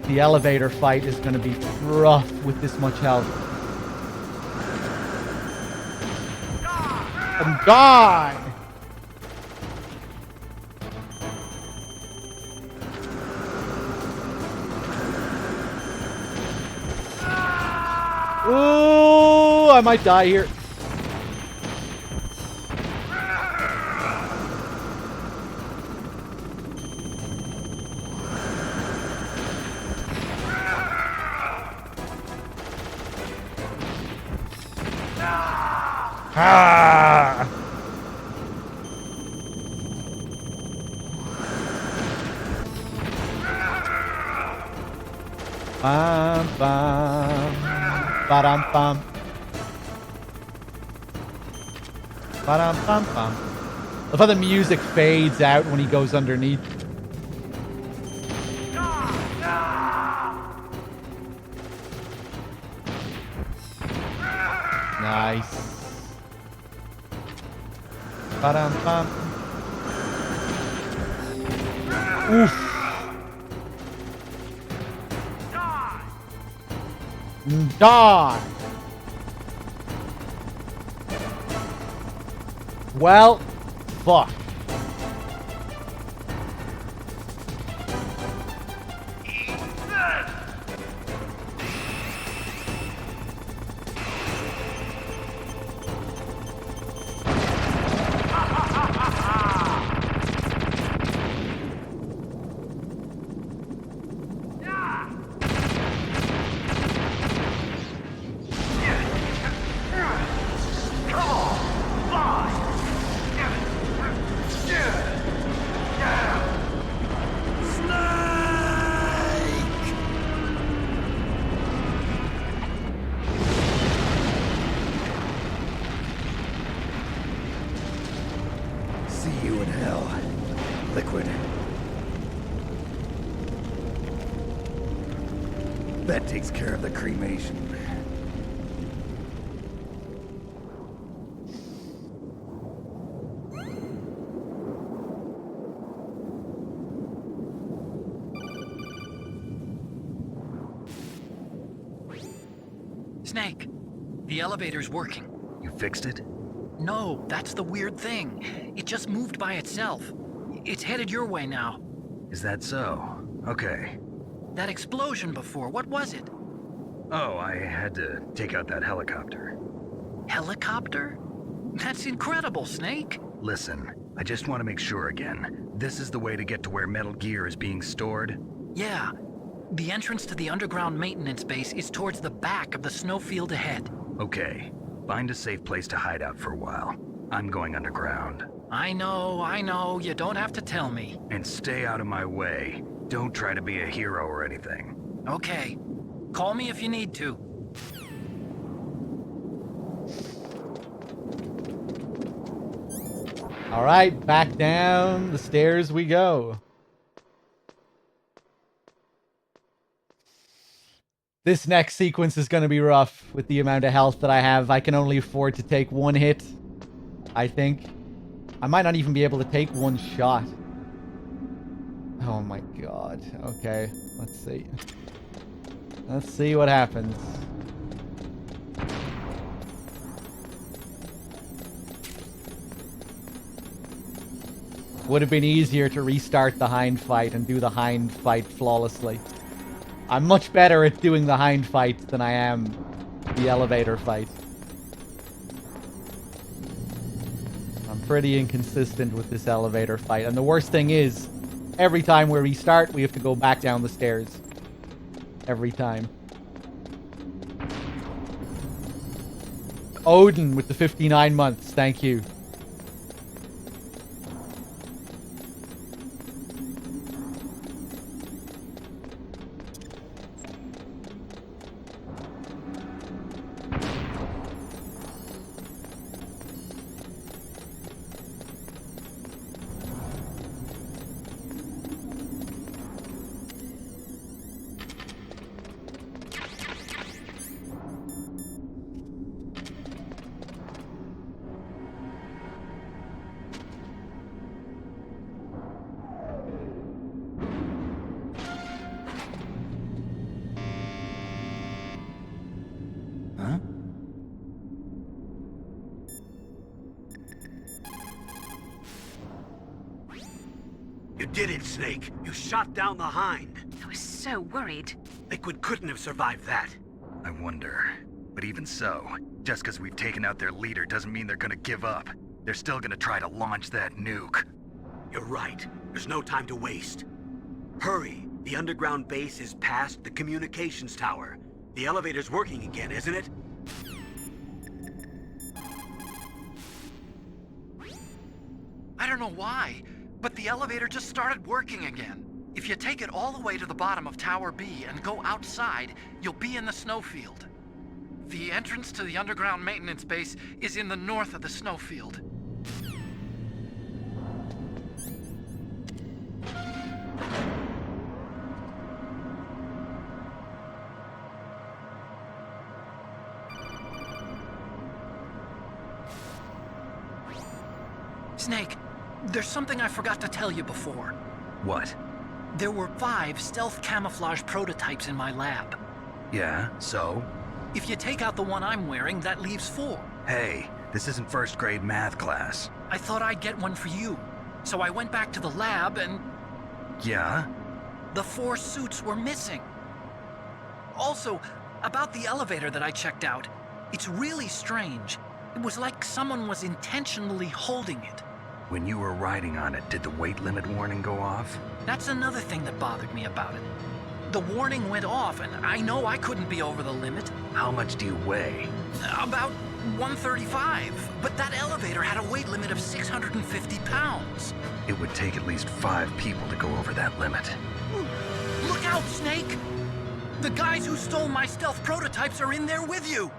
The elevator fight is going to be rough with this much health. And die! Ooh, I might die here. Ah! Bum bum. Ba-dum bum. Ba-dum bum bum. I love how the music fades out when he goes underneath. Nice. Ba-dum bum. Oof. Die. Well, fuck. That takes care of the cremation. Snake, the elevator's working. You fixed it? No, that's the weird thing. It just moved by itself. It's headed your way now. Is that so? Okay. That explosion before, what was it? Oh, I had to take out that helicopter. Helicopter? That's incredible, Snake. Listen, I just want to make sure again. This is the way to get to where Metal Gear is being stored? Yeah. The entrance to the underground maintenance base is towards the back of the snowfield ahead. Okay. Find a safe place to hide out for a while. I'm going underground. I know. You don't have to tell me. And stay out of my way. Don't try to be a hero or anything. Okay. Call me if you need to. All right, back down the stairs we go. This next sequence is going to be rough with the amount of health that I have. I can only afford to take one hit, I think. I might not even be able to take one shot. Oh my god. Okay, let's see. Let's see what happens. Would have been easier to restart the hind fight and do the hind fight flawlessly. I'm much better at doing the hind fight than I am the elevator fight. I'm pretty inconsistent with this elevator fight. And the worst thing is, every time we restart, we have to go back down the stairs. Every time. Odin with the 59 months, thank you. You did it, Snake. You shot down the hind. I was so worried. Liquid couldn't have survived that. I wonder. But even so, just because we've taken out their leader doesn't mean they're gonna give up. They're still gonna try to launch that nuke. You're right. There's no time to waste. Hurry. The underground base is past the communications tower. The elevator's working again, isn't it? I don't know why, but the elevator just started working again. If you take it all the way to the bottom of Tower B and go outside, you'll be in the snowfield. The entrance to the underground maintenance base is in the north of the snowfield. Snake, there's something I forgot to tell you before. What? There were 5 stealth camouflage prototypes in my lab. Yeah, so? If you take out the one I'm wearing, that leaves 4. Hey, this isn't first grade math class. I thought I'd get one for you. So I went back to the lab and... Yeah? The 4 suits were missing. Also, about the elevator that I checked out, it's really strange. It was like someone was intentionally holding it. When you were riding on it, did the weight limit warning go off? That's another thing that bothered me about it. The warning went off, and I know I couldn't be over the limit. How much do you weigh? About 135, but that elevator had a weight limit of 650 pounds. It would take at least 5 people to go over that limit. Look out, Snake! The guys who stole my stealth prototypes are in there with you!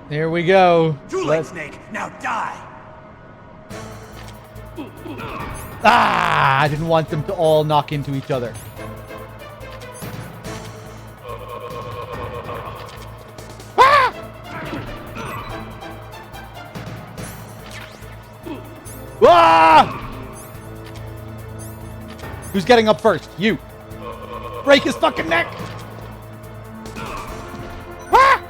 There we go. Too late, Snake. Now die! Ah! I didn't want them to all knock into each other. Ah! Who's getting up first? You. Break his fucking neck. Ah!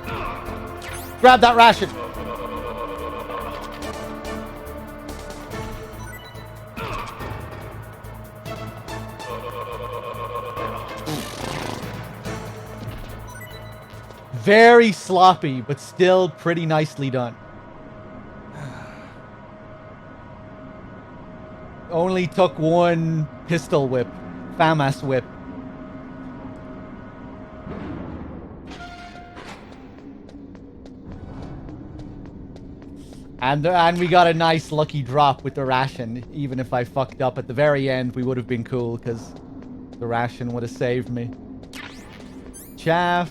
Grab that ration. Very sloppy, but still pretty nicely done. Only took one pistol whip. FAMAS whip. And we got a nice lucky drop with the ration. Even if I fucked up at the very end, we would have been cool, because the ration would have saved me. Chaff.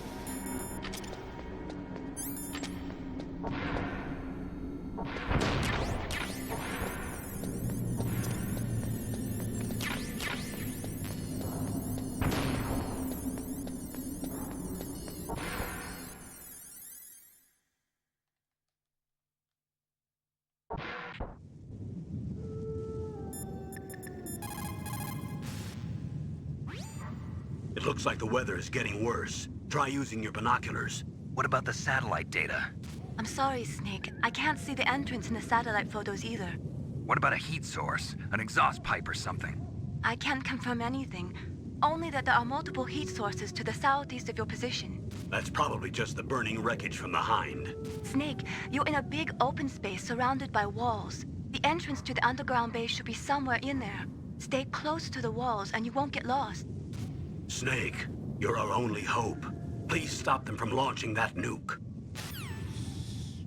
It looks like the weather is getting worse. Try using your binoculars. What about the satellite data? I'm sorry, Snake. I can't see the entrance in the satellite photos either. What about a heat source? An exhaust pipe or something? I can't confirm anything. Only that there are multiple heat sources to the southeast of your position. That's probably just the burning wreckage from the Hind. Snake, you're in a big open space surrounded by walls. The entrance to the underground base should be somewhere in there. Stay close to the walls and you won't get lost. Snake, you're our only hope. Please stop them from launching that nuke.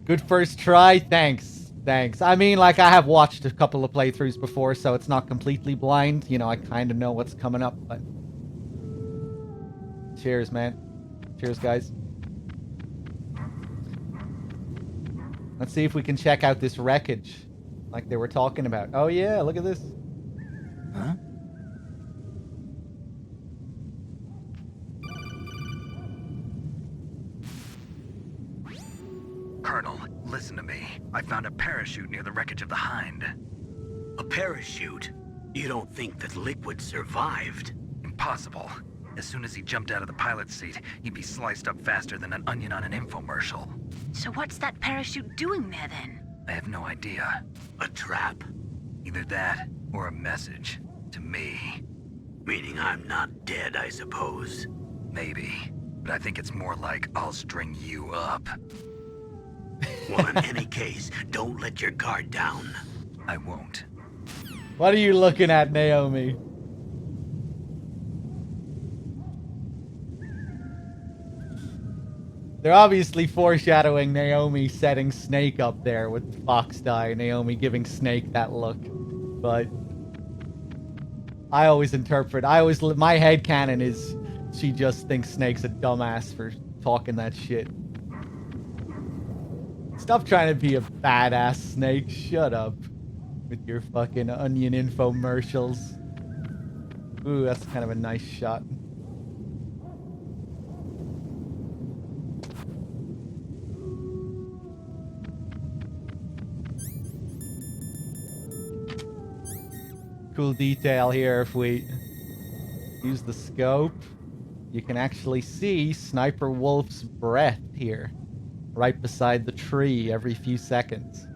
Good first try. Thanks. Thanks. I mean, like, I have watched a couple of playthroughs before, so it's not completely blind. You know, I kind of know what's coming up, but... Cheers, man. Cheers, guys. Let's see if we can check out this wreckage, like they were talking about. Oh, yeah, look at this. Huh? Colonel, listen to me. I found a parachute near the wreckage of the Hind. A parachute? You don't think that Liquid survived? Impossible. As soon as he jumped out of the pilot's seat, he'd be sliced up faster than an onion on an infomercial. So what's that parachute doing there then? I have no idea. A trap? Either that, or a message. To me. Meaning I'm not dead, I suppose. Maybe. But I think it's more like I'll string you up. Well, in any case, don't let your guard down. I won't. What are you looking at, Naomi? They're obviously foreshadowing Naomi setting Snake up there with Fox Die. Naomi giving Snake that look. But I always interpret... my headcanon is she just thinks Snake's a dumbass for talking that shit. Stop trying to be a badass, Snake. Shut up. With your fucking onion infomercials. Ooh, that's kind of a nice shot. Cool detail here. If we use the scope, you can actually see Sniper Wolf's breath here. Right beside the tree every few seconds.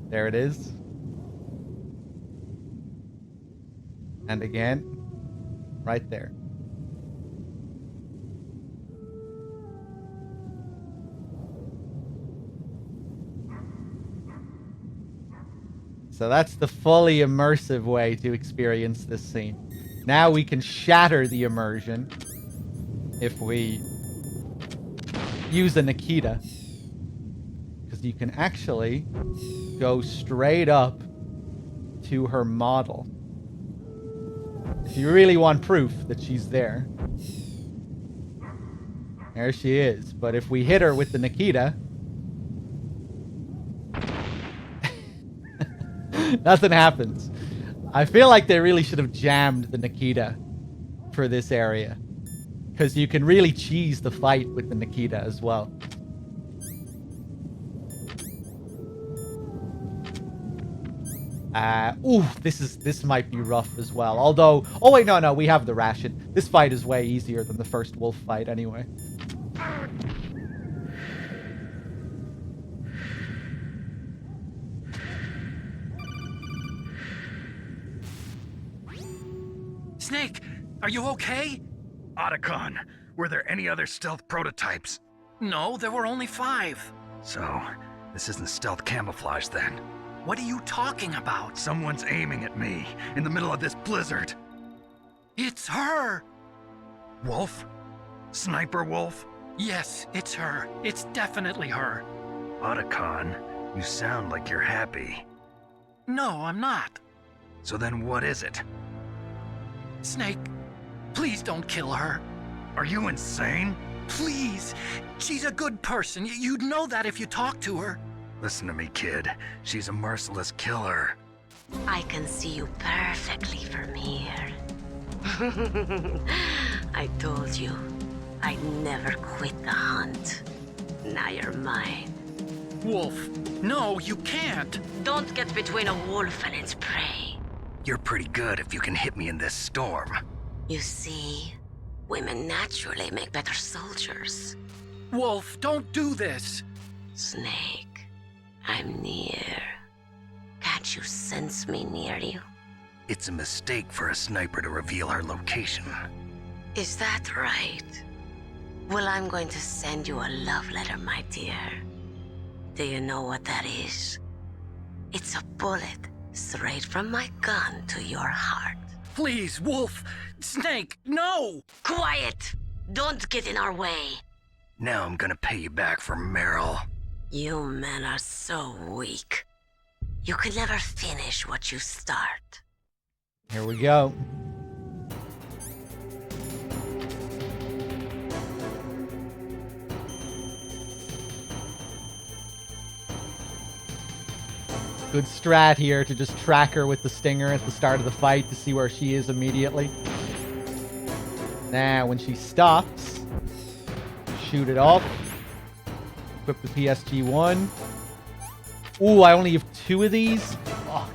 There it is. And again, right there. So that's the fully immersive way to experience this scene. Now we can shatter the immersion if we use a Nikita. Because you can actually go straight up to her model. If you really want proof that she's there. There she is. But if we hit her with the Nikita, nothing happens. I feel like they really should have jammed the Nikita for this area. Because you can really cheese the fight with the Nikita as well. This might be rough as well. Although, oh wait, no, we have the ration. This fight is way easier than the first wolf fight anyway. Snake, are you okay? Otacon, were there any other stealth prototypes? No, there were only 5. So, this isn't stealth camouflage then? What are you talking about? Someone's aiming at me in the middle of this blizzard. It's her! Wolf? Sniper Wolf? Yes, it's her. It's definitely her. Otacon, you sound like you're happy. No, I'm not. So then what is it? Snake, please don't kill her. Are you insane? Please! She's a good person. You'd know that if you talked to her. Listen to me, kid. She's a merciless killer. I can see you perfectly from here. I told you, I'd never quit the hunt. Now you're mine. Wolf, no, you can't. Don't get between a wolf and its prey. You're pretty good if you can hit me in this storm. You see, women naturally make better soldiers. Wolf, don't do this. Snake, I'm near. Can't you sense me near you? It's a mistake for a sniper to reveal her location. Is that right? Well, I'm going to send you a love letter, my dear. Do you know what that is? It's a bullet straight from my gun to your heart. Please, Wolf! Snake, no! Quiet! Don't get in our way. Now I'm gonna pay you back for Meryl. You men are so weak. You could never finish what you start. Here we go. Good strat here to just track her with the stinger at the start of the fight to see where she is immediately. Now, when she stops, shoot it off. Equip the PSG-1. Ooh, I only have 2 of these? Fuck.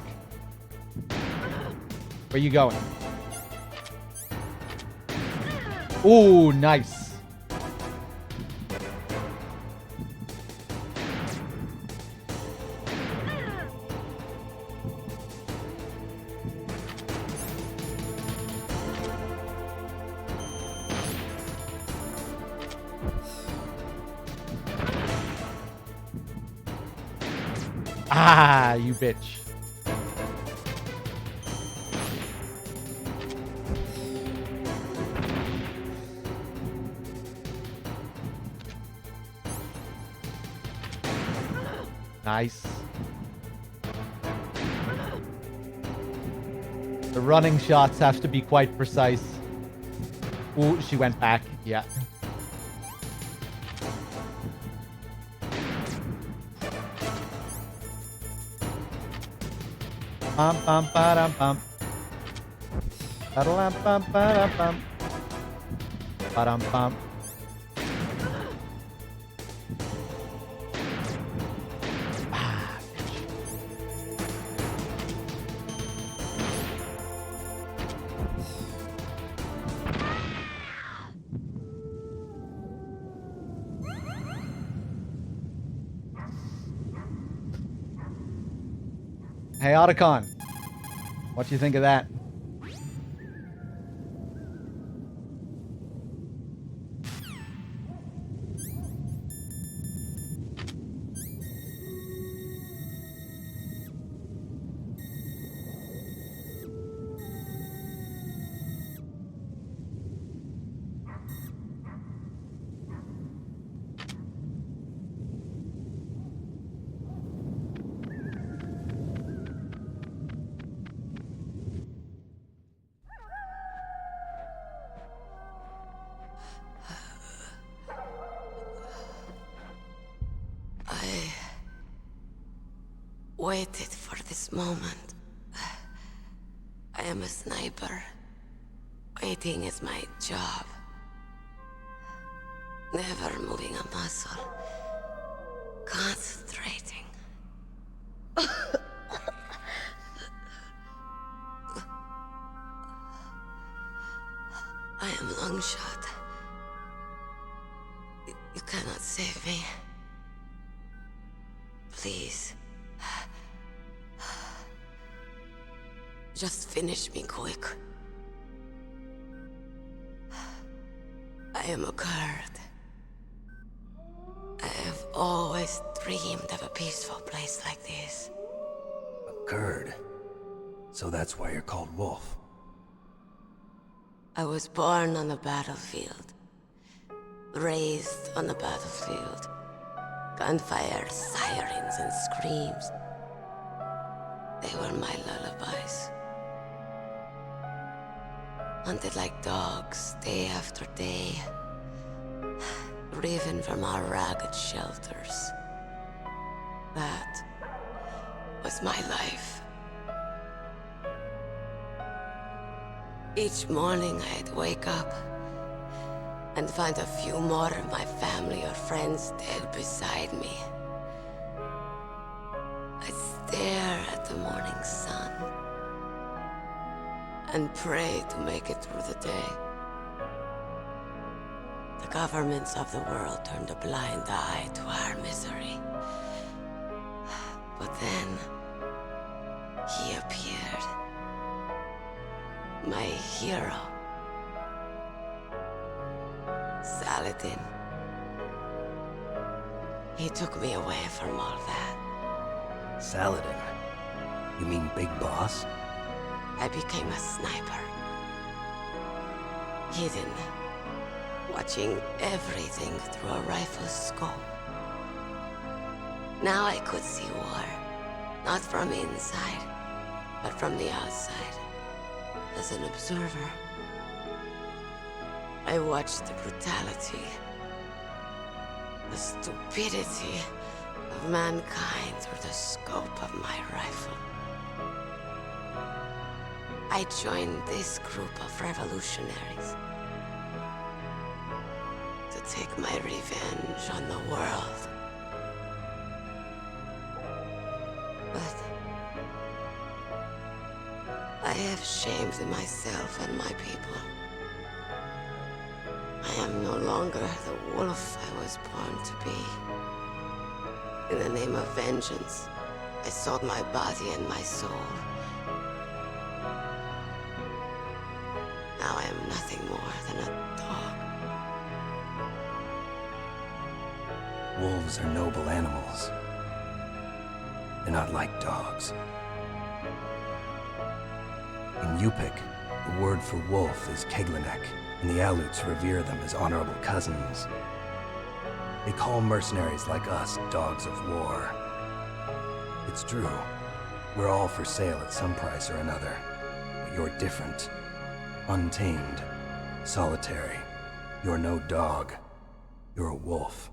Where you going? Ooh, nice. Ah, you bitch. Nice. The running shots have to be quite precise. Ooh, she went back. Yeah. Bum bum ba dum bum. Ba dum bum ba dum bum. Ba dum bum. Hey, Otacon. What do you think of that? I waited for this moment. I am a sniper. Waiting is my job. Never moving a muscle. Concentrating. I am Longshot. You cannot save me. Please. Just finish me quick. I am a Kurd. I have always dreamed of a peaceful place like this. A Kurd? So that's why you're called Wolf. I was born on the battlefield. Raised on the battlefield. Gunfire, sirens, and screams. They were my lullabies. Hunted like dogs, day after day. Driven from our ragged shelters. That was my life. Each morning I'd wake up and find a few more of my family or friends dead beside me. I'd stare at the morning sun and pray to make it through the day. The governments of the world turned a blind eye to our misery. But then, he appeared. My hero. Saladin. He took me away from all that. Saladin? You mean Big Boss? I became a sniper. Hidden. Watching everything through a rifle's scope. Now I could see war. Not from inside, but from the outside. As an observer. I watched the brutality, the stupidity of mankind through the scope of my rifle. I joined this group of revolutionaries to take my revenge on the world. But I have shamed myself and my people. I am no longer the wolf I was born to be. In the name of vengeance, I sold my body and my soul. Now I am nothing more than a dog. Wolves are noble animals. They're not like dogs. In Yupik, the word for wolf is Keglanek, and the Aleuts revere them as honorable cousins. They call mercenaries like us dogs of war. It's true. We're all for sale at some price or another. But you're different. Untamed. Solitary. You're no dog. You're a wolf.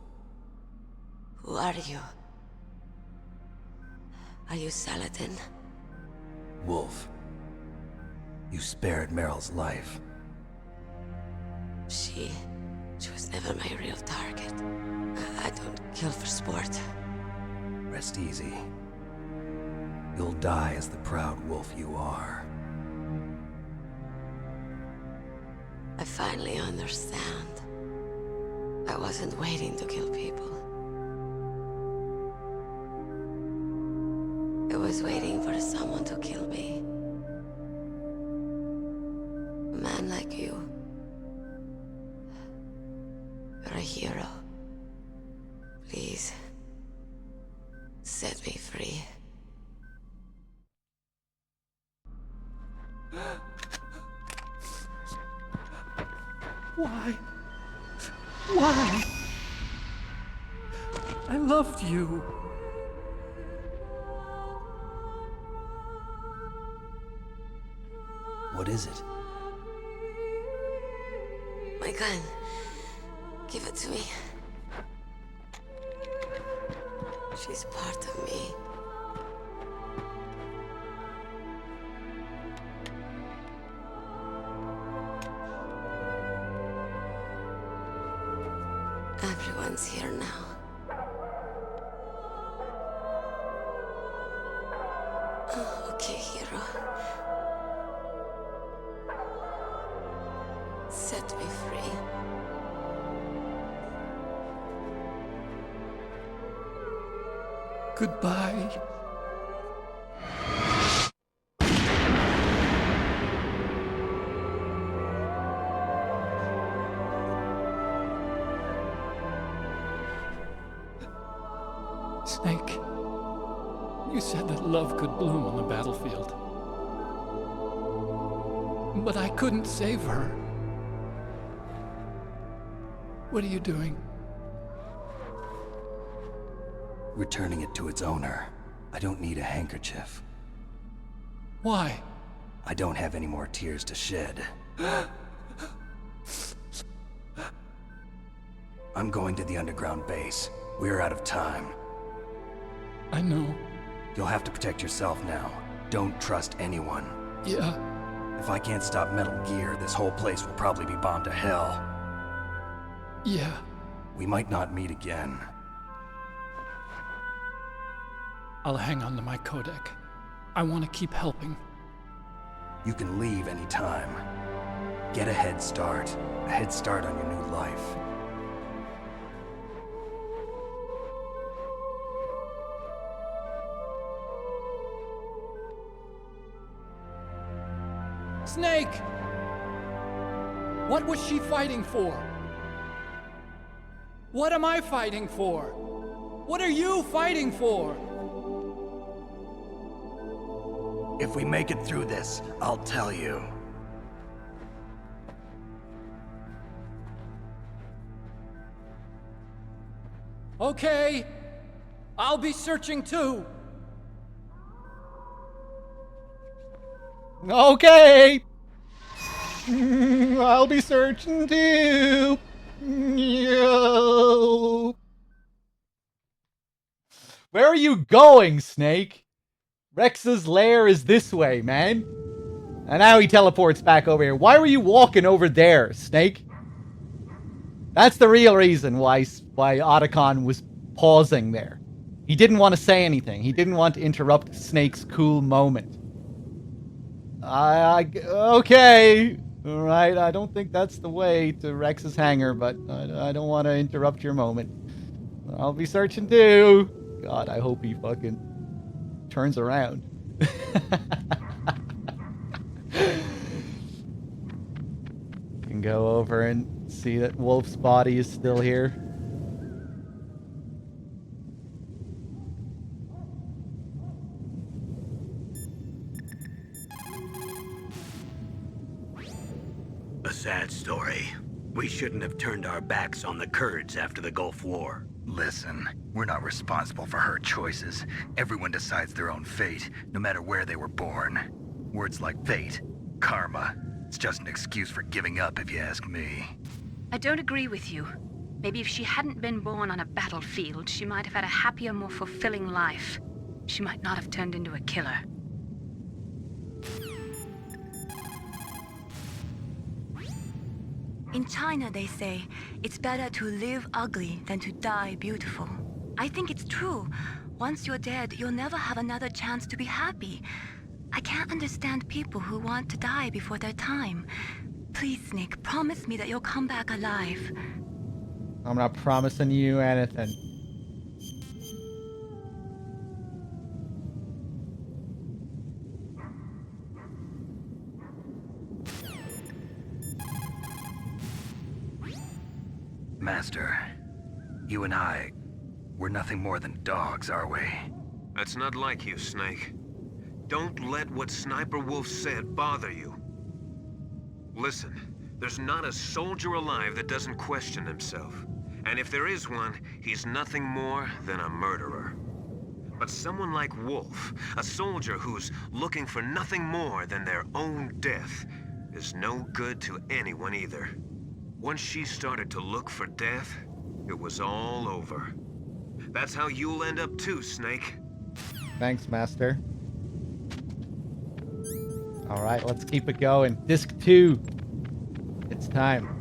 Who are you? Are you Saladin? Wolf. You spared Meryl's life. She was never my real target. I don't kill for sport. Rest easy. You'll die as the proud wolf you are. I finally understand. I wasn't waiting to kill people. I was waiting for someone to kill me. A man like you. You're a hero. Please, set me free. Why? Why? I loved you. What is it? My gun. Give it to me. She's part of me. Everyone's here now. Oh, okay, hero. Set me free. Goodbye. Snake, you said that love could bloom on the battlefield. But I couldn't save her. What are you doing? Returning it to its owner. I don't need a handkerchief. Why? I don't have any more tears to shed. I'm going to the underground base. We're out of time. I know. You'll have to protect yourself now. Don't trust anyone. Yeah. If I can't stop Metal Gear, this whole place will probably be bombed to hell. Yeah. We might not meet again. I'll hang on to my codec. I want to keep helping. You can leave anytime. Get a head start. A head start on your new life. Snake! What was she fighting for? What am I fighting for? What are you fighting for? If we make it through this, I'll tell you. Okay. I'll be searching too. Okay. I'll be searching too. No. Where are you going, Snake? Rex's lair is this way, man. And now he teleports back over here. Why were you walking over there, Snake? That's the real reason why Otacon was pausing there. He didn't want to say anything. He didn't want to interrupt Snake's cool moment. Okay. All right, I don't think that's the way to Rex's hangar, but I don't want to interrupt your moment. I'll be searching too. God, I hope he fucking turns around. Can go over and see that Wolf's body is still here. A sad story. We shouldn't have turned our backs on the Kurds after the Gulf War. Listen, we're not responsible for her choices. Everyone decides their own fate, no matter where they were born. Words like fate, karma, it's just an excuse for giving up if you ask me. I don't agree with you. Maybe if she hadn't been born on a battlefield, she might have had a happier, more fulfilling life. She might not have turned into a killer. In China, they say, it's better to live ugly than to die beautiful. I think it's true. Once you're dead, you'll never have another chance to be happy. I can't understand people who want to die before their time. Please, Snake, promise me that you'll come back alive. I'm not promising you anything. Master, you and I, we're nothing more than dogs, are we? That's not like you, Snake. Don't let what Sniper Wolf said bother you. Listen, there's not a soldier alive that doesn't question himself. And if there is one, he's nothing more than a murderer. But someone like Wolf, a soldier who's looking for nothing more than their own death, is no good to anyone either. Once she started to look for death, it was all over. That's how you'll end up too, Snake. Thanks, Master. Alright, let's keep it going. Disc 2. It's time.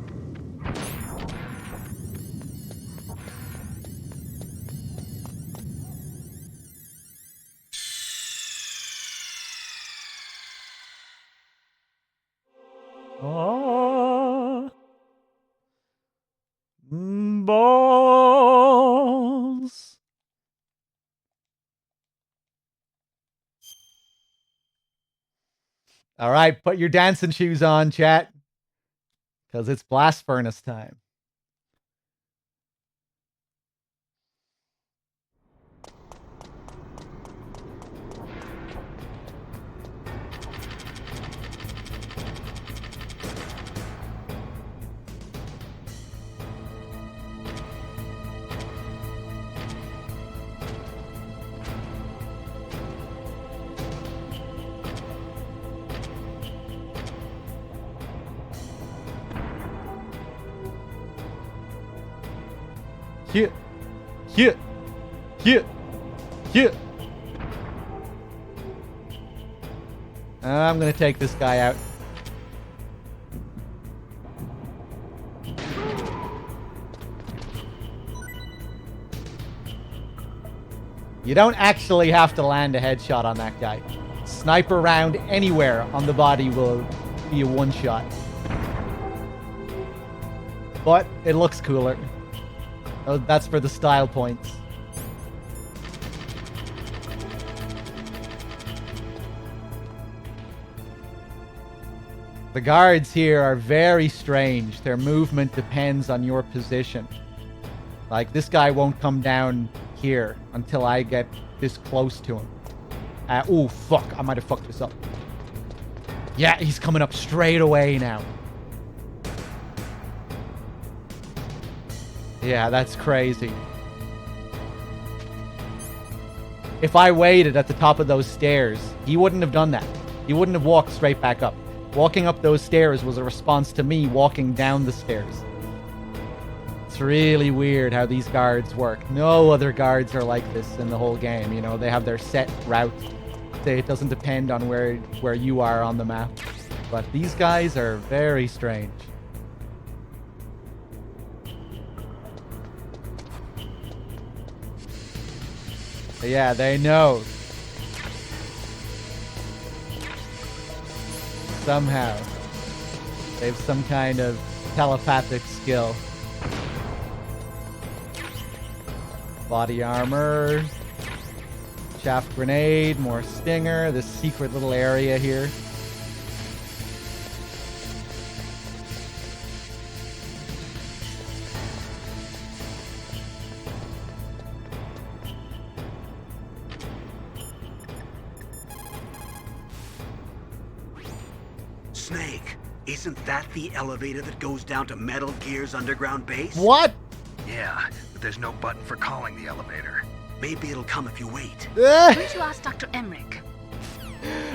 Oh. balls. All right, put your dancing shoes on, chat. Because it's blast furnace time. Here. I'm gonna take this guy out. You don't actually have to land a headshot on that guy. Sniper round anywhere on the body will be a one-shot. But it looks cooler. Oh, that's for the style points. The guards here are very strange. Their movement depends on your position. Like, this guy won't come down here until I get this close to him. Oh, fuck. I might have fucked this up. Yeah, he's coming up straight away now. Yeah, that's crazy. If I waited at the top of those stairs, he wouldn't have done that. He wouldn't have walked straight back up. Walking up those stairs was a response to me walking down the stairs. It's really weird how these guards work. No other guards are like this in the whole game. You know, they have their set routes. It doesn't depend on where you are on the map. But these guys are very strange. But yeah, they know. Somehow. They have some kind of telepathic skill. Body armor. Chaff grenade, more stinger, this secret little area here. Snake, isn't that the elevator that goes down to Metal Gear's underground base? What? Yeah, but there's no button for calling the elevator. Maybe it'll come if you wait. Why don't you ask Dr. Emmerich?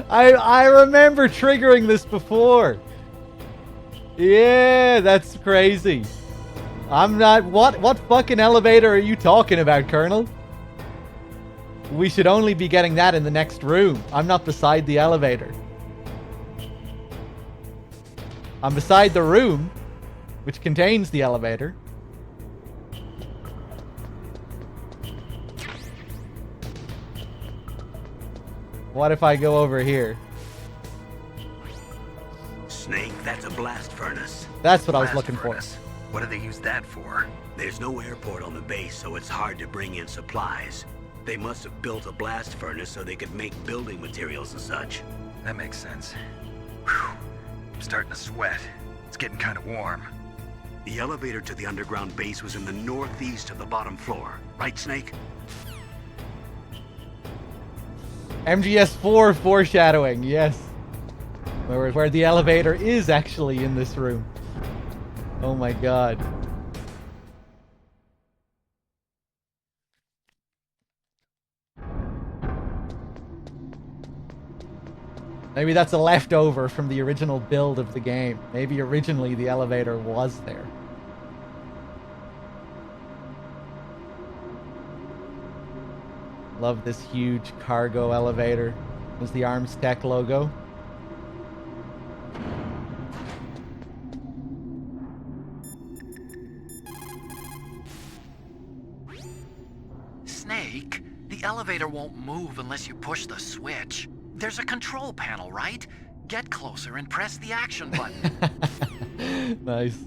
I remember triggering this before. Yeah, that's crazy. I'm not... What fucking elevator are you talking about, Colonel? We should only be getting that in the next room. I'm not beside the elevator. I'm beside the room, which contains the elevator. What if I go over here? Snake, that's a blast furnace. That's what I was looking for. What do they use that for? There's no airport on the base, so it's hard to bring in supplies. They must have built a blast furnace so they could make building materials and such. That makes sense. Whew. I'm starting to sweat. It's getting kind of warm. The elevator to the underground base was in the northeast of the bottom floor. Right, Snake? MGS4 foreshadowing, yes. Where the elevator is actually in this room. Oh my god. Maybe that's a leftover from the original build of the game. Maybe originally the elevator was there. Love this huge cargo elevator. There's the Arms Tech logo. Snake, the elevator won't move unless you push the switch. There's a control panel, right? Get closer and press the action button. Nice.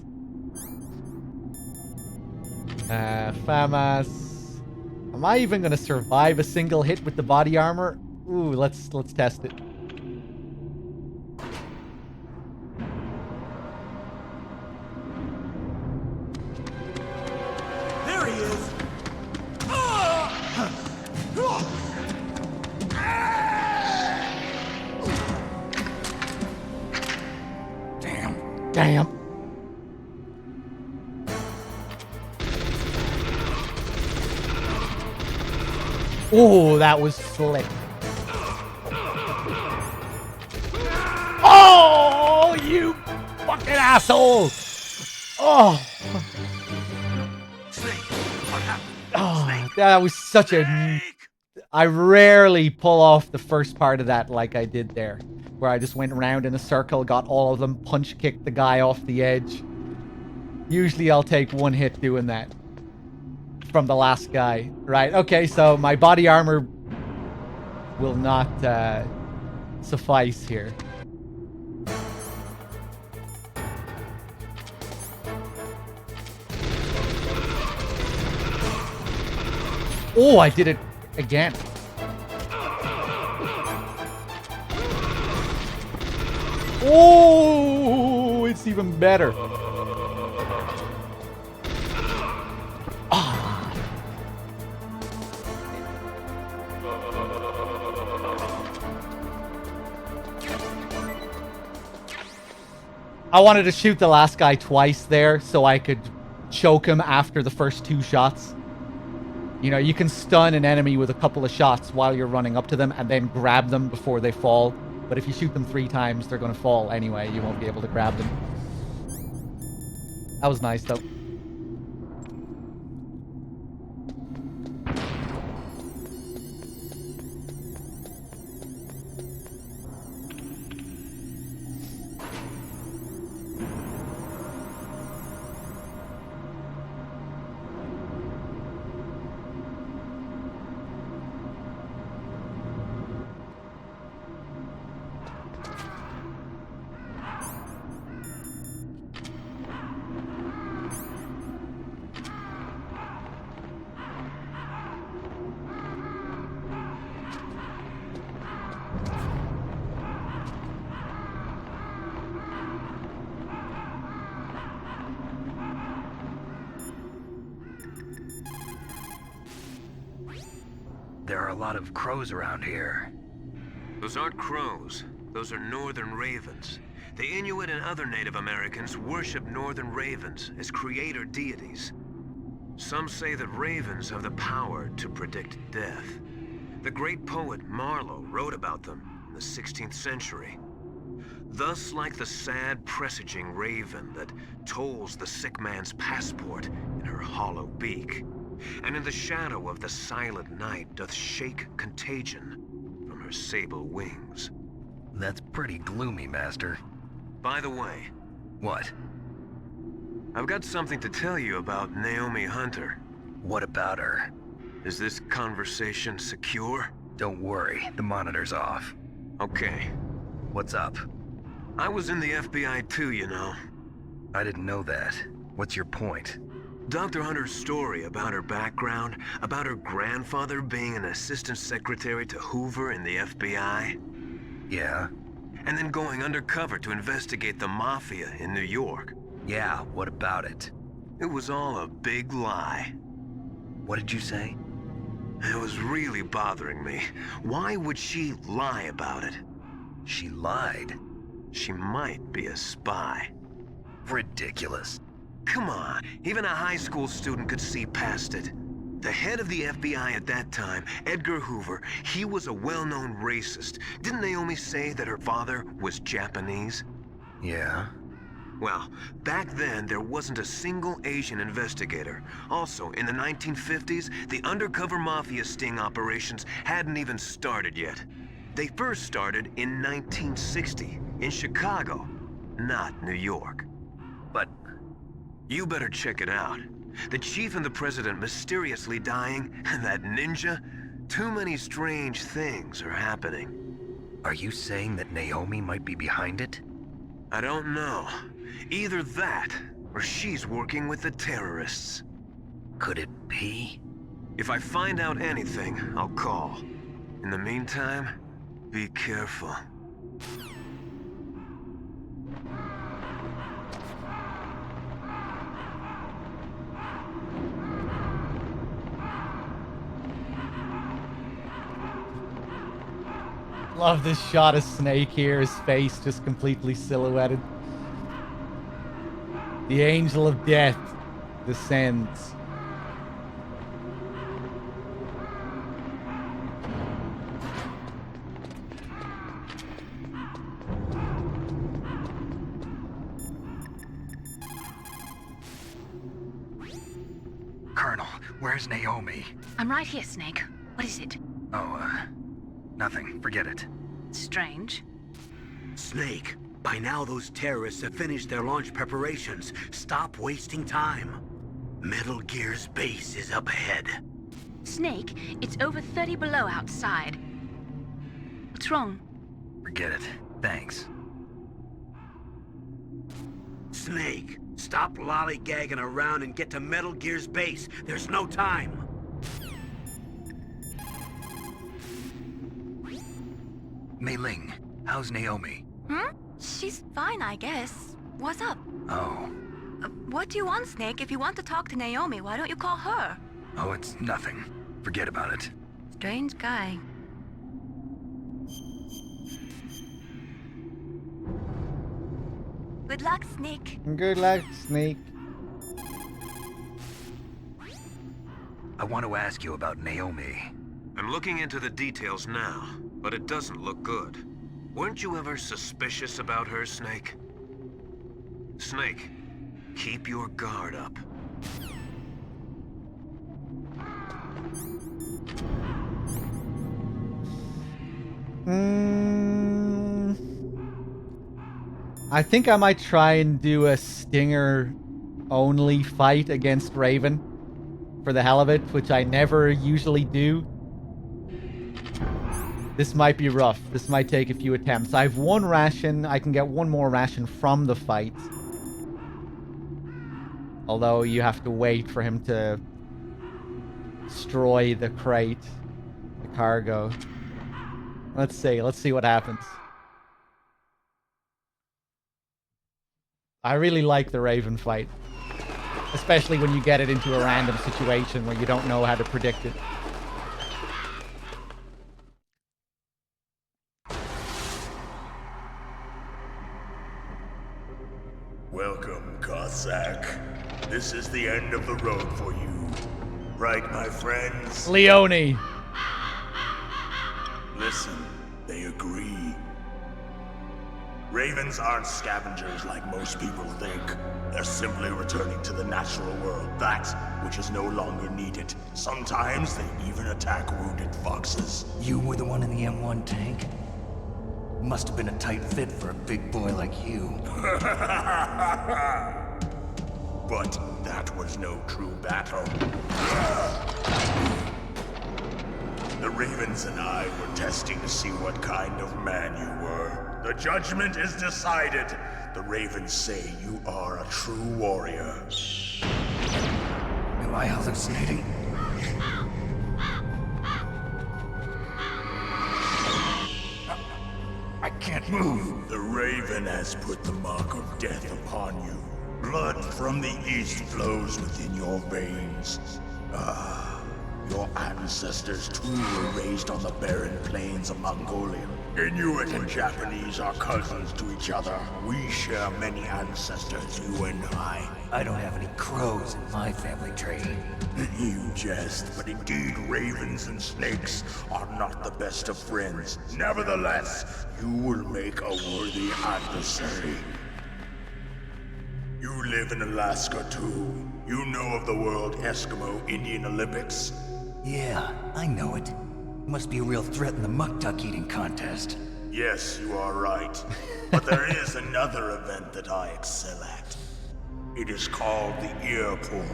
FAMAS. Am I even gonna survive a single hit with the body armor? Ooh, let's test it. There he is! Damn. Oh, that was slick. Oh, you fucking asshole! Oh. Oh, that was such a... I rarely pull off the first part of that like I did there. Where I just went around in a circle, got all of them, punch-kicked the guy off the edge. Usually I'll take one hit doing that. From the last guy. Right, okay, so my body armor will not suffice here. Oh, I did it again. Oh, it's even better. Ah. I wanted to shoot the last guy twice there so I could choke him after the first 2 shots. You know, you can stun an enemy with a couple of shots while you're running up to them and then grab them before they fall. But if you shoot them 3 times, they're going to fall anyway. You won't be able to grab them. That was nice, though. There are a lot of crows around here. Those aren't crows. Those are northern ravens. The Inuit and other Native Americans worship northern ravens as creator deities. Some say that ravens have the power to predict death. The great poet Marlowe wrote about them in the 16th century. Thus, like the sad presaging raven that tolls the sick man's passport in her hollow beak, and in the shadow of the silent night doth shake contagion from her sable wings. That's pretty gloomy, Master. By the way... What? I've got something to tell you about Naomi Hunter. What about her? Is this conversation secure? Don't worry, the monitor's off. Okay. What's up? I was in the FBI too, you know. I didn't know that. What's your point? Dr. Hunter's story about her background, about her grandfather being an assistant secretary to Hoover in the FBI. Yeah? And then going undercover to investigate the mafia in New York. Yeah, what about it? It was all a big lie. What did you say? It was really bothering me. Why would she lie about it? She lied? She might be a spy. Ridiculous. Come on, even a high school student could see past it. The head of the FBI at that time, Edgar Hoover, he was a well-known racist. Didn't Naomi say that her father was Japanese? Yeah. Well, back then, there wasn't a single Asian investigator. Also, in the 1950s, the undercover mafia sting operations hadn't even started yet. They first started in 1960, in Chicago, not New York. But... You better check it out. The chief and the president mysteriously dying, and that ninja? Too many strange things are happening. Are you saying that Naomi might be behind it? I don't know. Either that, or she's working with the terrorists. Could it be? If I find out anything, I'll call. In the meantime, be careful. Love this shot of Snake here, his face just completely silhouetted. The Angel of Death descends. Colonel, where's Naomi? I'm right here, Snake. What is it? Oh, nothing. Forget it. Strange. Snake, by now those terrorists have finished their launch preparations. Stop wasting time. Metal Gear's base is up ahead. Snake, it's over 30 below outside. What's wrong? Forget it. Thanks. Snake, stop lollygagging around and get to Metal Gear's base. There's no time. Mei Ling, how's Naomi? She's fine, I guess. What's up? Oh. What do you want, Snake? If you want to talk to Naomi, why don't you call her? Oh, it's nothing. Forget about it. Strange guy. Good luck, Snake. Good luck, Snake. I want to ask you about Naomi. I'm looking into the details now, but it doesn't look good. Weren't you ever suspicious about her, Snake? Snake, keep your guard up. I think I might try and do a stinger-only fight against Raven for the hell of it, which I never usually do. This might be rough. This might take a few attempts. I have one ration. I can get one more ration from the fight. Although you have to wait for him to destroy the crate, the cargo. Let's see. Let's see what happens. I really like the Raven fight. Especially when you get it into a random situation where you don't know how to predict it. Welcome, Cossack. This is the end of the road for you. Right, my friends? Leone. Listen, they agree. Ravens aren't scavengers like most people think. They're simply returning to the natural world, that which is no longer needed. Sometimes they even attack wounded foxes. You were the one in the M1 tank? Must have been a tight fit for a big boy like you. But that was no true battle. The Ravens and I were testing to see what kind of man you were. The judgment is decided. The Ravens say you are a true warrior. Am I hallucinating? I can't move. The Raven has put the mark of death upon you. Blood from the east flows within your veins. Your ancestors too were raised on the barren plains of Mongolia. Inuit and Japanese are cousins to each other. We share many ancestors, you and I. I don't have any crows in my family tree. You jest, but indeed ravens and snakes are not the best of friends. Nevertheless, you will make a worthy adversary. You live in Alaska too. You know of the World Eskimo Indian Olympics? Yeah, I know it. Must be a real threat in the muck-duck eating contest. Yes, you are right. But there is another event that I excel at. It is called the ear pull.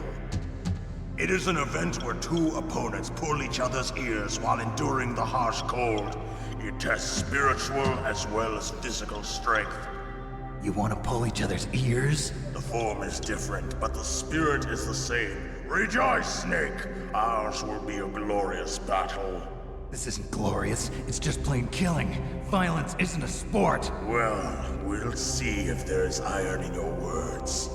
It is an event where two opponents pull each other's ears while enduring the harsh cold. It tests spiritual as well as physical strength. You want to pull each other's ears? The form is different, but the spirit is the same. Rejoice, Snake. Ours will be a glorious battle. This isn't glorious. It's just plain killing. Violence isn't a sport. Well, we'll see if there's iron in your words.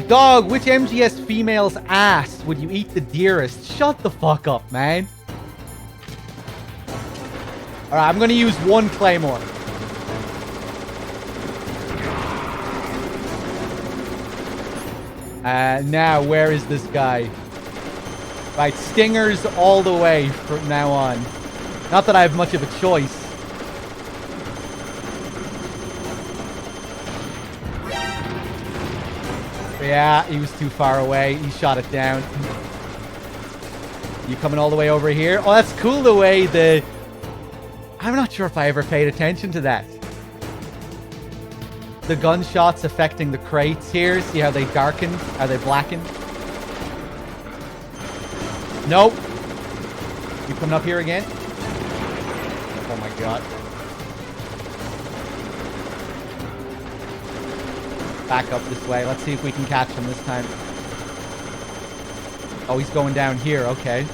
Dog, which MGS female's ass would you eat the dearest? Shut the fuck up, man. Alright, I'm gonna use one claymore. Now, where is this guy? Right, stingers all the way from now on. Not that I have much of a choice. But yeah, he was too far away. He shot it down. You coming all the way over here? Oh, that's cool the way the... I'm not sure if I ever paid attention to that. The gunshots affecting the crates here. See how they darken? How they blacken? Nope. You coming up here again? Oh my god. Back up this way. Let's see if we can catch him this time. Oh, he's going down here. Okay.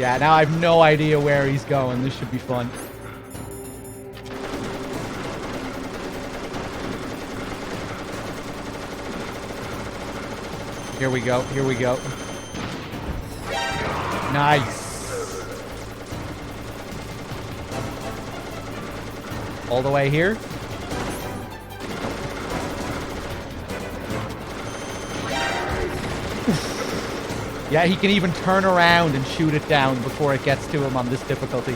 Yeah, now I have no idea where he's going. This should be fun. Here we go. Here we go. Nice. All the way here. Yeah, he can even turn around and shoot it down before it gets to him on this difficulty.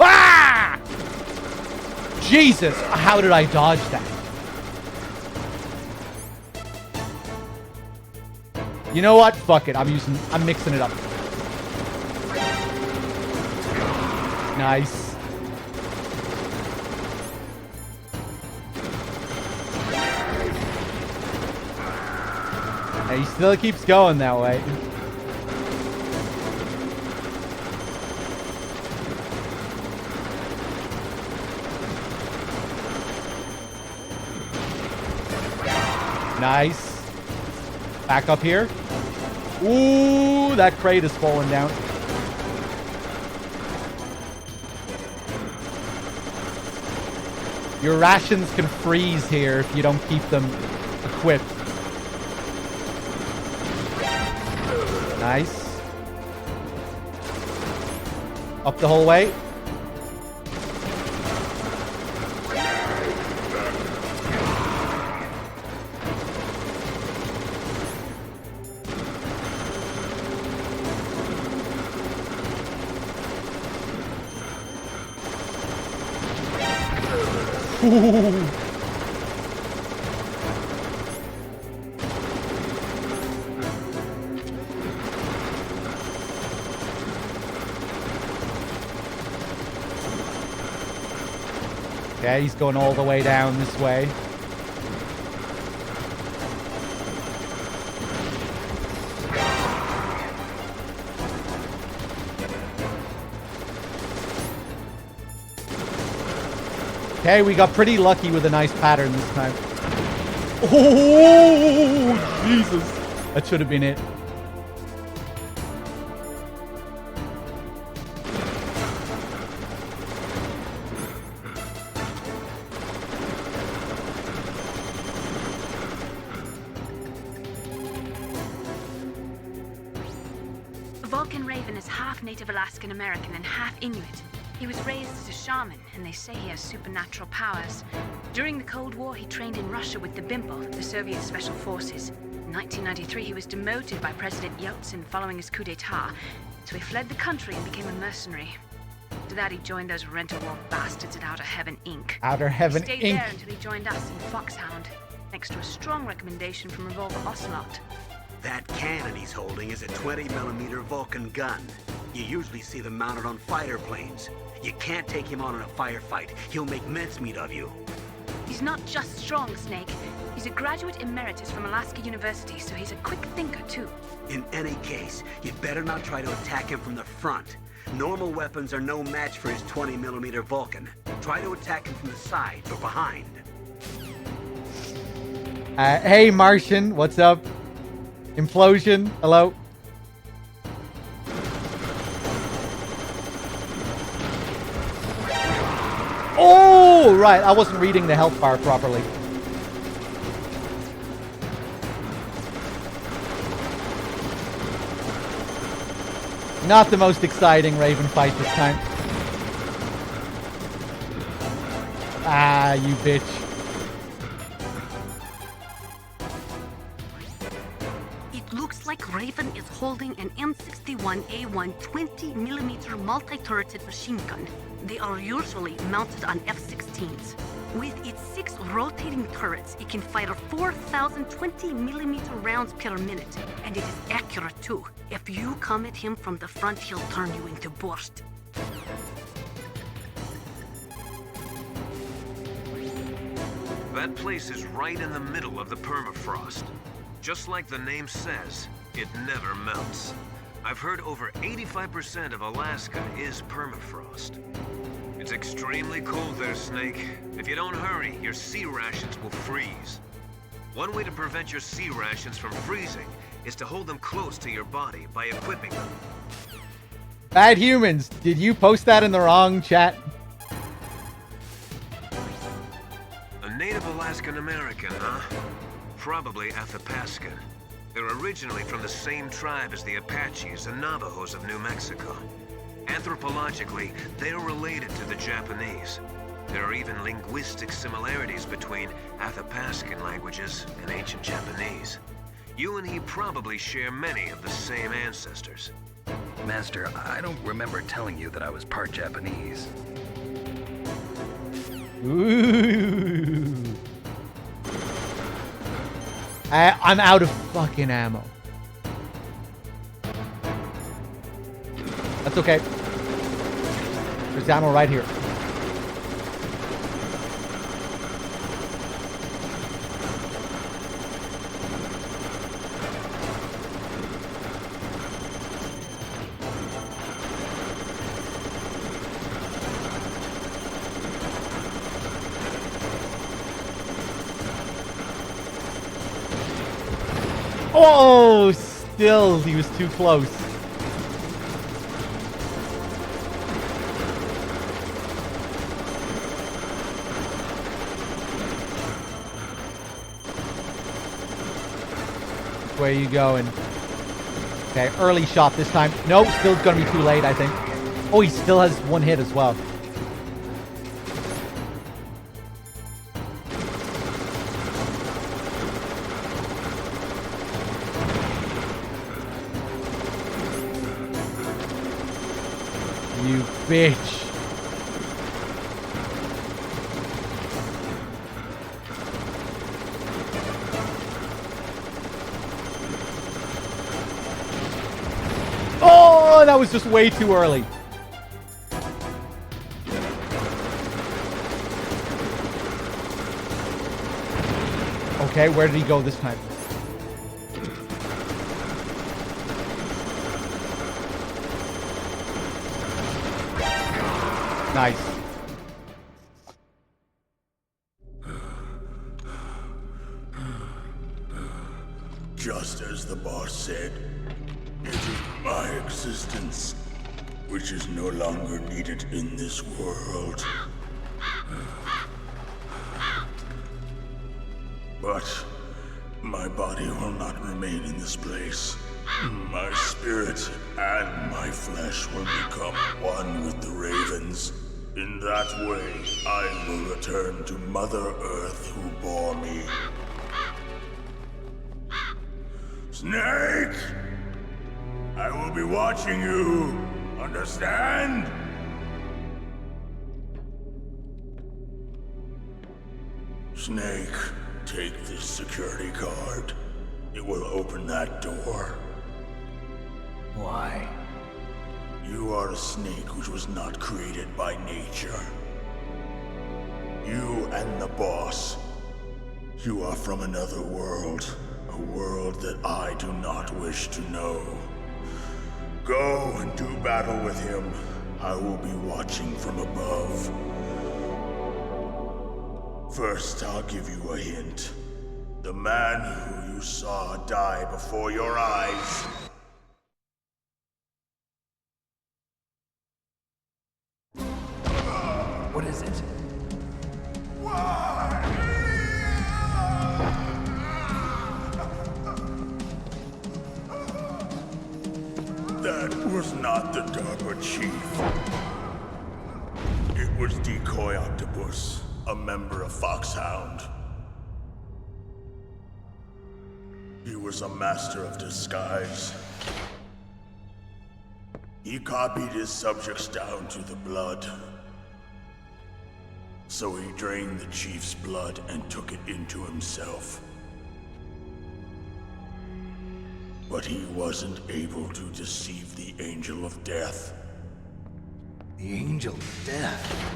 Ah! Jesus, how did I dodge that? You know what? Fuck it. I'm mixing it up. Nice. And he still keeps going that way. Nice. Back up here. Ooh, that crate is falling down. Your rations can freeze here if you don't keep them equipped. Nice. Up the whole way. Ooh. Okay, he's going all the way down this way. Okay, we got pretty lucky with a nice pattern this time. Oh, Jesus. That should have been it. Vulcan Raven is half Native Alaskan American and half Inuit. He was raised as a shaman, and they say he has supernatural powers. During the Cold War, he trained in Russia with the BIMPO, the Soviet Special Forces. In 1993, he was demoted by President Yeltsin following his coup d'etat, so he fled the country and became a mercenary. After that, he joined those rent-a-war bastards at Outer Heaven, Inc. Outer Heaven, He stayed Inc. there until he joined us in Foxhound, thanks to a strong recommendation from Revolver Ocelot. That cannon he's holding is a 20mm Vulcan gun. You usually see them mounted on fighter planes. You can't take him on in a firefight. He'll make mincemeat of you. He's not just strong, Snake. He's a graduate emeritus from Alaska University, so he's a quick thinker, too. In any case, you'd better not try to attack him from the front. Normal weapons are no match for his 20mm Vulcan. Try to attack him from the side or behind. Hey, Martian, what's up? Implosion, hello. Oh, right, I wasn't reading the health bar properly. Not the most exciting Raven fight this time. Ah, you bitch. It looks like Raven is holding an M61A1 20mm multi-turreted machine gun. They are usually mounted on F-16s. With its 6 rotating turrets, it can fire 4,000 20mm rounds per minute, and it is accurate too. If you come at him from the front, he'll turn you into borscht. That place is right in the middle of the permafrost. Just like the name says, it never melts. I've heard over 85% of Alaska is permafrost. It's extremely cold there, Snake. If you don't hurry, your sea rations will freeze. One way to prevent your sea rations from freezing is to hold them close to your body by equipping them. Bad humans, did you post that in the wrong chat? A native Alaskan American, huh? Probably Athapascan. They're originally from the same tribe as the Apaches and Navajos of New Mexico. Anthropologically, they're related to the Japanese. There are even linguistic similarities between Athapascan languages and ancient Japanese. You and he probably share many of the same ancestors. Master, I don't remember telling you that I was part Japanese. Ooh. I'm out of fucking ammo. That's okay. There's ammo right here. Oh, still, he was too close. Where are you going? Okay, early shot this time. Nope, still gonna be too late, I think. Oh, he still has one hit as well. You bitch. Oh, that was just way too early. Okay, where did he go this time? Nice. Just as the boss said, it is my existence which is no longer needed in this world. But my body will not remain in this place. My spirit and my flesh will become one with the ravens. In that way, I will return to Mother Earth who bore me. Snake! I will be watching you. Understand? Snake, take this security card. It will open that door. Why? You are a snake which was not created by nature. You and the boss. You are from another world. A world that I do not wish to know. Go and do battle with him. I will be watching from above. First, I'll give you a hint. The man who you saw die before your eyes. What is it? That was not the DARPA chief. It was Decoy Octopus, a member of Foxhound. He was a master of disguise. He copied his subjects down to the blood. So he drained the chief's blood and took it into himself. But he wasn't able to deceive the Angel of Death. The Angel of Death?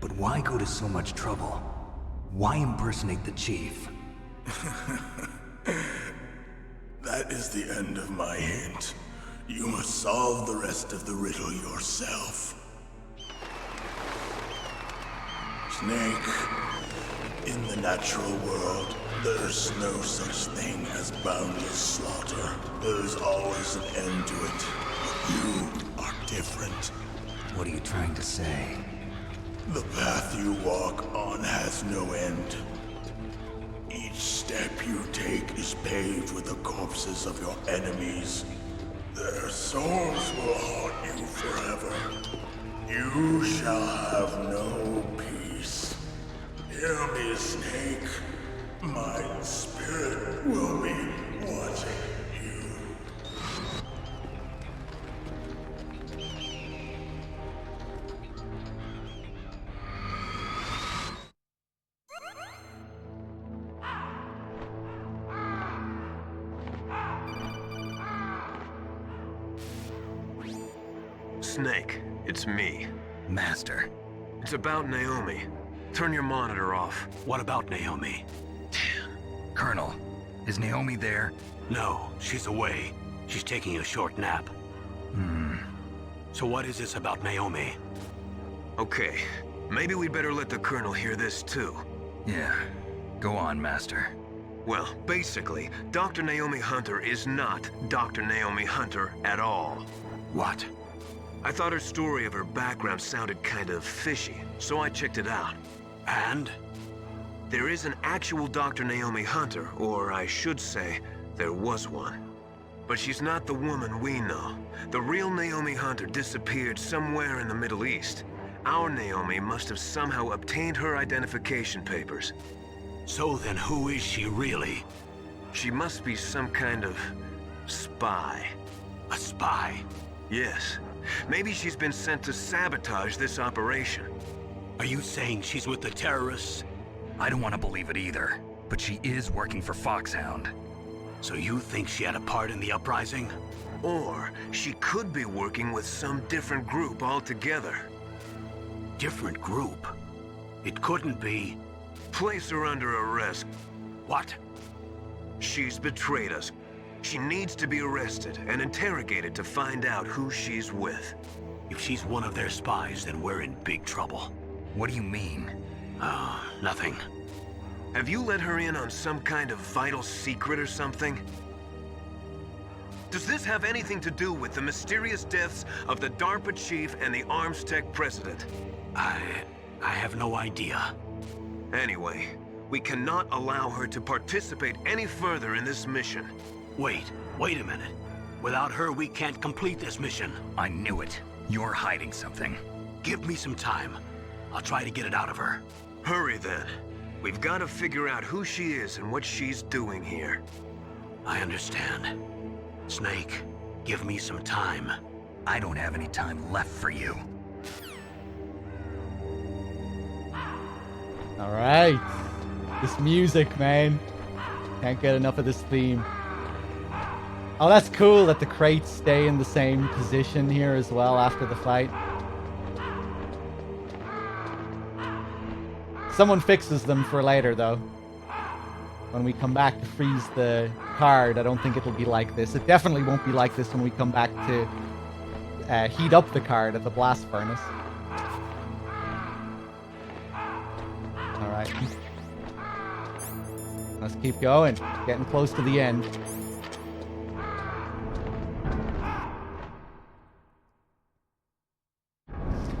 But why go to so much trouble? Why impersonate the chief? That is the end of my hint. You must solve the rest of the riddle yourself. Snake, in the natural world, there's no such thing as boundless slaughter. There's always an end to it. But you are different. What are you trying to say? The path you walk on has no end. Each step you take is paved with the corpses of your enemies. Their souls will haunt you forever. You shall have no peace. Hear me, Snake. My spirit will be watching you. Snake, it's me. Master. It's about Naomi. Turn your monitor off. What about Naomi? Colonel, is Naomi there? No, she's away. She's taking a short nap. So what is this about Naomi? Okay, maybe we'd better let the Colonel hear this too. Yeah, go on, Master. Well, basically, Dr. Naomi Hunter is not Dr. Naomi Hunter at all. What? I thought her story of her background sounded kind of fishy, so I checked it out. And? There is an actual Dr. Naomi Hunter, or I should say, there was one. But she's not the woman we know. The real Naomi Hunter disappeared somewhere in the Middle East. Our Naomi must have somehow obtained her identification papers. So then who is she really? She must be some kind of spy. A spy? Yes. Maybe she's been sent to sabotage this operation. Are you saying she's with the terrorists? I don't want to believe it either, but she is working for Foxhound. So you think she had a part in the uprising? Or she could be working with some different group altogether. Different group? It couldn't be. Place her under arrest. What? She's betrayed us. She needs to be arrested and interrogated to find out who she's with. If she's one of their spies, then we're in big trouble. What do you mean? Nothing. Have you let her in on some kind of vital secret or something? Does this have anything to do with the mysterious deaths of the DARPA chief and the Arms Tech president? I have no idea. Anyway, we cannot allow her to participate any further in this mission. Wait a minute. Without her, we can't complete this mission. I knew it. You're hiding something. Give me some time. I'll try to get it out of her. Hurry then. We've got to figure out who she is and what she's doing here. I understand. Snake, give me some time. I don't have any time left for you. Alright. This music, man. Can't get enough of this theme. Oh, that's cool that the crates stay in the same position here as well after the fight. Someone fixes them for later, though. When we come back to freeze the card, I don't think it'll be like this. It definitely won't be like this when we come back to heat up the card at the blast furnace. Alright. Let's keep going. Getting close to the end.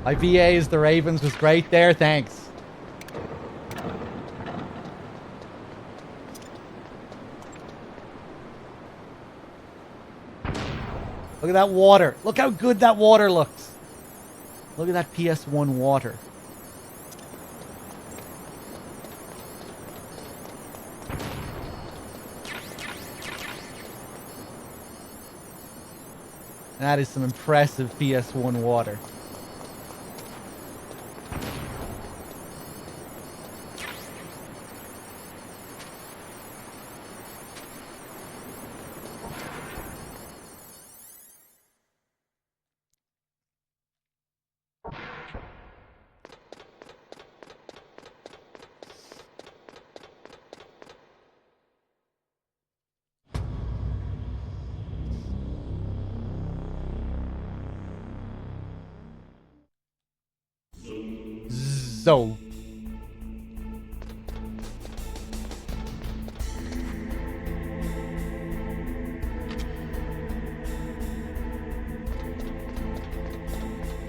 My VA is the Ravens was great there. Thanks. Look at that water. Look how good that water looks. Look at that PS1 water. That is some impressive PS1 water. So.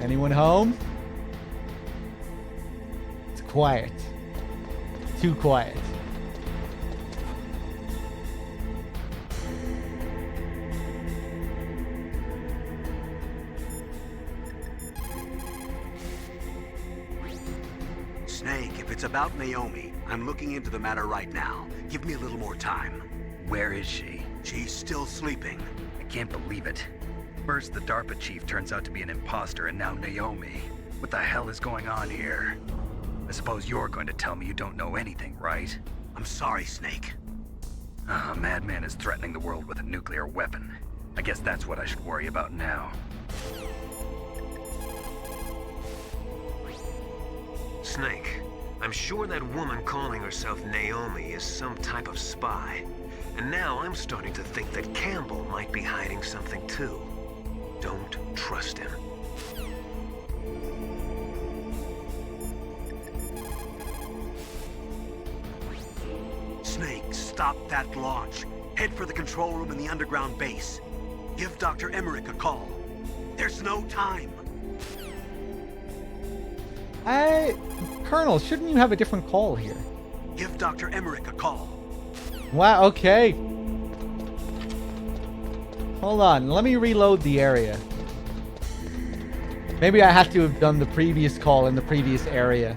Anyone home? It's quiet. Too quiet. Snake, if it's about Naomi, I'm looking into the matter right now. Give me a little more time. Where is she? She's still sleeping. I can't believe it. First, the DARPA chief turns out to be an imposter, and now Naomi. What the hell is going on here? I suppose you're going to tell me you don't know anything, right? I'm sorry, Snake. A madman is threatening the world with a nuclear weapon. I guess that's what I should worry about now. Snake, I'm sure that woman calling herself Naomi is some type of spy. And now I'm starting to think that Campbell might be hiding something too. Don't trust him. Snake, stop that launch. Head for the control room in the underground base. Give Dr. Emmerich a call. There's no time. Colonel, shouldn't you have a different call here? Give Dr. Emmerich a call. Wow, okay. Hold on, let me reload the area. Maybe I have to have done the previous call in the previous area.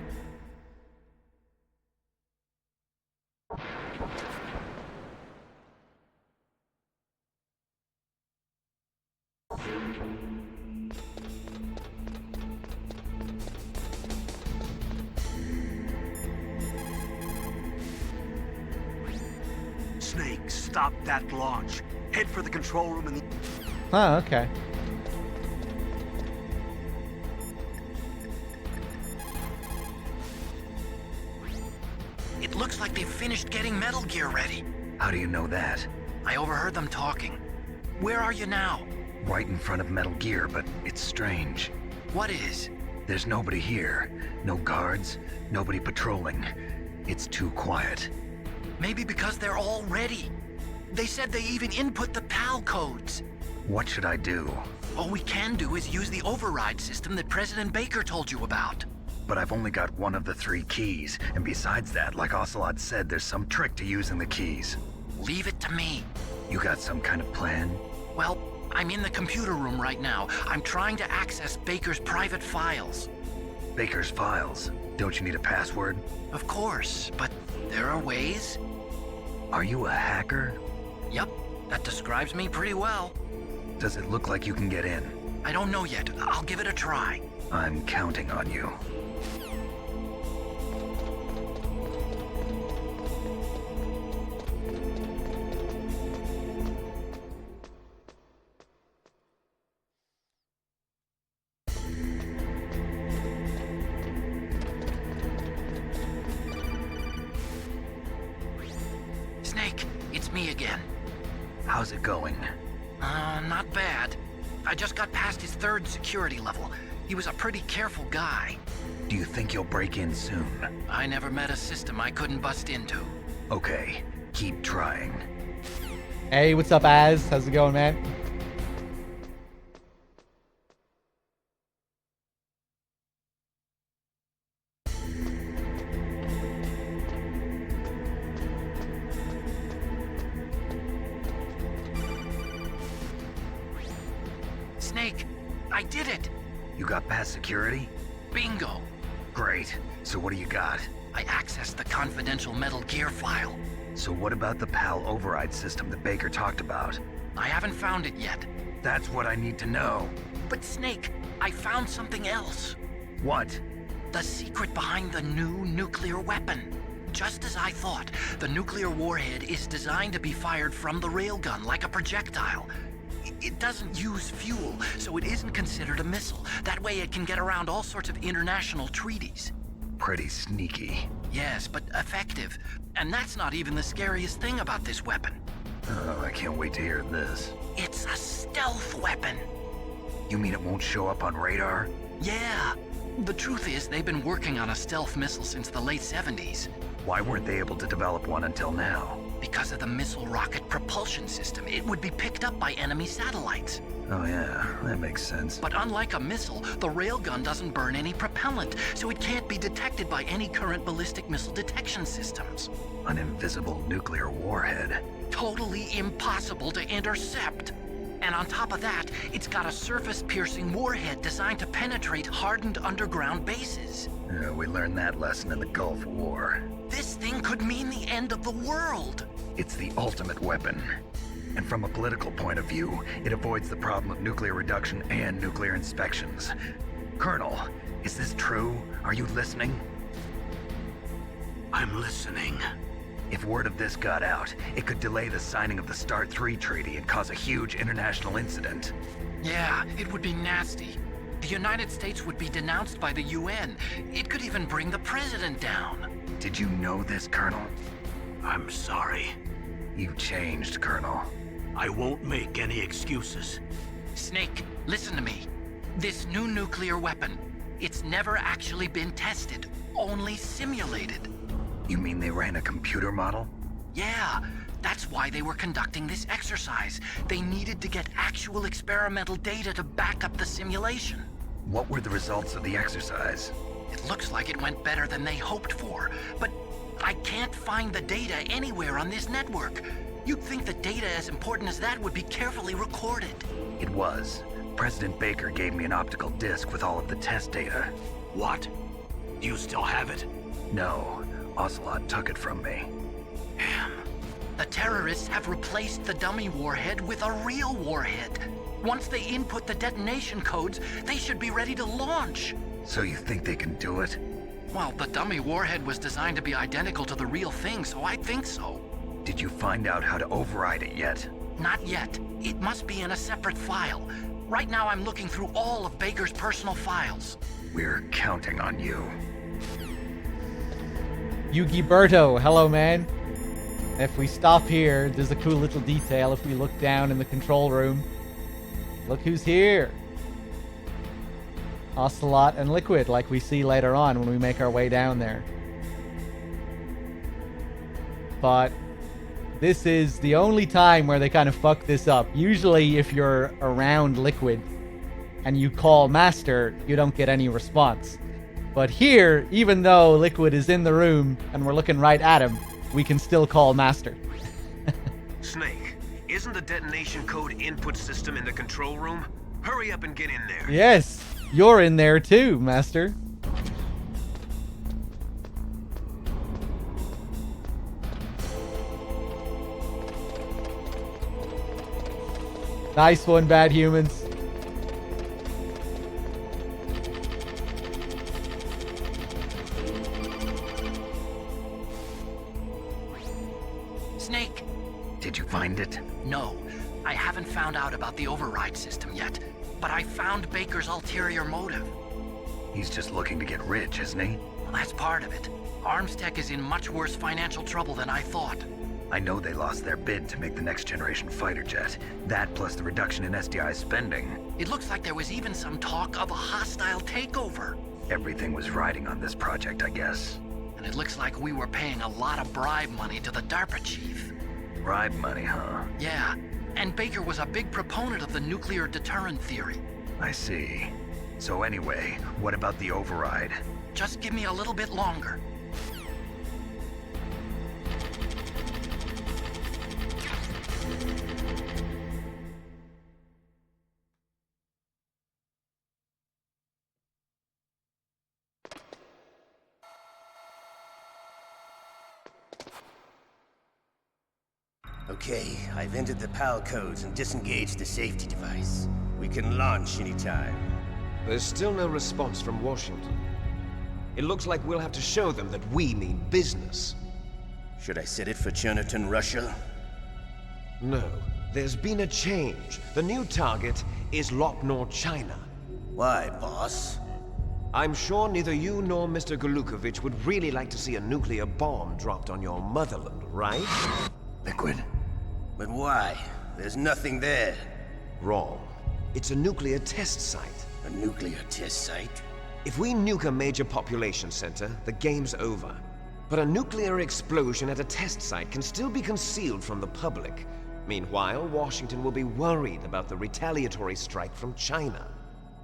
Snake, stop that launch. Head for the control room in the... Oh, okay. It looks like they've finished getting Metal Gear ready. How do you know that? I overheard them talking. Where are you now? Right in front of Metal Gear, but it's strange. What is? There's nobody here. No guards, nobody patrolling. It's too quiet. Maybe because they're all ready. They said they even input the PAL codes. What should I do? All we can do is use the override system that President Baker told you about. But I've only got one of the 3 keys, and besides that, like Ocelot said, there's some trick to using the keys. Leave it to me. You got some kind of plan? Well, I'm in the computer room right now. I'm trying to access Baker's private files. Baker's files? Don't you need a password? Of course, but there are ways. Are you a hacker? Yep, that describes me pretty well. Does it look like you can get in? I don't know yet. I'll give it a try. I'm counting on you. it's me again. How's it going? Not bad. I just got past his 3rd security level. He was a pretty careful guy. Do you think you'll break in soon? I never met a system I couldn't bust into. Okay, keep trying. Hey, what's up, Az? How's it going, man? Snake, I did it! You got past security? Bingo! Great. So what do you got? I accessed the confidential Metal Gear file. So what about the PAL override system that Baker talked about? I haven't found it yet. That's what I need to know. But Snake, I found something else. What? The secret behind the new nuclear weapon. Just as I thought, the nuclear warhead is designed to be fired from the railgun like a projectile. It doesn't use fuel, so it isn't considered a missile. That way it can get around all sorts of international treaties. Pretty sneaky. Yes, but effective. And that's not even the scariest thing about this weapon. Oh, I can't wait to hear this. It's a stealth weapon. You mean it won't show up on radar? Yeah. The truth is, they've been working on a stealth missile since the late 70s. Why weren't they able to develop one until now? Because of the missile rocket propulsion system. It would be picked up by enemy satellites. Oh yeah, that makes sense. But unlike a missile, the railgun doesn't burn any propellant, so it can't be detected by any current ballistic missile detection systems. An invisible nuclear warhead. Totally impossible to intercept. And on top of that, it's got a surface-piercing warhead designed to penetrate hardened underground bases. Yeah, we learned that lesson in the Gulf War. This thing could mean the end of the world. It's the ultimate weapon. And from a political point of view, it avoids the problem of nuclear reduction and nuclear inspections. Colonel, is this true? Are you listening? I'm listening. If word of this got out, it could delay the signing of the START 3 treaty and cause a huge international incident. Yeah, it would be nasty. The United States would be denounced by the UN. It could even bring the president down. Did you know this, Colonel? I'm sorry. You changed, Colonel. I won't make any excuses. Snake, listen to me. This new nuclear weapon, it's never actually been tested, only simulated. You mean they ran a computer model? Yeah, that's why they were conducting this exercise. They needed to get actual experimental data to back up the simulation. What were the results of the exercise? It looks like it went better than they hoped for, but I can't find the data anywhere on this network. You'd think the data as important as that would be carefully recorded. It was. President Baker gave me an optical disc with all of the test data. What? Do you still have it? No. Ocelot took it from me. Damn. The terrorists have replaced the dummy warhead with a real warhead. Once they input the detonation codes, they should be ready to launch. So you think they can do it? Well, the dummy warhead was designed to be identical to the real thing, so I think so. Did you find out how to override it yet? Not yet. It must be in a separate file. Right now I'm looking through all of Baker's personal files. We're counting on you. Yugi Berto, hello, man. If we stop here, there's a cool little detail. If we look down in the control room, look who's here. Ocelot and Liquid, like we see later on when we make our way down there. But this is the only time where they kind of fuck this up. Usually if you're around Liquid and you call Master, you don't get any response. But here, even though Liquid is in the room and we're looking right at him, we can still call Master. Snake, isn't the detonation code input system in the control room? Hurry up and get in there. Yes, you're in there too, Master. Nice one, bad humans. Snake! Did you find it? No, I haven't found out about the override system yet, but I found Baker's ulterior motive. He's just looking to get rich, isn't he? Well, that's part of it. Arms Tech is in much worse financial trouble than I thought. I know they lost their bid to make the next generation fighter jet. That plus the reduction in SDI spending. It looks like there was even some talk of a hostile takeover. Everything was riding on this project, I guess. And it looks like we were paying a lot of bribe money to the DARPA chief. Bribe money, huh? Yeah, and Baker was a big proponent of the nuclear deterrent theory. I see. So anyway, what about the override? Just give me a little bit longer. Okay, I've entered the PAL codes and disengaged the safety device. We can launch anytime. There's still no response from Washington. It looks like we'll have to show them that we mean business. Should I set it for Cherniton, Russia? No. There's been a change. The new target is Lopnor, China. Why, boss? I'm sure neither you nor Mr. Golukovich would really like to see a nuclear bomb dropped on your motherland, right? Liquid. But why? There's nothing there. Wrong. It's a nuclear test site. A nuclear test site? If we nuke a major population center, the game's over. But a nuclear explosion at a test site can still be concealed from the public. Meanwhile, Washington will be worried about the retaliatory strike from China.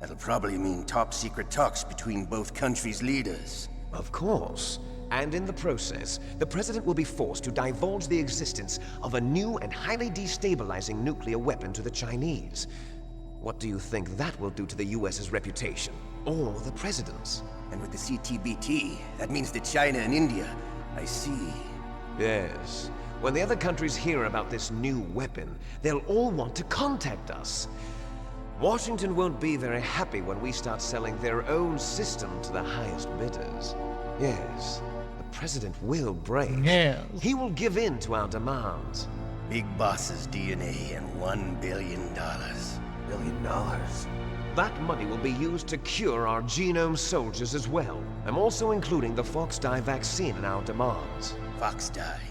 That'll probably mean top-secret talks between both countries' leaders. Of course. And in the process, the President will be forced to divulge the existence of a new and highly destabilizing nuclear weapon to the Chinese. What do you think that will do to the US's reputation? Or the President's? And with the CTBT, that means that China and India. I see. Yes. When the other countries hear about this new weapon, they'll all want to contact us. Washington won't be very happy when we start selling their own system to the highest bidders. Yes. The President will break. Yes. He will give in to our demands. Big Boss's DNA and $1 billion. $1 billion? That money will be used to cure our genome soldiers as well. I'm also including the Fox dye vaccine in our demands. Fox dye.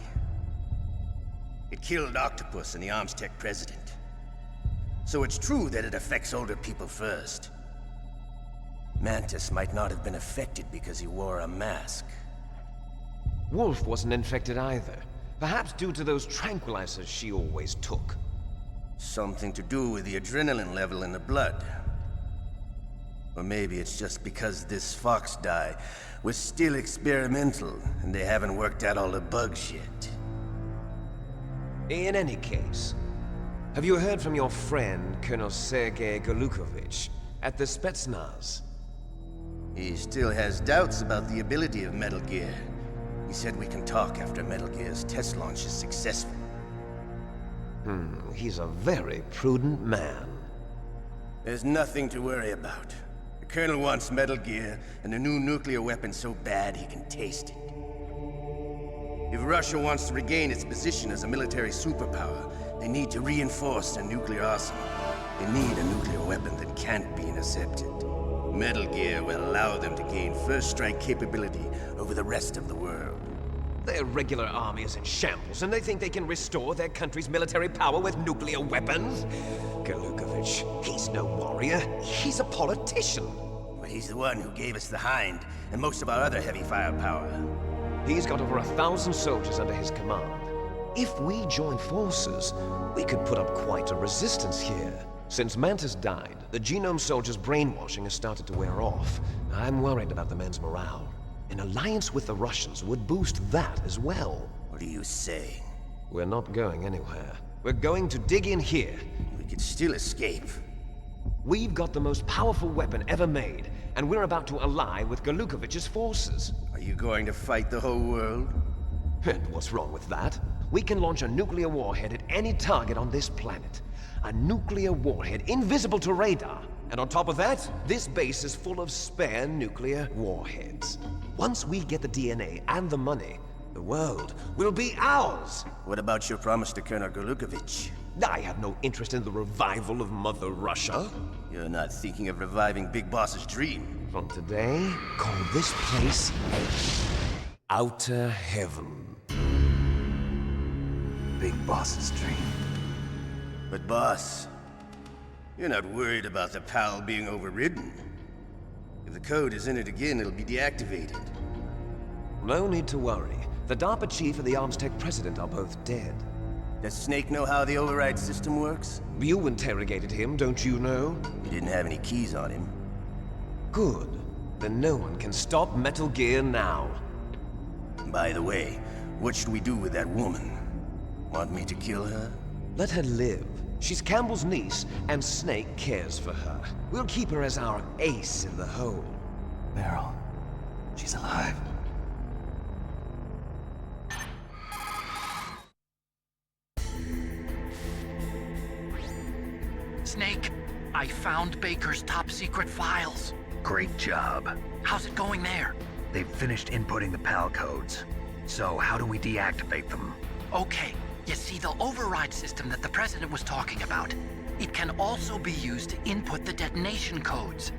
It killed Octopus and the Armstech president. So it's true that it affects older people first. Mantis might not have been affected because he wore a mask. Wolf wasn't infected either. Perhaps due to those tranquilizers she always took. Something to do with the adrenaline level in the blood. Or maybe it's just because this Fox dye was still experimental and they haven't worked out all the bugs yet. In any case, have you heard from your friend, Colonel Sergei Golukovich, at the Spetsnaz? He still has doubts about the ability of Metal Gear. He said we can talk after Metal Gear's test launch is successful. He's a very prudent man. There's nothing to worry about. The Colonel wants Metal Gear and a new nuclear weapon so bad he can taste it. If Russia wants to regain its position as a military superpower, they need to reinforce their nuclear arsenal. They need a nuclear weapon that can't be intercepted. Metal Gear will allow them to gain first strike capability over the rest of the world. Their regular army is in shambles, and they think they can restore their country's military power with nuclear weapons? Golukovich, he's no warrior. He's a politician. But he's the one who gave us the Hind and most of our other heavy firepower. He's got over 1,000 soldiers under his command. If we join forces, we could put up quite a resistance here. Since Mantis died, the genome soldiers' brainwashing has started to wear off. I'm worried about the men's morale. An alliance with the Russians would boost that as well. What are you saying? We're not going anywhere. We're going to dig in here. We could still escape. We've got the most powerful weapon ever made, and we're about to ally with Golukovich's forces. Are you going to fight the whole world? And what's wrong with that? We can launch a nuclear warhead at any target on this planet. A nuclear warhead invisible to radar. And on top of that, this base is full of spare nuclear warheads. Once we get the DNA and the money, the world will be ours! What about your promise to Colonel Golukovich? I have no interest in the revival of Mother Russia. You're not thinking of reviving Big Boss's dream. From today, call this place Outer Heaven. big boss's dream. But boss, you're not worried about the PAL being overridden. If the code is in it again, it'll be deactivated. No need to worry. The DARPA chief and the Armstech president are both dead. Does Snake know how the override system works? You interrogated him, don't you know? He didn't have any keys on him. Good. Then no one can stop Metal Gear now. By the way, what should we do with that woman? Want me to kill her? Let her live. She's Campbell's niece, and Snake cares for her. We'll keep her as our ace in the hole. Meryl, she's alive. Snake, I found Baker's top-secret files. Great job. How's it going there? They've finished inputting the PAL codes. So how do we deactivate them? Okay, you see the override system that the President was talking about. It can also be used to input the detonation codes.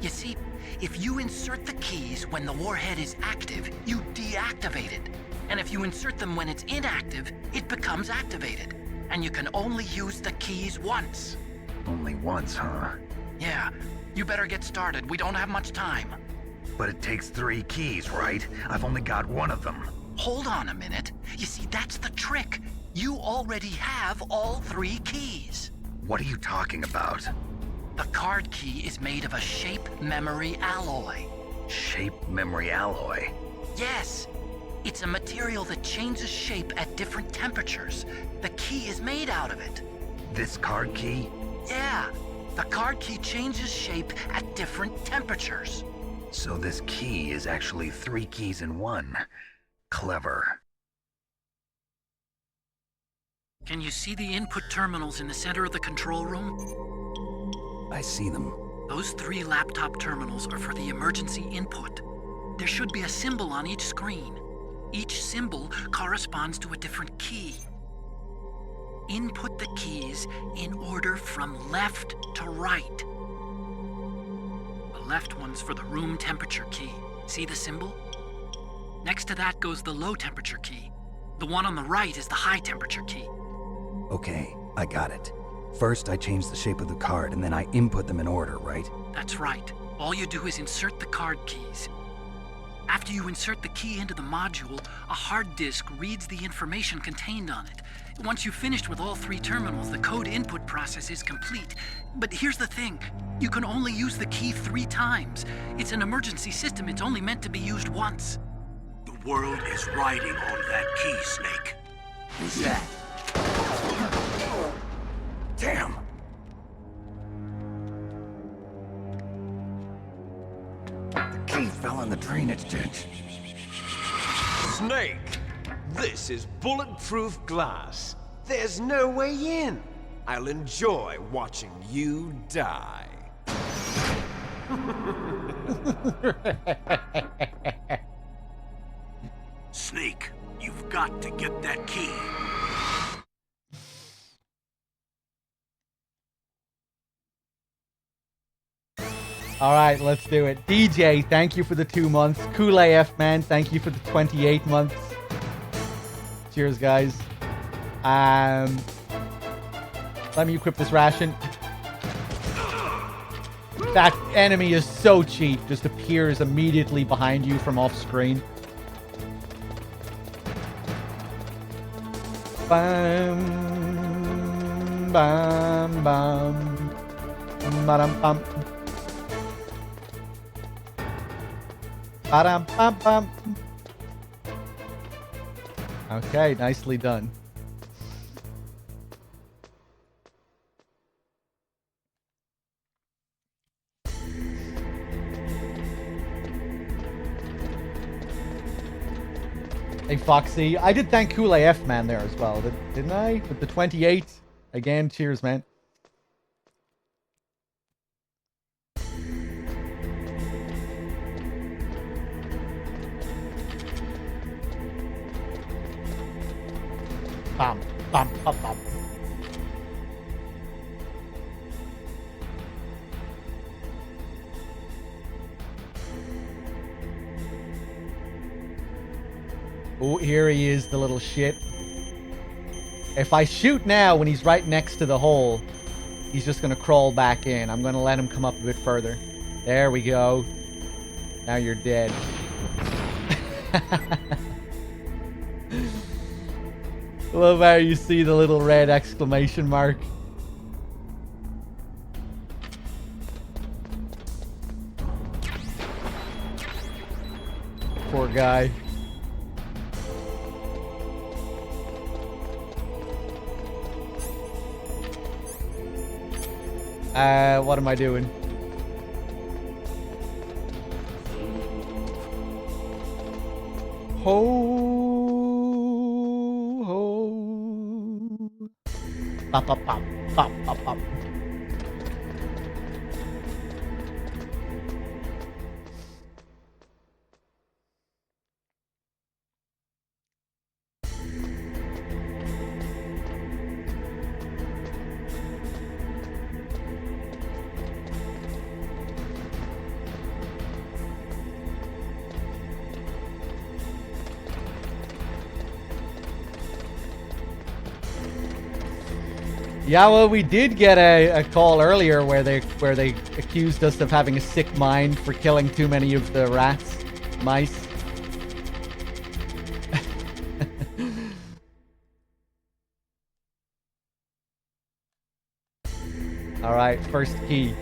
You see, if you insert the keys when the warhead is active, you deactivate it. And if you insert them when it's inactive, it becomes activated. And you can only use the keys once. Only once, huh? Yeah, you better get started. We don't have much time. But it takes 3 keys, right? I've only got 1 of them. Hold on a minute. You see, that's the trick. You already have all 3 keys. What are you talking about? The card key is made of a shape memory alloy. Shape memory alloy? Yes. It's a material that changes shape at different temperatures. The key is made out of it. This card key? Yeah. The card key changes shape at different temperatures. So this key is actually 3 keys in 1. Clever. Can you see the input terminals in the center of the control room? I see them. Those 3 laptop terminals are for the emergency input. There should be a symbol on each screen. Each symbol corresponds to a different key. Input the keys in order from left to right. The left one's for the room temperature key. See the symbol? Next to that goes the low temperature key. The one on the right is the high temperature key. Okay, I got it. First, I change the shape of the card, and then I input them in order, right? That's right. All you do is insert the card keys. After you insert the key into the module, a hard disk reads the information contained on it. Once you've finished with all 3 terminals, the code input process is complete. But here's the thing. You can only use the key 3 times. It's an emergency system. It's only meant to be used once. The world is riding on that key, Snake. Who's that? Damn! The key fell in the drainage ditch. Snake! This is bulletproof glass. There's no way in. I'll enjoy watching you die. Snake, you've got to get that key. All right, let's do it. DJ, thank you for the 2 months. Kool AF, man, thank you for the 28 months. Cheers, guys. Let me equip this ration. That enemy is so cheap. Just appears immediately behind you from off screen. Bam, bam, bam, bam, bam. Ba-dum-bum-bum. Okay, nicely done. Hey, Foxy. I did thank Kool AF, man, there as well, didn't I? With the 28. Again, cheers, man. Bam, bam, bam, bam. Oh, here he is, the little shit. If I shoot now when he's right next to the hole, he's just going to crawl back in. I'm going to let him come up a bit further. There we go. Now you're dead. Love how you see the little red exclamation mark. Poor guy. What am I doing? Ho, ho. Pop, pop, pop, pop, pop, pop. Yeah, well, we did get a call earlier where they accused us of having a sick mind for killing too many of the mice. All right, first key.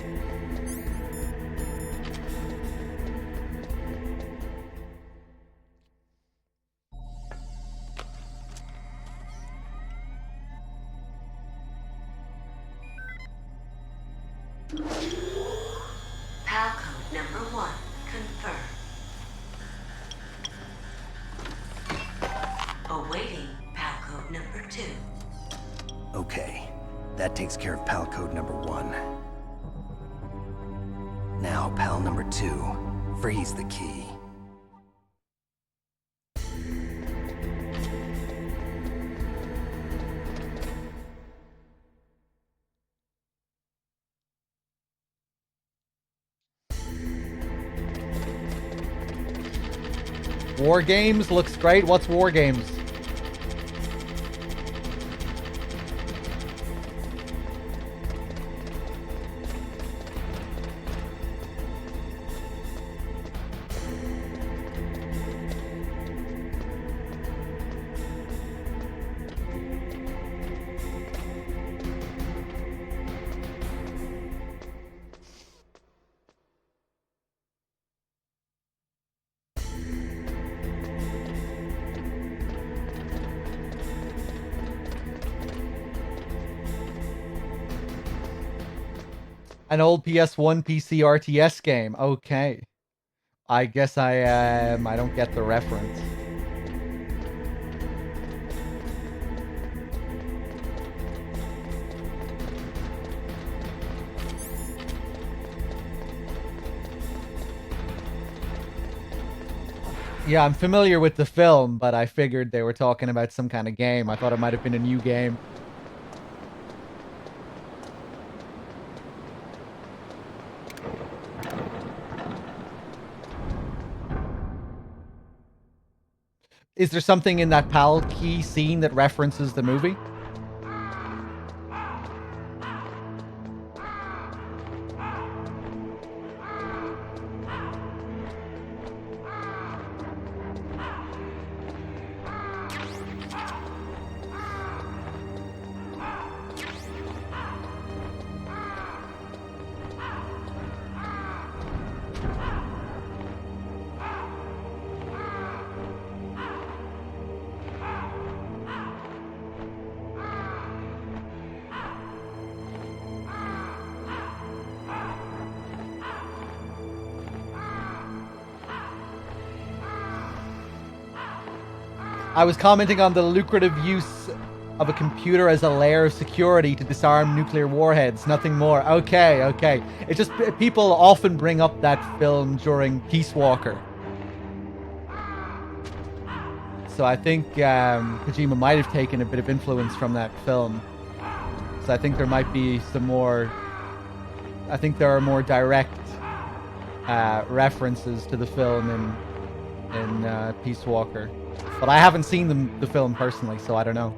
PAL code number 1 confirmed. Awaiting PAL code number 2. Okay, that takes care of PAL code number 1. Now, PAL number 2, freeze the key. War Games looks great. What's War Games? An old PS1 PC RTS game. Okay. I guess I don't get the reference. Yeah, I'm familiar with the film, but I figured they were talking about some kind of game. I thought it might have been a new game. Is there something in that PAL key scene that references the movie? I was commenting on the lucrative use of a computer as a layer of security to disarm nuclear warheads. Nothing more. Okay, okay. It's just people often bring up that film during Peace Walker. So I think Kojima might have taken a bit of influence from that film. So I think there might be some more... I think there are more direct references to the film in Peace Walker. But I haven't seen the film personally, so I don't know.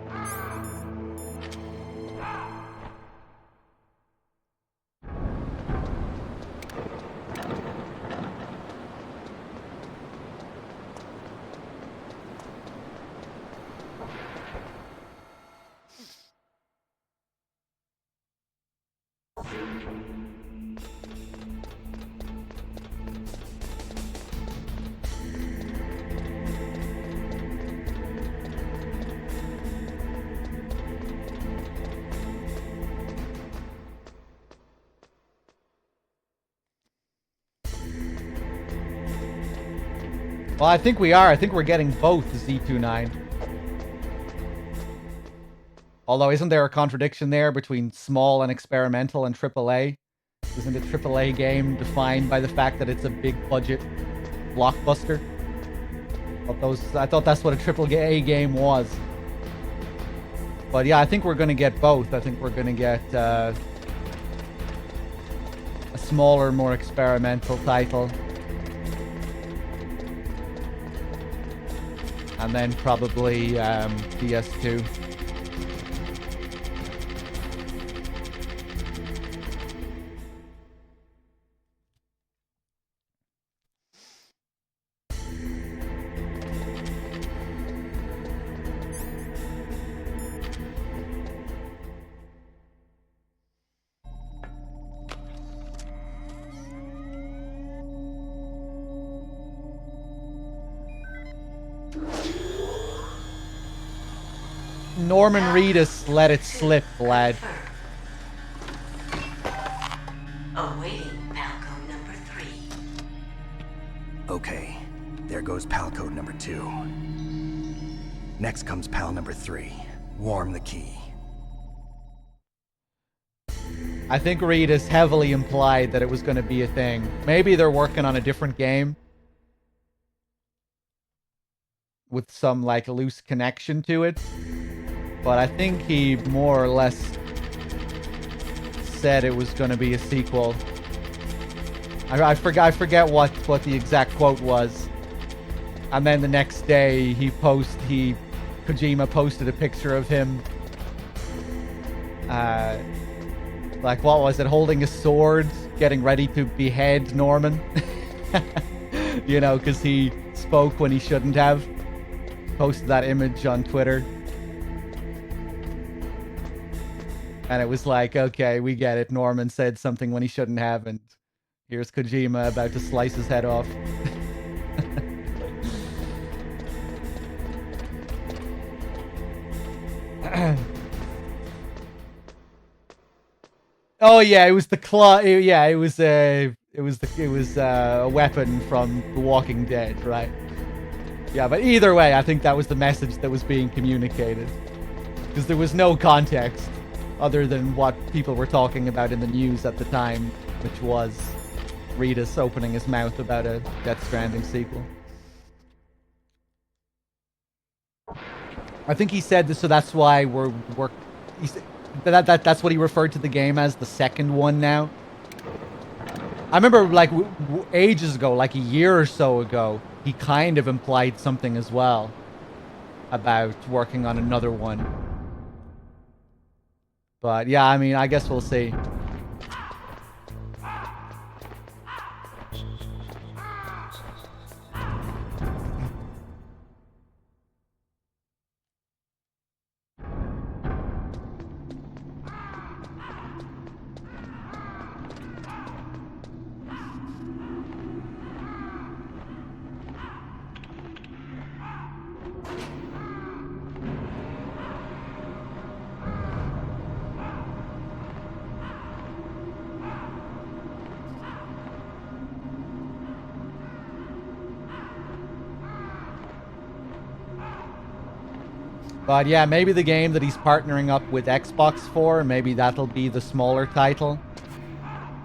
Well, I think we are. I think we're getting both Z29. Although, isn't there a contradiction there between small and experimental and AAA? Isn't a AAA game defined by the fact that it's a big budget blockbuster? I thought that's what a AAA game was. But yeah, I think we're going to get both. I think we're going to get a smaller, more experimental title. And then probably PS2. Norman Reedus let it slip, lad. Awaiting Palcode number 3. Okay, there goes pal code number 2. Next comes pal number 3. Warm the key. I think Reedus heavily implied that it was going to be a thing. Maybe they're working on a different game with some like loose connection to it. But I think he more or less said it was going to be a sequel. I forget what the exact quote was. And then the next day Kojima posted a picture of him like, what was it, holding a sword, getting ready to behead Norman. You know, because he spoke when he shouldn't have. Posted that image on Twitter. And it was like, okay, we get it. Norman said something when he shouldn't have, and here's Kojima about to slice his head off. Oh yeah, it was the claw. Yeah, it was a weapon from The Walking Dead, right? Yeah, but either way, I think that was the message that was being communicated, because there was no context other than what people were talking about in the news at the time, which was Reedus opening his mouth about a Death Stranding sequel. I think he said this, so that's why that's what he referred to the game as, the second one now. I remember, like, ages ago, like a year or so ago, he kind of implied something as well about working on another one. But yeah, I mean, I guess we'll see. But yeah, maybe the game that he's partnering up with Xbox for, maybe that'll be the smaller title.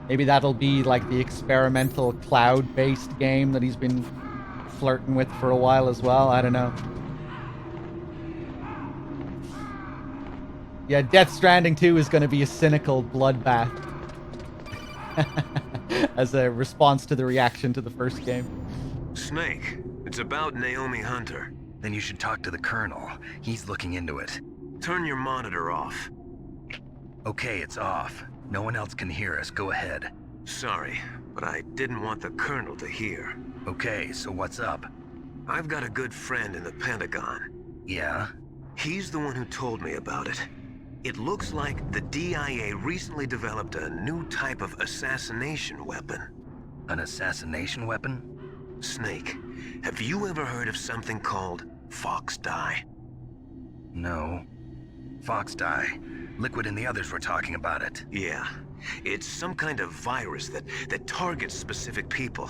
Maybe that'll be like the experimental cloud-based game that he's been flirting with for a while as well. I don't know. Yeah, Death Stranding 2 is going to be a cynical bloodbath. As a response to the reaction to the first game. Snake, it's about Naomi Hunter. Then you should talk to the Colonel. He's looking into it. Turn your monitor off. Okay, it's off. No one else can hear us. Go ahead. Sorry, but I didn't want the Colonel to hear. Okay, so what's up? I've got a good friend in the Pentagon. Yeah? He's the one who told me about it. It looks like the DIA recently developed a new type of assassination weapon. An assassination weapon? Snake, have you ever heard of something called Fox Dye? No. Fox Dye. Liquid and the others were talking about it. Yeah. It's some kind of virus that targets specific people.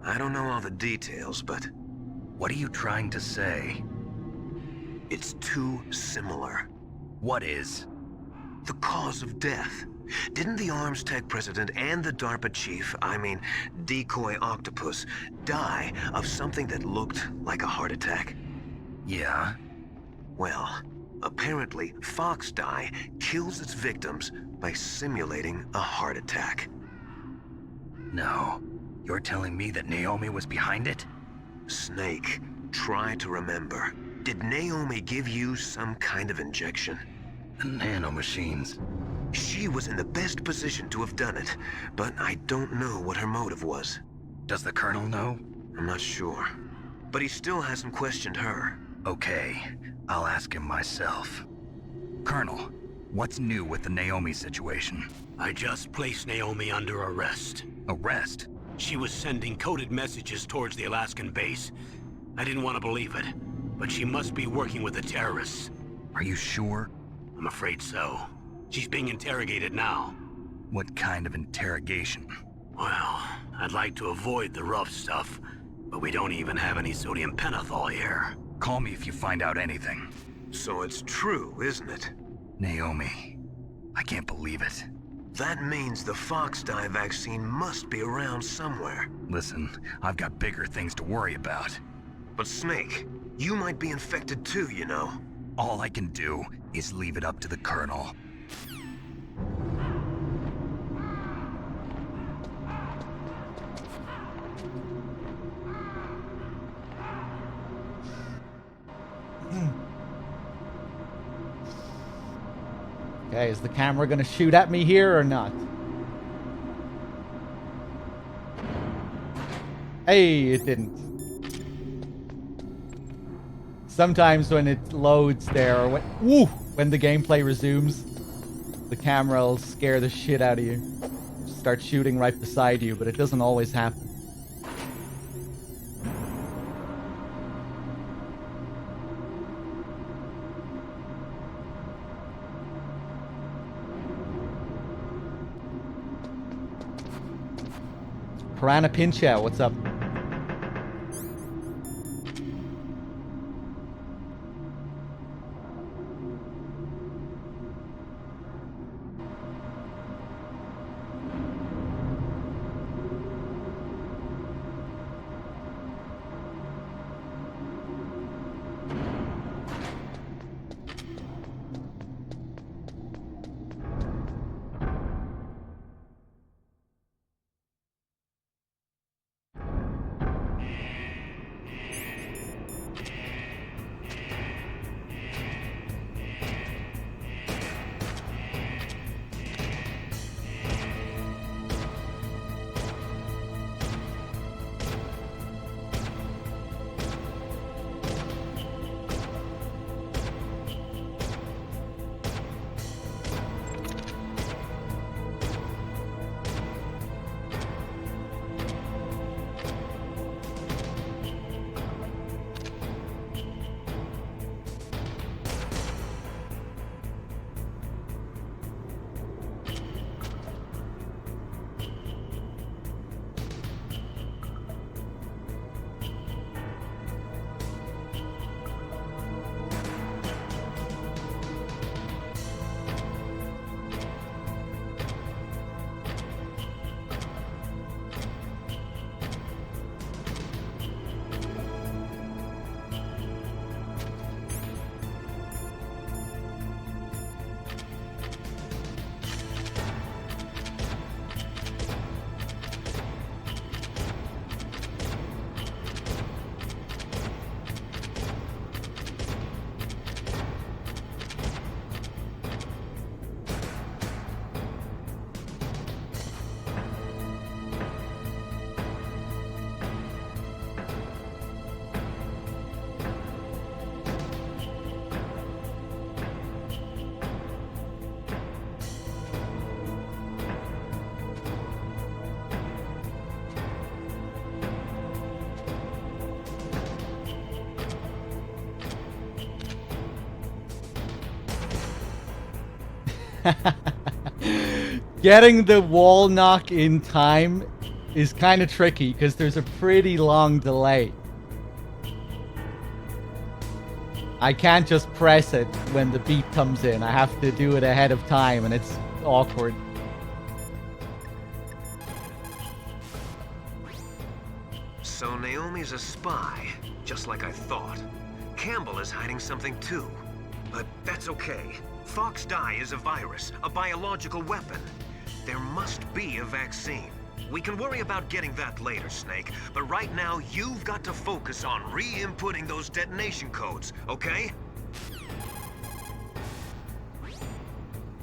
I don't know all the details, but What are you trying to say? It's too similar. What is? The cause of death. Didn't the Arms Tech president and the DARPA chief, Decoy Octopus, die of something that looked like a heart attack? Yeah? Well, apparently Fox Die kills its victims by simulating a heart attack. No. You're telling me that Naomi was behind it? Snake, try to remember. Did Naomi give you some kind of injection? The nanomachines. She was in the best position to have done it, but I don't know what her motive was. Does the Colonel know? I'm not sure. But he still hasn't questioned her. Okay, I'll ask him myself. Colonel, what's new with the Naomi situation? I just placed Naomi under arrest. Arrest? She was sending coded messages towards the Alaskan base. I didn't want to believe it, but she must be working with the terrorists. Are you sure? I'm afraid so. She's being interrogated now. What kind of interrogation? Well, I'd like to avoid the rough stuff, but we don't even have any sodium pentothal here. Call me if you find out anything. So it's true, isn't it? Naomi, I can't believe it. That means the Fox Die vaccine must be around somewhere. Listen, I've got bigger things to worry about. But Snake, you might be infected too, you know. All I can do is leave it up to the Colonel. Okay, is the camera gonna shoot at me here or not? Hey, it didn't. Sometimes when it loads there, or when the gameplay resumes, the camera will scare the shit out of you. Start shooting right beside you, but it doesn't always happen. Piranha Pincha, what's up? Getting the wall knock in time is kind of tricky because there's a pretty long delay. I can't just press it when the beat comes in. I have to do it ahead of time, and it's awkward. So Naomi's a spy, just like I thought. Campbell is hiding something too. But that's okay. Fox dye is a virus, a biological weapon. There must be a vaccine. We can worry about getting that later, Snake. But right now, you've got to focus on re-inputting those detonation codes, okay?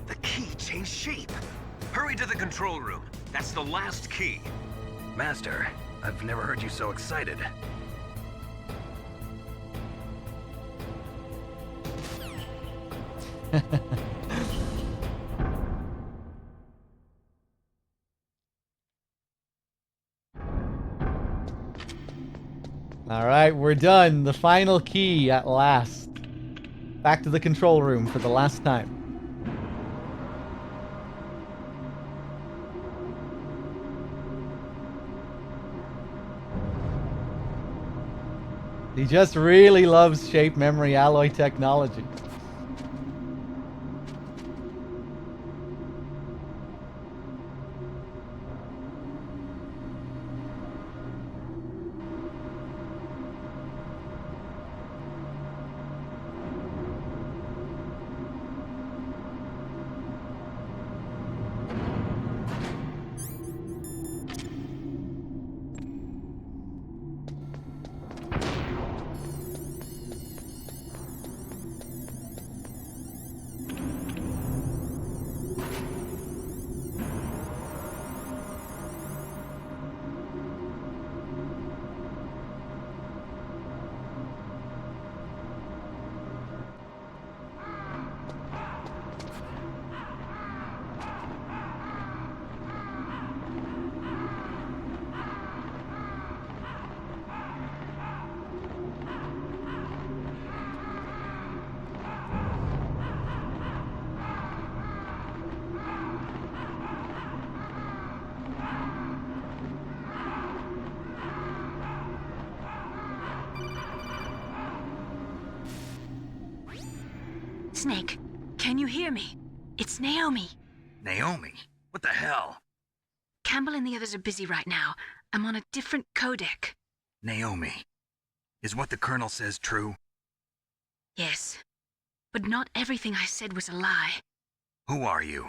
The key changed shape. Hurry to the control room. That's the last key. Master, I've never heard you so excited. Alright, we're done. The final key at last. Back to the control room for the last time. He just really loves shape memory alloy technology. Snake, can you hear me? It's Naomi. Naomi? What the hell? Campbell and the others are busy right now. I'm on a different codec. Naomi, is what the Colonel says true? Yes, but not everything I said was a lie. Who are you?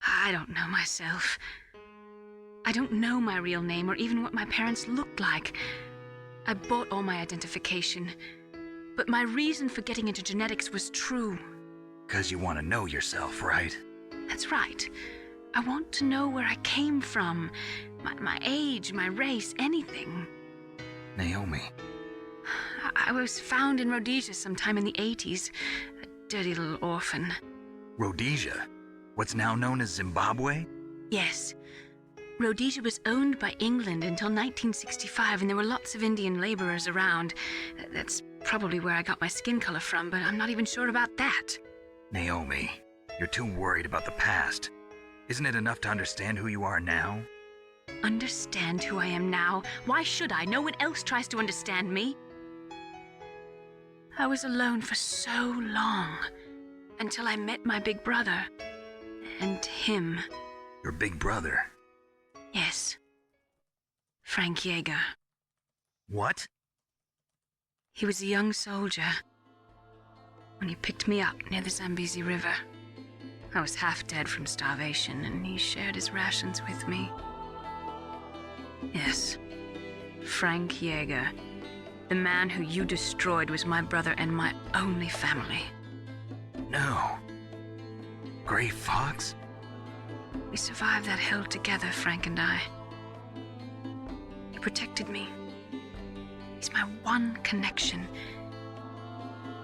I don't know myself. I don't know my real name or even what my parents looked like. I bought all my identification, but my reason for getting into genetics was true. 'Cause you want to know yourself, right? That's right. I want to know where I came from, my age, my race, anything. Naomi. I was found in Rhodesia sometime in the 80s, a dirty little orphan. Rhodesia? What's now known as Zimbabwe? Yes. Rhodesia was owned by England until 1965, and there were lots of Indian laborers around. That's probably where I got my skin color from, but I'm not even sure about that. Naomi, you're too worried about the past. Isn't it enough to understand who you are now? Understand who I am now? Why should I? No one else tries to understand me. I was alone for so long, until I met my big brother. And him. Your big brother? Yes. Frank Yeager. What? He was a young soldier when he picked me up near the Zambezi River. I was half dead from starvation, and he shared his rations with me. Yes, Frank Yeager. The man who you destroyed was my brother and my only family. No. Gray Fox? We survived that hell together, Frank and I. He protected me. He's my one connection.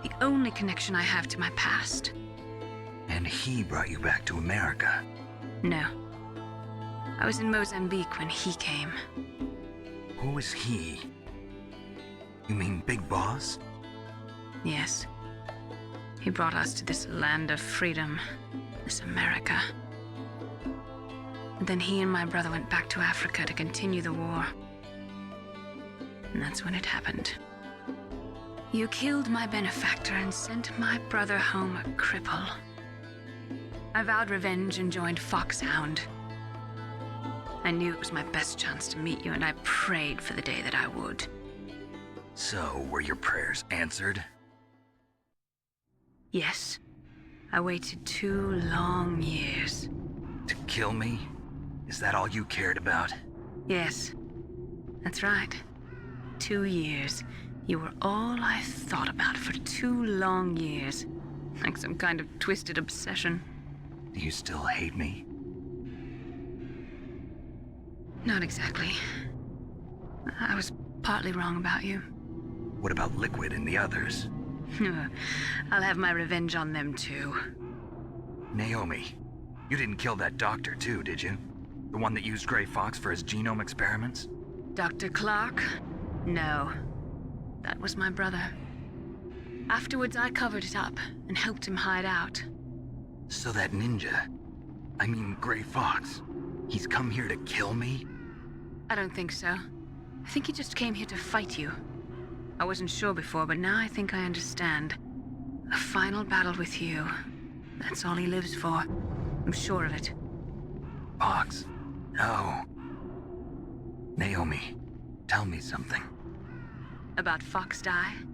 The only connection I have to my past. And he brought you back to America? No. I was in Mozambique when he came. Who is he? You mean Big Boss? Yes. He brought us to this land of freedom, this America. And then he and my brother went back to Africa to continue the war. And that's when it happened. You killed my benefactor and sent my brother home a cripple. I vowed revenge and joined Foxhound. I knew it was my best chance to meet you, and I prayed for the day that I would. So, were your prayers answered? Yes. I waited 2 long years. To kill me? Is that all you cared about? Yes. That's right. 2 years. You were all I thought about for 2 long years. Like some kind of twisted obsession. Do you still hate me? Not exactly. I was partly wrong about you. What about Liquid and the others? I'll have my revenge on them too. Naomi, you didn't kill that doctor too, did you? The one that used Grey Fox for his genome experiments? Dr. Clark? No. That was my brother. Afterwards, I covered it up and helped him hide out. So that ninja, I mean Grey Fox, he's come here to kill me? I don't think so. I think he just came here to fight you. I wasn't sure before, but now I think I understand. A final battle with you. That's all he lives for. I'm sure of it. Fox? No. Naomi, tell me something. About Foxdie?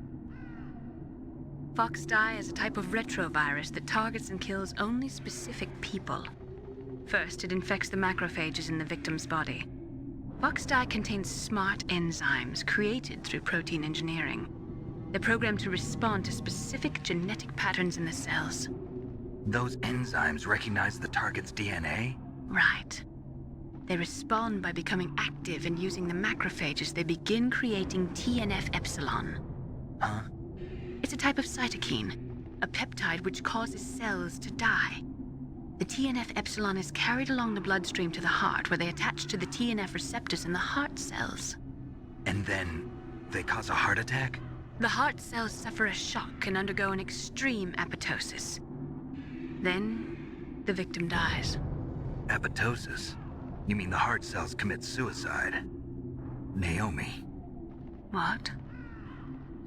Foxdie is a type of retrovirus that targets and kills only specific people. First, it infects the macrophages in the victim's body. Foxdie contains smart enzymes created through protein engineering. They're programmed to respond to specific genetic patterns in the cells. Those enzymes recognize the target's DNA? Right. They respond by becoming active and using the macrophages. They begin creating TNF-epsilon. Huh? It's a type of cytokine, a peptide which causes cells to die. The TNF-epsilon is carried along the bloodstream to the heart, where they attach to the TNF receptors in the heart cells. And then they cause a heart attack? The heart cells suffer a shock and undergo an extreme apoptosis. Then, the victim dies. Apoptosis? You mean the heart cells commit suicide? Naomi. What?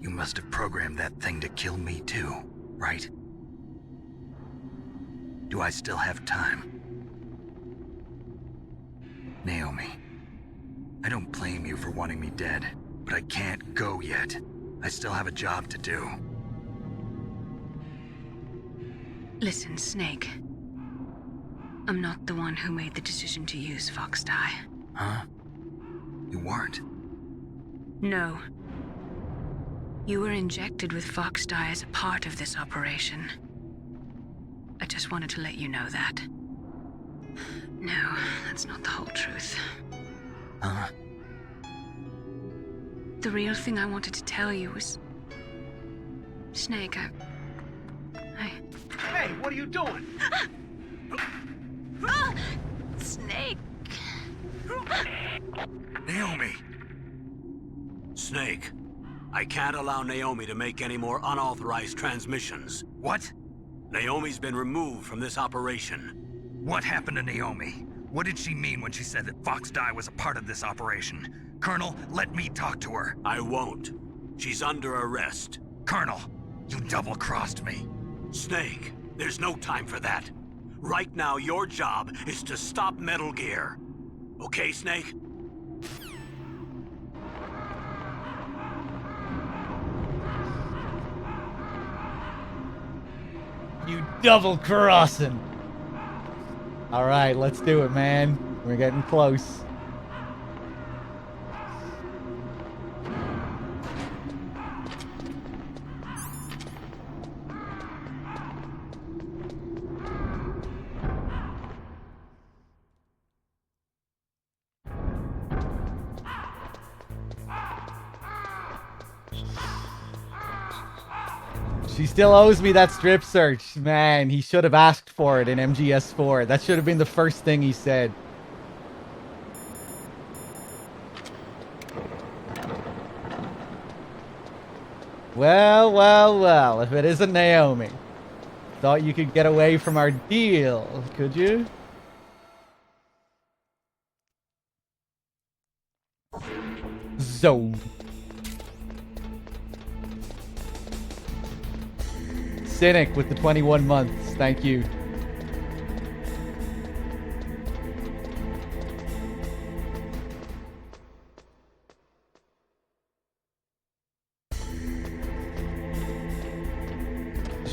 You must have programmed that thing to kill me too, right? Do I still have time? Naomi, I don't blame you for wanting me dead, but I can't go yet. I still have a job to do. Listen, Snake. I'm not the one who made the decision to use Foxdie. Huh? You weren't? No. You were injected with Foxdie as a part of this operation. I just wanted to let you know that. No, that's not the whole truth. Huh? The real thing I wanted to tell you was... Snake, I... Hey, what are you doing? Snake! Naomi! Snake, I can't allow Naomi to make any more unauthorized transmissions. What? Naomi's been removed from this operation. What happened to Naomi? What did she mean when she said that Foxdie was a part of this operation? Colonel, let me talk to her. I won't. She's under arrest. Colonel, you double-crossed me. Snake, there's no time for that. Right now, your job is to stop Metal Gear. Okay, Snake? You double-crossing. All right, let's do it, man. We're getting close. She still owes me that strip search. Man, he should have asked for it in MGS4. That should have been the first thing he said. Well, well, well. If it isn't Naomi. Thought you could get away from our deal, could you? Cynic with the 21 months. Thank you.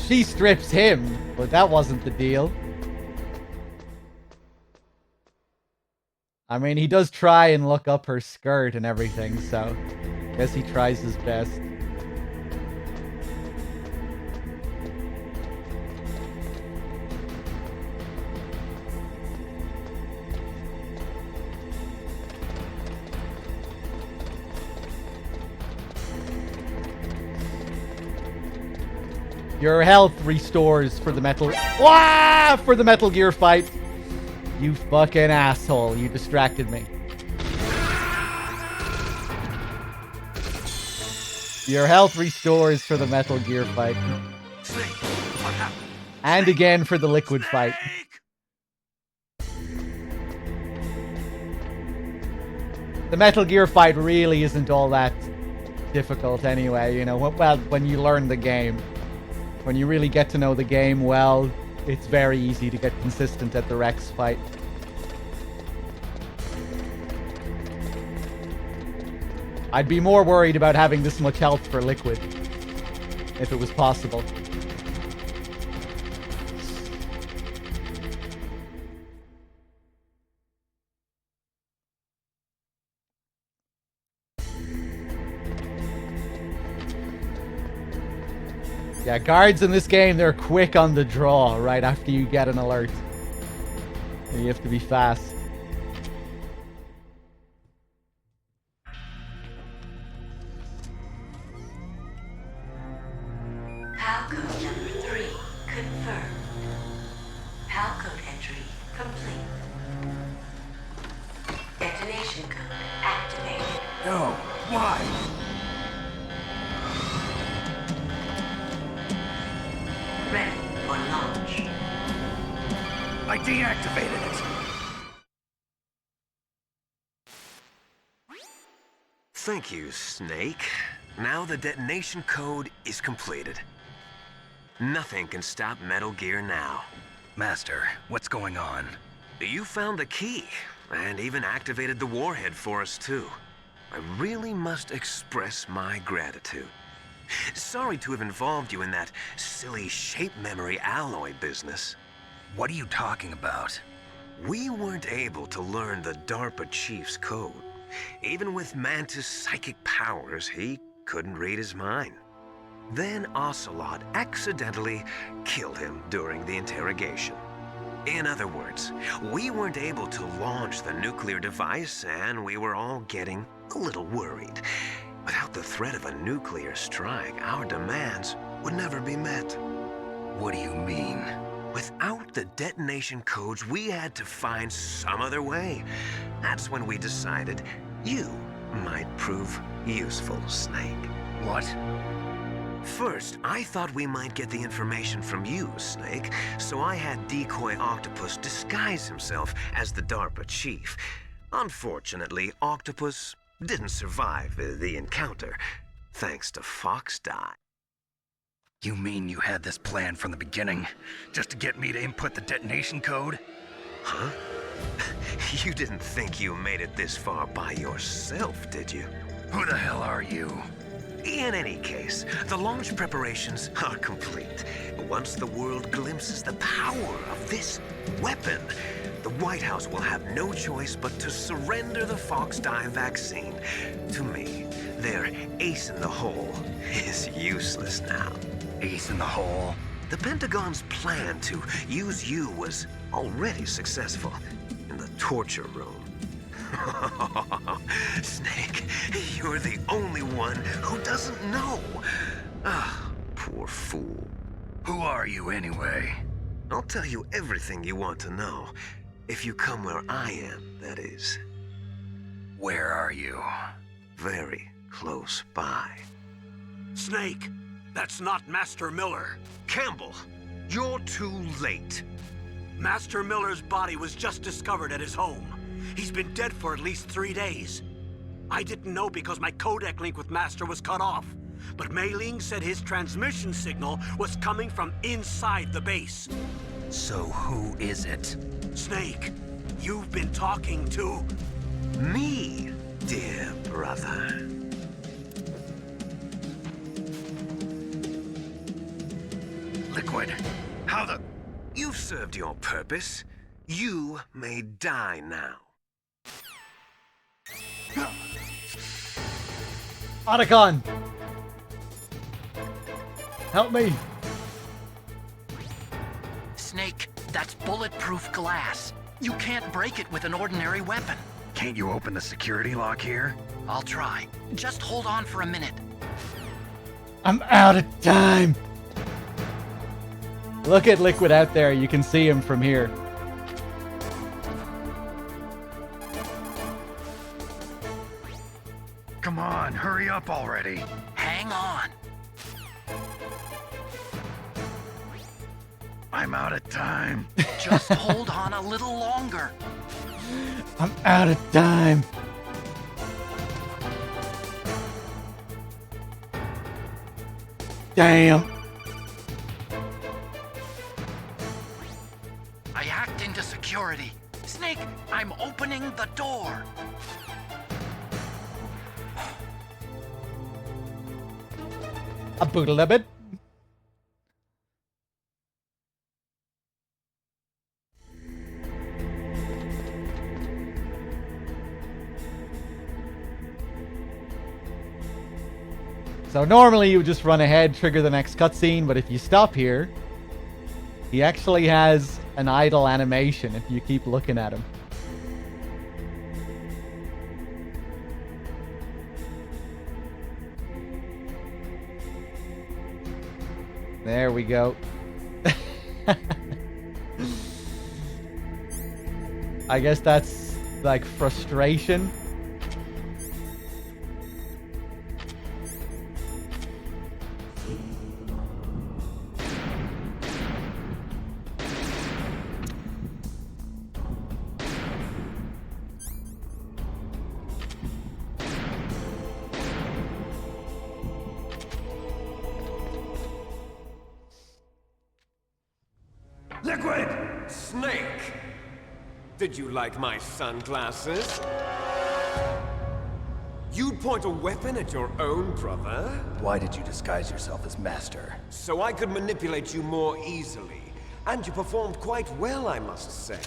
She strips him, but that wasn't the deal. I mean, he does try and look up her skirt and everything, so I guess he tries his best. Your health restores for the Metal... Wah! For the Metal Gear fight. You fucking asshole. You distracted me. Your health restores for the Metal Gear fight. And again for the Liquid fight. The Metal Gear fight really isn't all that difficult anyway, you know. Well, when you learn the game. When you really get to know the game well, it's very easy to get consistent at the Rex fight. I'd be more worried about having this much health for Liquid, if it was possible. Yeah, guards in this game, they're quick on the draw right after you get an alert. You have to be fast. Palcode number 3 confirmed. Palcode entry complete. Detonation code activated. No, why? Ready for launch. I deactivated it. Thank you, Snake. Now the detonation code is completed. Nothing can stop Metal Gear now. Master, what's going on? You found the key, and even activated the warhead for us, too. I really must express my gratitude. Sorry to have involved you in that silly shape memory alloy business. What are you talking about? We weren't able to learn the DARPA chief's code. Even with Mantis' psychic powers, he couldn't read his mind. Then Ocelot accidentally killed him during the interrogation. In other words, we weren't able to launch the nuclear device, and we were all getting a little worried. Without the threat of a nuclear strike, our demands would never be met. What do you mean? Without the detonation codes, we had to find some other way. That's when we decided you might prove useful, Snake. What? First, I thought we might get the information from you, Snake, so I had Decoy Octopus disguise himself as the DARPA chief. Unfortunately, Octopus didn't survive the encounter, thanks to Fox Die. You mean you had this plan from the beginning, just to get me to input the detonation code? Huh? You didn't think you made it this far by yourself, did you? Who the hell are you? In any case, the launch preparations are complete. Once the world glimpses the power of this weapon, the White House will have no choice but to surrender the Fox Die vaccine to me. Their ace in the hole is useless now. Ace in the hole? The Pentagon's plan to use you was already successful in the torture room. Snake, you're the only one who doesn't know. Ah, poor fool. Who are you anyway? I'll tell you everything you want to know. If you come where I am, that is. Where are you? Very close by. Snake, that's not Master Miller. Campbell, you're too late. Master Miller's body was just discovered at his home. He's been dead for at least 3 days. I didn't know because my codec link with Master was cut off. but Mei Ling said his transmission signal was coming from inside the base. So who is it? Snake, you've been talking to... Me, dear brother. Liquid, how the... You've served your purpose. You may die now. Otacon! Help me! Snake, that's bulletproof glass. You can't break it with an ordinary weapon. Can't you open the security lock here? I'll try. Just hold on for a minute. I'm out of time! Look at Liquid out there. You can see him from here. Come on, hurry up already. Hang on. I'm out of time. Just hold on a little longer. I'm out of time. Damn. I hacked into security. Snake, I'm opening the door. A boodle a bit. So normally you would just run ahead, trigger the next cutscene, but if you stop here, he actually has an idle animation if you keep looking at him. There we go. I guess that's like frustration. Liquid! Snake! Did you like my sunglasses? You'd point a weapon at your own brother? Why did you disguise yourself as Master? So I could manipulate you more easily. And you performed quite well, I must say.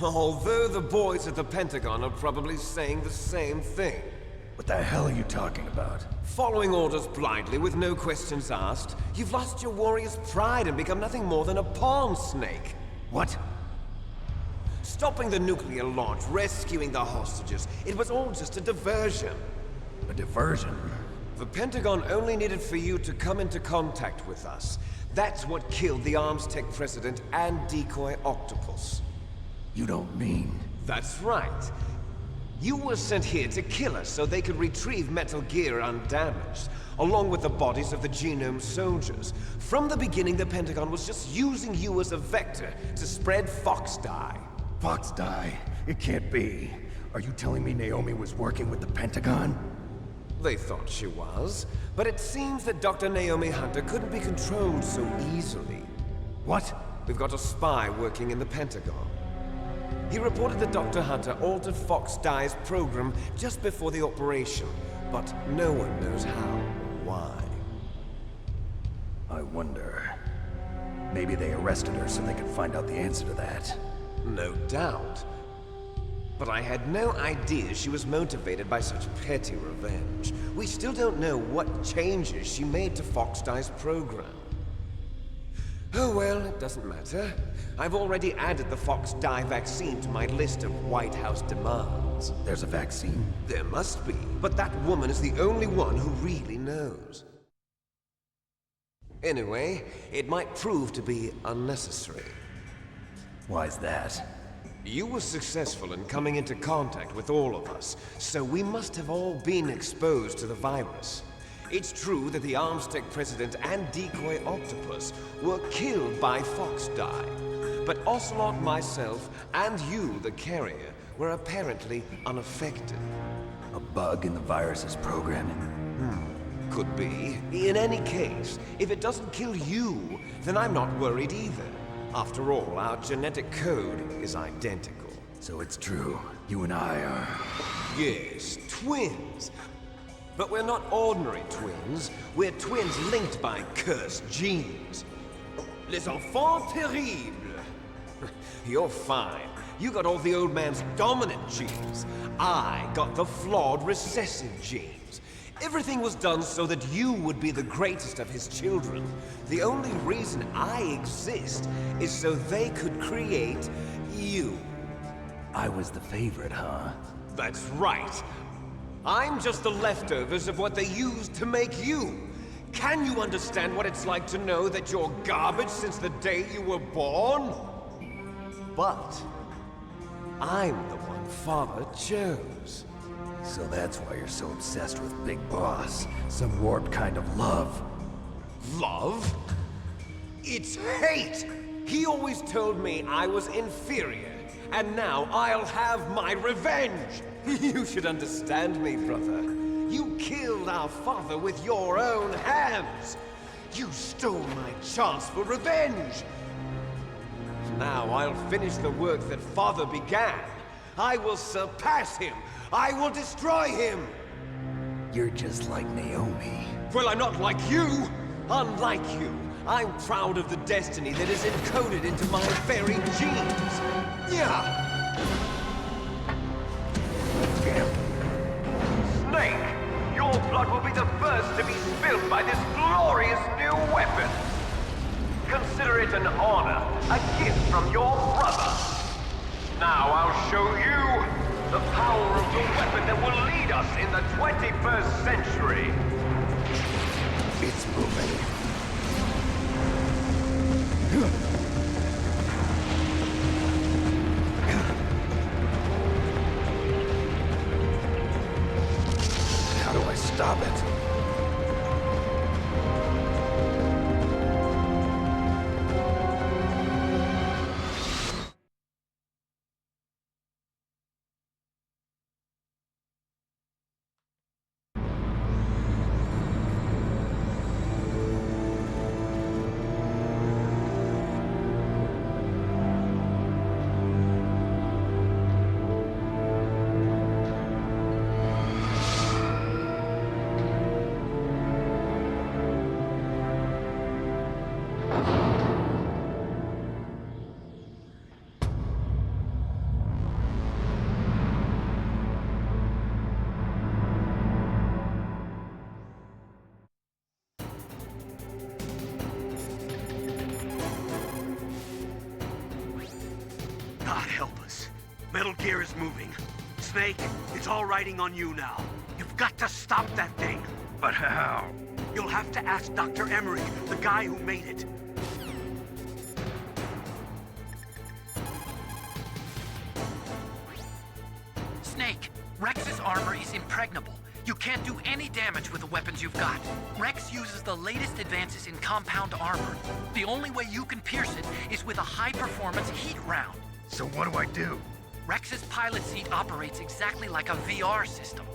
Although the boys at the Pentagon are probably saying the same thing. What the hell are you talking about? Following orders blindly with no questions asked, you've lost your warrior's pride and become nothing more than a pawn, Snake. What? Stopping the nuclear launch, rescuing the hostages, it was all just a diversion. A diversion? The Pentagon only needed for you to come into contact with us. That's what killed the Arms Tech president and decoy octopus. You don't mean... That's right. You were sent here to kill us so they could retrieve Metal Gear undamaged, along with the bodies of the Genome soldiers. From the beginning, the Pentagon was just using you as a vector to spread Fox dye. Fox dye? It can't be. Are you telling me Naomi was working with the Pentagon? They thought she was, but it seems that Dr. Naomi Hunter couldn't be controlled so easily. What? We've got a spy working in the Pentagon. He reported that Dr. Hunter altered Fox Dye's program just before the operation, but no one knows how or why. I wonder... Maybe they arrested her so they could find out the answer to that. No doubt. But I had no idea she was motivated by such petty revenge. We still don't know what changes she made to Fox Dye's program. Oh well, it doesn't matter. I've already added the Fox Dye vaccine to my list of White House demands. There's a vaccine? There must be, but that woman is the only one who really knows. Anyway, it might prove to be unnecessary. Why's that? You were successful in coming into contact with all of us, so we must have all been exposed to the virus. It's true that the Arms Tech president and decoy octopus were killed by Fox Dye, but Ocelot, myself, and you, the carrier, were apparently unaffected. A bug in the virus's programming? Could be. In any case, if it doesn't kill you, then I'm not worried either. After all, our genetic code is identical. So it's true. You and I are... Yes, twins. But we're not ordinary twins. We're twins linked by cursed genes. Les enfants terribles. You're fine. You got all the old man's dominant genes. I got the flawed recessive genes. Everything was done so that you would be the greatest of his children. The only reason I exist is so they could create you. I was the favorite, huh? That's right. I'm just the leftovers of what they used to make you. Can you understand what it's like to know that you're garbage since the day you were born? But I'm the one Father chose. So that's why you're so obsessed with Big Boss. Some warped kind of love. Love? It's hate! He always told me I was inferior, and now I'll have my revenge! You should understand me, brother. You killed our father with your own hands! You stole my chance for revenge! Now I'll finish the work that Father began. I will surpass him! I will destroy him! You're just like Naomi. Well, I'm not like you! Unlike you, I'm proud of the destiny that is encoded into my very genes! Yeah! Snake! Your blood will be the first to be spilled by this glorious new weapon! Consider it an honor, a gift from your brother! Now I'll show you the power of the weapon that will lead us in the 21st century! It's moving. How do I stop it? God help us. Metal Gear is moving. Snake, it's all riding on you now. You've got to stop that thing. But how? You'll have to ask Dr. Emmerich, the guy who made it. Snake, Rex's armor is impregnable. You can't do any damage with the weapons you've got. Rex uses the latest advances in compound armor. The only way you can pierce it is with a high-performance heat round. So what do I do? Rex's pilot seat operates exactly like a VR system.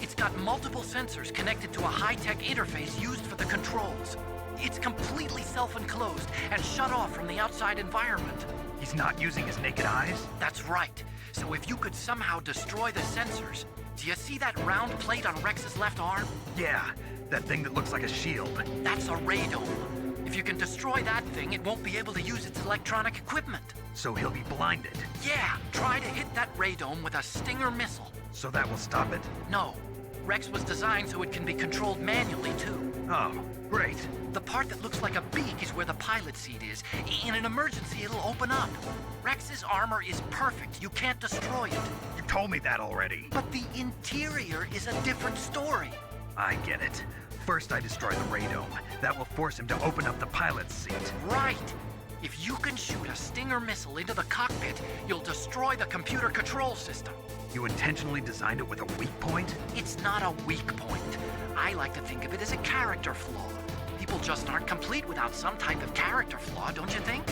It's got multiple sensors connected to a high-tech interface used for the controls. It's completely self-enclosed and shut off from the outside environment. He's not using his naked eyes? That's right. So if you could somehow destroy the sensors... Do you see that round plate on Rex's left arm? Yeah, that thing that looks like a shield. That's a radome. If you can destroy that thing, it won't be able to use its electronic equipment. So he'll be blinded. Yeah, try to hit that radome with a Stinger missile. So that will stop it? No. Rex was designed so it can be controlled manually, too. Oh, great. The part that looks like a beak is where the pilot seat is. In an emergency, it'll open up. Rex's armor is perfect. You can't destroy it. You told me that already. But the interior is a different story. I get it. First I destroy the radome. That will force him to open up the pilot's seat. Right. If you can shoot a Stinger missile into the cockpit, you'll destroy the computer control system. You intentionally designed it with a weak point? It's not a weak point. I like to think of it as a character flaw. People just aren't complete without some type of character flaw, don't you think?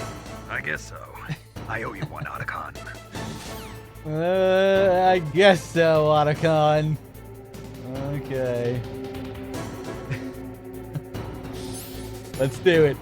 I guess so. I owe you one, Otacon. I guess so, Otacon. Okay. Let's do it.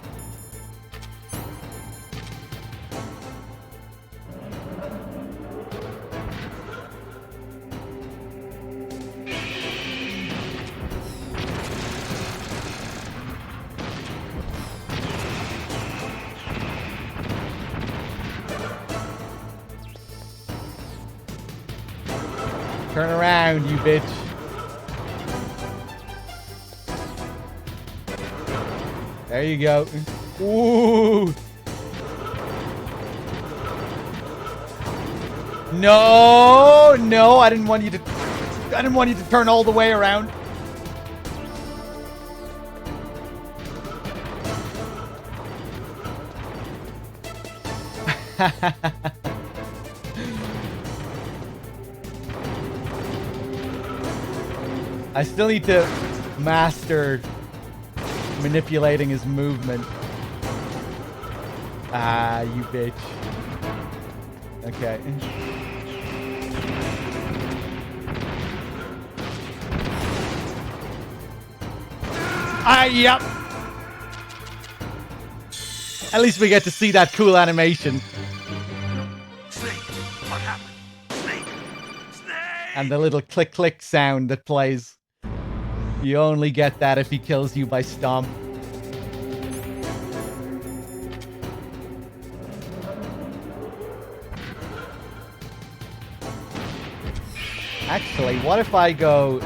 Turn around, you bitch. There you go. Ooh. No, no, I didn't want you to turn all the way around. I still need to master manipulating his movement. Ah, you bitch. Okay. Ah, yep. At least we get to see that cool animation. Snake, what happened? Snake! And the little click click sound that plays. You only get that if he kills you by stomp. Actually, what if I go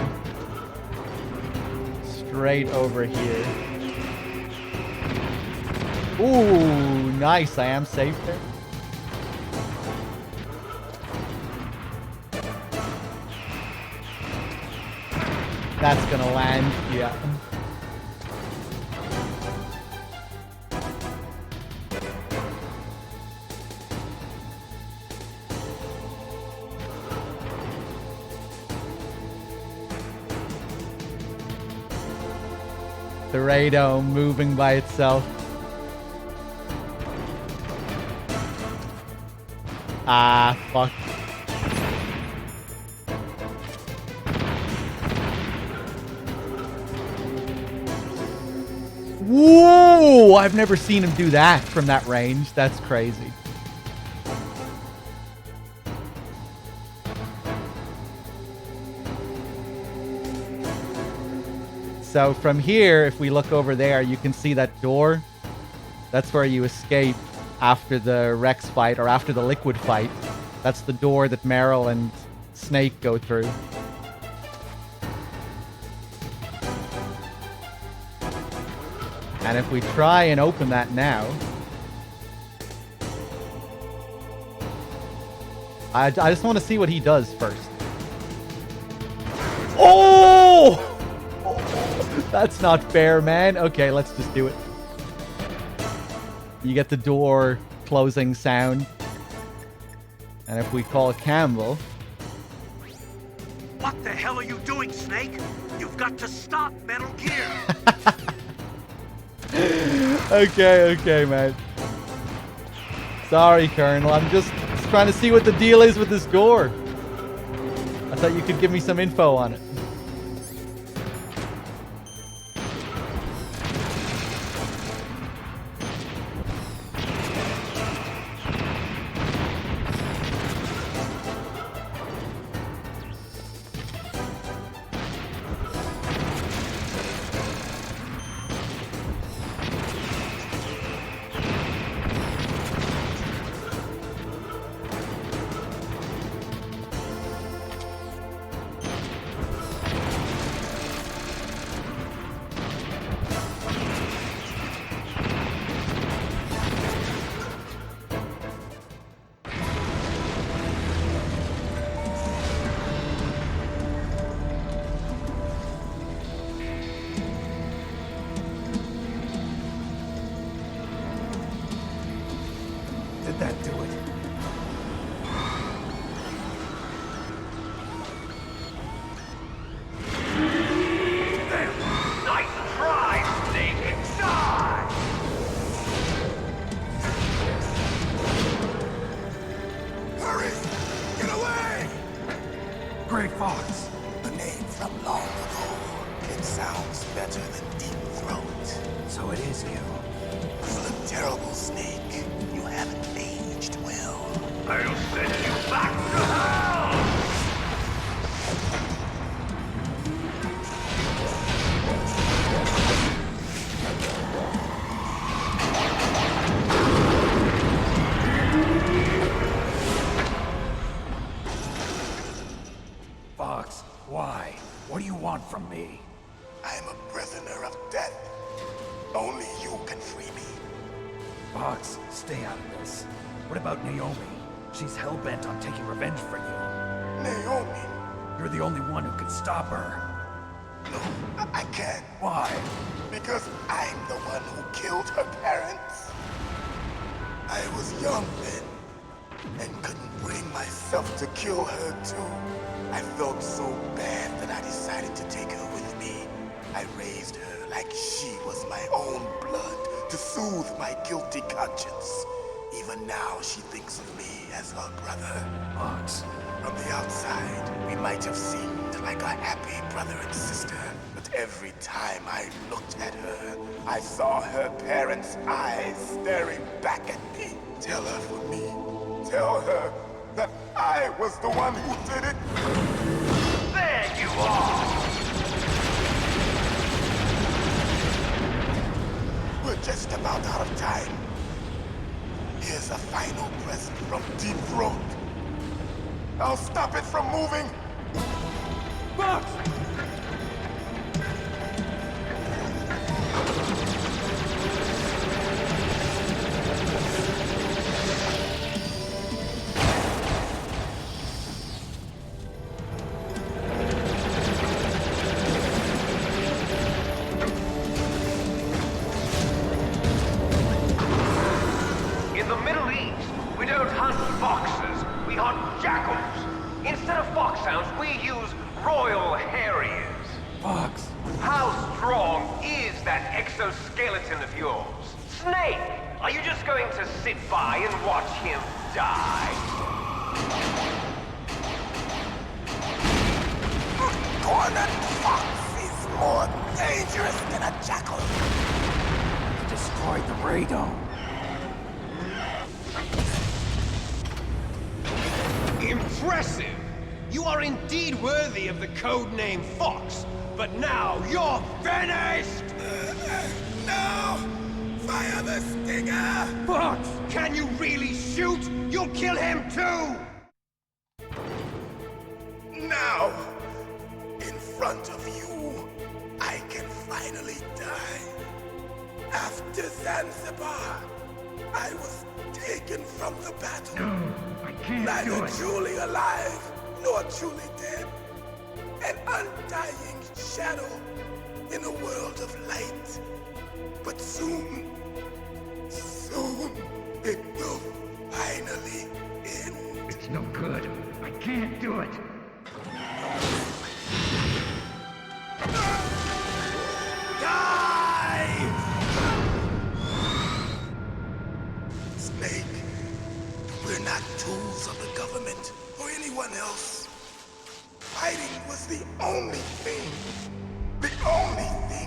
straight over here? Ooh, nice. I am safe there. That's gonna land, yeah. Threedogg moving by itself. Ah, fuck. Whoa! I've never seen him do that from that range. That's crazy. So from here, if we look over there, you can see that door. That's where you escape after the Rex fight or after the Liquid fight. That's the door that Meryl and Snake go through. And if we try and open that now, I just want to see what he does first. Oh! That's not fair, man. Okay, let's just do it. You get the door closing sound. And if we call Campbell... What the hell are you doing, Snake? You've got to stop Metal Gear! Okay, man. Sorry, Colonel. I'm just trying to see what the deal is with this door. I thought you could give me some info on it. Did that do it? Nice try, Snake! Die! Hurry! Get away! Gray Fox. A name from long ago. It sounds better than Deep Throat. So So it is you. You look terrible, Snake. You haven't aged well. I'll send you back to hell! Fox, why? What do you want from me? I'm a prisoner of death. Only you can free me. Fox, stay out of this. What about Naomi? She's hell-bent on taking revenge for you. Naomi? You're the only one who can stop her. No, I can't. Why? Because I'm the one who killed her parents. I was young then, and couldn't bring myself to kill her too. I felt so bad that I decided to take her with me. I raised her like she was my own blood to soothe my guilty conscience. Even now, she thinks of me as her brother. Fox. From the outside, we might have seemed like a happy brother and sister, but every time I looked at her, I saw her parents' eyes staring back at me. Tell her for me. Tell her that I was the one who did it. There you are! We're just about out of time. Here's a final present from Deep Throat. I'll stop it from moving. Fox! In the Middle East, we don't hunt foxes, we hunt jackals. Instead of foxhounds, we use royal harriers. Fox! How strong is that exoskeleton of yours? Snake, are you just going to sit by and watch him die? Cornered fox is more dangerous than a jackal. Destroyed the radome. Impressive! You are indeed worthy of the codename Fox, but now you're finished! No! Fire the stinger! Fox! Can you really shoot? You'll kill him too! Now, in front of you, I can finally die. After Zanzibar, I was taken from the battle. No, I can't Neither do it. truly alive, nor truly dead. An undying shadow in a world of light. But soon, it will finally end. It's no good. I can't do it. Snake, we're not tools of the government or anyone else. Fighting was the only thing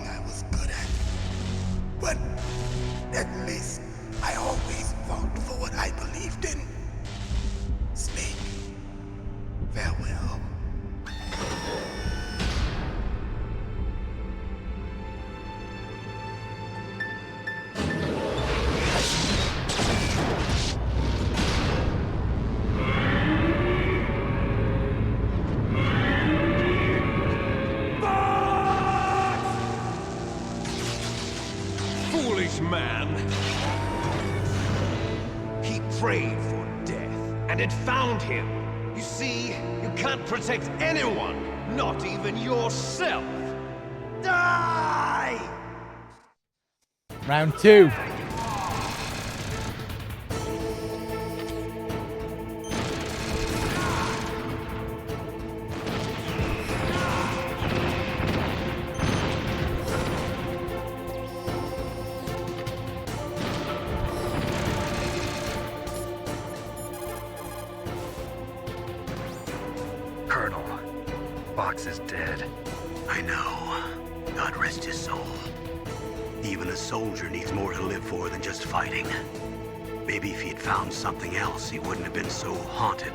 I was good at. But at least I always fought for what I believed in. Snake, farewell. Foolish man! He prayed for death, and it found him. You see, you can't protect anyone, not even yourself. Die! Round 2. Colonel, Fox is dead. I know. God rest his soul. Even a soldier needs more to live for than just fighting. Maybe if he'd found something else, he wouldn't have been so haunted.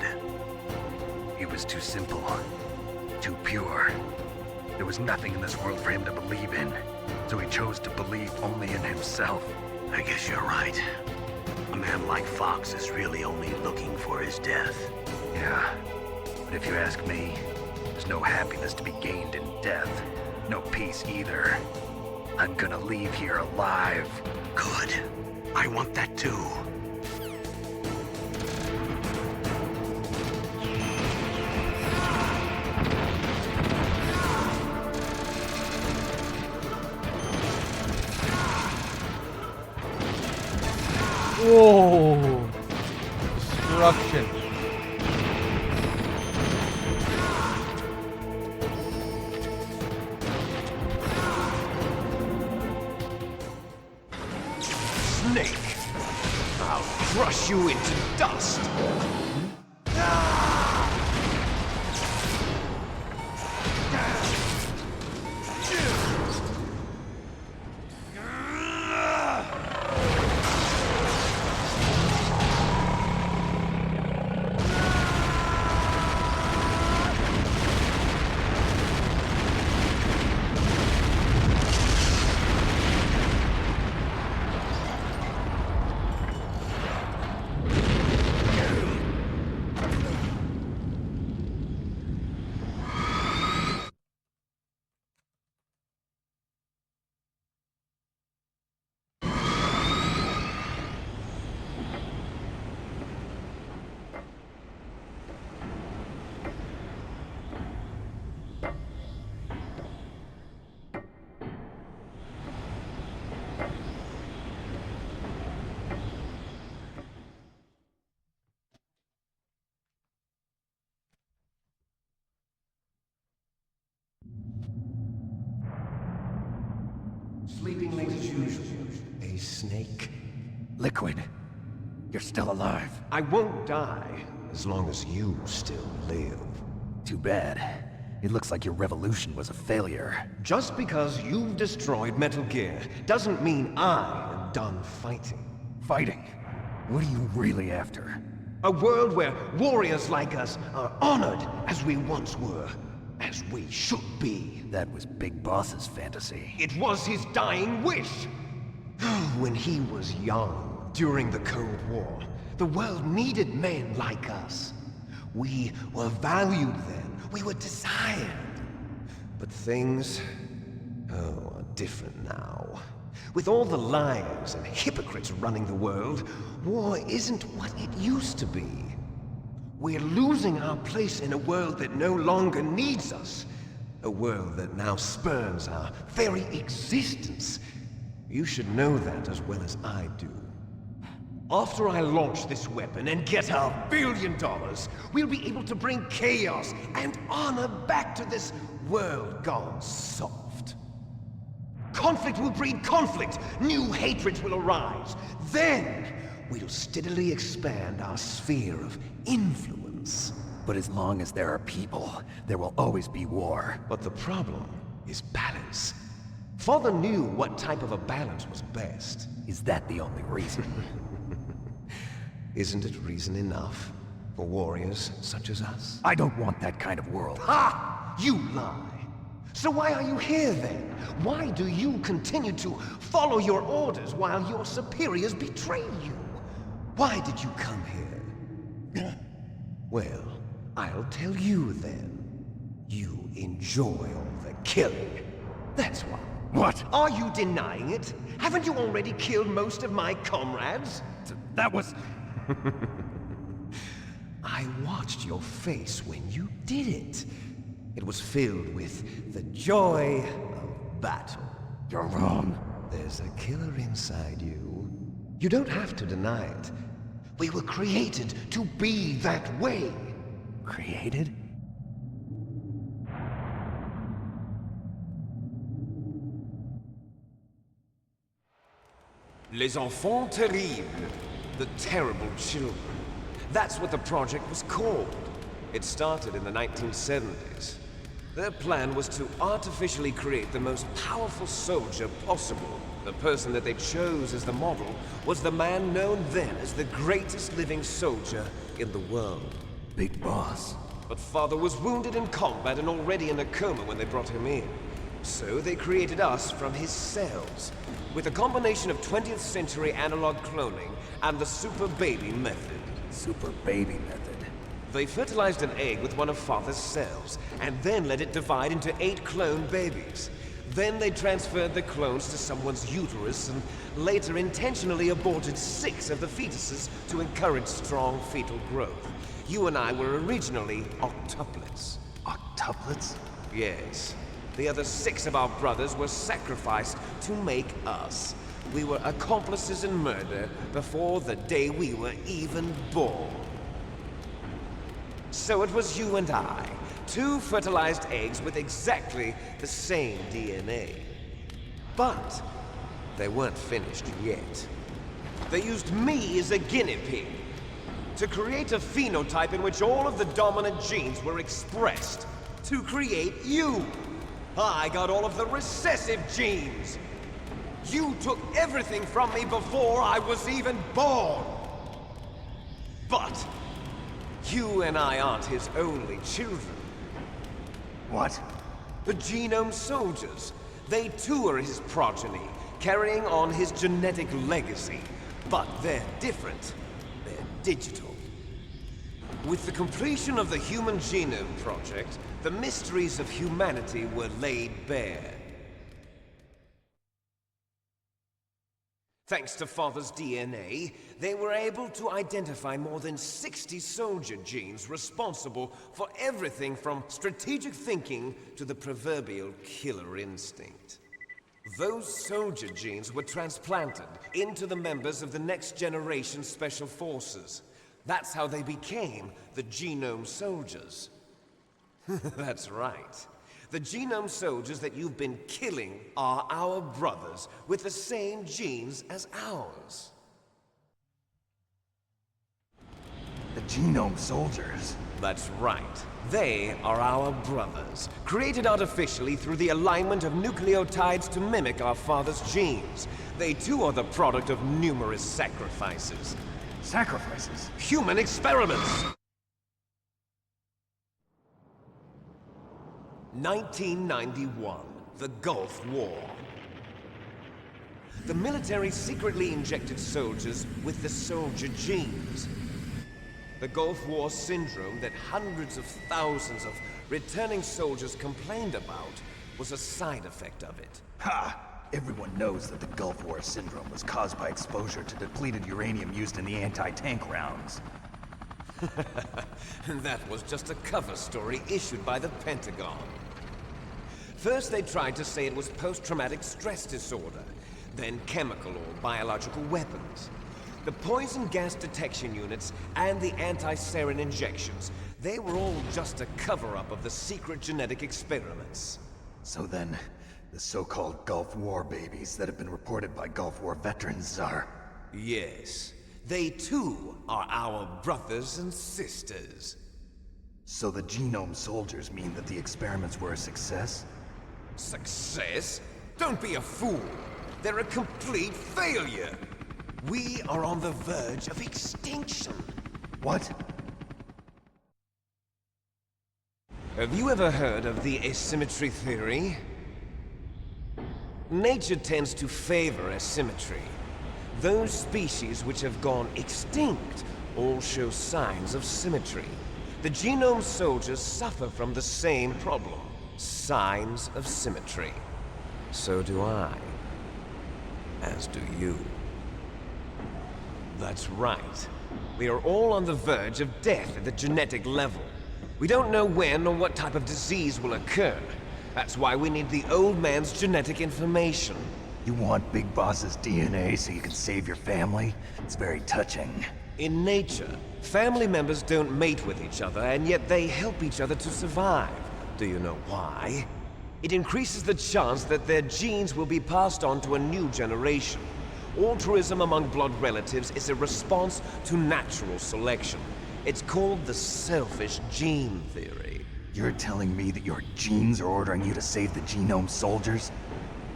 He was too simple, too pure. There was nothing in this world for him to believe in, so he chose to believe only in himself. I guess you're right. A man like Fox is really only looking for his death. Yeah, but if you ask me, there's no happiness to be gained in death. No peace either. I'm gonna leave here alive. Good. I want that too. Whoa! Destruction. Snake! I'll crush you into dust! Sleeping late as usual. A snake. Liquid, you're still alive. I won't die as long as you still live. Too bad. It looks like your revolution was a failure. Just because you've destroyed Metal Gear doesn't mean I am done fighting. Fighting? What are you really after? A world where warriors like us are honored as we once were. As we should be. That was Big Boss's fantasy. It was his dying wish! When he was young, during the Cold War, the world needed men like us. We were valued then. We were desired. But things, are different now. With all the liars and hypocrites running the world, war isn't what it used to be. We're losing our place in a world that no longer needs us. A world that now spurns our very existence. You should know that as well as I do. After I launch this weapon and get our $1 billion, we'll be able to bring chaos and honor back to this world gone soft. Conflict will breed conflict. New hatreds will arise. Then, we'll steadily expand our sphere of influence. But as long as there are people, there will always be war. But the problem is balance. Father knew what type of a balance was best. Is that the only reason? Isn't it reason enough for warriors such as us? I don't want that kind of world. Ha! You lie! So why are you here then? Why do you continue to follow your orders while your superiors betray you? Why did you come here? Well, I'll tell you then. You enjoy all the killing. That's why. What? Are you denying it? Haven't you already killed most of my comrades? That was... I watched your face when you did it. It was filled with the joy of battle. You're wrong. There's a killer inside you. You don't have to deny it. We were created to be that way. Created? Les enfants terribles. The terrible children. That's what the project was called. It started in the 1970s. Their plan was to artificially create the most powerful soldier possible, The person that they chose as the model was the man known then as the greatest living soldier in the world. Big Boss. But Father was wounded in combat and already in a coma when they brought him in. So they created us from his cells, with a combination of 20th century analog cloning and the super baby method. Super baby method? They fertilized an egg with one of Father's cells, and then let it divide into 8 clone babies. Then they transferred the clones to someone's uterus and later intentionally aborted 6 of the fetuses to encourage strong fetal growth. You and I were originally octuplets. Octuplets? Yes. The other 6 of our brothers were sacrificed to make us. We were accomplices in murder before the day we were even born. So it was you and I, 2 fertilized eggs with exactly the same DNA. But they weren't finished yet. They used me as a guinea pig to create a phenotype in which all of the dominant genes were expressed to create you. I got all of the recessive genes. You took everything from me before I was even born. But you and I aren't his only children. What? The Genome Soldiers. They too are his progeny, carrying on his genetic legacy. But they're different. They're digital. With the completion of the Human Genome Project, the mysteries of humanity were laid bare. Thanks to Father's DNA, they were able to identify more than 60 soldier genes responsible for everything from strategic thinking to the proverbial killer instinct. Those soldier genes were transplanted into the members of the next generation Special Forces. That's how they became the Genome Soldiers. That's right. The Genome Soldiers that you've been killing are our brothers with the same genes as ours. The Genome Soldiers? That's right. They are our brothers, created artificially through the alignment of nucleotides to mimic our father's genes. They too are the product of numerous sacrifices. Sacrifices? Human experiments! 1991, the Gulf War. The military secretly injected soldiers with the soldier genes. The Gulf War syndrome that hundreds of thousands of returning soldiers complained about was a side effect of it. Ha! Everyone knows that the Gulf War syndrome was caused by exposure to depleted uranium used in the anti-tank rounds. That was just a cover story issued by the Pentagon. First they tried to say it was post-traumatic stress disorder, then chemical or biological weapons. The poison gas detection units and the anti-sarin injections, they were all just a cover-up of the secret genetic experiments. So then, the so-called Gulf War babies that have been reported by Gulf War veterans are... Yes. They too are our brothers and sisters. So the Genome Soldiers mean that the experiments were a success? Success? Don't be a fool. They're a complete failure. We are on the verge of extinction. What? Have you ever heard of the asymmetry theory? Nature tends to favor asymmetry. Those species which have gone extinct all show signs of symmetry. The Genome Soldiers suffer from the same problem. Signs of symmetry. So do I. As do you. That's right. We are all on the verge of death at the genetic level. We don't know when or what type of disease will occur. That's why we need the old man's genetic information. You want Big Boss's DNA so you can save your family? It's very touching. In nature, family members don't mate with each other, and yet they help each other to survive. Do you know why? It increases the chance that their genes will be passed on to a new generation. Altruism among blood relatives is a response to natural selection. It's called the selfish gene theory. You're telling me that your genes are ordering you to save the Genome Soldiers?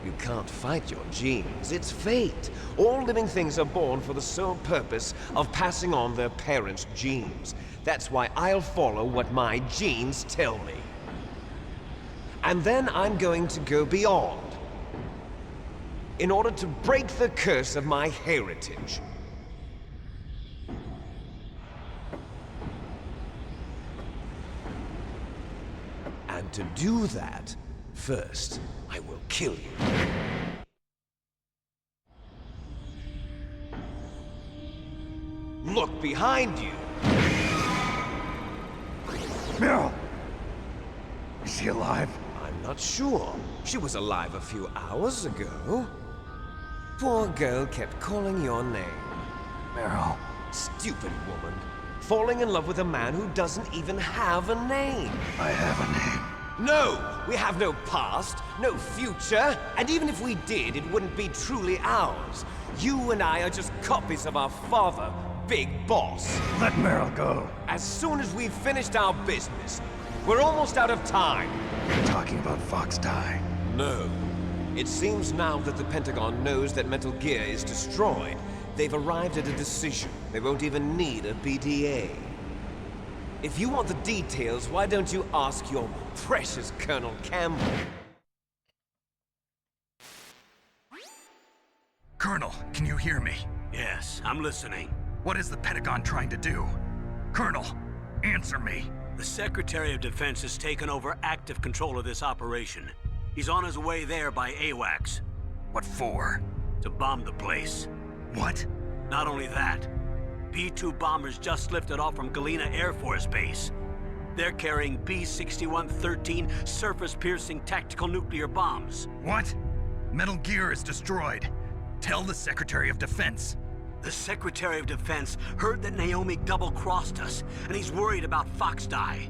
You can't fight your genes. It's fate. All living things are born for the sole purpose of passing on their parents' genes. That's why I'll follow what my genes tell me. And then I'm going to go beyond, in order to break the curse of my heritage. And to do that, first, I will kill you. Look behind you! Meryl! Is she alive? I'm not sure. She was alive a few hours ago. Poor girl kept calling your name. Meryl. Stupid woman. Falling in love with a man who doesn't even have a name. I have a name. No! We have no past, no future, and even if we did, it wouldn't be truly ours. You and I are just copies of our father, Big Boss. Let Meryl go. As soon as we've finished our business, we're almost out of time. You're talking about Fox Die. No. It seems now that the Pentagon knows that Metal Gear is destroyed. They've arrived at a decision. They won't even need a BDA. If you want the details, why don't you ask your precious Colonel Campbell? Colonel, can you hear me? Yes, I'm listening. What is the Pentagon trying to do? Colonel, answer me. The Secretary of Defense has taken over active control of this operation. He's on his way there by AWACS. What for? To bomb the place. What? Not only that, B-2 bombers just lifted off from Galena Air Force Base. They're carrying B-6113 surface-piercing tactical nuclear bombs. What? Metal Gear is destroyed. Tell the Secretary of Defense. The Secretary of Defense heard that Naomi double-crossed us, and he's worried about Fox Die.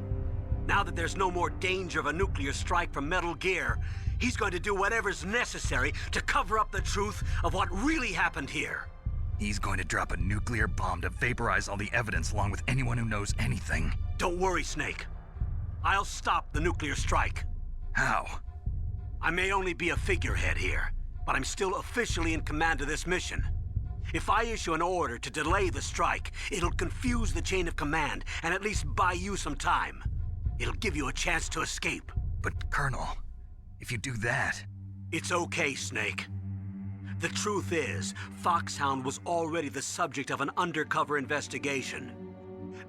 Now that there's no more danger of a nuclear strike from Metal Gear, he's going to do whatever's necessary to cover up the truth of what really happened here. He's going to drop a nuclear bomb to vaporize all the evidence along with anyone who knows anything. Don't worry, Snake. I'll stop the nuclear strike. How? I may only be a figurehead here, but I'm still officially in command of this mission. If I issue an order to delay the strike, it'll confuse the chain of command and at least buy you some time. It'll give you a chance to escape. But, Colonel, if you do that... It's okay, Snake. The truth is, Foxhound was already the subject of an undercover investigation.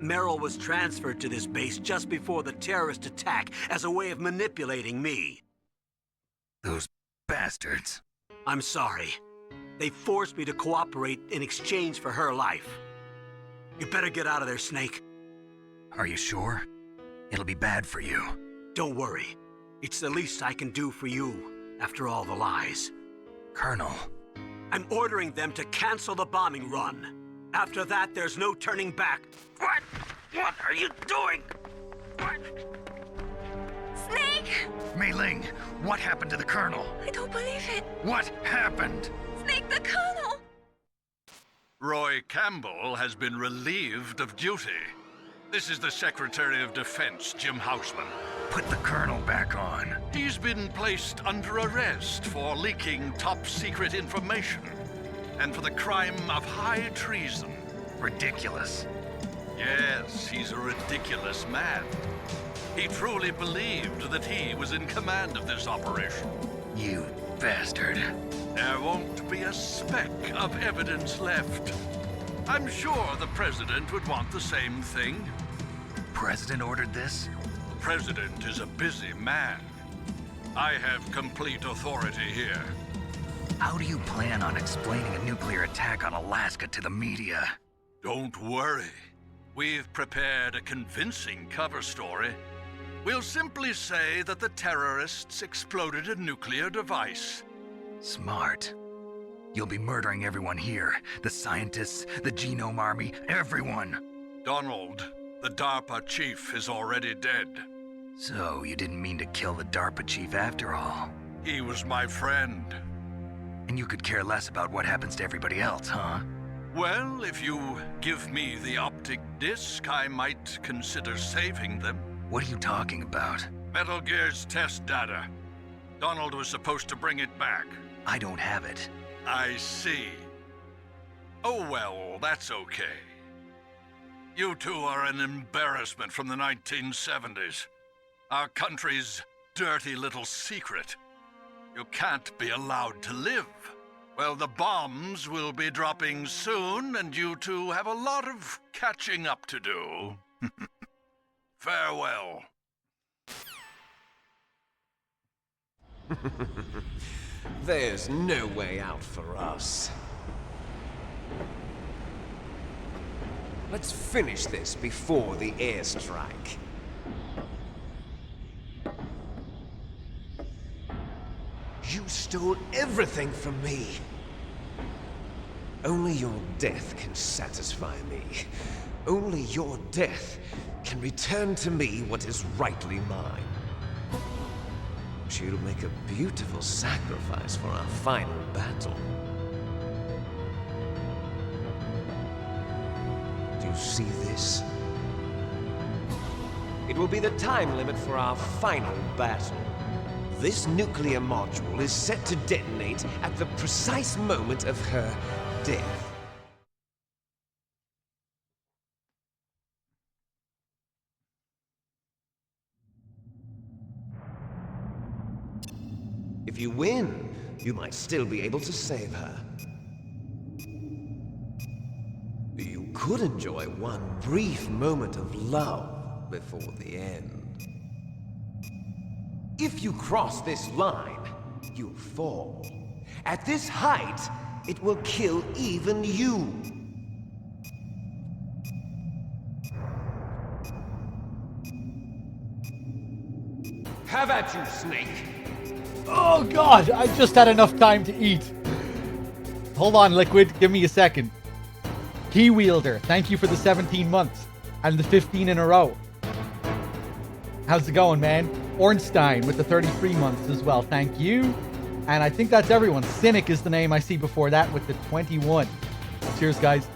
Meryl was transferred to this base just before the terrorist attack as a way of manipulating me. Those bastards. I'm sorry. They forced me to cooperate in exchange for her life. You better get out of there, Snake. Are you sure? It'll be bad for you. Don't worry. It's the least I can do for you, after all the lies. Colonel. I'm ordering them to cancel the bombing run. After that, there's no turning back. What? What are you doing? What? Snake! Mei Ling, what happened to the Colonel? I don't believe it. What happened? Snake, the Colonel! Roy Campbell has been relieved of duty. This is the Secretary of Defense, Jim Houseman. Put the Colonel back on. He's been placed under arrest for leaking top-secret information and for the crime of high treason. Ridiculous. Yes, he's a ridiculous man. He truly believed that he was in command of this operation. You bastard. There won't be a speck of evidence left. I'm sure the President would want the same thing. President ordered this? The President is a busy man. I have complete authority here. How do you plan on explaining a nuclear attack on Alaska to the media? Don't worry. We've prepared a convincing cover story. We'll simply say that the terrorists exploded a nuclear device. Smart. You'll be murdering everyone here. The scientists, the Genome Army, everyone. Donald, the DARPA chief, is already dead. So you didn't mean to kill the DARPA chief after all? He was my friend. And you could care less about what happens to everybody else, huh? Well, if you give me the optic disc, I might consider saving them. What are you talking about? Metal Gear's test data. Donald was supposed to bring it back. I don't have it. I see. Oh well, that's okay. You two are an embarrassment from the 1970s. Our country's dirty little secret. You can't be allowed to live. Well, the bombs will be dropping soon, and you two have a lot of catching up to do. Farewell. There's no way out for us. Let's finish this before the airstrike. You stole everything from me. Only your death can satisfy me. Only your death can return to me what is rightly mine. She'll make a beautiful sacrifice for our final battle. Do you see this? It will be the time limit for our final battle. This nuclear module is set to detonate at the precise moment of her death. If you win, you might still be able to save her. You could enjoy one brief moment of love before the end. If you cross this line, you'll fall. At this height, it will kill even you. Have at you, Snake. Oh god, I just had enough time to eat. Hold on, Liquid, give me a second. Key Wielder, thank you for the 17 months and the 15 in a row. How's it going, man? Ornstein with the 33 months as well, thank you. And I think that's everyone. Cynic is the name I see before that with the 21. Cheers, guys.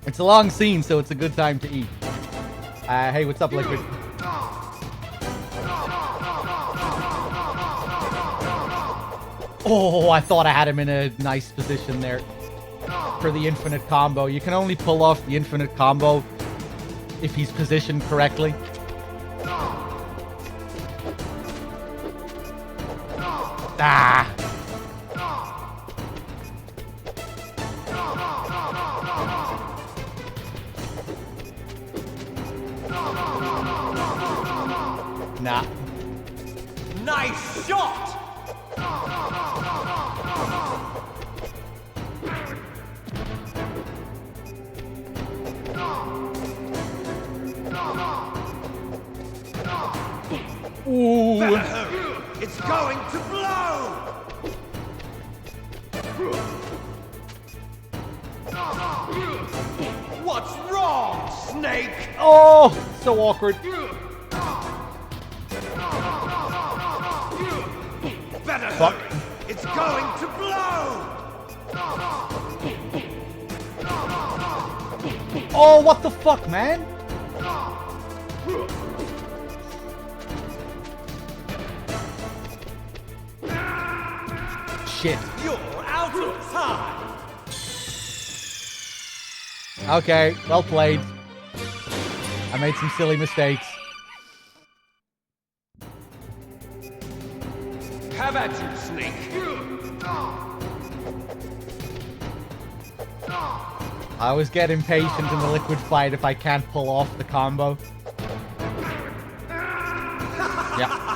It's a long scene, so it's a good time to eat. Hey, what's up, Liquid? Oh, I thought I had him in a nice position there for the infinite combo. You can only pull off the infinite combo if he's positioned correctly. Ah! Nah. Nice shot! Ooh. Better hurry. It's going to blow! What's wrong, Snake? Oh, so awkward. Better Fuck. hurry. It's going to blow! Oh, what the fuck, man? Shit. You're out of time! Okay, well played. I made some silly mistakes. Have at you, Snake. I always get impatient in the Liquid fight if I can't pull off the combo. Yeah.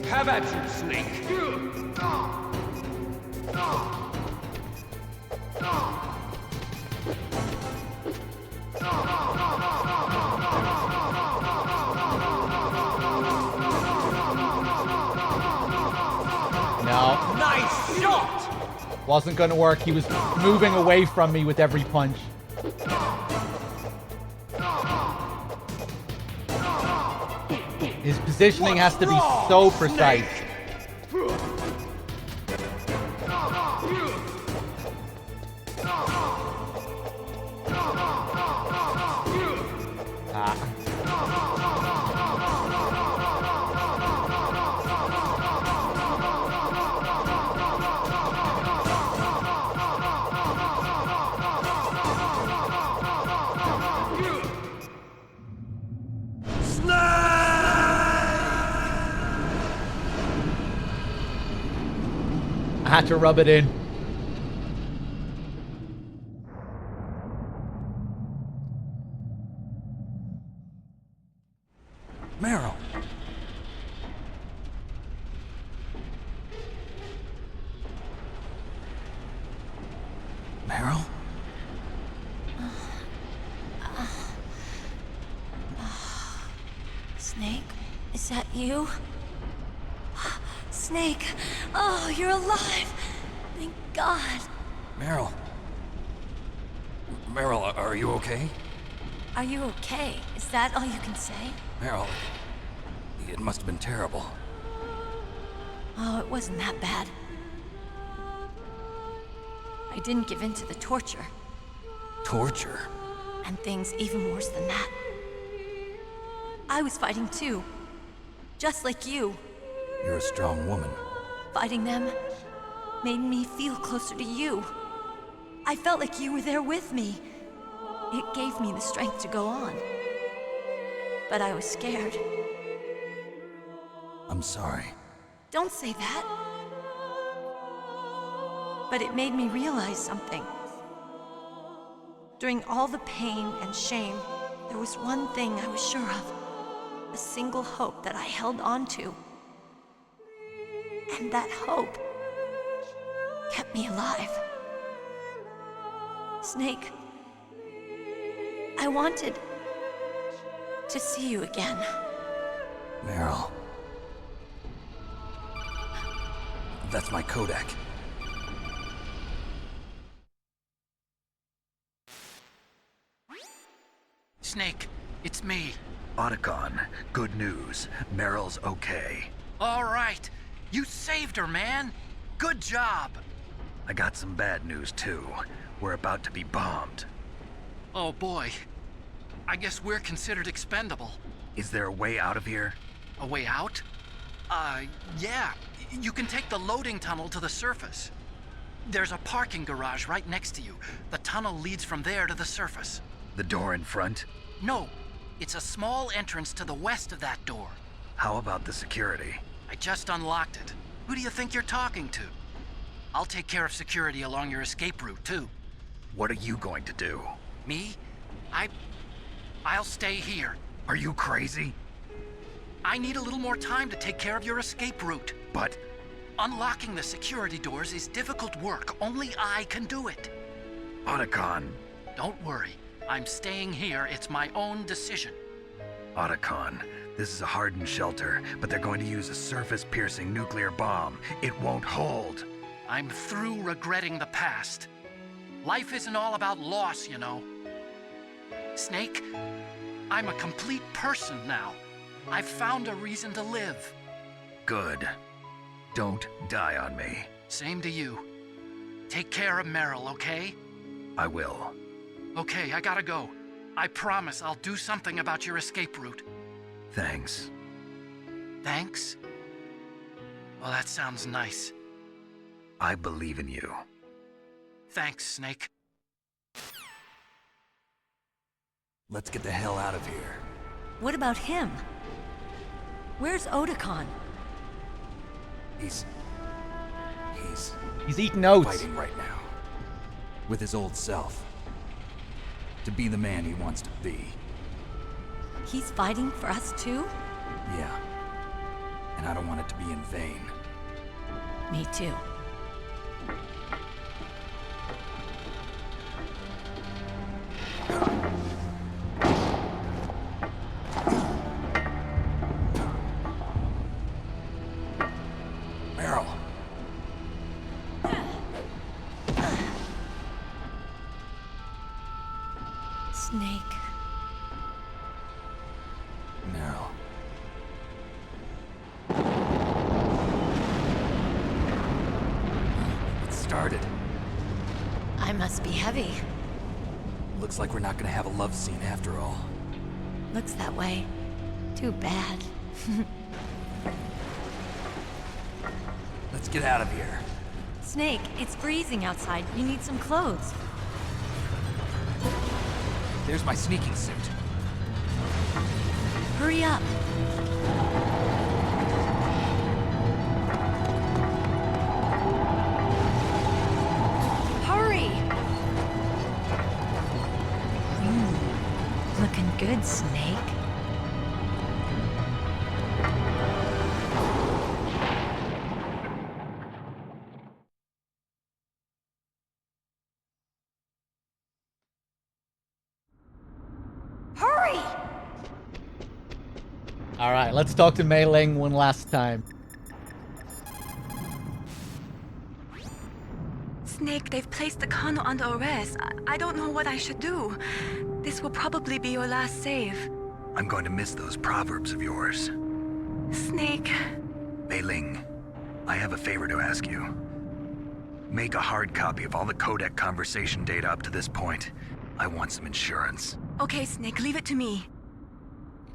Have at you, Snake. No. Nice shot! Wasn't gonna work. He was moving away from me with every punch. His positioning has to be so precise. I had to rub it in. Meryl. Meryl? Snake, is that you? Snake, oh, you're alive. Thank God. Meryl. Meryl, are you okay? Are you okay? Is that all you can say? Meryl, it must have been terrible. Oh, it wasn't that bad. I didn't give in to the torture. Torture? And things even worse than that. I was fighting too. Just like you. You're a strong woman. Fighting them made me feel closer to you. I felt like you were there with me. It gave me the strength to go on. But I was scared. I'm sorry. Don't say that. But it made me realize something. During all the pain and shame, there was one thing I was sure of. A single hope that I held on to. And that hope kept me alive. Snake, I wanted to see you again. Meryl. That's my Kodak. Snake, it's me. Otacon, good news. Meryl's okay. All right. You saved her, man. Good job. I got some bad news, too. We're about to be bombed. Oh, boy. I guess we're considered expendable. Is there a way out of here? A way out? Yeah. You can take the loading tunnel to the surface. There's a parking garage right next to you. The tunnel leads from there to the surface. The door in front? No. It's a small entrance to the west of that door. How about the security? I just unlocked it. Who do you think you're talking to? I'll take care of security along your escape route, too. What are you going to do? Me? I'll stay here. Are you crazy? I need a little more time to take care of your escape route. But... unlocking the security doors is difficult work. Only I can do it. Otacon. Don't worry. I'm staying here. It's my own decision. Otacon, this is a hardened shelter, but they're going to use a surface-piercing nuclear bomb. It won't hold. I'm through regretting the past. Life isn't all about loss, you know. Snake, I'm a complete person now. I've found a reason to live. Good. Don't die on me. Same to you. Take care of Meryl, okay? I will. Okay, I gotta go. I promise I'll do something about your escape route. Thanks. Thanks? Well, that sounds nice. I believe in you. Thanks, Snake. Let's get the hell out of here. What about him? Where's Otacon? He's eating oats. Fighting right now. With his old self. To be the man he wants to be. He's fighting for us too? Yeah. And I don't want it to be in vain. Me too. Meryl. Snake. Meryl. It started. I must be heavy. Looks like we're not gonna have a love scene after all. Looks that way. Too bad. Let's get out of here. Snake, it's freezing outside. You need some clothes. There's my sneaking suit. Hurry up. Hurry! Looking good, Snake. Hurry! All right, let's talk to Mei Ling one last time. Snake, they've placed the Kano under arrest. I don't know what I should do. This will probably be your last save. I'm going to miss those proverbs of yours. Snake. Mei Ling, I have a favor to ask you. Make a hard copy of all the codec conversation data up to this point. I want some insurance. Okay, Snake, leave it to me.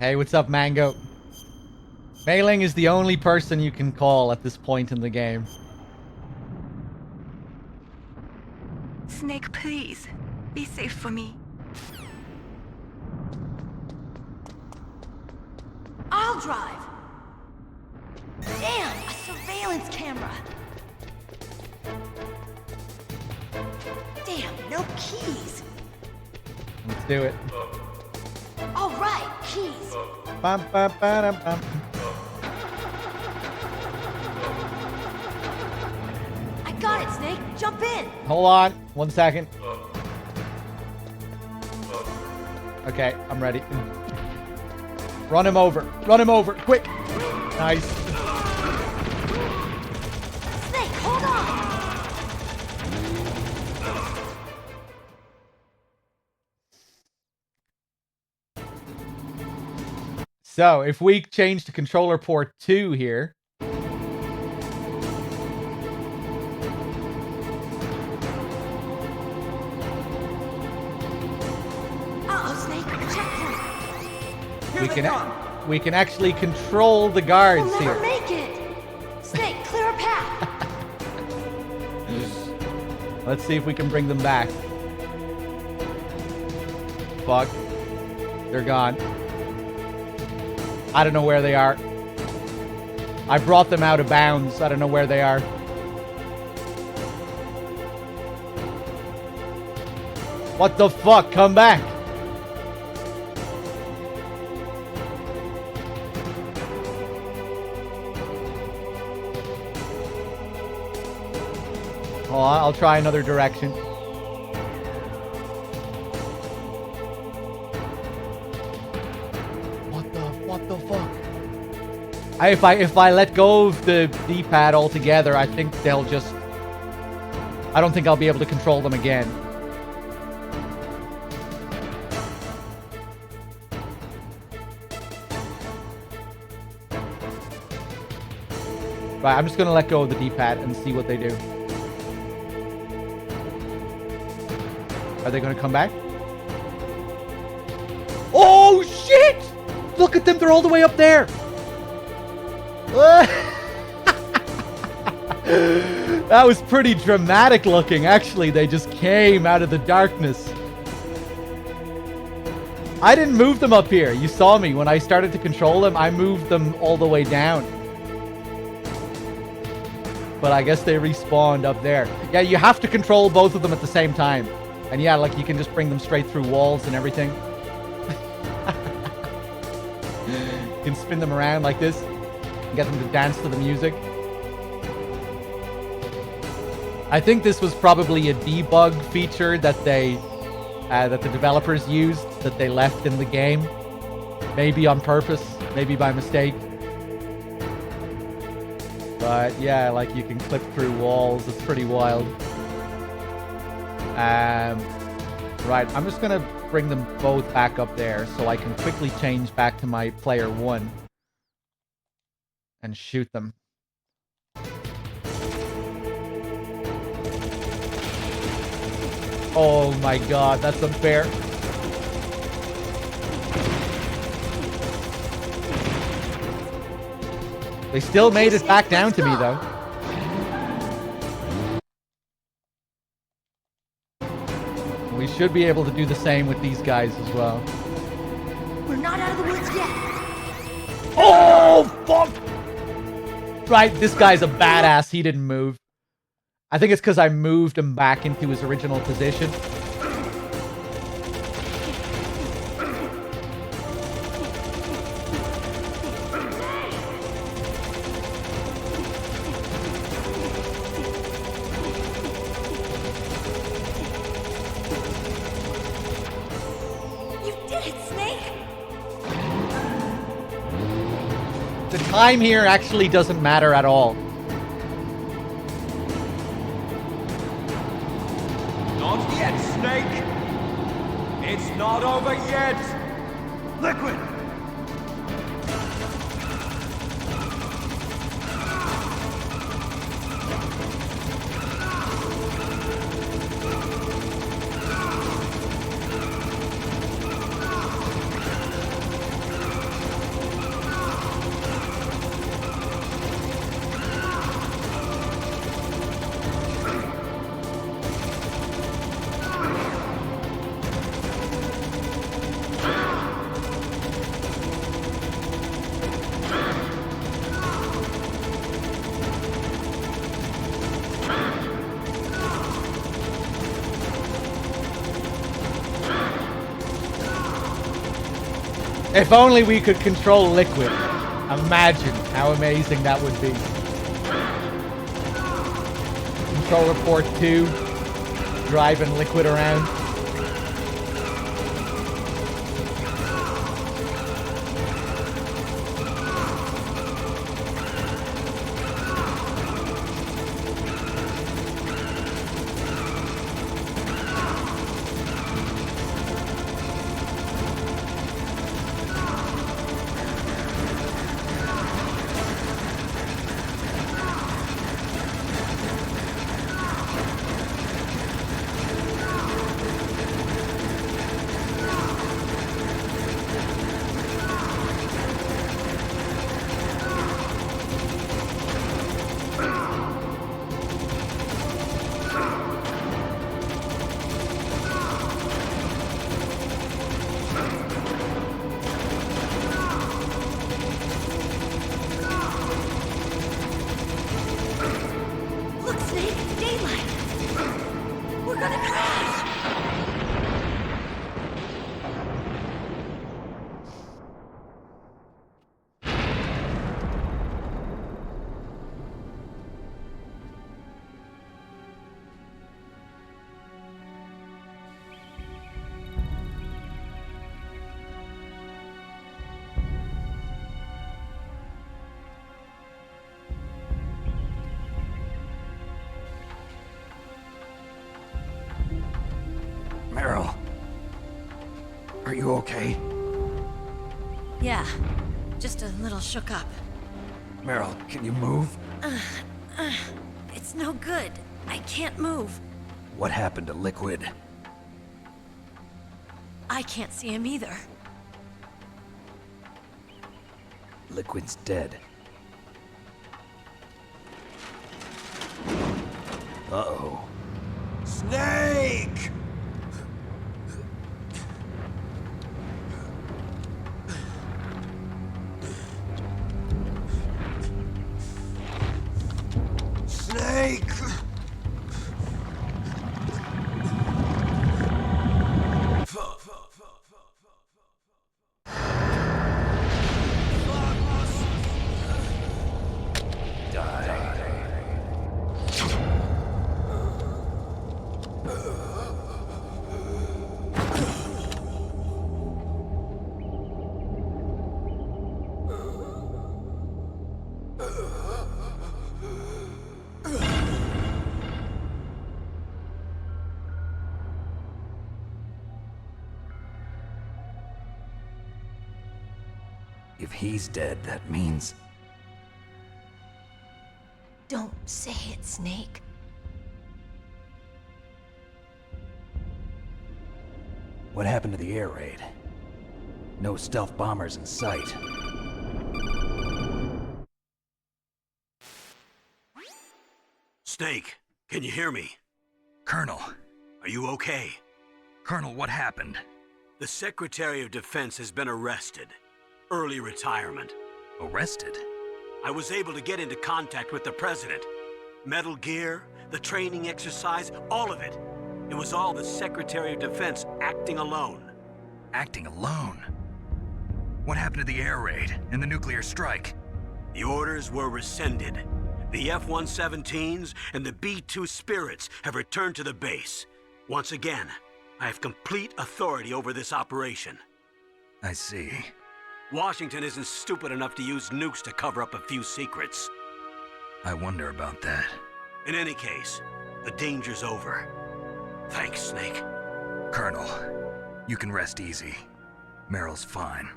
Hey, what's up, Mango? Mei Ling is the only person you can call at this point in the game. Snake, please. Be safe for me. I'll drive. Damn, a surveillance camera. Damn, no keys. Let's do it. All right, keys. Bum, bum, ba-dum, bum. I got it, Snake. Jump in. Hold on, 1 second. Okay, I'm ready. Run him over. Run him over, quick. Nice. Snake, hold on. So, if we change to controller port 2 here. Uh-oh, Snake. Checkpoint. We can actually control the guards We'll here. never make it. Snake, clear a path. Let's see if we can bring them back. Fuck. They're gone. I don't know where they are. I brought them out of bounds. I don't know where they are. What the fuck? Come back. Oh, I'll try another direction. What the fuck? If I let go of the D-pad altogether, I think they'll just... I don't think I'll be able to control them again. Right, I'm just gonna let go of the D-pad and see what they do. Are they gonna come back? Oh shit! Look at them, they're all the way up there. That was pretty dramatic looking. Actually, they just came out of the darkness. I didn't move them up here. You saw me when I started to control them. I moved them all the way down. But I guess they respawned up there. Yeah, you have to control both of them at the same time. And yeah, like you can just bring them straight through walls and everything. You can spin them around like this and get them to dance to the music. I think this was probably a debug feature that that the developers used, that they left in the game. Maybe on purpose, maybe by mistake. But yeah, like you can clip through walls. It's pretty wild. Right, I'm just gonna bring them both back up there so I can quickly change back to my player 1 and shoot them. Oh my god, that's unfair. They still made it back down to me, though. We should be able to do the same with these guys as well. We're not out of the woods yet. Oh, fuck! Right, this guy's a badass. He didn't move. I think it's because I moved him back into his original position. You did it, Snake! The time here actually doesn't matter at all. Not yet, Snake! It's not over yet! Liquid! If only we could control liquid. Imagine how amazing that would be. Controller port 2. Driving liquid around. Look, Snake! Daylight! We're gonna crash! Meryl. Are you okay? Yeah, just a little shook up. Meryl, can you move? It's no good. I can't move. What happened to Liquid? I can't see him either. Liquid's dead. Uh-oh. Snake! Snake! If he's dead, that means... Don't say it, Snake. What happened to the air raid? No stealth bombers in sight. Snake, can you hear me? Colonel. Are you okay? Colonel, what happened? The Secretary of Defense has been arrested. Early retirement. Arrested? I was able to get into contact with the President. Metal Gear, the training exercise, all of it. It was all the Secretary of Defense acting alone. Acting alone? What happened to the air raid and the nuclear strike? The orders were rescinded. The F-117s and the B-2 Spirits have returned to the base. Once again, I have complete authority over this operation. I see. Washington isn't stupid enough to use nukes to cover up a few secrets. I wonder about that. In any case, the danger's over. Thanks, Snake. Colonel, you can rest easy. Meryl's fine.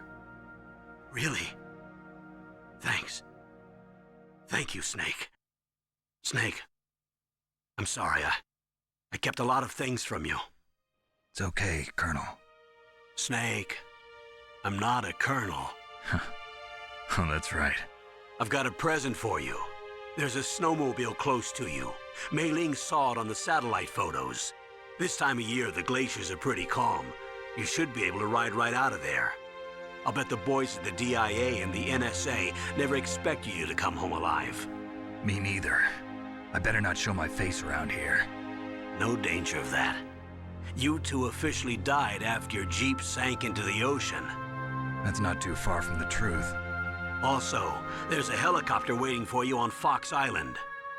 Really? Thanks. Thank you, Snake. Snake, I'm sorry. I kept a lot of things from you. It's okay, Colonel. Snake, I'm not a colonel. Oh, that's right. I've got a present for you. There's a snowmobile close to you. Mei Ling saw it on the satellite photos. This time of year, the glaciers are pretty calm. You should be able to ride right out of there. I'll bet the boys at the DIA and the NSA never expected you to come home alive. Me neither. I better not show my face around here. No danger of that. You two officially died after your Jeep sank into the ocean. That's not too far from the truth. Also, there's a helicopter waiting for you on Fox Island.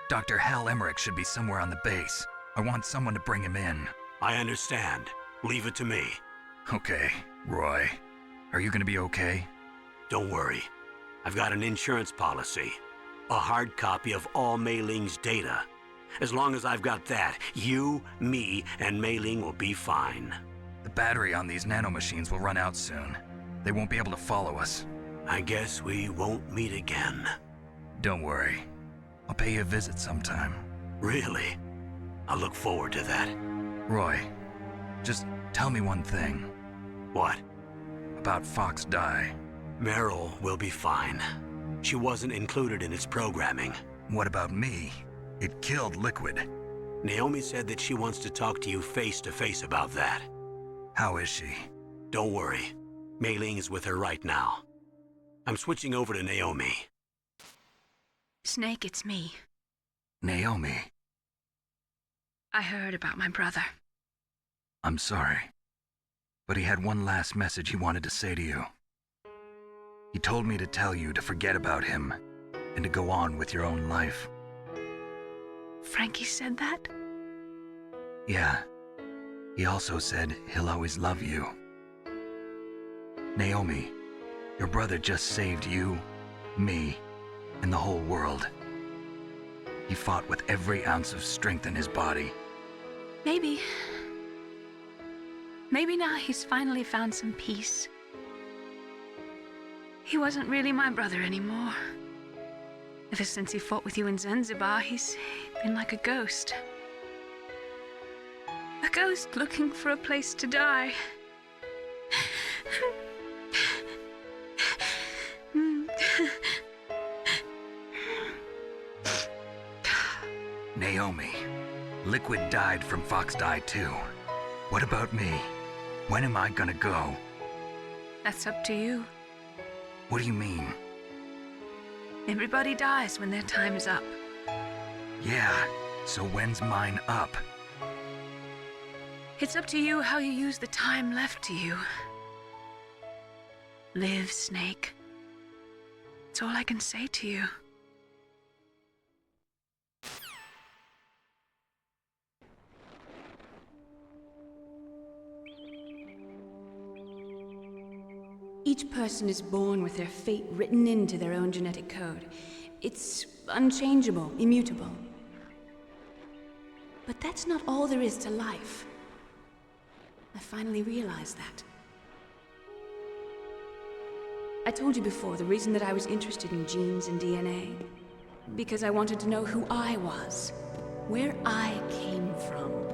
Dr. Hal Emmerich should be somewhere on the base. I want someone to bring him in. I understand. Leave it to me. Okay, Roy. Are you gonna be okay? Don't worry. I've got an insurance policy. A hard copy of all Mei Ling's data. As long as I've got that, you, me, and Mei Ling will be fine. The battery on these nanomachines will run out soon. They won't be able to follow us. I guess we won't meet again. Don't worry. I'll pay you a visit sometime. Really? I look forward to that. Roy, just tell me one thing. What? About Fox Die. Meryl will be fine. She wasn't included in its programming. What about me? It killed Liquid. Naomi said that she wants to talk to you face to face about that. How is she? Don't worry. Mei Ling is with her right now. I'm switching over to Naomi. Snake, it's me. Naomi. I heard about my brother. I'm sorry. But he had one last message he wanted to say to you. He told me to tell you to forget about him and to go on with your own life. Frankie said that? Yeah. He also said he'll always love you. Naomi, your brother just saved you, me, and the whole world. He fought with every ounce of strength in his body. Maybe now he's finally found some peace. He wasn't really my brother anymore. Ever since he fought with you in Zanzibar, he's been like a ghost. A ghost looking for a place to die. Naomi, Liquid died from Fox Die too. What about me? When am I gonna go? That's up to you. What do you mean? Everybody dies when their time is up. Yeah, so when's mine up? It's up to you how you use the time left to you. Live, Snake. That's all I can say to you. Each person is born with their fate written into their own genetic code. It's unchangeable, immutable. But that's not all there is to life. I finally realized that. I told you before the reason that I was interested in genes and DNA. Because I wanted to know who I was, where I came from.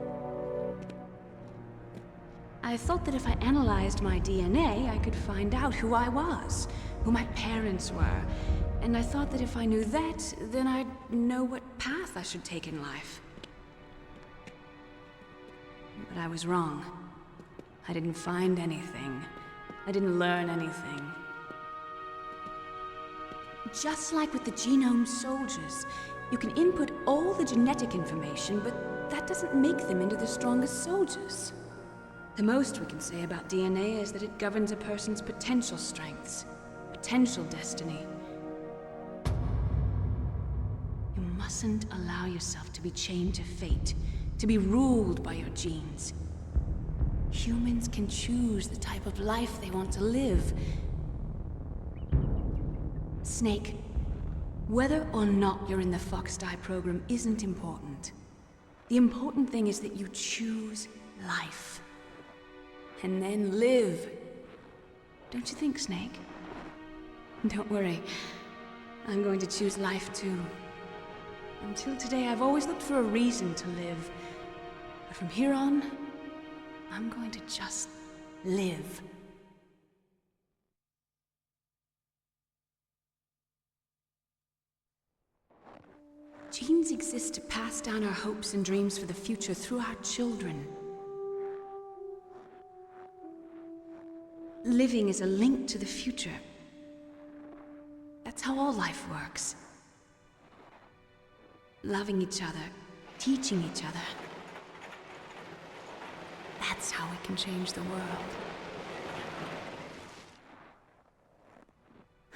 I thought that if I analyzed my DNA, I could find out who I was, who my parents were, And I thought that if I knew that, then I'd know what path I should take in life. But I was wrong. I didn't find anything. I didn't learn anything. Just like with the genome soldiers, you can input all the genetic information, but that doesn't make them into the strongest soldiers. The most we can say about DNA is that it governs a person's potential strengths, potential destiny. You mustn't allow yourself to be chained to fate, to be ruled by your genes. Humans can choose the type of life they want to live. Snake, whether or not you're in the Fox-Die program isn't important. The important thing is that you choose life. And then live. Don't you think, Snake? Don't worry. I'm going to choose life too. Until today, I've always looked for a reason to live. But from here on, I'm going to just live. Genes exist to pass down our hopes and dreams for the future through our children. Living is a link to the future. That's how all life works. Loving each other, teaching each other. That's how we can change the world.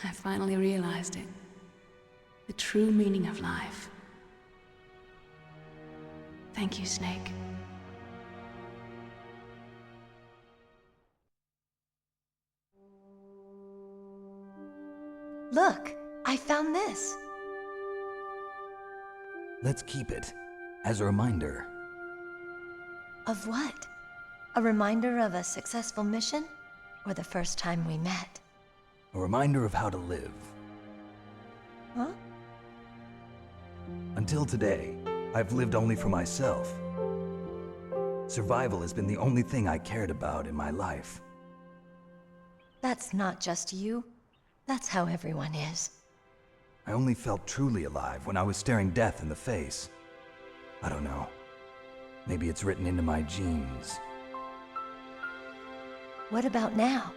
I finally realized it. The true meaning of life. Thank you, Snake. Look, I found this. Let's keep it as a reminder. Of what? A reminder of a successful mission? Or the first time we met? A reminder of how to live. Huh? Until today, I've lived only for myself. Survival has been the only thing I cared about in my life. That's not just you. That's how everyone is. I only felt truly alive when I was staring death in the face. I don't know. Maybe it's written into my genes. What about now?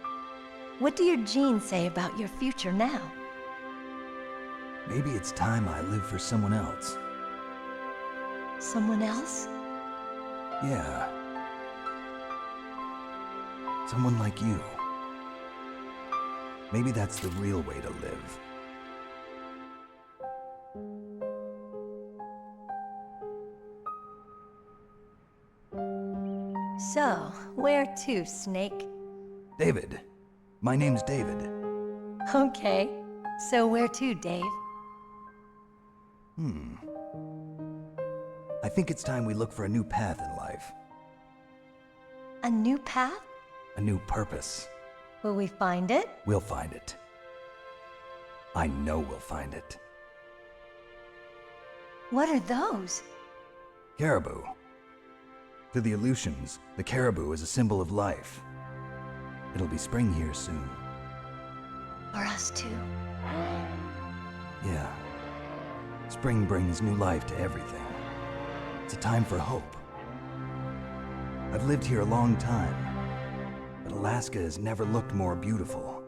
What do your genes say about your future now? Maybe it's time I live for someone else. Someone else? Yeah. Someone like you. Maybe that's the real way to live. So, where to, Snake? David. My name's David. Okay. So where to, Dave? I think it's time we look for a new path in life. A new path? A new purpose. Will we find it? We'll find it. I know we'll find it. What are those? Caribou. To the Aleutians, the caribou is a symbol of life. It'll be spring here soon. For us too. Yeah. Spring brings new life to everything. It's a time for hope. I've lived here a long time, but Alaska has never looked more beautiful.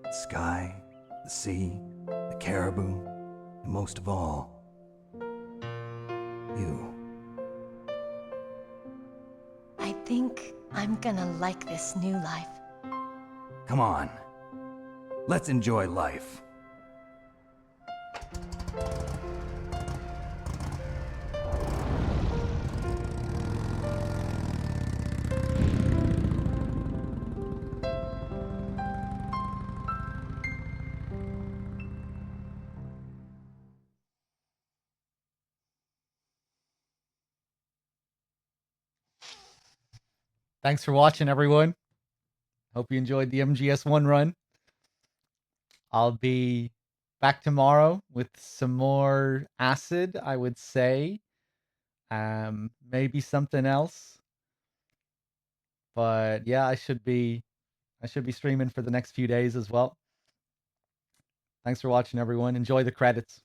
The sky, the sea, the caribou, and most of all, you. I think I'm gonna like this new life. Come on. Let's enjoy life. Thanks for watching, everyone. Hope you enjoyed the MGS1 run. I'll be back tomorrow with some more acid, I would say. Maybe something else. But yeah, I should be streaming for the next few days as well. Thanks for watching, everyone. Enjoy the credits.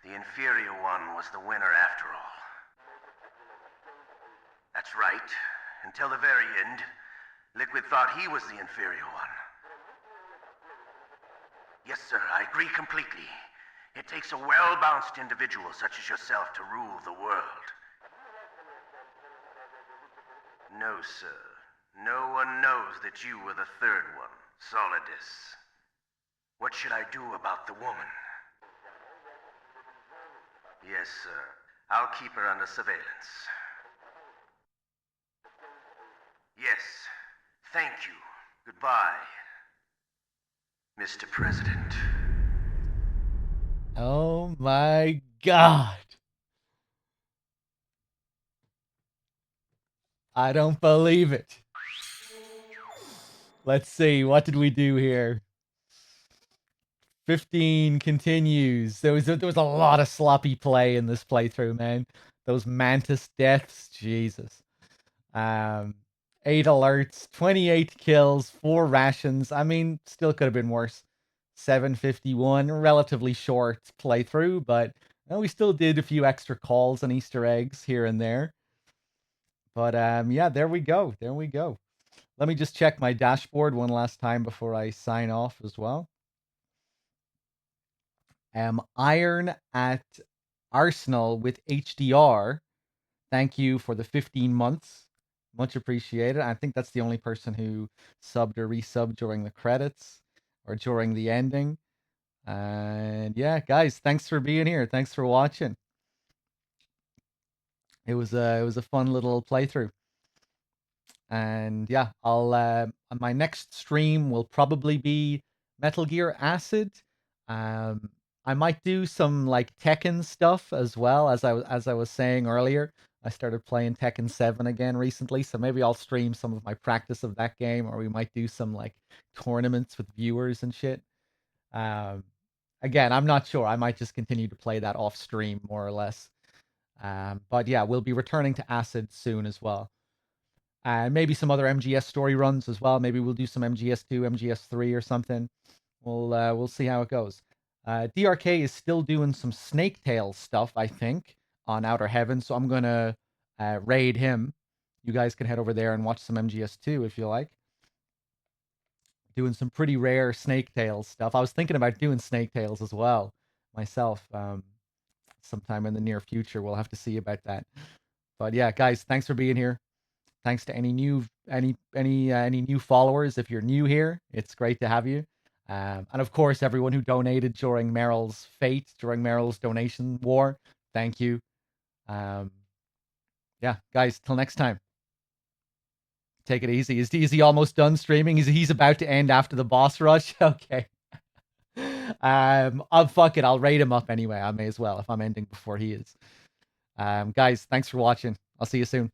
The inferior one was the winner after all. That's right. Until the very end, Liquid thought he was the inferior one. Yes, sir, I agree completely. It takes a well-balanced individual such as yourself to rule the world. No, sir. No one knows that you were the third one, Solidus. What should I do about the woman? Yes, sir. I'll keep her under surveillance. Yes. Thank you. Goodbye, Mr. President. Oh my god. I don't believe it. Let's see, what did we do here? 15 continues. There was a lot of sloppy play in this playthrough, man. Those mantis deaths, Jesus. 8 alerts, 28 kills, 4 rations. I mean, still could have been worse. 751, relatively short playthrough, but we still did a few extra calls and Easter eggs here and there. But yeah, there we go. There we go. Let me just check my dashboard one last time before I sign off as well. Iron at Arsenal with HDR. Thank you for the 15 months. Much appreciated. I think that's the only person who subbed or resubbed during the credits or during the ending. And yeah, guys, thanks for being here. Thanks for watching. It was a fun little playthrough. And yeah, I'll my next stream will probably be Metal Gear Acid. I might do some like Tekken stuff as well, as I was saying earlier. I started playing Tekken 7 again recently, so maybe I'll stream some of my practice of that game, or we might do some like tournaments with viewers and shit. Again, I'm not sure. I might just continue to play that off stream more or less. But yeah, we'll be returning to Acid soon as well. And maybe some other MGS story runs as well. Maybe we'll do some MGS2, MGS3 or something. We'll see how it goes. DRK is still doing some Snake Tail stuff, I think, on Outer Heaven. So I'm gonna raid him. You guys can head over there and watch some MGS2 if you like. Doing some pretty rare Snake Tails stuff. I was thinking about doing Snake Tails as well myself. Sometime in the near future, we'll have to see about that. But yeah, guys, thanks for being here. Thanks to any new followers. If you're new here, it's great to have you. And of course, everyone who donated during Meryl's fate, during Meryl's donation war, thank you. Yeah, guys, till next time. Take it easy. Is he almost done streaming? He's about to end after the boss rush? Okay. I'll fuck it. I'll rate him up anyway. I may as well if I'm ending before he is. Guys, thanks for watching. I'll see you soon.